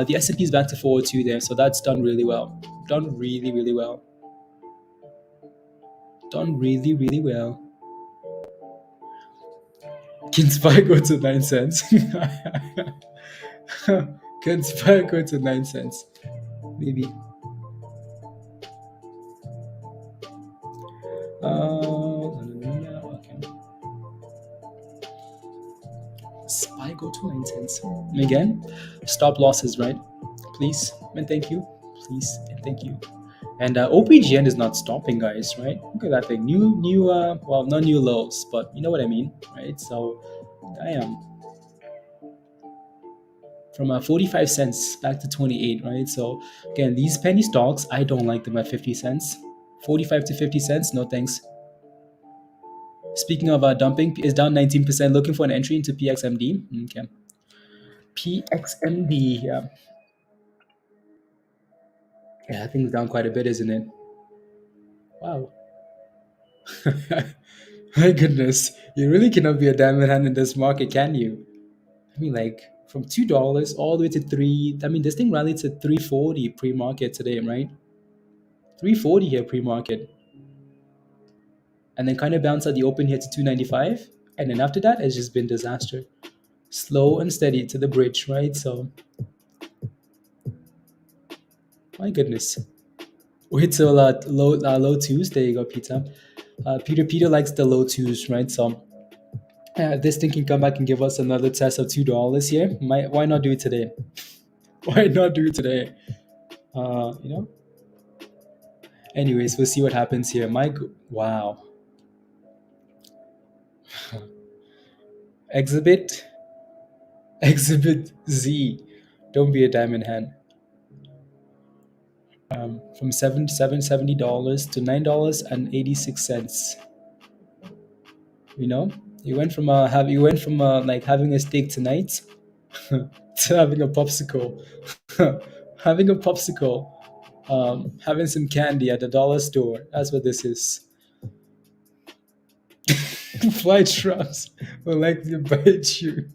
The S&P is back to 402 there, so that's done really well. Done really well. Can SPY go to 9 cents? Can SPY go to 9 cents? Maybe. Okay. SPY go to 9 cents. Again, stop losses, right? Please and thank you. Please and thank you. And OPGN is not stopping, guys, right? Look at that thing. Well, not new lows, but you know what I mean, right? So, damn. From 45 cents back to 28, right? So, again, these penny stocks, I don't like them at 50 cents. 45 to 50 cents, no thanks. Speaking of dumping, is down 19%. Looking for an entry into PXMD. Okay. PXMD, yeah. Yeah, I think it's down quite a bit, isn't it? Wow. My goodness. You really cannot be a diamond hand in this market, can you? I mean, like, from $2 all the way to 3. I mean, this thing rallied to 340 pre-market today, right? 340 here pre-market. And then kind of bounced at the open here to 295. And then after that, it's just been disaster. Slow and steady to the bridge, right? So, my goodness. Wait till low twos. There you go, Peter. Peter likes the low twos, right? So this thing can come back and give us another test of $2 here. Why not do it today? Why not do it today? You know. Anyways, we'll see what happens here. Wow. Exhibit Z. Don't be a diamond hand. From $70 to $9.86. You know, you went from like having a steak tonight to having a popsicle, having a popsicle, having some candy at the dollar store. That's what this is. Fly traps will likely bite you.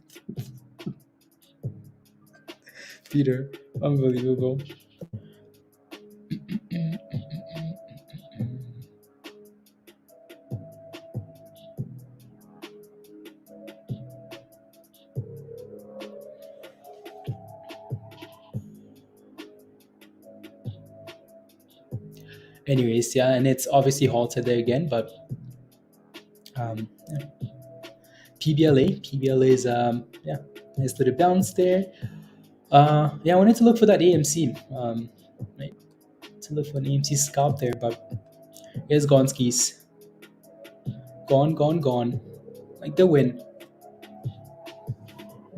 Peter, unbelievable. Anyways, yeah, and it's obviously halted there again, but yeah. PBLA is yeah, nice little bounce there. Yeah, I wanted to look for that AMC, right? To look for an AMC scalp there, but it's gone skis. Gone. Like the win.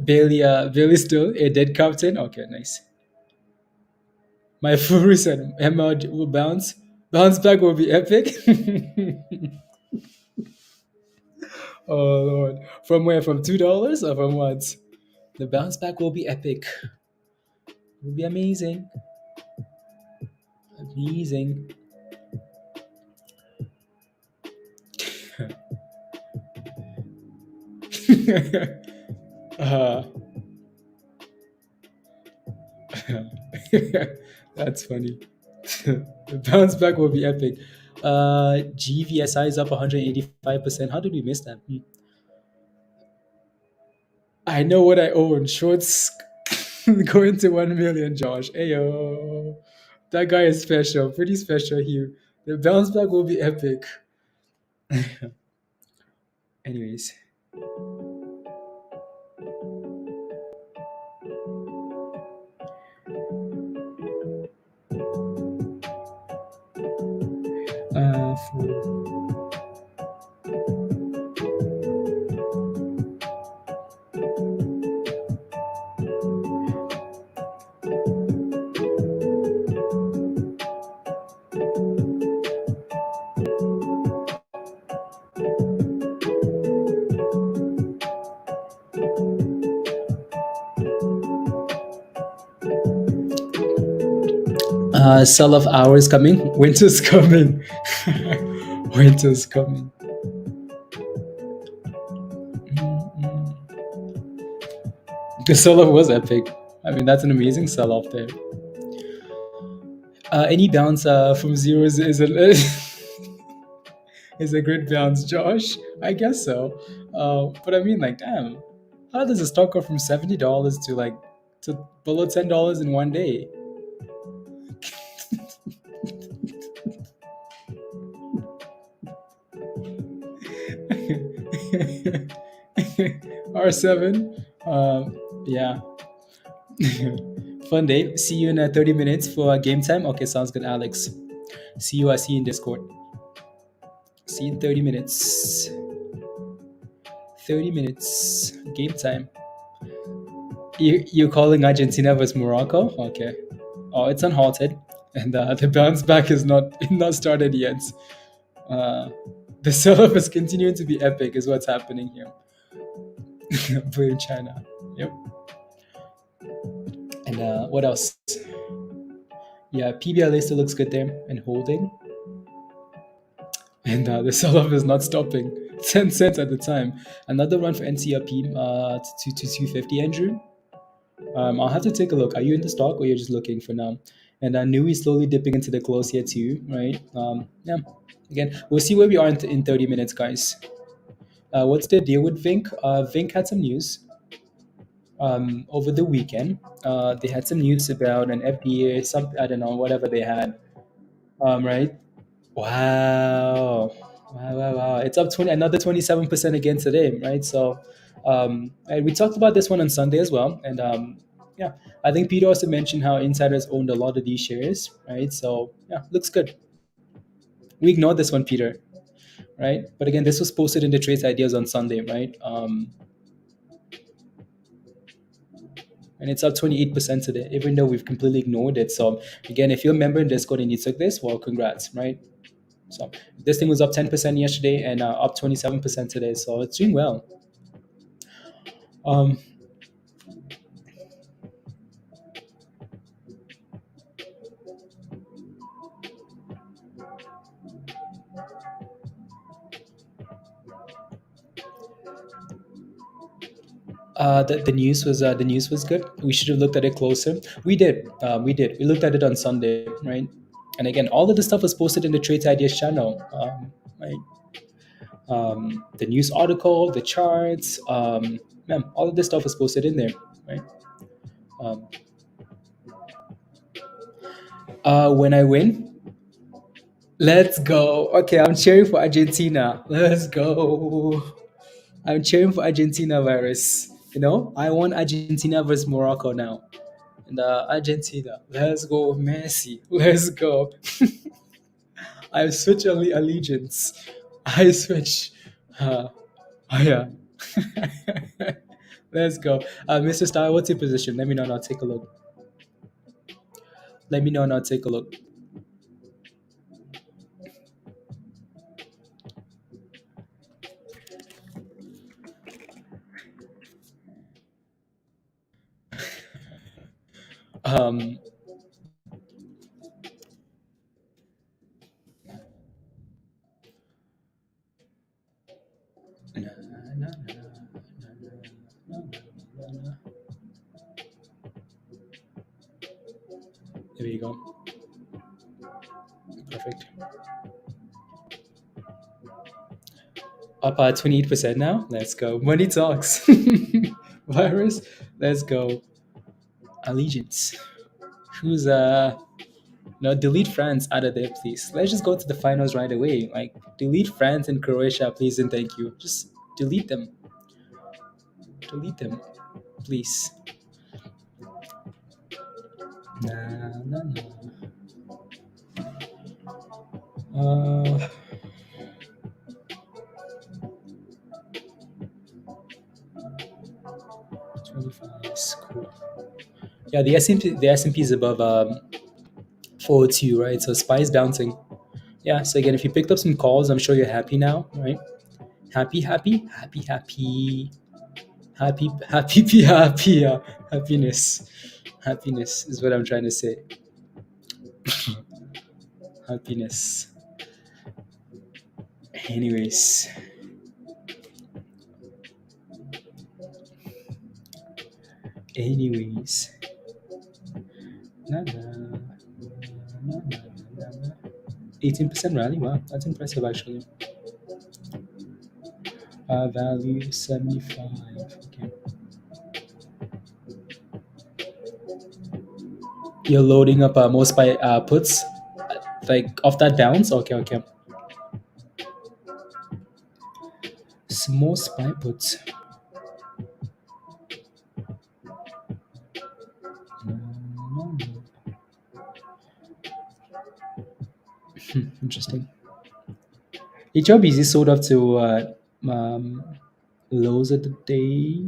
Bailey still a dead captain. Okay, nice. My full said ML will bounce. Bounce back will be epic. Oh Lord. From where? From $2 or from what? The bounce back will be epic. It will be amazing. Amazing. That's funny. The bounce back will be epic. GVSI is up 185%. How did we miss that? I know what I own. Shorts going to 1 million, Josh. Ayo. That guy is special. Pretty special here. The bounce back will be epic. Anyways. Sell-off hours coming. Winter's coming. Winter's coming. The sell-off was epic. I mean, that's an amazing sell-off there. Any bounce from zero is a is a great bounce, Josh. I guess so. But I mean, like, damn, how does a stock go from $70 to below $10 in one day? R7. Yeah. Fun day. See you in 30 minutes for game time. Okay, sounds good, Alex. See you. I see you in Discord. See you in 30 minutes. 30 minutes. Game time. You're calling Argentina versus Morocco? Okay. Oh, it's unhalted, and the bounce back is not started yet. The sell-off is continuing to be epic, is what's happening here. Blame China. Yep. And what else? Yeah, PBLA still looks good there and holding. And the sell-off is not stopping. 10 cents at the time. Another run for NCRP to 250, Andrew. I'll have to take a look. Are you in the stock or you're just looking for now? And NUWE is slowly dipping into the close here too, right? Yeah. Again, we'll see where we are in 30 minutes, guys. What's the deal with Vink? Vink had some news over the weekend. They had some news about an FDA, I don't know, whatever they had. Right? Wow. Wow. It's up another 27% again today, right? So and we talked about this one on Sunday as well. And yeah, I think Peter also mentioned how insiders owned a lot of these shares, right? So yeah, looks good. We ignored this one, Peter, right? But again, this was posted in the Trades Ideas on Sunday, right? And it's up 28% today, even though we've completely ignored it. So again, if you're a member in Discord and you took this, well, congrats, right? So this thing was up 10% yesterday and up 27% today. So it's doing well. The news was good. We should have looked at it closer. We did. We looked at it on Sunday, right? And again, all of the stuff was posted in the Trades Ideas channel, right? The news article, the charts, man, all of this stuff was posted in there, right? When I win, let's go. Okay, I'm cheering for Argentina. Let's go. I'm cheering for Argentina virus. You know, I want Argentina versus Morocco now. And Argentina, let's go, Messi. Let's go. I switch allegiance. I switch. Oh yeah. Let's go. Mr. Star, what's your position? Let me know and I'll take a look. Let me know and I'll take a look. Um, there you go. Perfect. Up 28% now. Let's go. Money talks. Virus. Let's go. Allegiance. Who's no, delete France out of there, please. Let's just go to the finals right away. Like, delete France and Croatia, please and thank you. Just delete them. Delete them, please. Nah. 25 is cool. Yeah, the S&P is above 402, right? So SPY is bouncing. Yeah, so again, if you picked up some calls, I'm sure you're happy now, right? Happiness is what I'm trying to say. Happiness. Anyways. Nah. 18% rally. Wow, that's impressive actually. Value 75. Okay. You're loading up more SPY puts, like off that bounce. Okay. Small SPY puts. Interesting. HRBZ sold up to lows of the day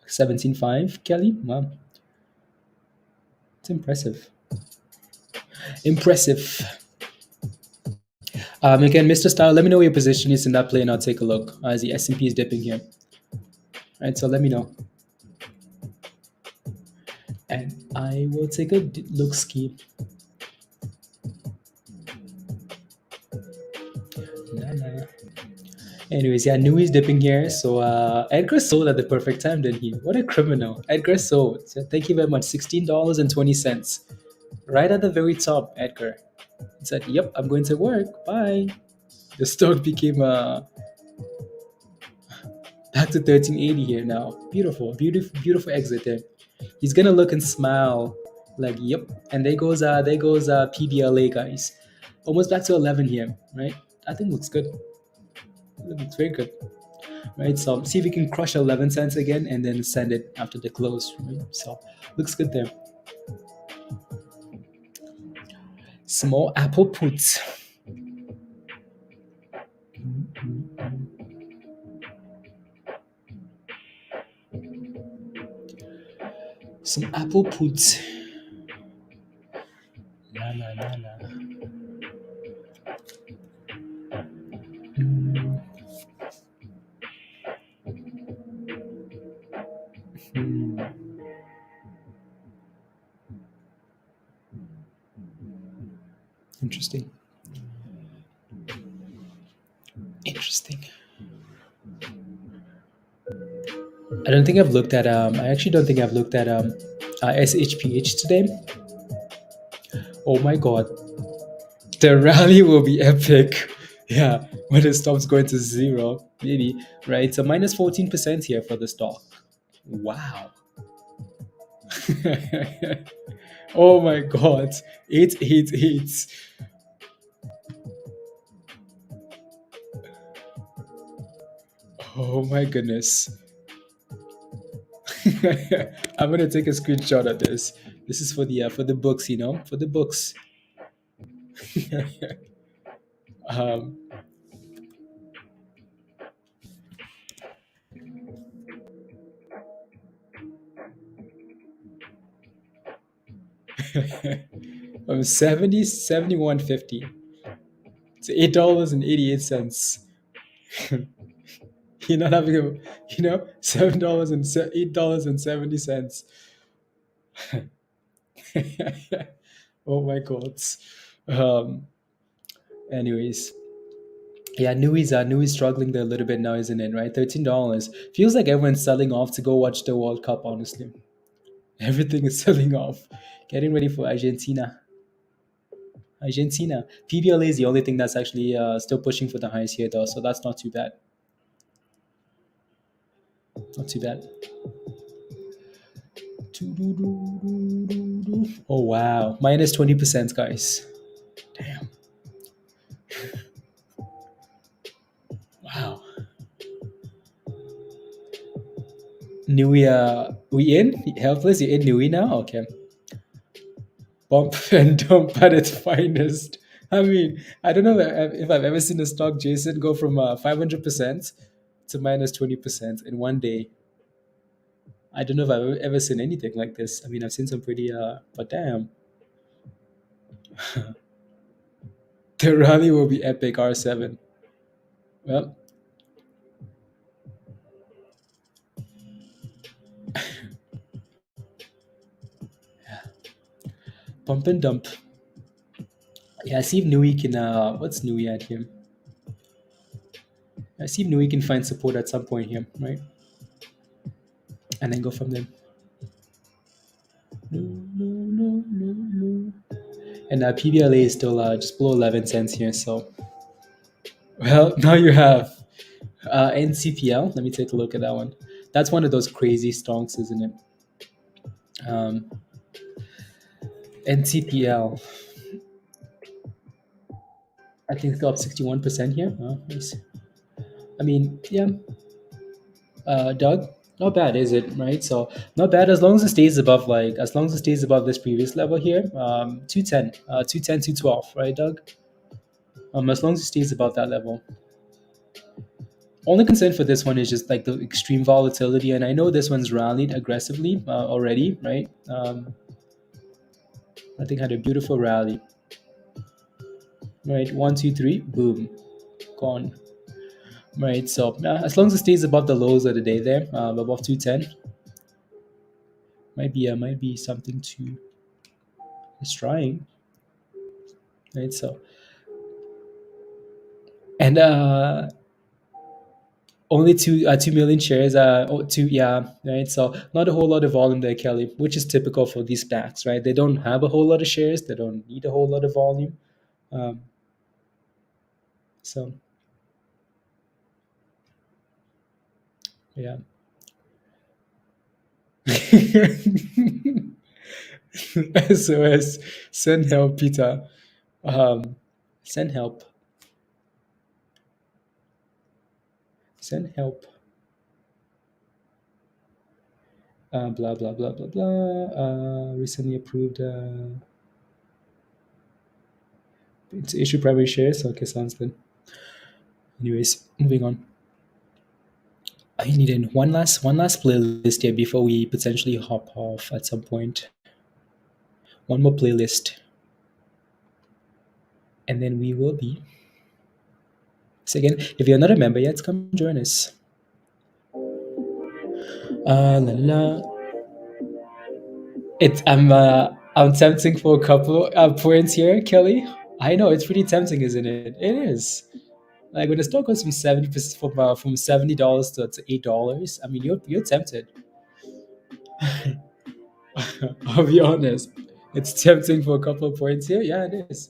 17.5. Kelly, wow, it's impressive. Impressive. Again, Mr. Style, let me know where your position is in that play, and I'll take a look as the S&P is dipping here. All right, so let me know, and I will take a look ski. Nah. Anyways, yeah, NUWE's dipping here. So Edgar sold at the perfect time, didn't he? What a criminal. Edgar sold. So thank you very much. $16.20. Right at the very top, Edgar. He said, yep, I'm going to work. Bye. The stock became back to 1380 here now. Beautiful, beautiful, beautiful exit there. He's gonna look and smile like, yep. And there goes PBLA, guys. Almost back to 11 here, right? I think looks good. It looks very good. Right, so see if we can crush 11 cents again and then send it after the close, right? So looks good there. Small Apple puts. Some Apple puts. La la la la. Interesting. Interesting. I don't think I've looked at I actually don't think I've looked at SHPH today. Oh my god. The rally will be epic. Yeah, when it stops going to zero, maybe, right? So minus 14% here for the stock. Wow. Oh my god. 888. Oh my goodness. I'm gonna take a screenshot of this. This is for the books, you know, for the books. um, from 70 71.50 to $8.88. You're not having a, $7 and $8.70. Oh my god. Um, anyways, yeah, NUWE's struggling there a little bit now, isn't it? Right, $13 feels like everyone's selling off to go watch the World Cup. Honestly, everything is selling off, getting ready for Argentina. PBLA is the only thing that's actually still pushing for the highs here, though, so that's not too bad. Not too bad. Oh wow, minus 20%, guys. Damn. Wow. NUWE, we in? Helpless, you're in NUWE now? Okay. Bump and dump at its finest. I mean, I don't know if I've ever seen a stock, Jason, go from 500% to minus 20% in one day. I don't know if I've ever seen anything like this. I mean, I've seen some pretty, but damn. The rally will be epic, R7. Well, pump and dump. Yeah, see if NUWE can, what's NUWE at here? I see if NUWE can find support at some point here, right? And then go from there. No. And PBLA is still just below 11 cents here. So, well, now you have NCPL. Let me take a look at that one. That's one of those crazy stocks, isn't it? NCPL. I think it's up 61% here. Oh, nice. I mean, yeah. Doug, not bad, is it? Right. So not bad as long as it stays above this previous level here. 210, 212, right, Doug? as long as it stays above that level. Only concern for this one is just like the extreme volatility, and I know this one's rallied aggressively already, right? I think had a beautiful rally. Right, 1, 2, 3, boom, gone. Right, so as long as it stays above the lows of the day there, above 210, might be something to it's trying. Right, so and only 2 million shares. Right. So not a whole lot of volume there, Kelly, which is typical for these stacks, right? They don't have a whole lot of shares. They don't need a whole lot of volume. So yeah. SOS, send help, Peter. Send help. Send help. Blah blah blah blah blah. Recently approved. It's issue primary shares. Okay, sounds good. Anyways, moving on. I need one last playlist here before we potentially hop off at some point. One more playlist, and then we will be. So again, if you're not a member yet, come join us. I'm tempting for a couple points here, Kelly. I know it's pretty tempting, isn't it? It is. Like when the stock goes from from $70 to $8, I mean you're tempted. I'll be honest. It's tempting for a couple of points here. Yeah, it is.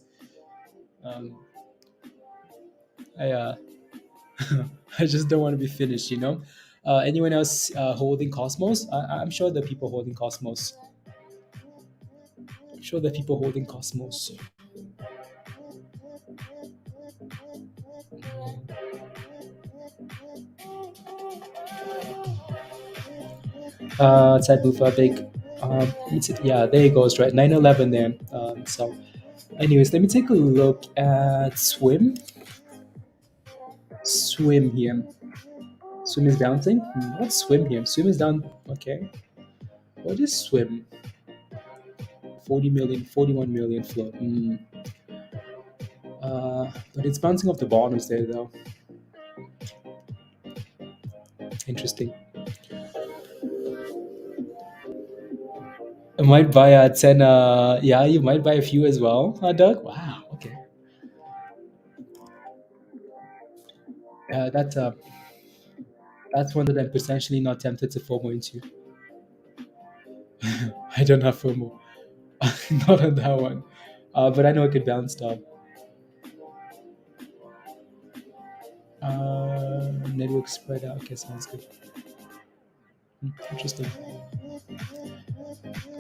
I I just don't want to be finished, you know. Anyone else holding Cosmos? I'm sure there are people holding Cosmos. I'm sure there are people holding Cosmos. Type of big. Yeah, there it goes, right? 911 there. So, anyways, let me take a look at Swim. Swim here. Swim is bouncing. What's Swim here? Swim is down. Okay. What is Swim? 40 million, 41 million float. But it's bouncing off the bottoms there, though. Interesting. I might buy a 10. Yeah, you might buy a few as well, Doug. Wow. Okay. That's one that I'm potentially not tempted to FOMO into. I don't have FOMO. Not on that one. But I know it could bounce down. Network spread out. Okay, sounds good. Interesting.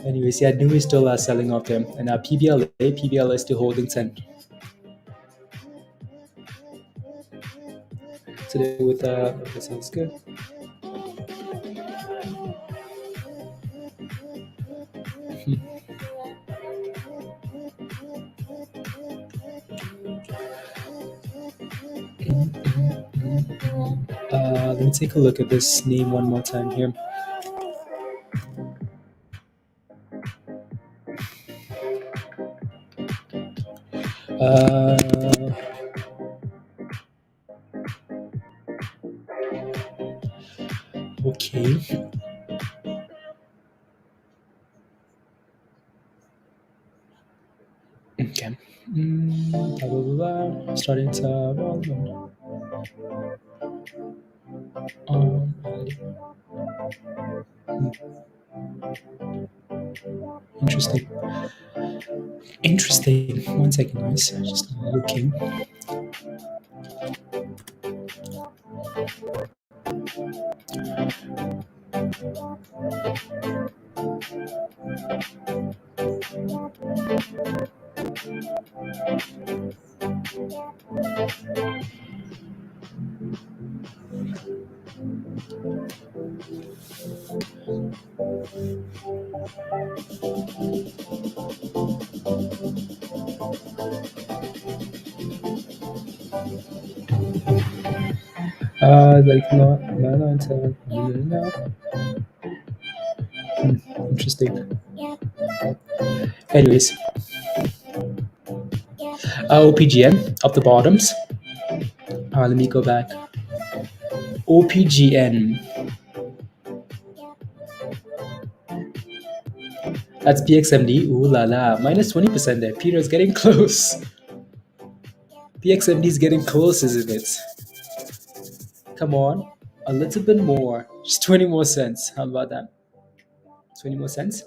Anyways, yeah, NUWE is still selling off them. And PBL is still holding 10. Today with okay, sounds good. Let me take a look at this name one more time here. Okay. Okay. Blah, blah, blah. Starting to interesting. Interesting. 1 second, guys. Just looking. Like not interesting. Anyways, OPGN of the bottoms. Let me go back. OPGN. That's PXMD. Ooh la la. Minus 20% there. Peter's getting close. PXMD is getting close, isn't it? Come on. A little bit more. Just 20 more cents. How about that? 20 more cents.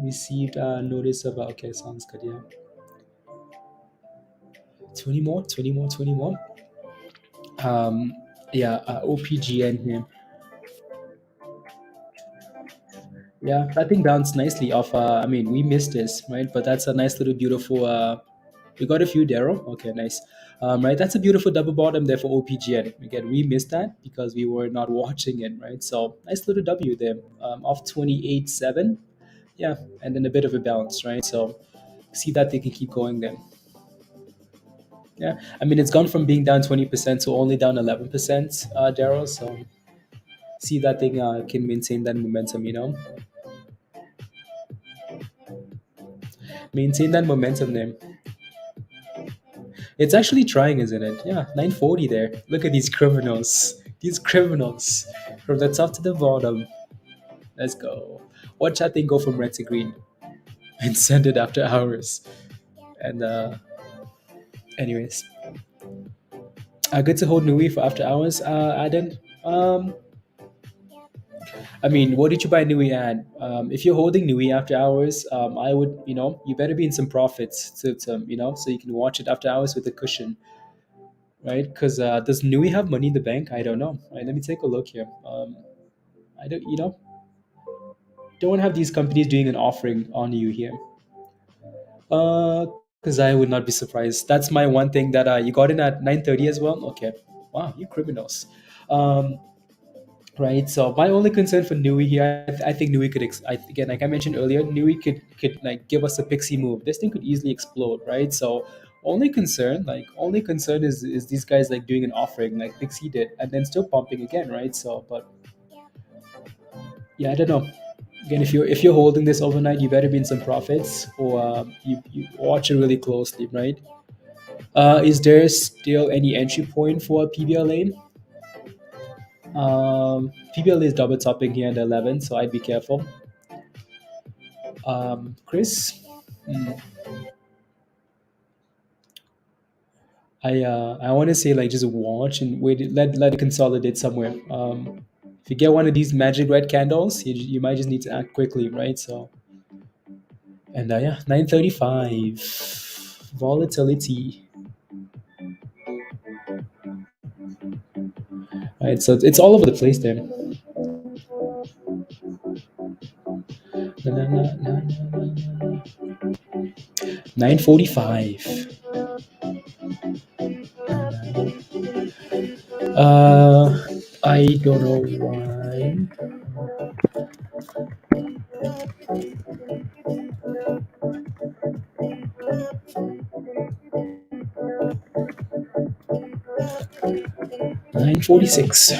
Received a notice of, okay, sounds good, yeah. 20 more, 20 more, 20 more. Yeah, OPGN here. Yeah, that thing bounced nicely off. I mean, we missed this, right? But that's a nice little beautiful. We got a few, Daryl. Okay, nice. Right, that's a beautiful double bottom there for OPGN. Again, we missed that because we were not watching it, right? So nice little W there, off 28.7. Yeah, and then a bit of a bounce, right? So see that they can keep going then. Yeah, I mean, it's gone from being down 20% to only down 11%, Daryl. So see that thing can maintain that momentum, maintain that momentum there. It's actually trying, isn't it? Yeah, 940 there. Look at these criminals. These criminals. From the top to the bottom. Let's go. Watch that thing go from red to green. And send it after hours. And anyways. Good to hold NUWE for after hours, Aden. I mean, what did you buy NUWE at? If you're holding NUWE after hours, I would, you better be in some profits to so you can watch it after hours with a cushion. Right? Because does NUWE have money in the bank? I don't know. Right, let me take a look here. I don't have these companies doing an offering on you here. Because I would not be surprised. That's my one thing that you got in at 9:30 as well. Okay, wow, you criminals. Um, right. So my only concern for NUWE here, I think NUWE could again, like I mentioned earlier, NUWE could like give us a pixie move. This thing could easily explode, right? So only concern is these guys like doing an offering like Pixie did and then still pumping again, right? So, but yeah, I don't know. Again, if you're holding this overnight, you better be in some profits, or you watch it really closely, right? Is there still any entry point for PBLA? PBLA is double topping here at 11, so I'd be careful. Chris, I want to say like just watch and wait, let it consolidate somewhere. If you get one of these magic red candles, you might just need to act quickly, right? So, and yeah, 935 volatility. Right, so it's all over the place there. Na, na, na, na, na, na. 945. I don't know why. 946.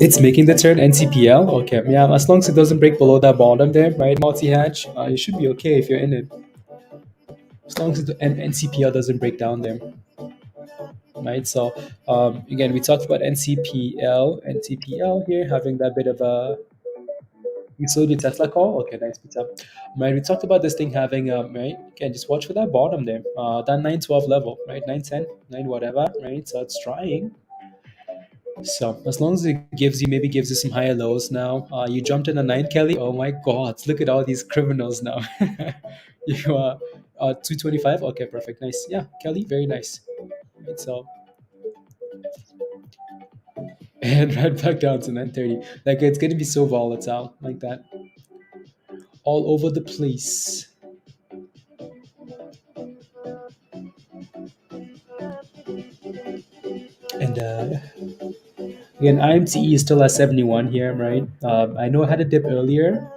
It's making the turn NCPL. Okay, yeah. As long as it doesn't break below that bottom there, right? Multi hatch, you should be okay if you're in it. As long as the NCPL doesn't break down there, right? So again, we talked about NCPL here having that bit of a. You saw the Tesla call. Okay, nice pizza. Right, we talked about this thing having right. Again, just watch for that bottom there, that 912 level, right? 910, 9 whatever, right? So it's trying. So as long as it maybe gives you some higher lows now. You jumped in a 9, Kelly. Oh my God, look at all these criminals now. You are 225. Okay, perfect, nice. Yeah, Kelly, very nice. Right, so and right back down to 930. Like it's gonna be so volatile like that, all over the place. And again, IMTE is still at 71 here, right? I know I had a dip earlier.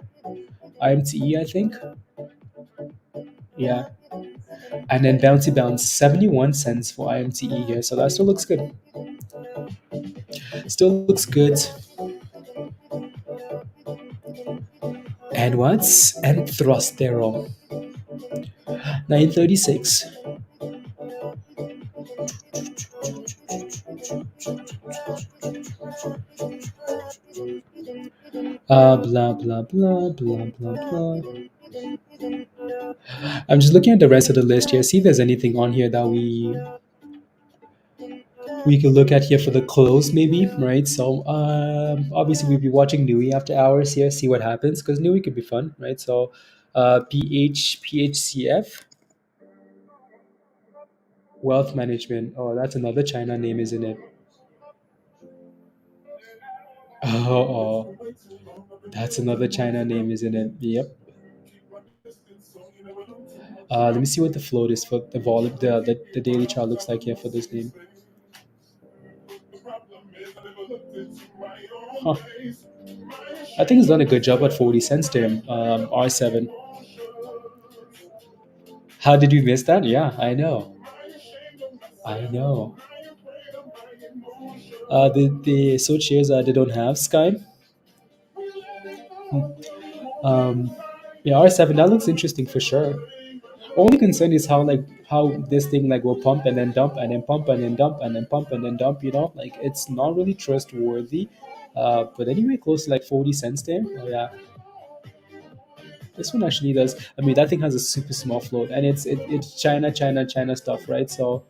IMTE, I think. Yeah. And then bouncy bounce 71 cents for IMTE here. So that still looks good. Still looks good. And what's and thrustero 936. Blah blah blah blah blah blah. I'm just looking at the rest of the list here. See if there's anything on here that we could look at here for the close, maybe, right? So obviously we'll be watching NUWE after hours here, see what happens, because NUWE could be fun, right? So PHCF Wealth Management. Oh, that's another China name, isn't it? Oh, that's another China name, isn't it? Yep. Let me see what the float is for the volume. The daily chart looks like here for this name. Huh. I think he's done a good job at 40 cents to him. R7. How did we miss that? Yeah, I know. I know. The such shares they don't have Sky. Um, yeah, R7 that looks interesting for sure. Only concern is how this thing like will pump and then dump and then pump and then dump and then pump and then dump. Like it's not really trustworthy. But anyway, close to like 40 cents there. Oh yeah, this one actually does. I mean, that thing has a super small float, and it's China stuff, right? So,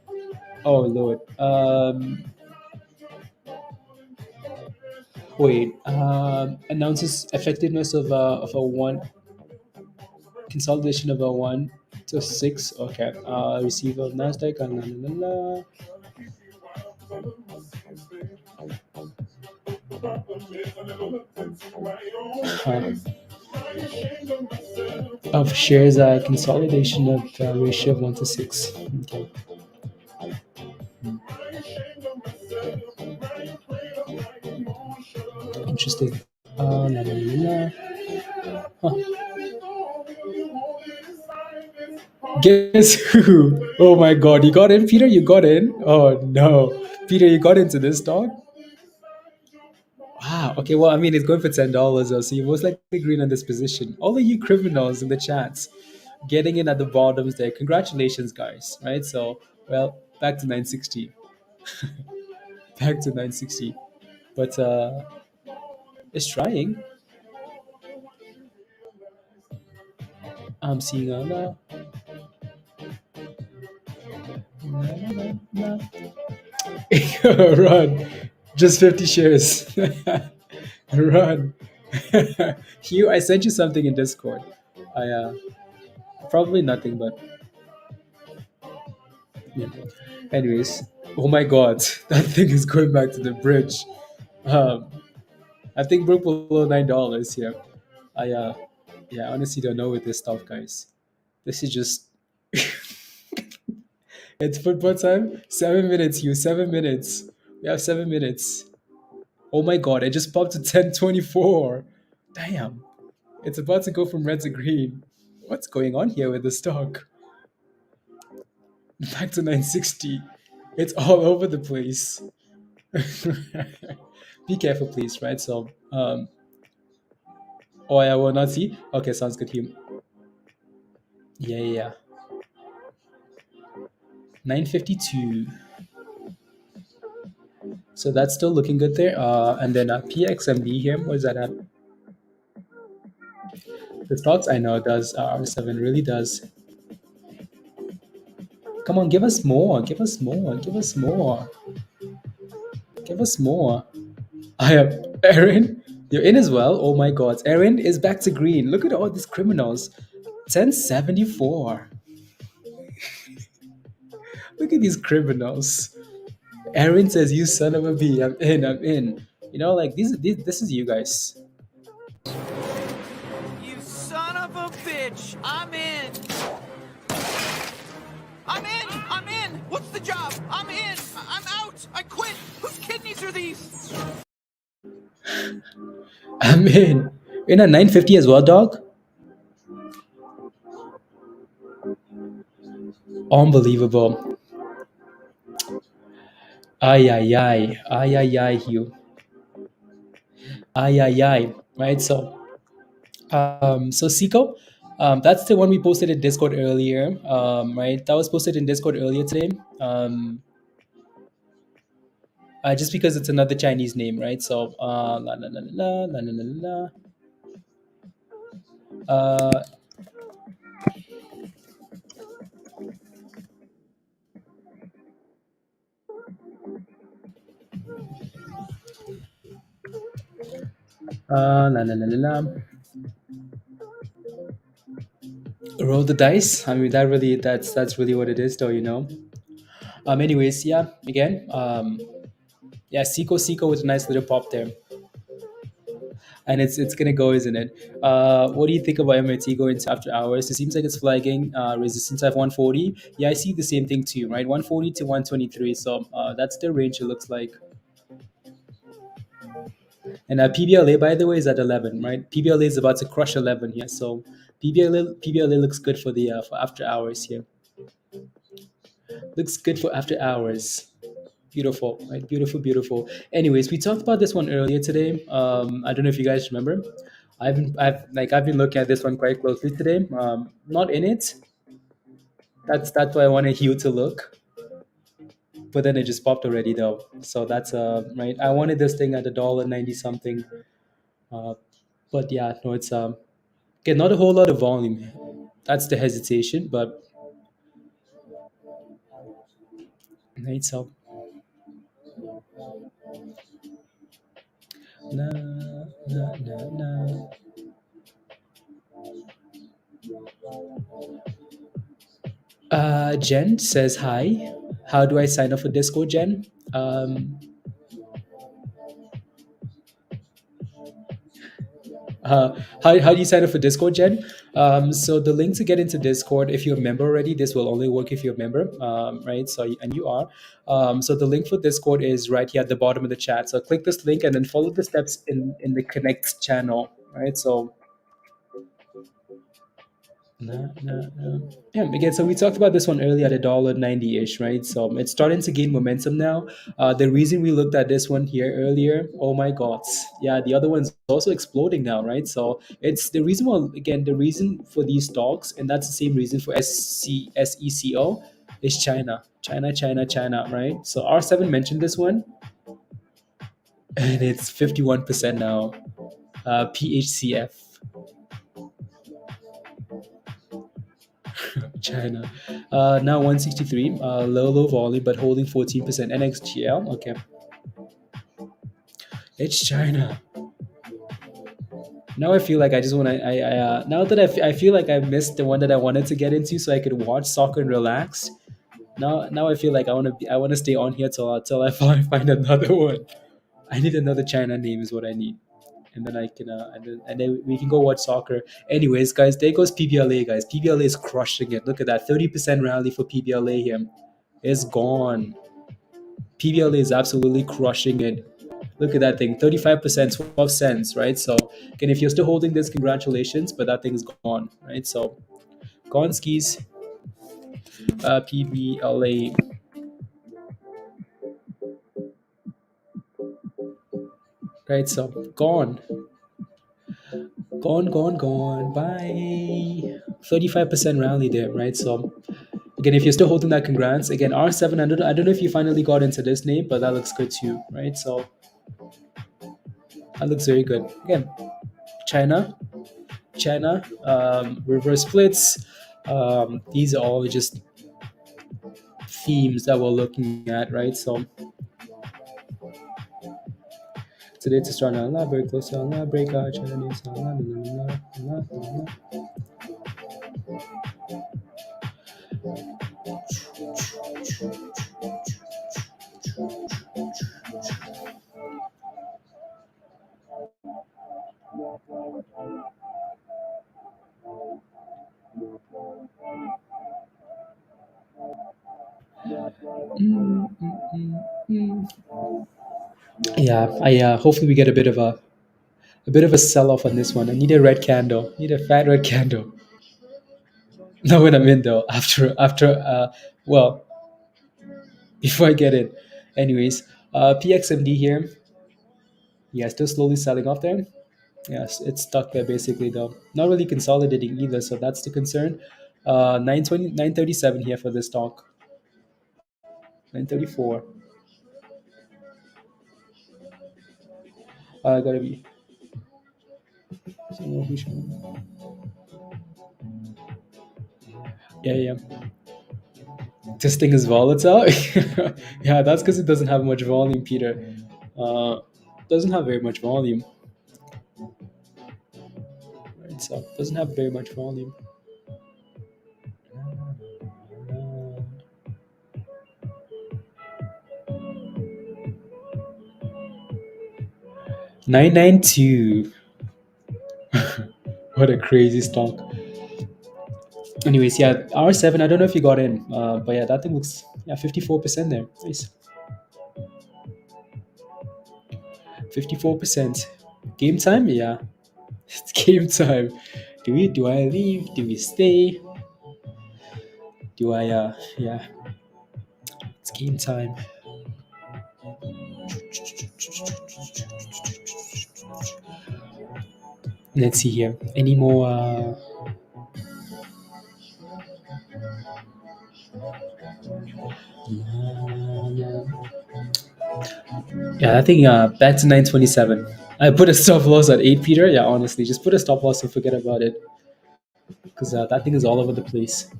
oh lord. Wait. Announces effectiveness of a one consolidation of a 1 to 6. Okay. Receiver of Nasdaq. La, la, la, la. Uh, of shares consolidation of ratio of 1 to 6. Okay. Interesting. La, la, la, la. Huh. Guess who? Oh my god, you got in, Peter? You got in? Oh no. Peter, you got into this stock? Wow. Okay, well, I mean, it's going for $10, so you're most likely green on this position. All of you criminals in the chats getting in at the bottoms there. Congratulations, guys. Right? So, well, back to 960. Back to 960. But it's trying. I'm seeing a la, la, la, la. Run. Just 50 shares. Run. Hugh, I sent you something in Discord. I probably nothing, but yeah. Anyways, oh my god, that thing is going back to the bridge. Um, I think broke below $9 here. I yeah, I honestly don't know with this stuff, guys. This is just it's football time. 7 minutes, you 7 minutes. We have 7 minutes. Oh my god, it just popped to 1024. Damn. It's about to go from red to green. What's going on here with the stock? Back to 960. It's all over the place. Be careful, please, right? So, oh, I will not see. Okay, sounds good. Hugh. Yeah, yeah, yeah. 952. So that's still looking good there. And then PXMB here. What is that at? The stocks I know does R7 really does. Come on, give us more. Give us more. Give us more. Give us more. I am Aaron. You're in as well. Oh my God, Aaron is back to green. Look at all these criminals. 1074. Look at these criminals. Aaron says, "You son of a bee, I'm in. I'm in." Like these this is you guys. You son of a bitch! I'm in! I'm in! I'm in! What's the job? I'm in! I'm out! I quit! Whose kidneys are these? I'm in. In at 950 as well, dog. Unbelievable. Ay, ay, ay. Ay, ay, ay, Hugh. Ay, ay, ay. Right? So Seco, that's the one we posted in Discord earlier. Right? That was posted in Discord earlier today. Just because it's another Chinese name, right? So, la la la la la la la la. Uh, la la la la la. Roll the dice. I mean, that's really what it is, though, you know. Anyways, yeah. Again, yeah. Seco with a nice little pop there, and it's gonna go, isn't it? What do you think about MIT going into after hours? It seems like it's flagging resistance at 140. Yeah, I see the same thing too, right? 140 to 123. So that's the range it looks like. And PBLA, by the way, is at 11, right? PBLA is about to crush 11 here. So PBLA looks good for after hours here. Looks good for after hours. Beautiful, right? Beautiful, beautiful. Anyways, we talked about this one earlier today. I don't know if you guys remember. I've been looking at this one quite closely today. Not in it. That's why I wanted Hugh to look. But then it just popped already though. So that's right. I wanted this thing at $1.90 something. Uh, but yeah, no, it's okay, not a whole lot of volume. That's the hesitation, but right. So na na na na. Jen says hi. How do I sign up for Discord, Jen? How do you sign up for Discord, Jen? So the link to get into Discord, if you're a member already, this will only work if you're a member, right? So and you are. So the link for Discord is right here at the bottom of the chat. So click this link and then follow the steps in the Connect channel, right? So no, no, no. Yeah, again, so we talked about this one earlier at $1.90-ish, right? So it's starting to gain momentum now. The reason we looked at this one here earlier, oh my God, yeah, the other one's also exploding now, right? So it's the reason why, again, the reason for these stocks, and that's the same reason for SECO, is China, China, China, China, right? So R7 mentioned this one, and it's 51% now. PHCF. China. Now 163, low volume, but holding 14%. NXGL, okay. It's China. Now I feel like I just want to. Now that I feel like I missed the one that I wanted to get into, so I could watch soccer and relax. Now I feel like I want to stay on here till I find another one. I need another China name is what I need, and then I can and then we can go watch soccer. Anyways, guys, there goes PBLA. Guys, PBLA is crushing it. Look at that, 30% rally for PBLA here. It's gone. PBLA is absolutely crushing it. Look at that thing, 35%, 12 cents, right? So again, if you're still holding this, congratulations, but that thing's gone, right? So gone skis, PBLA. Right, so gone. Gone. Bye. 35% rally there, right? So again, if you're still holding that, congrats. Again, R700, I don't know if you finally got into this name, but that looks good too, right? So that looks very good. Again, China, reverse splits. These are all just themes that we're looking at, right? So today to start now, very close to now, breakout, China needs yeah, I hopefully we get a bit of a sell off on this one. I need a red candle. Need a fat red candle. Not when I'm in though. After well, before I get in. Anyways, PXMD here. Yeah, still slowly selling off there. Yes, it's stuck there basically though. Not really consolidating either, so that's the concern. 920, 937 here for this stock. 934. Gotta be. Yeah, yeah. This thing is volatile. Yeah, that's because it doesn't have much volume, Peter. Doesn't have very much volume. Right, so doesn't have very much volume. 992. What a crazy stock. Anyways, yeah, R7. I don't know if you got in, but yeah, that thing looks 54% there. Nice, 54%. Game time, yeah, it's game time. Do I leave? Do we stay? Do I? Yeah, it's game time. Let's see here. Any more? Yeah, I think back to 927. I put a stop loss at 8, Peter. Yeah, honestly, just put a stop loss and forget about it. Because that thing is all over the place.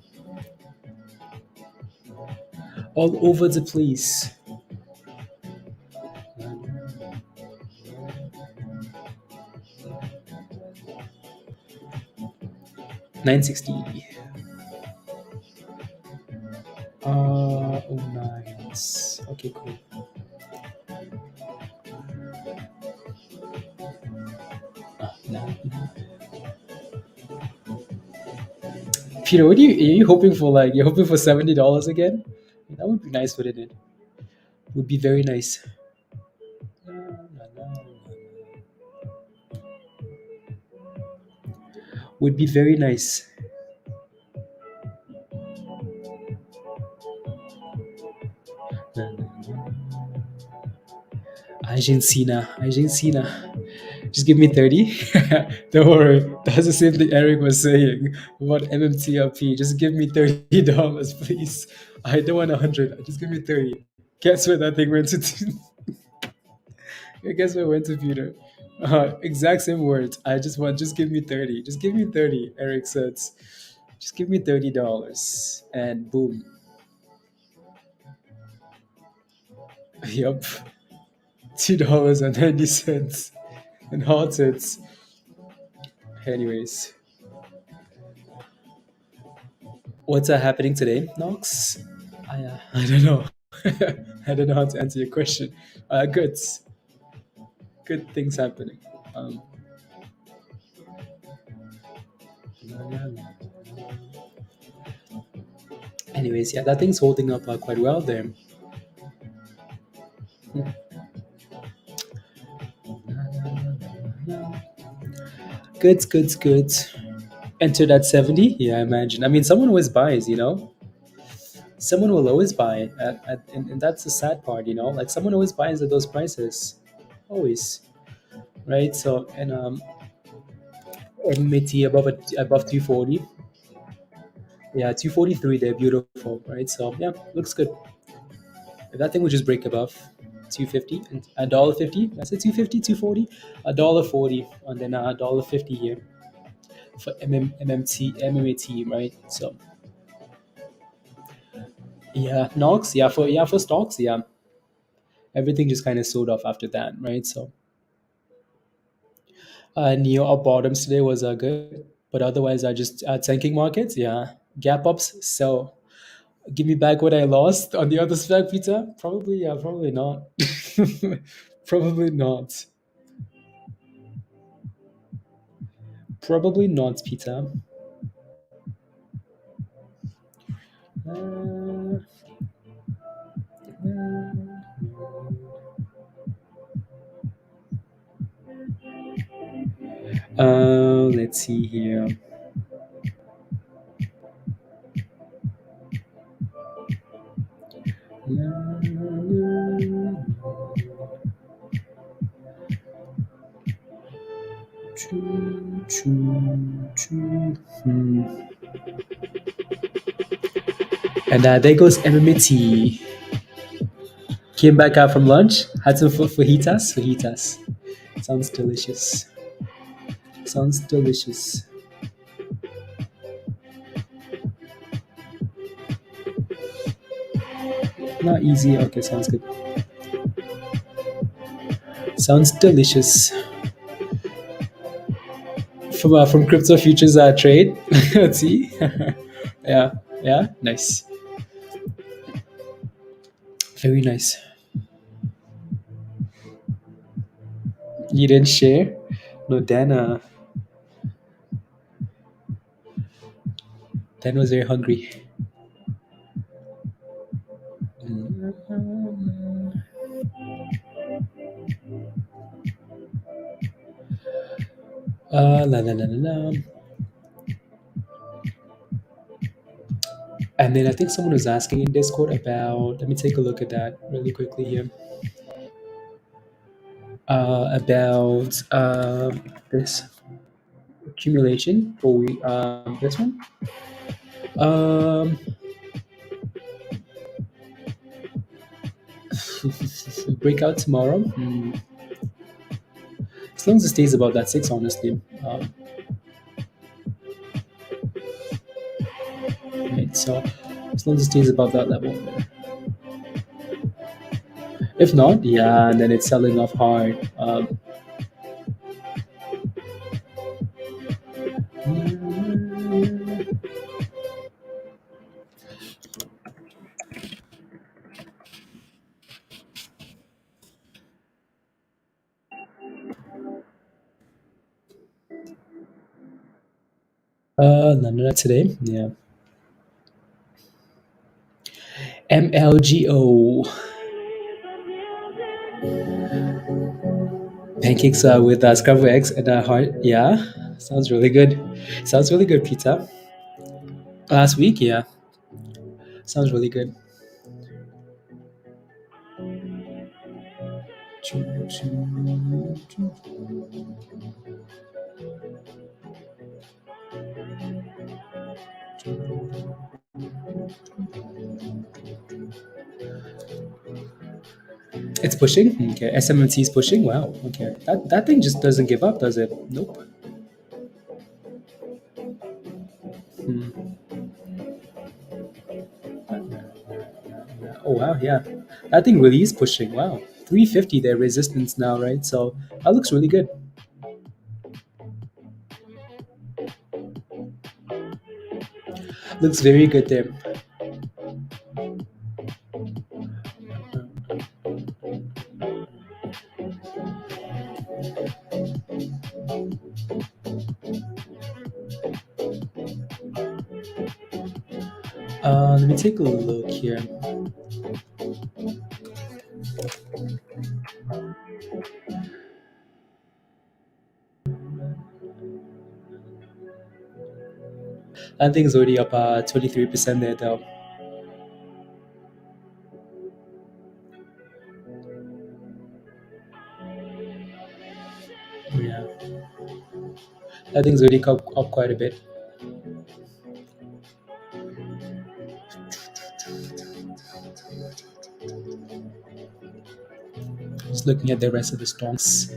All over the place. 960. Oh, nice. Okay, cool. No. Peter, are you hoping for? Like, you're hoping for $70 again? That would be nice, wouldn't it? Would be very nice. Would be very nice. Argentina. Just give me 30. Don't worry. That's the same thing Eric was saying about MMTLP. Just give me $30, please. I don't want 100. Just give me 30. Guess where that thing went to? Guess where it went to, Peter? Exact same words. Just give me 30. Just give me 30, Eric says. Just give me $30. And boom. Yup. $2.90. And hot hits. Anyways. What's happening today, Knox? I don't know. I don't know how to answer your question. Good things happening. Um, Anyways, yeah, that thing's holding up quite well there. Good. Entered at 70. Yeah, I imagine. I mean, someone always buys, Someone will always buy, and that's the sad part, Like someone always buys at those prices, always, right? So and MAT above 240. Yeah, 243. They're beautiful, right? So yeah, looks good. If that thing would just break above 250 and $1.50, I said 250, 240, $1.40, and then $1.50 here for MMAT, right? So yeah, Knox, for stocks, yeah, everything just kind of sold off after that, right? So near our bottoms today was good, but otherwise I just tanking markets, yeah, gap ups. So give me back what I lost on the other spec, Peter. Probably, yeah, probably not. Probably not. Probably not, Peter. Uh, let's see here. And there goes MMT. Came back out from lunch. Had some fajitas. Fajitas. Sounds delicious. Sounds delicious. Not easy. Okay, sounds good. Sounds delicious. From crypto futures trade. Let's see. Yeah, yeah, nice. Very nice. You didn't share? No, Dan was very hungry. La la la la la. And then I think someone was asking in Discord about. Let me take a look at that really quickly here. About this accumulation for this one. Um, breakout tomorrow. As long as it stays above that 6, honestly. Right, so as long as it stays above that level. If not, yeah, and then it's selling off hard. No, not today. Yeah. MLGO. Pancakes with scrambled eggs and heart. Yeah, sounds really good. Sounds really good, pizza. Last week, yeah, sounds really good. It's pushing. Okay, SMMT is pushing. Wow. Okay, that thing just doesn't give up, does it? Nope. Oh wow, yeah, that thing really is pushing. Wow, 350 their resistance now, right? So that looks really good. Looks very good there. Let me take a look here. That thing's already up 23% there, though. Yeah, that thing's already up quite a bit. Just looking at the rest of the stocks.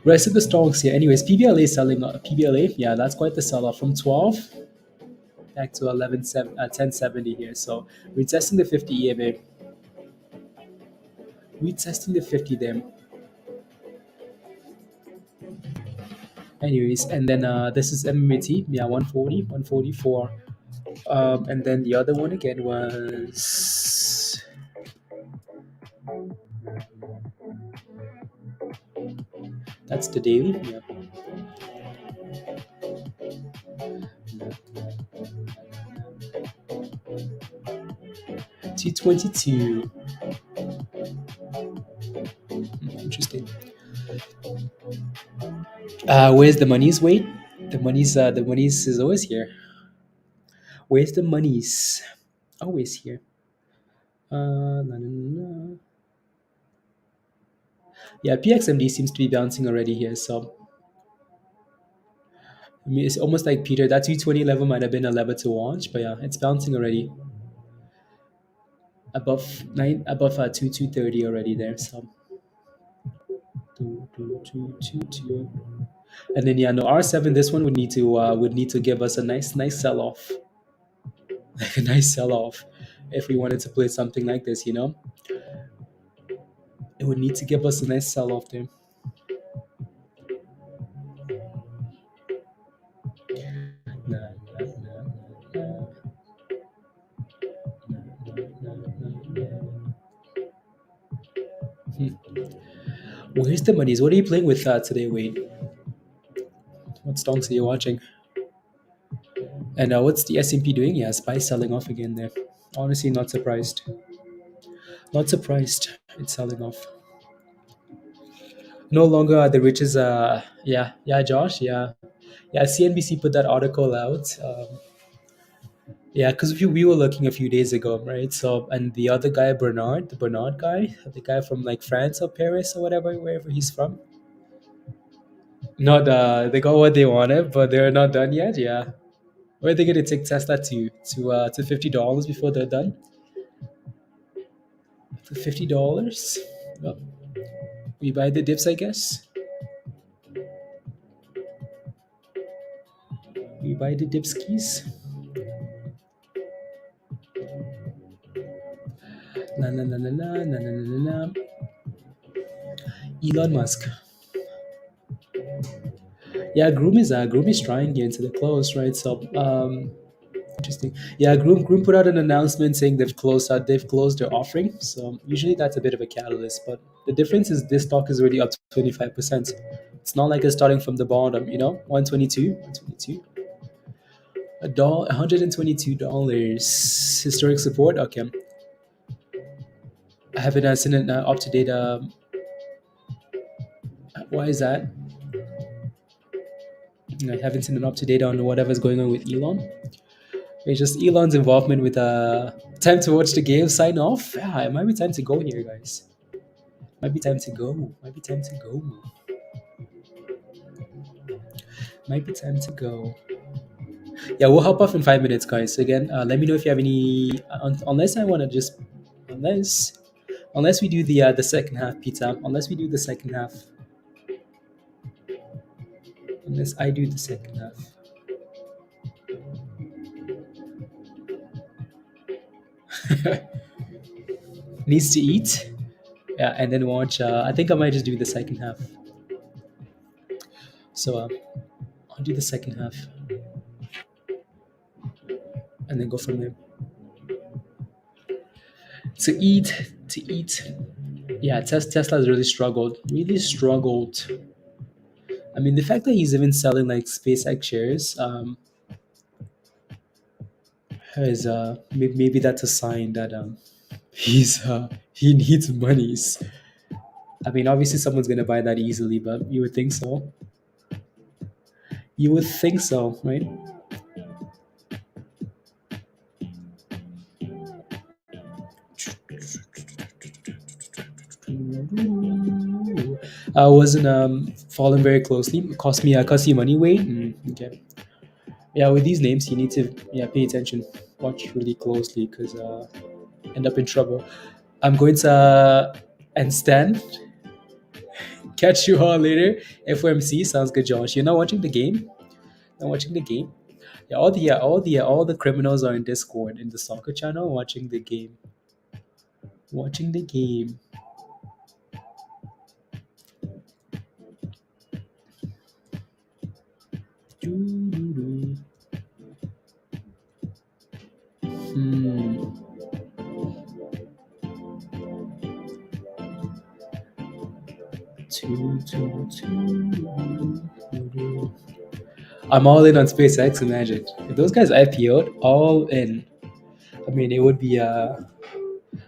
Rest of the stocks here. Anyways, PBLA selling. PBLA, yeah, that's quite the sell-off from 12 back to 1070 here. So retesting the 50 EMA. Retesting the 50 there. Anyways, and then this is MMAT, yeah, 140, 144. And then the other one again was that's the daily, yeah. 222. Interesting. Where's the money's weight? The money's is always here. Where's the money's? Always here. No, no, no, no. Yeah, PXMD seems to be bouncing already here. So I mean, it's almost like Peter. That 220 level might have been a level to watch, but yeah, it's bouncing already above 230 already there. So 2. And then yeah, no R7. This one would need to give us a nice sell off, like a nice sell off, if we wanted to play something like this. It would need to give us a nice sell off there. Nah, nah, nah, nah, Where's the monies? What are you playing with today, Wade? What stocks are you watching? And what's the S&P doing? Yeah, SPY selling off again there. Honestly, not surprised. Not surprised. It's selling off. No longer are the riches. Yeah, Josh. Yeah. CNBC put that article out. Yeah, because we were looking a few days ago, right? So, and the other guy, Bernard, the Bernard guy, the guy from like France or Paris or whatever, wherever he's from. Not they got what they wanted, but they're not done yet. Yeah, where are they going to take Tesla to $50 before they're done? For $50, well, we buy the dips, I guess. We buy the dip skis. La la la la la la la la la. Elon Musk. Yeah, Groom is trying here into the close, right? So interesting. Yeah, Groom put out an announcement saying they've closed their offering. So usually that's a bit of a catalyst, but the difference is this stock is already up to 25%. It's not like it's starting from the bottom, 122. $122 historic support. Okay, I haven't seen an up to date. Why is that? I haven't seen an up to date on whatever's going on with Elon. It's just Elon's involvement with time to watch the game sign off. Yeah, it might be time to go here, guys. Might be time to go. Might be time to go. Might be time to go. Yeah, we'll hop off in 5 minutes, guys. So again, let me know if you have any. Unless I want to just, unless we do the second half, Pizza. Unless we do the second half. Unless I do the second half. Needs to eat. Yeah, and then watch. I think I might just do the second half. So I'll do the second half, and then go from there. To eat. Yeah, Tesla has really struggled. Really struggled. I mean, the fact that he's even selling like SpaceX shares, is maybe that's a sign that he needs monies. I mean, obviously someone's gonna buy that easily, but you would think so. You would think so, right? I wasn't following very closely. It cost you money, Wade. Okay. Yeah, with these names, you need to pay attention, watch really closely, because end up in trouble. I'm going to and Stan. Catch you all later. FOMC sounds good, Josh. You're not watching the game. Not watching the game. Yeah, all the criminals are in Discord in the soccer channel watching the game. Watching the game. Doo-doo-doo. I'm all in on SpaceX. Imagine if those guys IPO'd, all in. I mean, it would be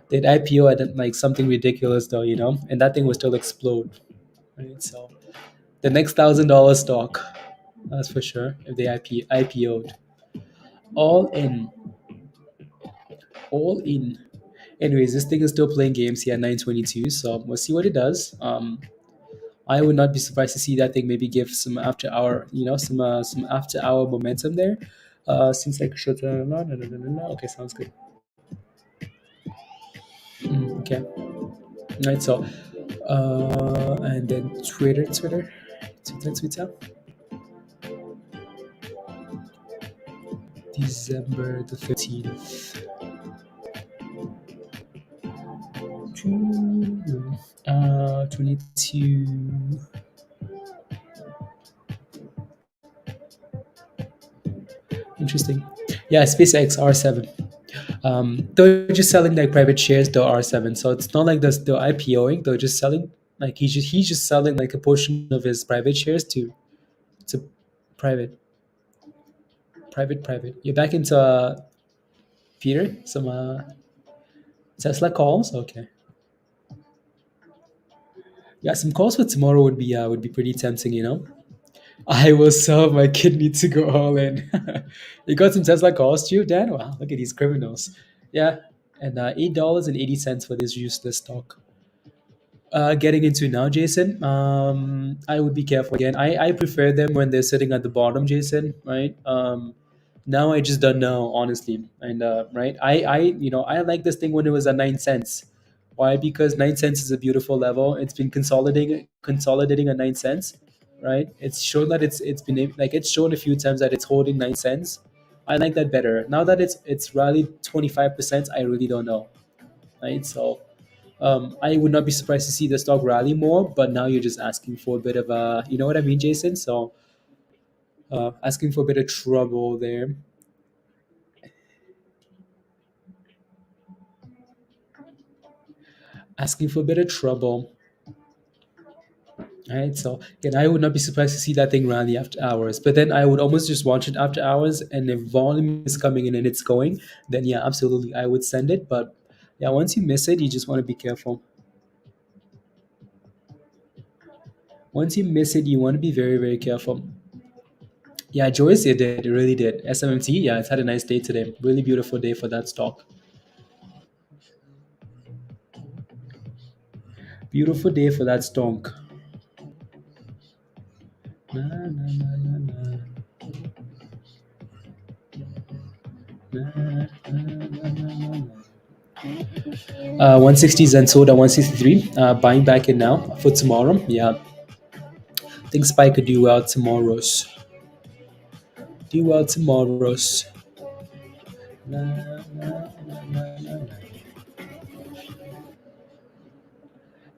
they'd IPO at like something ridiculous though, and that thing would still explode. Right? So the next $1,000 stock, that's for sure. If they IPO'd, all in, all in. Anyways, this thing is still playing games here at 922, so we'll see what it does. I would not be surprised to see that thing maybe give some after hour, some after hour momentum there. Seems like a short term. No, no, no, no, no, no. Okay, sounds good. Okay, right. So, and then Twitter, December the 13th. 22. Interesting. Yeah, SpaceX R7. They're just selling like private shares, the R7. So it's not like they're IPOing. They're just selling like he's just selling like a portion of his private shares to private, private. You're back into Peter some Tesla calls. Okay, yeah, some calls for tomorrow would be pretty tempting. I will sell my kidney to go all in. You got some Tesla calls too, Dan? Wow, look at these criminals. Yeah, and $8.80 for this useless stock. Getting into now, Jason. I would be careful again. I prefer them when they're sitting at the bottom, Jason. Right. Now I just don't know, honestly. And right, I like this thing when it was at 9 cents. Why? Because 9 cents is a beautiful level. It's been consolidating at 9 cents. Right. It's shown that it's shown a few times that it's holding 9 cents. I like that better. Now that it's rallied 25%, I really don't know. Right. So I would not be surprised to see the stock rally more, but now you're just asking for a bit of you know what I mean, Jason? So asking for a bit of trouble there. Asking for a bit of trouble. All right, so again, I would not be surprised to see that thing rally after hours, but then I would almost just watch it after hours, and if volume is coming in and it's going, then yeah, absolutely, I would send it. But yeah, once you miss it, you just want to be careful. Once you miss it, you want to be very, very careful. Yeah, Joyce, it did. It really did. SMMT, yeah, it's had a nice day today. Really beautiful day for that stock. Beautiful day for that stonk. Na, na, na, na, na. Na, na, na, na, na. 160 Zen sold at 163. Buying back in now for tomorrow. Yeah, I think Spike could do well tomorrow's. Do well tomorrow's. Na, na, na, na, na.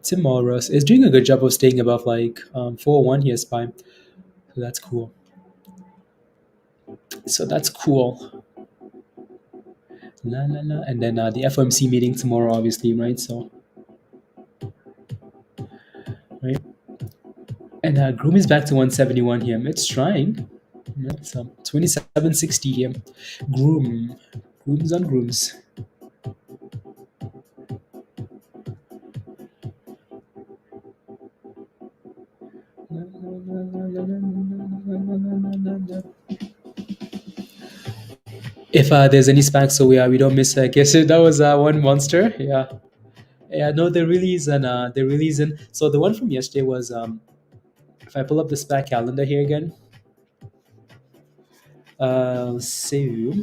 Tomorrow's is doing a good job of staying above like 401 here, Spy. So that's cool. Na, na, na. And then the FOMC meeting tomorrow, obviously, right? So, right. And GROM is back to 171 here. It's trying. Yeah, so 2760 here. GROM. Grooms on grooms. If there's any SPAC, so we don't miss. I guess that was one monster. Yeah, yeah. No, there really isn't. There really isn't. So the one from yesterday was if I pull up the SPAC calendar here again. So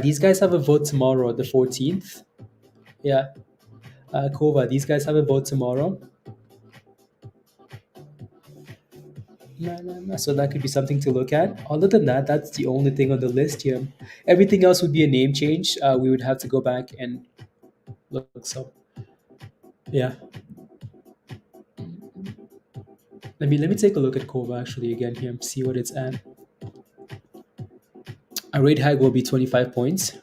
these guys have a vote tomorrow, the 14th. Yeah, Kova. These guys have a vote tomorrow. So that could be something to look at. Other than that, that's the only thing on the list here. Everything else would be a name change. We would have to go back and look. So, yeah. Let me take a look at Kova actually again here. See what it's at. A rate hike will be 25 points.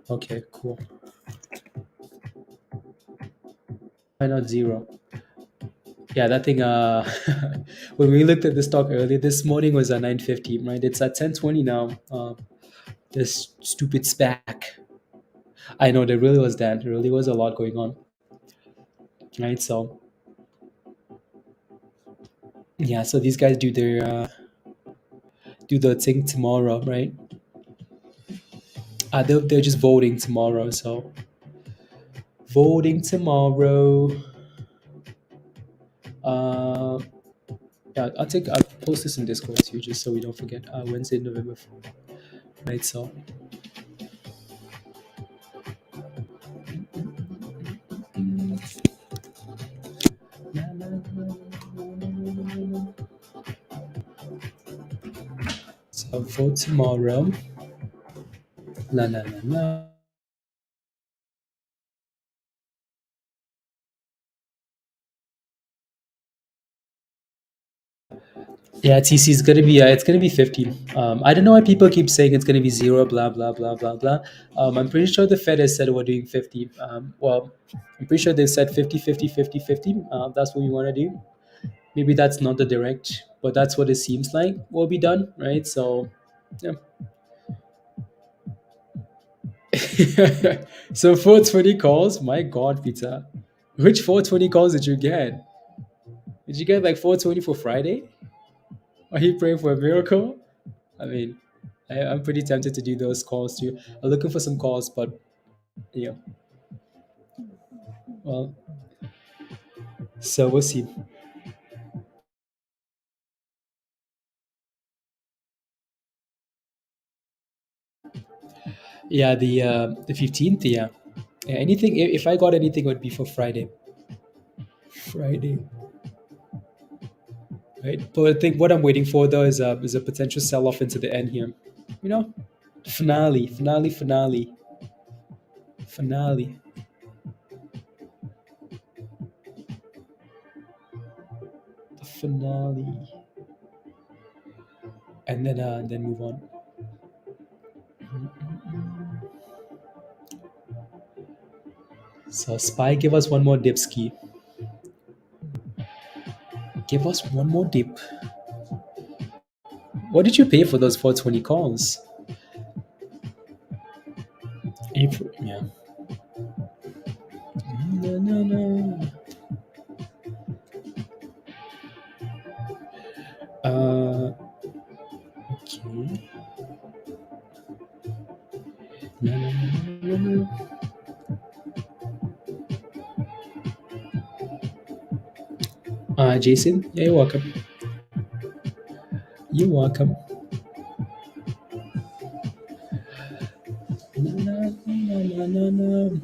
Okay, cool. Why not zero? Yeah, that thing. When we looked at the stock earlier this morning was at 950, right? It's at 1020 now. This stupid SPAC. I know there really was that. There really was a lot going on, right? So yeah, so these guys do the thing tomorrow, right? They're just voting tomorrow, so voting tomorrow. Yeah, I'll post this in Discord too, just so we don't forget. Wednesday, November 4th. Right, so vote tomorrow. La la la la. Yeah, TC is gonna be it's gonna be 15. I don't know why people keep saying it's gonna be zero, blah blah blah blah blah. I'm pretty sure the Fed has said we're doing 50. Well, I'm pretty sure they've said 50, 50, 50, 50. That's what we want to do. Maybe that's not the direct, but that's what it seems like will be done, right? So, yeah. So 420 calls, my God, Peter. Which 420 calls did you get? Did you get like 420 for Friday? Are you praying for a miracle? I mean, I'm pretty tempted to do those calls too. I'm looking for some calls, but yeah. Well, so we'll see. Yeah, the 15th. Yeah. Yeah. Anything. If I got anything, it would be for Friday. Friday. Right. But I think what I'm waiting for though is a potential sell off into the end here. You know, finale, finale, finale, finale. The finale, and then move on. So Spy, give us one more dip ski. Give us one more dip. What did you pay for those 420 calls? April, yeah. No, no, no. Okay. No, no, no, no, no. Jason, yeah, you're welcome. You're welcome. No, no, no, no, no, no.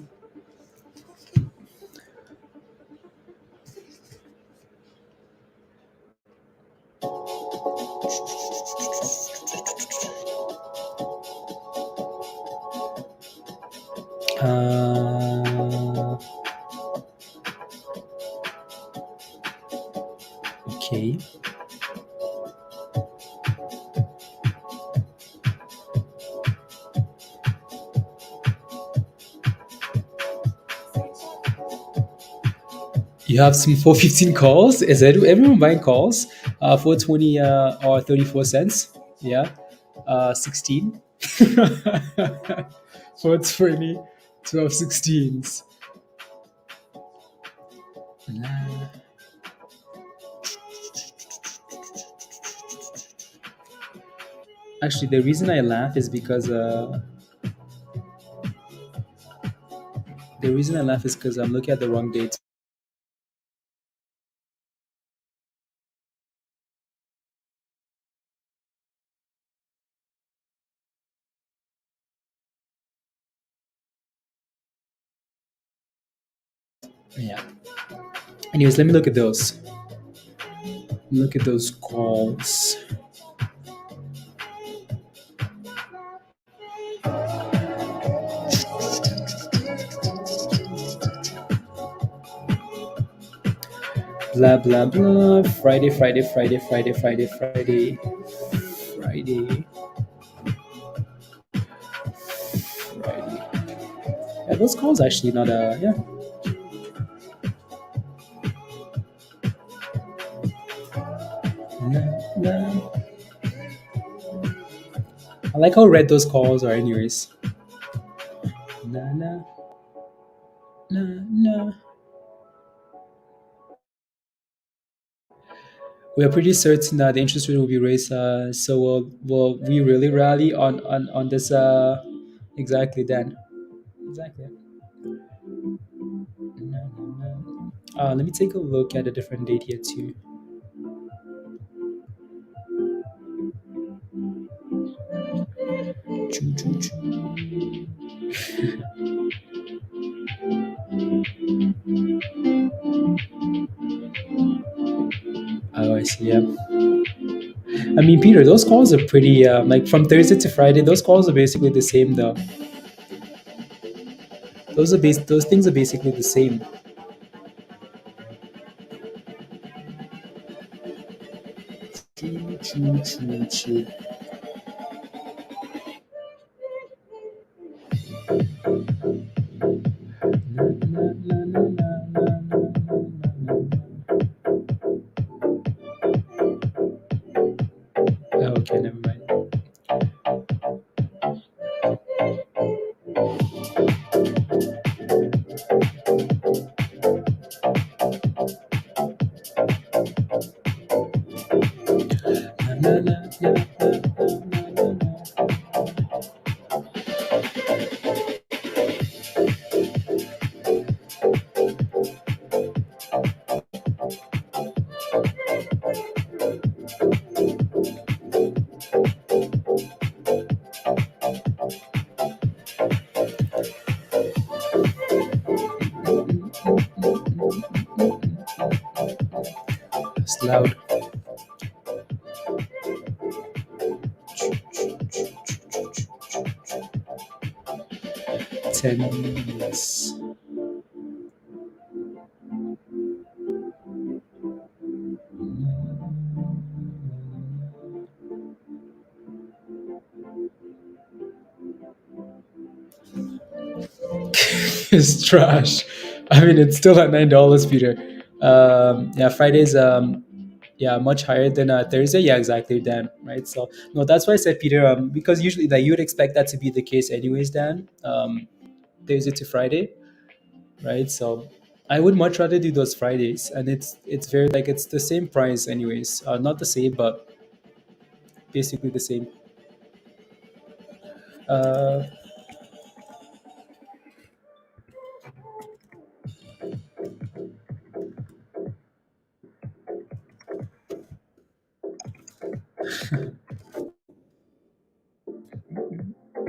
Okay. You have some 415 calls. Is everyone buying calls? 420 or 34 cents. Yeah. 16. 420, 12 16s. Actually, the reason I laugh is because I'm looking at the wrong date. Yeah. Anyways, let me look at those. Look at those calls. Blah blah blah. Friday, Friday, Friday, Friday, Friday, Friday, Friday, Friday. Yeah, those calls actually not yeah. Nah, nah. I like how red those calls are, anyways. Nah, nah, nah, nah. We are pretty certain that the interest rate will be raised. So will we really rally on this Exactly, Dan. Exactly. Let me take a look at a different date here too. Choo, choo, choo. Oh, I see. Yeah. I mean, Peter, those calls are pretty like from Thursday to Friday. Those calls are basically the same, though. Those things are basically the same. Choo, choo, choo, choo. Na, na, na, na, na, na, na. Okay, never mind. Na, na, na, na, na, na, na. It's loud. 10 minutes. It's trash. I mean, it's still at $9, Peter. Yeah, Fridays. Yeah, much higher than Thursday. Yeah, exactly, Dan. Right. So no, that's why I said, Peter. Because usually, like, you would expect that to be the case, anyways, Dan. Thursday to Friday, right? So I would much rather do those Fridays, and it's very like it's the same price, anyways. Not the same, but basically the same. Uh,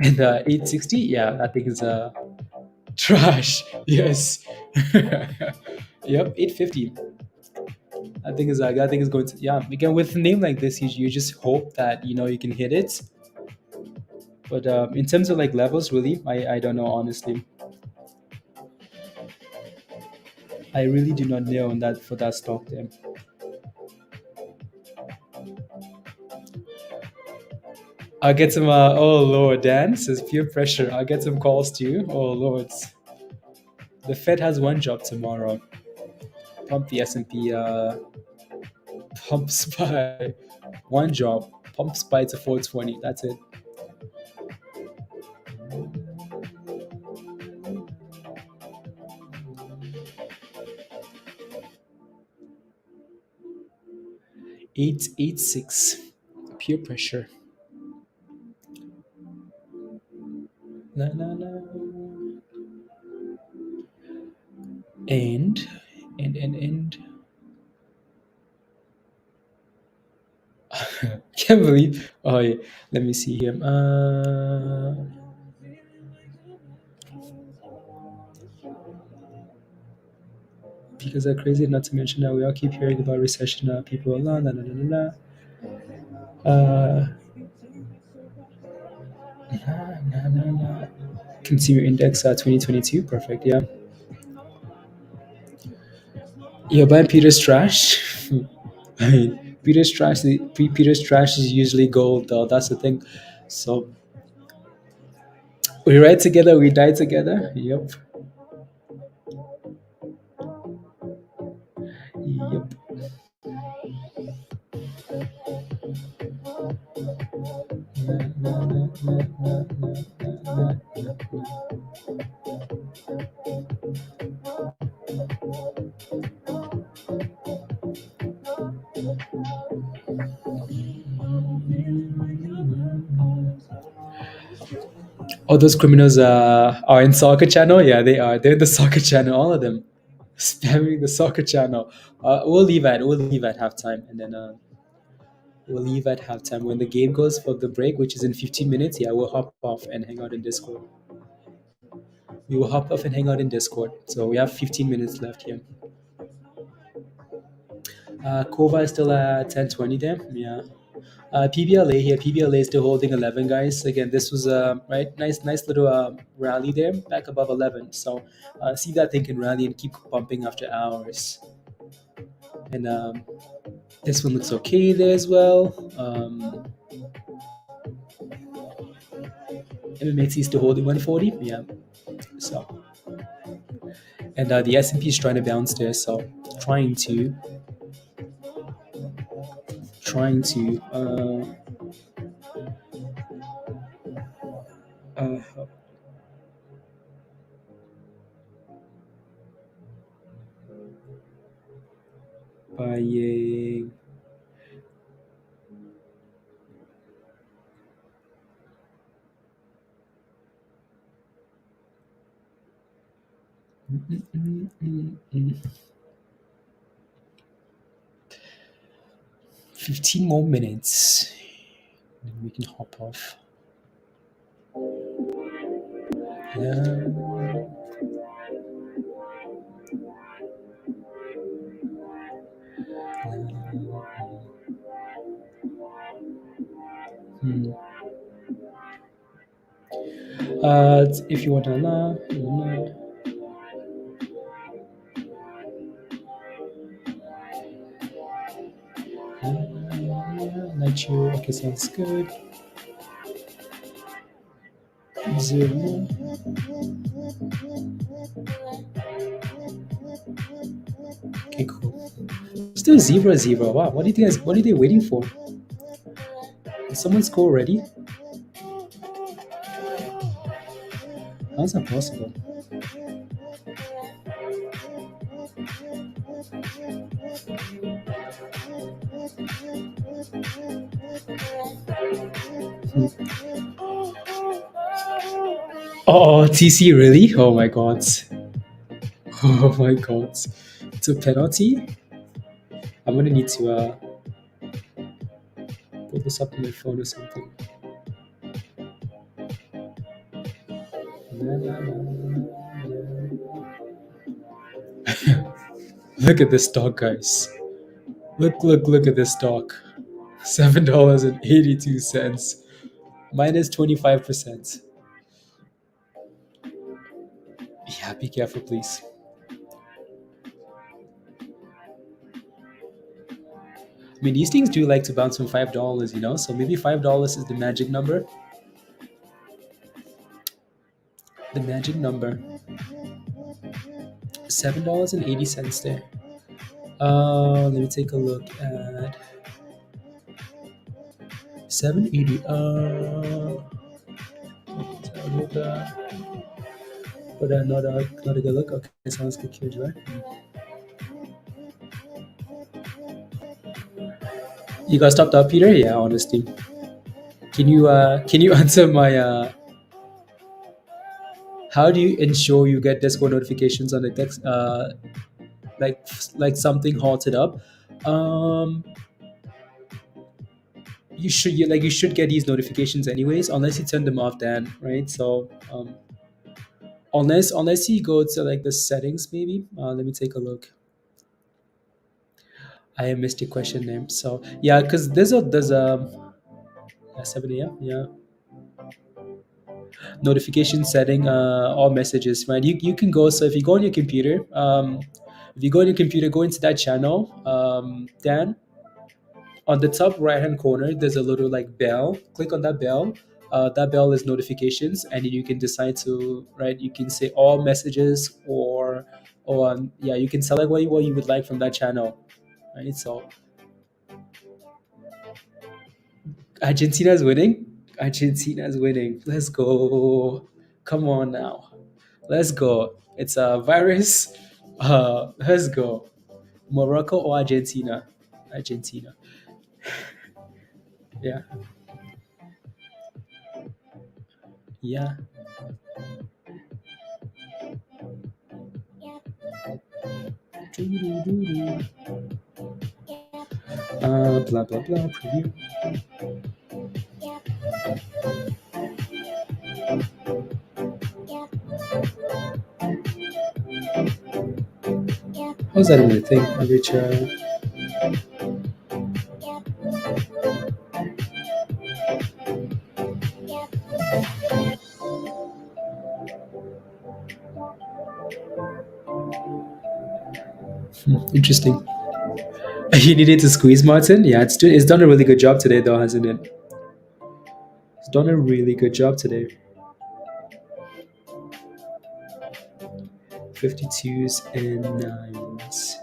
and 860, yeah, I think is trash. Yes. Yep, 850. I think is going to, yeah. Again, with a name like this, you just hope that you can hit it. But in terms of like levels, really, I don't know, honestly. I really do not know on that for that stock there. I'll get some. Oh Lord, Dan says peer pressure. I'll get some calls too. Oh Lord, the Fed has one job tomorrow. Pump the S&P. Pumps by one job. Pumps by to 420. That's it. 886. Peer pressure. La, la, la. And. Can't believe. Oh yeah. Let me see here. Because they're crazy. Not to mention that we all keep hearing about recession. People. La la la la la. Na, na, na. Consumer index 2022. Perfect. Yeah. You're buying Peter's trash. I mean, Peter's trash is usually gold, though. That's the thing. So we ride together, we die together. Yep. Yep. Na, na, na, na, na, na, na, na. Oh, those criminals are in soccer channel. Yeah, they are. They're in the soccer channel. All of them spamming the soccer channel. We'll leave at halftime, and then we'll leave at halftime when the game goes for the break, which is in 15 minutes. Yeah, we'll hop off and hang out in Discord. We will hop off and hang out in Discord. So we have 15 minutes left here. Kova is still at 1020 there. Yeah. PBLA here. PBLA is still holding 11, guys. Again, this was a nice little rally there, back above 11. So see that thing can rally and keep pumping after hours. And this one looks okay there as well. MMAT is still holding 140. Yeah. So, and the S&P is trying to bounce there. So trying to buying. Mm. 15 more minutes. Then we can hop off. If you want to allow, let you. Okay, sounds good. Zero. Okay, cool. Still 0-0. Wow, what are they waiting for? Did someone score already? How's that possible? Oh, TC, really? Oh my god. Oh my god. It's a penalty? I'm gonna need to pull this up on my phone or something. Look at this stock, guys. Look at this stock. $7.82. Minus 25%. Yeah, be careful, please. I mean, these things do like to bounce from $5, you know? So maybe $5 is the magic number. The magic number. $7.80 there. Let me take a look at 780. But not a good look. Okay, sounds good, kids, right? You got stopped up, Peter? Yeah, honestly. Can you answer my how do you ensure you get Discord notifications on the text like something halted up? You should get these notifications anyways, unless you turn them off then, right? So unless you go to like the settings maybe. Let me take a look. I missed your question name. So yeah, because there's a 7 a.m. Yeah. Notification setting, all messages, right? You can go. So if you go on your computer, go into that channel. Then on the top right hand corner, there's a little like bell. Click on that bell. That bell is notifications, and then you can decide to you can say all messages or you can select what you would like from that channel, right? So Argentina's winning. Let's go. Come on now. Let's go. It's a virus. Let's go. Morocco or Argentina? Argentina. Yeah. Yeah. Blah blah blah. Preview. How's that even a thing? Average. Interesting. You needed to squeeze, Martin? Yeah, it's done a really good job today, though, hasn't it? It's done a really good job today. 52s and 9s.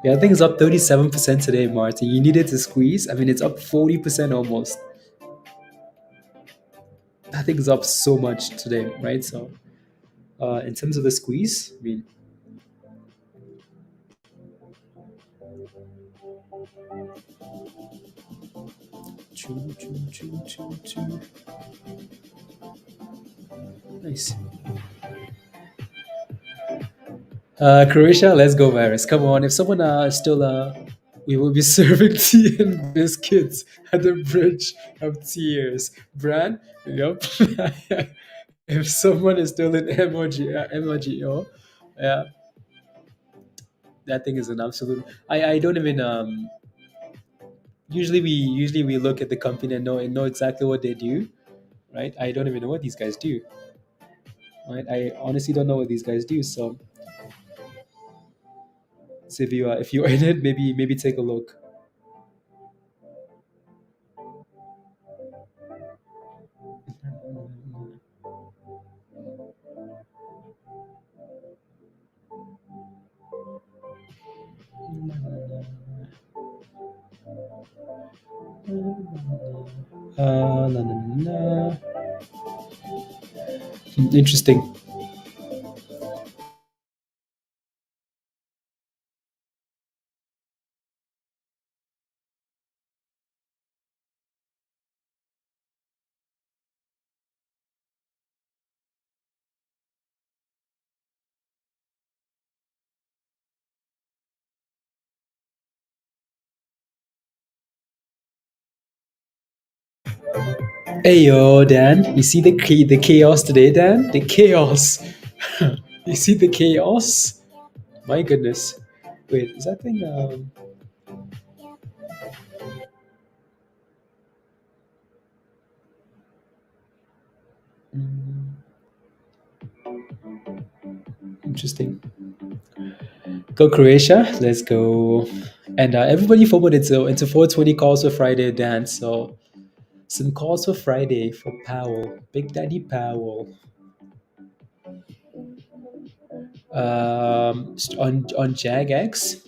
Yeah, I think it's up 37% today, Martin. You needed to squeeze. I mean, it's up 40% almost. I think it's up so much today, right? So, in terms of the squeeze, I mean, choo, choo, choo, choo, choo. Nice. Croatia, let's go, virus. Come on. If someone still we will be serving tea and biscuits at the bridge of tears. Bran, yep. If someone is still in MLGO, yeah, that thing is an absolute. I don't even usually we look at the company and know exactly what they do, right? I don't even know what these guys do, right? I honestly don't know what these guys do. So if you are in it, maybe take a look. La, la, la. Interesting. Hey yo, Dan, you see the chaos today, Dan? The chaos. You see the chaos? My goodness. Wait, is that thing? Mm, interesting. Go Croatia. Let's go. And everybody forward into 420 calls for Friday, Dan. So some calls for Friday for Powell, Big Daddy Powell. On JAGX.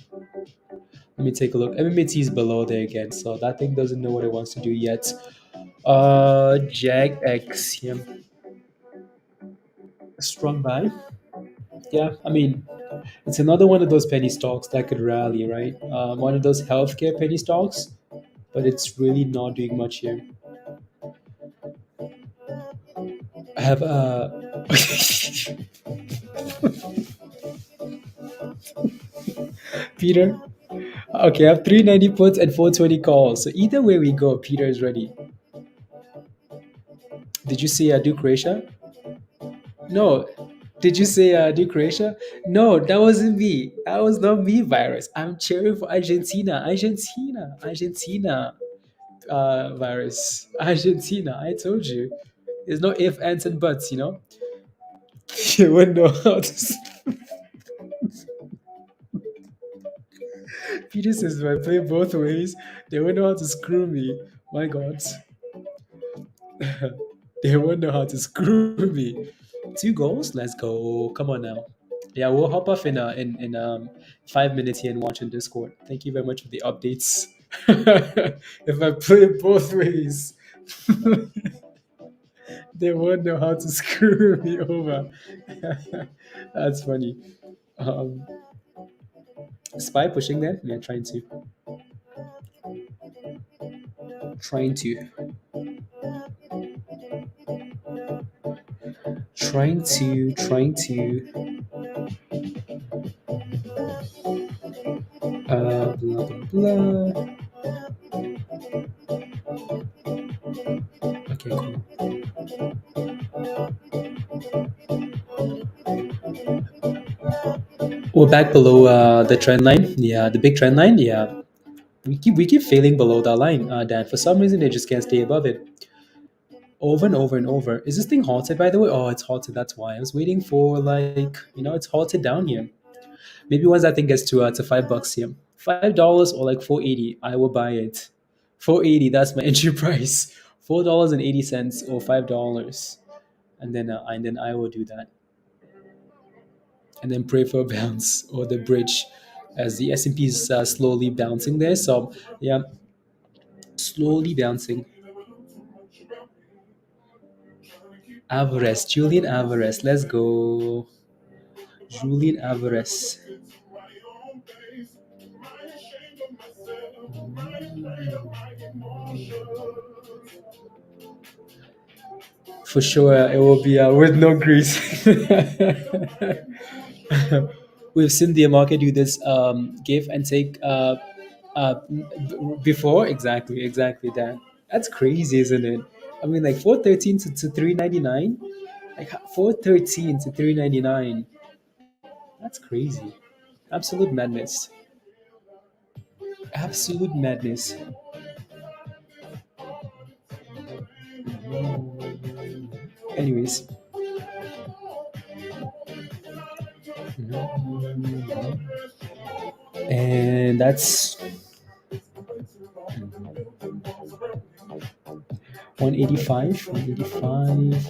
Let me take a look. MMAT is below there again, so that thing doesn't know what it wants to do yet. JAGX, yeah. Strong buy. Yeah, I mean, it's another one of those penny stocks that could rally, right? One of those healthcare penny stocks, but it's really not doing much here. I have Peter. Okay, I have 390 puts and 420 calls. So either way we go, Peter is ready. Did you see do Croatia? No. Did you say do Croatia? No, that wasn't me. That was not me, virus. I'm cheering for Argentina. Argentina. Virus. Argentina. I told you. There's no if, ands, and buts, you know? You wouldn't know how to. Peter says, if I play both ways, they won't know how to screw me. My God. They won't know how to screw me. 2 goals? Let's go. Come on now. Yeah, we'll hop off in 5 minutes here and watch in Discord. Thank you very much for the updates. If I play both ways, they won't know how to screw me over. That's funny. Um, Spy pushing there? Yeah, trying to, trying to. blah, blah. Okay, cool. We're back below the trend line. Yeah, the big trend line. Yeah, we keep failing below that line, Dan. For some reason, they just can't stay above it. Over and over and over. Is this thing halted, by the way? Oh, it's halted. That's why I was waiting for it's halted down here. Maybe once that thing gets to $5 here, $5 or like 4.80, I will buy it. 4.80. That's my entry price. $4.80 or $5, and then I will do that, and then pray for a bounce or the bridge, as the S&P is slowly bouncing there. So yeah, slowly bouncing. Alvarez, Julian Alvarez, let's go. Julian Alvarez. For sure, it will be with no grease. We've seen the market do this give and take before. Exactly, that. That's crazy, isn't it? I mean, like 413 to 399, like 413 to 399. That's crazy. Absolute madness. Absolute madness. Anyways. And that's 185. 185.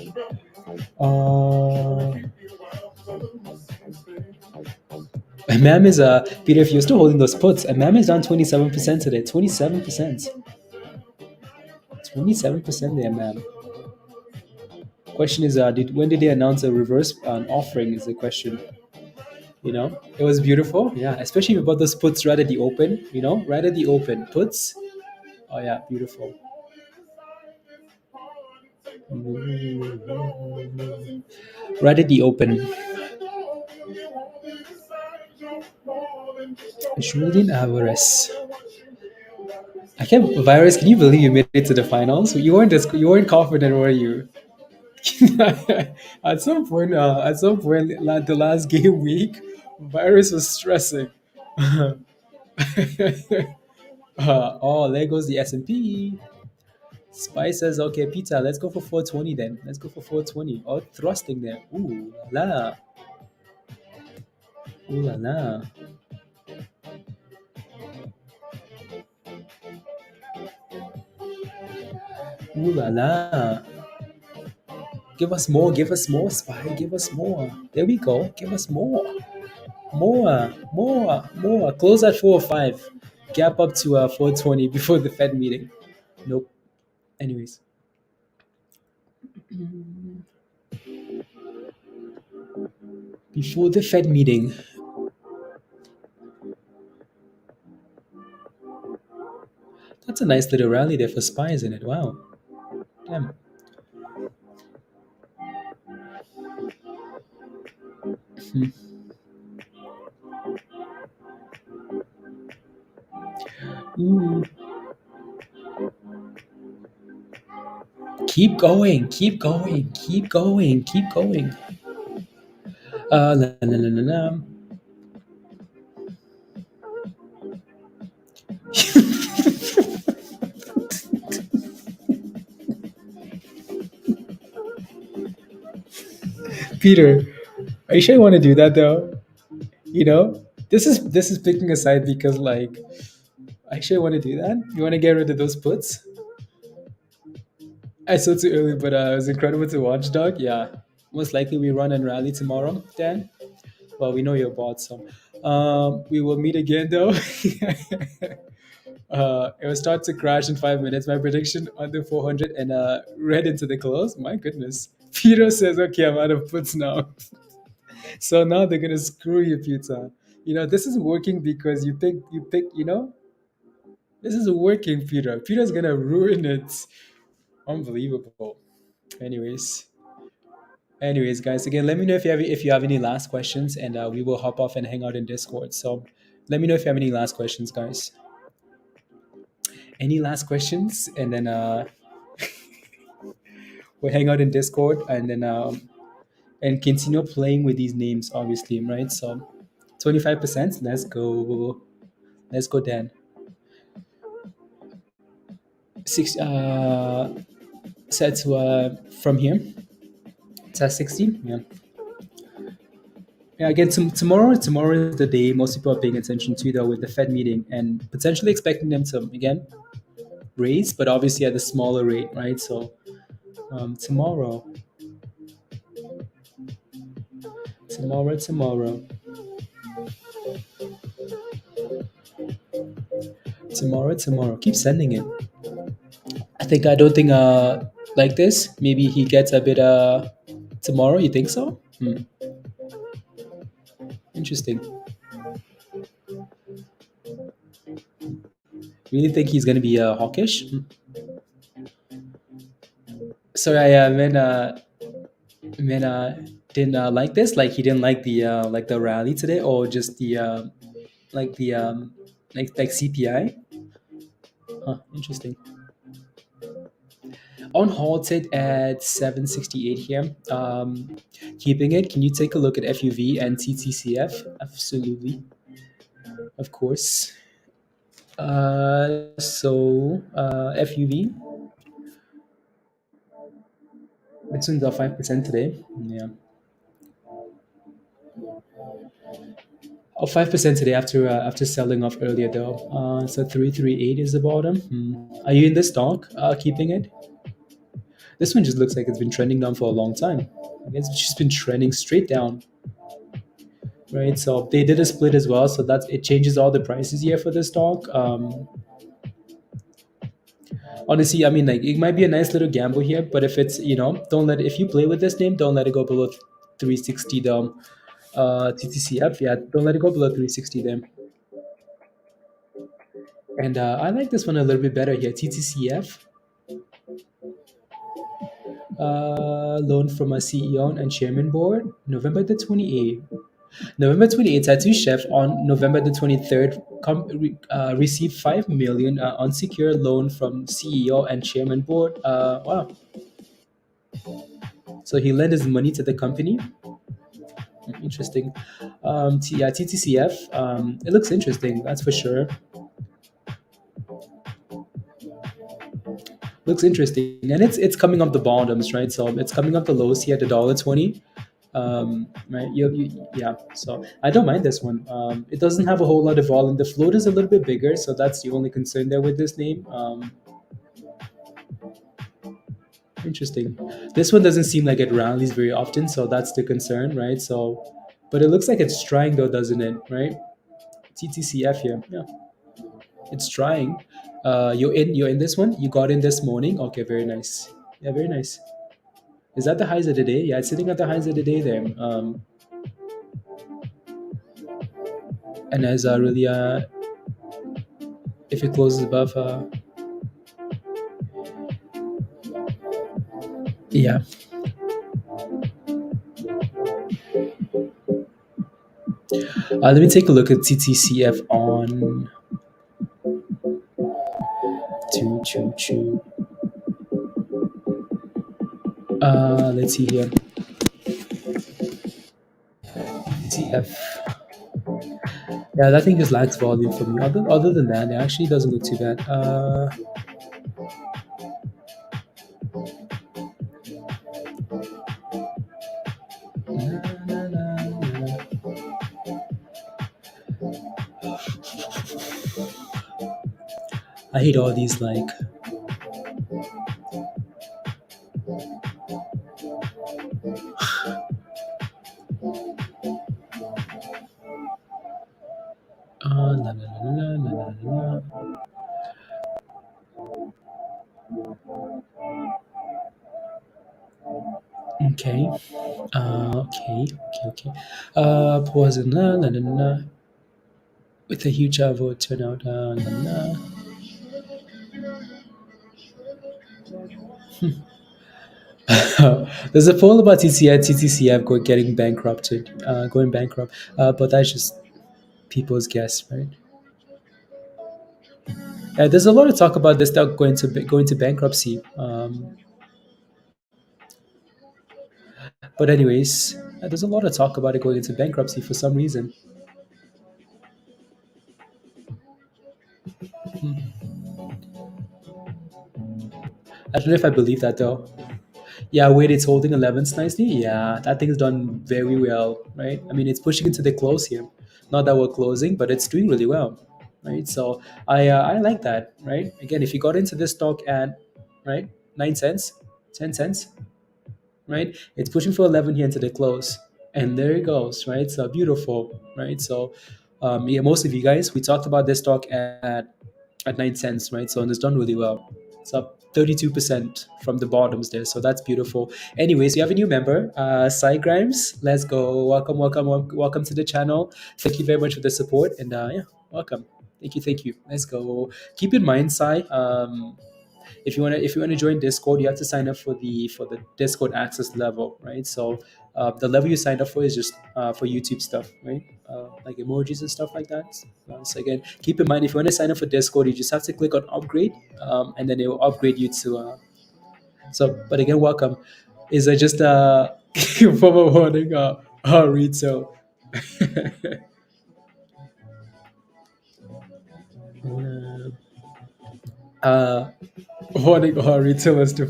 MAM is Peter, if you're still holding those puts, MAM is down 27% today. 27%. 27% there, MAM. Question is, when did they announce a reverse offering? Is the question. It was beautiful. Yeah, especially if you bought those puts right at the open. Right at the open puts. Oh yeah, beautiful. Right at the open. Julian Alvarez. I can't. Virus. Can you believe you made it to the finals? You weren't confident, were you? At some point, like the last game week, Virus was stressing. There goes the S&P. Spy says, okay, Peter, let's go for 420 then. Let's go for 420. Oh, thrusting there. Ooh la la. Ooh la la. Ooh la la. Give us more, Spy. Give us more. There we go. Give us more. More. Close at 405. Gap up to 420 before the Fed meeting. Nope. Anyways. Before the Fed meeting. That's a nice little rally there for SPY, isn't it? Wow. Damn. Ooh. Keep going. La, la, la, la, la. Peter, are you sure you want to do that though? This is picking a side because like, I sure want to do that. You want to get rid of those puts? I saw too early, but it was incredible to watch, dog. Yeah, most likely we run and rally tomorrow, Dan. Well, we know your bot, so we will meet again though. It will start to crash in 5 minutes. My prediction under 400 and read into the close. My goodness. Peter says, "Okay, I'm out of puts now." So now they're gonna screw you, Peter. This is working because you pick. This is working, Peter. Peter's gonna ruin it. Unbelievable. Anyways. Guys, again, let me know if you have any last questions, and we will hop off and hang out in Discord. So, Let me know if you have any last questions, guys. Any last questions? And then we'll hang out in Discord and continue playing with these names, obviously, right? So 25%. Let's go. Let's go, Dan. Six. Set to from here. It's at 16. Yeah. Yeah, again, tomorrow is the day most people are paying attention to, though, with the Fed meeting and potentially expecting them to again raise, but obviously at a smaller rate, right? So tomorrow, tomorrow. Keep sending it. I don't think like this. Maybe he gets a bit tomorrow. You think so? Interesting. Really think he's gonna be hawkish? Sorry, I didn't like this. Like he didn't like the rally today, or just the like the like CPI. Huh, interesting. On halted at 768 here. Keeping it. Can you take a look at FUV and TTCF? Absolutely, of course. FUV. It's in the 5% today. Yeah. Oh, 5% today after selling off earlier though. So 338 is the bottom. Are you in this stock? Keeping it? This one just looks like it's been trending down for a long time. It's just been trending straight down. Right, so they did a split as well, so it changes all the prices here for the stock. Honestly, I mean, like it might be a nice little gamble here, but if it's if you play with this name, don't let it go below 360 down. TTCF, yeah, don't let it go below 360 then. And I like this one a little bit better here. TTCF, loan from a CEO and chairman board, November the 28th. November 28th, Tattoo Chef on November the 23rd received 5 million unsecured loan from CEO and chairman board. Wow. So he lent his money to the company. Interesting. TTCF. It looks interesting, that's for sure. Looks interesting, and it's coming up the bottoms, right? So it's coming up the lows here at $1.20. Right, yeah. So I don't mind this one. It doesn't have a whole lot of volume. The float is a little bit bigger, so that's the only concern there with this name. Interesting. This one doesn't seem like it rallies very often, so that's the concern, right? So, but it looks like it's trying though, doesn't it? Right? TTCF here, yeah. It's trying. You're in this one. You got in this morning. Okay, very nice. Yeah, very nice. Is that the highs of the day? Yeah, it's sitting at the highs of the day there. And as really if it closes above yeah. Let me take a look at TTCF on let's see here. TTF. Yeah, that thing just lacks volume for me. Other than that, it actually doesn't look too bad. I hate all these like Okay. Okay. Pause and with a huge vote turnout. There's a poll about TTCF getting bankrupted, going bankrupt, but that's just people's guess, right? There's a lot of talk about this stock going to bankruptcy. But anyways, there's a lot of talk about it going into bankruptcy for some reason. I don't know if I believe that though. Yeah, wait, it's holding 11s nicely. Yeah, that thing's done very well, right? I mean, it's pushing into the close here. Not that we're closing, but it's doing really well, right? So I like that, right? Again, if you got into this stock at right 9 cents, 10 cents, right? It's pushing for 11 here into the close, and there it goes, right? So beautiful, right? So yeah, most of you guys, we talked about this stock at 9 cents, right? So and it's done really well. It's up 32% from the bottoms there, so that's beautiful. Anyways, we have a new member, Cy Grimes. Let's go. Welcome to the channel. Thank you very much for the support, and yeah, welcome. Thank you. Let's go. Keep in mind, Cy. If you wanna join Discord, you have to sign up for the Discord access level, right? So the level you signed up for is just for YouTube stuff, right? Like emojis and stuff like that. So again, keep in mind, if you want to sign up for Discord, you just have to click on upgrade, and then it will upgrade you to. So, but again, welcome. Is just from a warning retail. uh, Warning retailers to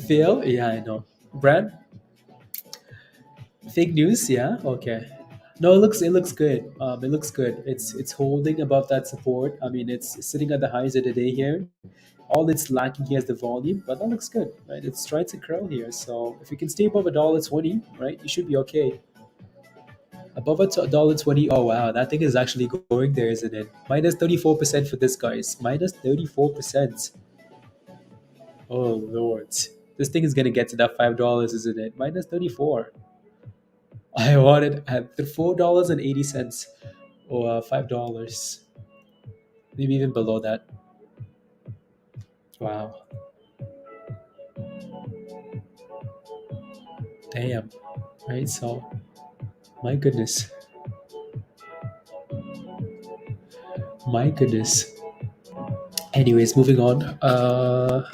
fail. Yeah, I know. Brad, fake news. Yeah, okay. No, it looks good. It looks good. It's holding above that support. I mean, it's sitting at the highs of the day here. All it's lacking here is the volume, but that looks good, right? It's trying to curl here. So if you can stay above $1.20, right, you should be okay. Above $1.20. Oh wow, that thing is actually going there, isn't it? Minus 34% for this, guys. Minus 34%. Oh lord, this thing is gonna get to that $5, isn't it? Minus 34. I want it at the $4.80 or $5, maybe even below that. Wow, damn, right? So, my goodness, my goodness. Anyways, moving on. La,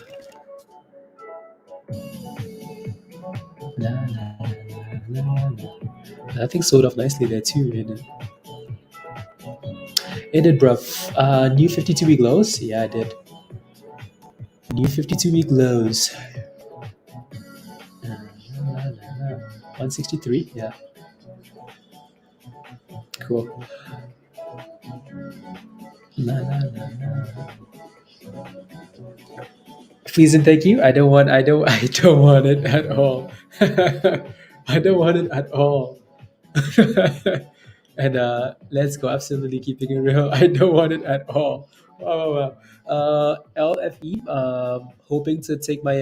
la, la, la. I think sold off nicely there too. It did, bruv. New 52-week lows. Yeah, I did. New 52-week lows. 163. Yeah. Cool. La, la, la, la. Please and thank you. I don't want. I don't. I don't want it at all. I don't want it at all. And let's go. Absolutely keeping it real. I don't want it at all. Wow, wow, wow. LFE. Hoping to take my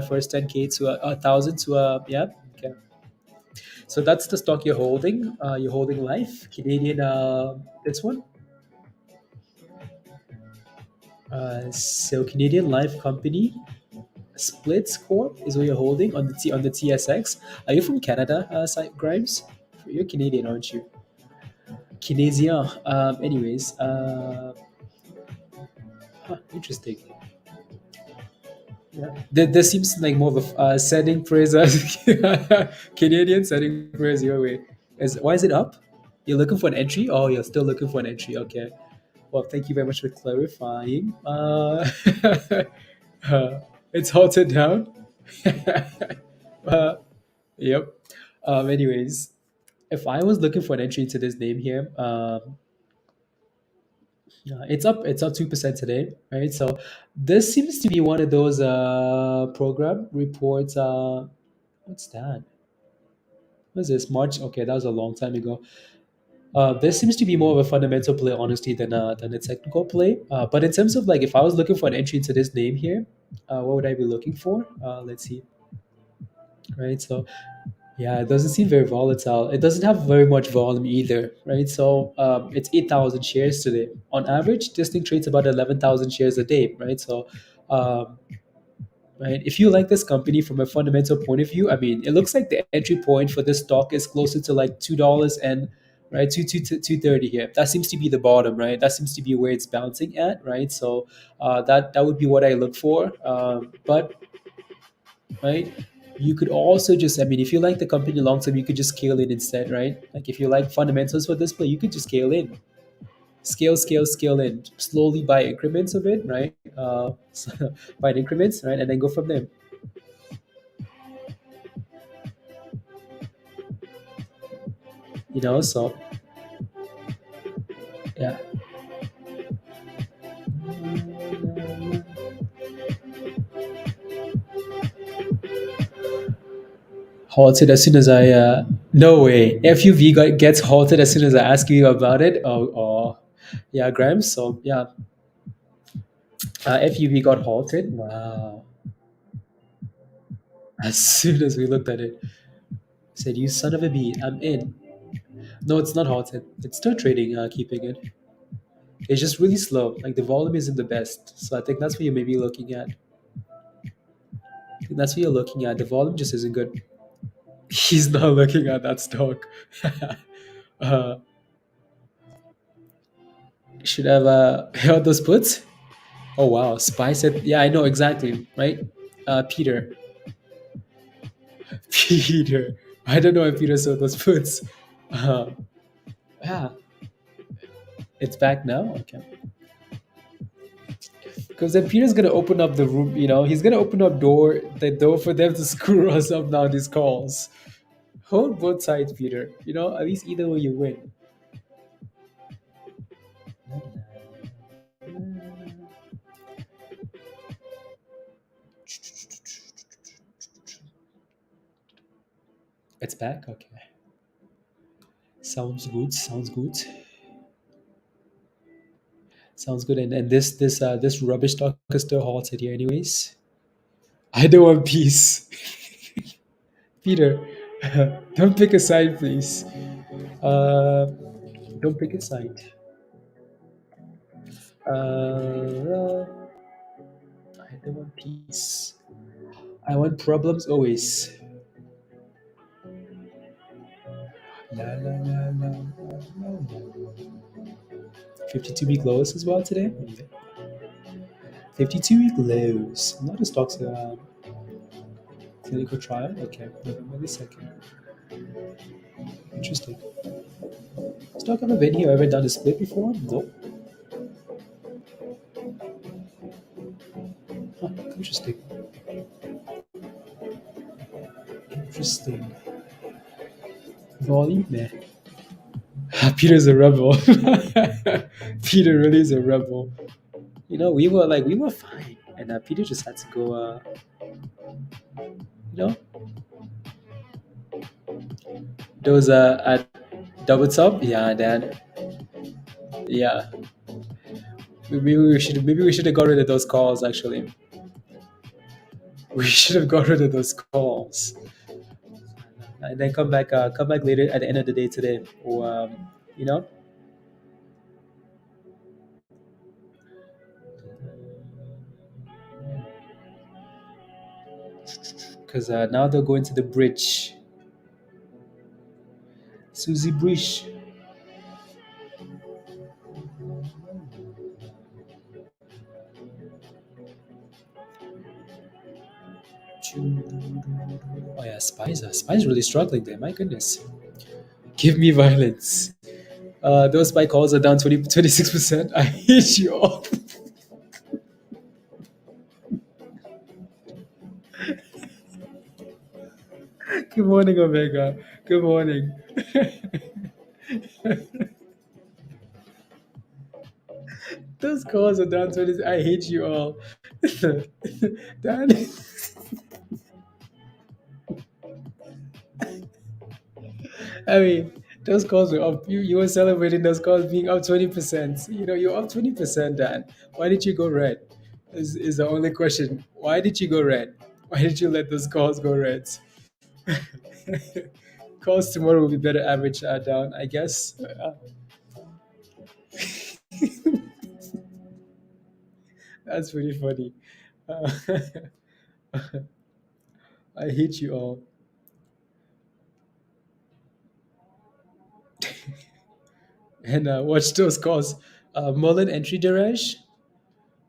first 10K to 1,000 to yeah. Okay. So that's the stock you're holding. You're holding Life Canadian. This one. So Canadian Life Company Splits Corp is what you're holding on the TSX. Are you from Canada, Grimes? You're Canadian, aren't you? Canadian. Anyways, interesting. Yeah, there seems like more of a sending praise as Canadian sending praise your way. Why is it up? You're looking for an entry? Oh, you're still looking for an entry. Okay. Well, thank you very much for clarifying. It's halted down. uh, yep. Anyways, if I was looking for an entry into this name here, it's up. It's up 2% today, right? So this seems to be one of those program reports. What's that? What is this? March? Okay, that was a long time ago. This seems to be more of a fundamental play, honestly, than a technical play. But in terms of like, if I was looking for an entry into this name here, what would I be looking for? Let's see. Right. So yeah, it doesn't seem very volatile. It doesn't have very much volume either, right? So it's 8,000 shares today. On average, this thing trades about 11,000 shares a day, right? So, right, if you like this company from a fundamental point of view, I mean, it looks like the entry point for this stock is closer to like $2 and right? 230 here. That seems to be the bottom, right? That seems to be where it's bouncing at, right? So that would be what I look for. But right, you could also just, I mean, if you like the company long term, you could just scale in instead, right? Like if you like fundamentals for this play, you could just scale in, scale in, slowly buy increments of it, right? Buy in increments, right, and then go from there. So yeah. Halted as soon as I no way FUV gets halted as soon as I ask you about it. Oh yeah, Grams. So yeah, FUV got halted. Wow. As soon as we looked at it, said, "You son of a bee, I'm in." No, it's not halted. It's still trading, keeping it. It's just really slow. Like the volume isn't the best. So I think that's what you may be looking at. I think that's what you're looking at. The volume just isn't good. He's not looking at that stock. uh, should have held those puts. Oh wow, Spy said, yeah, I know exactly, right? Peter, Peter. I don't know if Peter saw those puts. Uh, yeah, it's back now. Okay, because then Peter's gonna open up the room. He's gonna open up the door for them to screw us up now. These calls. Hold both sides, Peter. At least either way you win. It's back. Okay, sounds good. Sounds good. Sounds good. And this rubbish stock is still halted here, anyways. I don't want peace. Peter, don't pick a side, please. Uh, don't pick a side. I don't want peace. I want problems always. La, la, la, la, la, la. 52-week lows as well today. 52-week lows. Not a stocks clinical trial. Okay, November 2nd. Interesting. Stock ever been here? Ever done a split before? Nope. Huh, interesting. Interesting. Volume, meh. Peter's a rebel. Peter really is a rebel. We were fine, and Peter just had to go. You know, those at double top. Yeah, Dad. Yeah, maybe we should have got rid of those calls. Actually, we should have got rid of those calls, and then come back later at the end of the day today, or you know, because now they'll go into the bridge. Susie Bridge. Oh yeah, Spy's really struggling there. My goodness, give me violence. Those spy calls are down 26%. I hate you all. Good morning, Omega. Good morning. Those calls are down 20. I hate you all. Dan, I mean, those calls were up. You were celebrating those calls being up 20%. You're up 20%, Dan. Why did you go red? Is the only question. Why did you go red? Why did you let those calls go red? Calls tomorrow will be better average down, I guess. That's pretty funny. Uh, I hate you all. and watch those calls. MULN entry Diraj.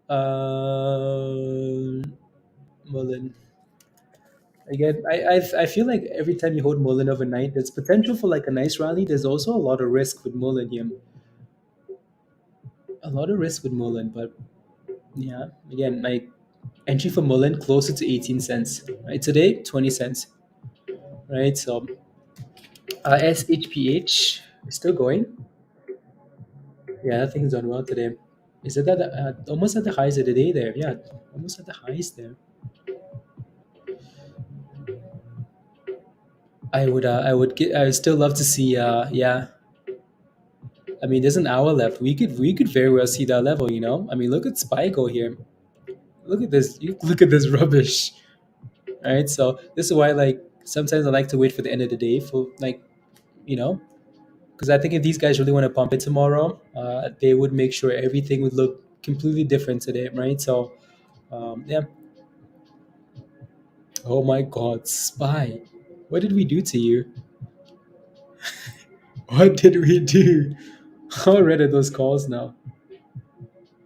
Uh, MULN. Again, I feel like every time you hold MULN overnight, there's potential for like a nice rally. There's also a lot of risk with MULN here. A lot of risk with MULN, but yeah, again, like entry for MULN closer to 18 cents. Right today, 20 cents. Right, so SHPH is still going. Yeah, that thing's done well today. Is it that almost at the highs of the day there? Yeah, almost at the highs there. I would still love to see. Yeah, I mean, there's an hour left. We could very well see that level. You know, I mean, look at Spygo here. Look at this. You look at this rubbish. All right, so this is why like sometimes I like to wait for the end of the day for like you know because I think if these guys really want to pump it tomorrow, they would make sure everything would look completely different today, right? So yeah. Oh my God, Spy, what did we do to you? What did we do? How red are those calls now?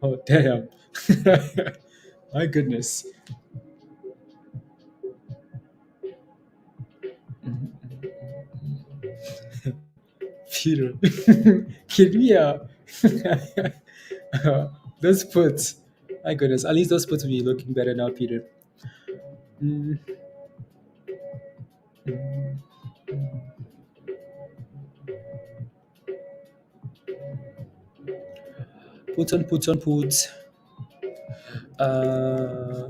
Oh damn! My goodness. Peter, can we those puts? My goodness, at least those puts will be looking better now, Peter. Mm, mm. Puts on puts on puts. Uh,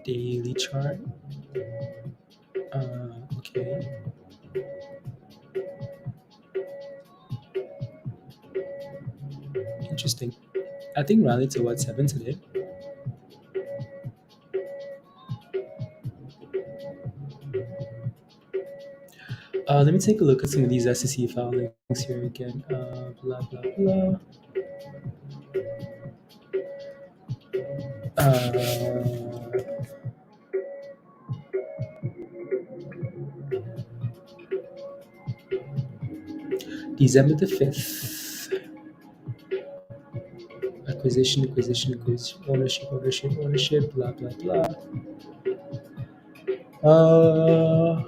daily chart. Okay. Interesting. I think rallied to what 7 today. Let me take a look at some of these SEC file links here again. Blah blah blah. Uh, December the 5th. Acquisition, ownership, blah blah blah. Uh,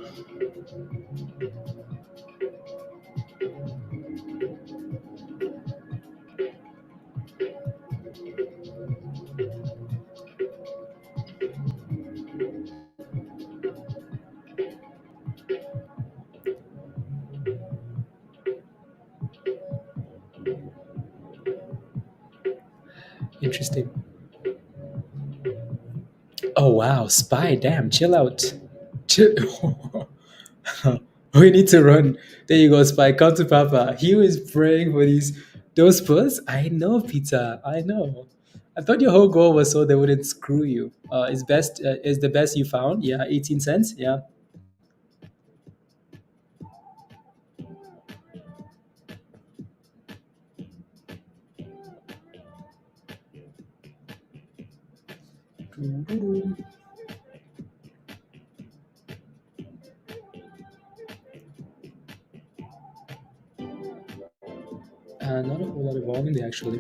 Interesting. Oh wow, Spy, damn, chill out. Chill. We need to run. There you go, Spy. Come to Papa. He was praying for those puts. I know, Peter. I know. I thought your whole goal was so they wouldn't screw you. Is the best you found? Yeah, 18 cents. Yeah. Not a whole lot of volume there, actually.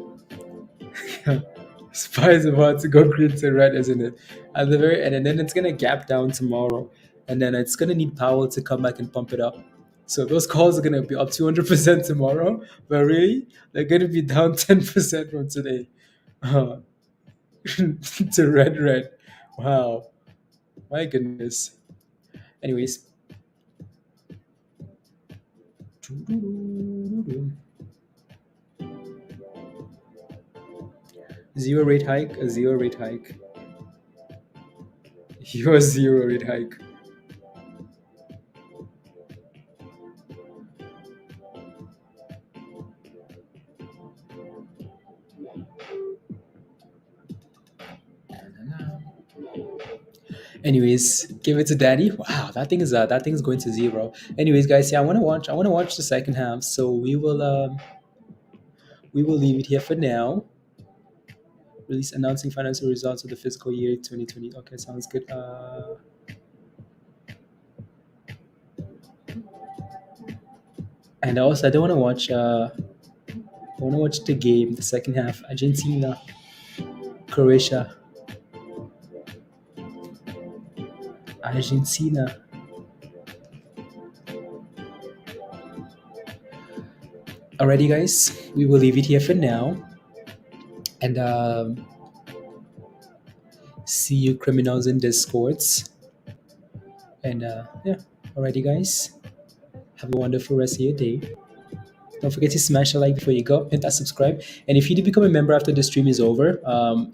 Spy is about to go green to red, isn't it? At the very end, and then it's gonna gap down tomorrow, and then it's gonna need Powell to come back and pump it up. So those calls are gonna be up 200% tomorrow, but really they're gonna be down 10% from today. Uh, to red. Wow, my goodness. Anyways, zero rate hike, a zero rate hike. Your zero rate hike. Anyways, give it to Daddy. Wow, that thing is going to zero. Anyways, guys, yeah, I wanna watch the second half. So we will leave it here for now. Release announcing financial results of the fiscal year 2020. Okay, sounds good. And also, I don't want to watch. I want to watch the game, the second half. Argentina, Croatia, Argentina. Alrighty, guys, we will leave it here for now. And see you criminals in discords. And yeah, alrighty, guys, have a wonderful rest of your day. Don't forget to smash a like before you go. Hit that subscribe. And if you do become a member after the stream is over,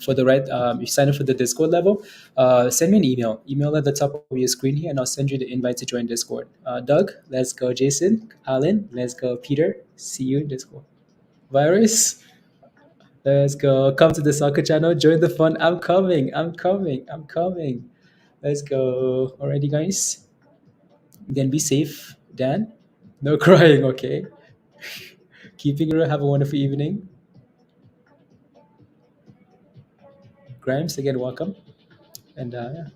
for the right, if you sign up for the Discord level, send me an email. Email at the top of your screen here, and I'll send you the invite to join Discord. Doug, let's go. Jason, Alan, let's go. Peter, see you in Discord. Virus, let's go. Come to the soccer channel. Join the fun. I'm coming. I'm coming. I'm coming. Let's go. Alrighty, guys. Then be safe. Dan, no crying. Okay. Keeping it real. Have a wonderful evening. Grimes, again, welcome. And yeah.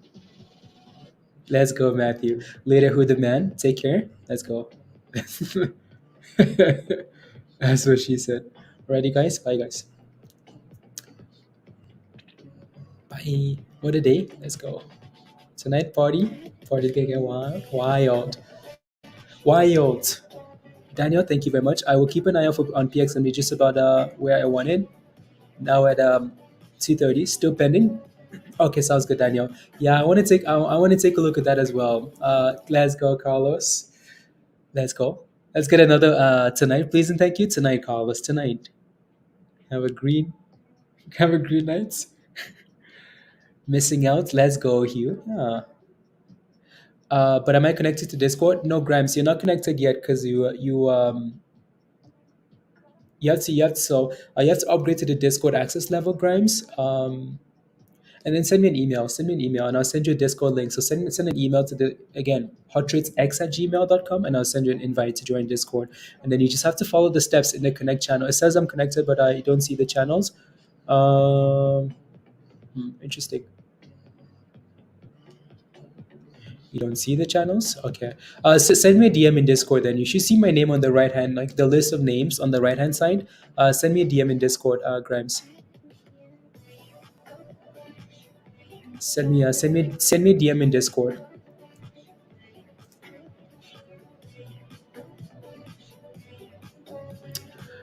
Let's go, Matthew. Later, who the man? Take care. Let's go. That's what she said. Alrighty, guys. Bye, guys. Bye. What a day. Let's go. Tonight, party. Party's gonna get wild. Wild. Wild. Daniel, thank you very much. I will keep an eye out on PXMB just about where I wanted. Now at 2:30, still pending. Okay, sounds good, Daniel. Yeah, I want to take a look at that as well. Let's go, Carlos. Let's go. Let's get another tonight, please and thank you. Tonight, Carlos. Tonight. Have a green night. Missing out. Let's go, Hugh. Yeah. But am I connected to Discord? No, Grimes, you're not connected yet because you have to upgrade to the Discord access level, Grimes. And then send me an email. Send me an email, and I'll send you a Discord link. So send an email to the hotratesx@gmail.com, and I'll send you an invite to join Discord. And then you just have to follow the steps in the connect channel. It says I'm connected, but I don't see the channels. Interesting. You don't see the channels? Okay. So send me a DM in Discord then. You should see my name on the right hand, like the list of names on the right hand side. Send me a DM in Discord, Grimes. Send me a DM in Discord.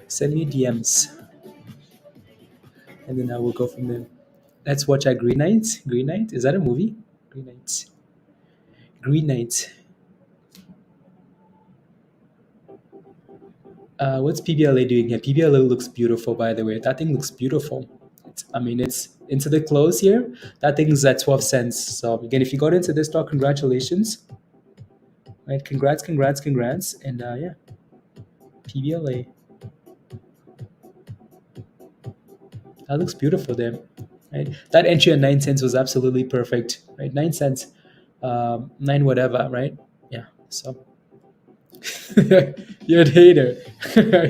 Send me DMs. And then I will go from there. Let's watch our Green Knight. Green Knight? Is that a movie? Green Knight. Green Knight. What's PBLA doing here? PBLA looks beautiful, by the way. That thing looks beautiful. It's into the close here. That thing is at 12 cents. So again, if you got into this stock, congratulations. Right? Congrats. And yeah, PBLA. That looks beautiful there. Right? That entry at 9 cents was absolutely perfect. Right? 9 cents. 9 whatever, right? Yeah. So you're a hater.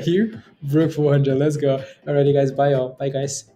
You broke 400. Let's go. Alrighty, guys. Bye, all. Bye, guys.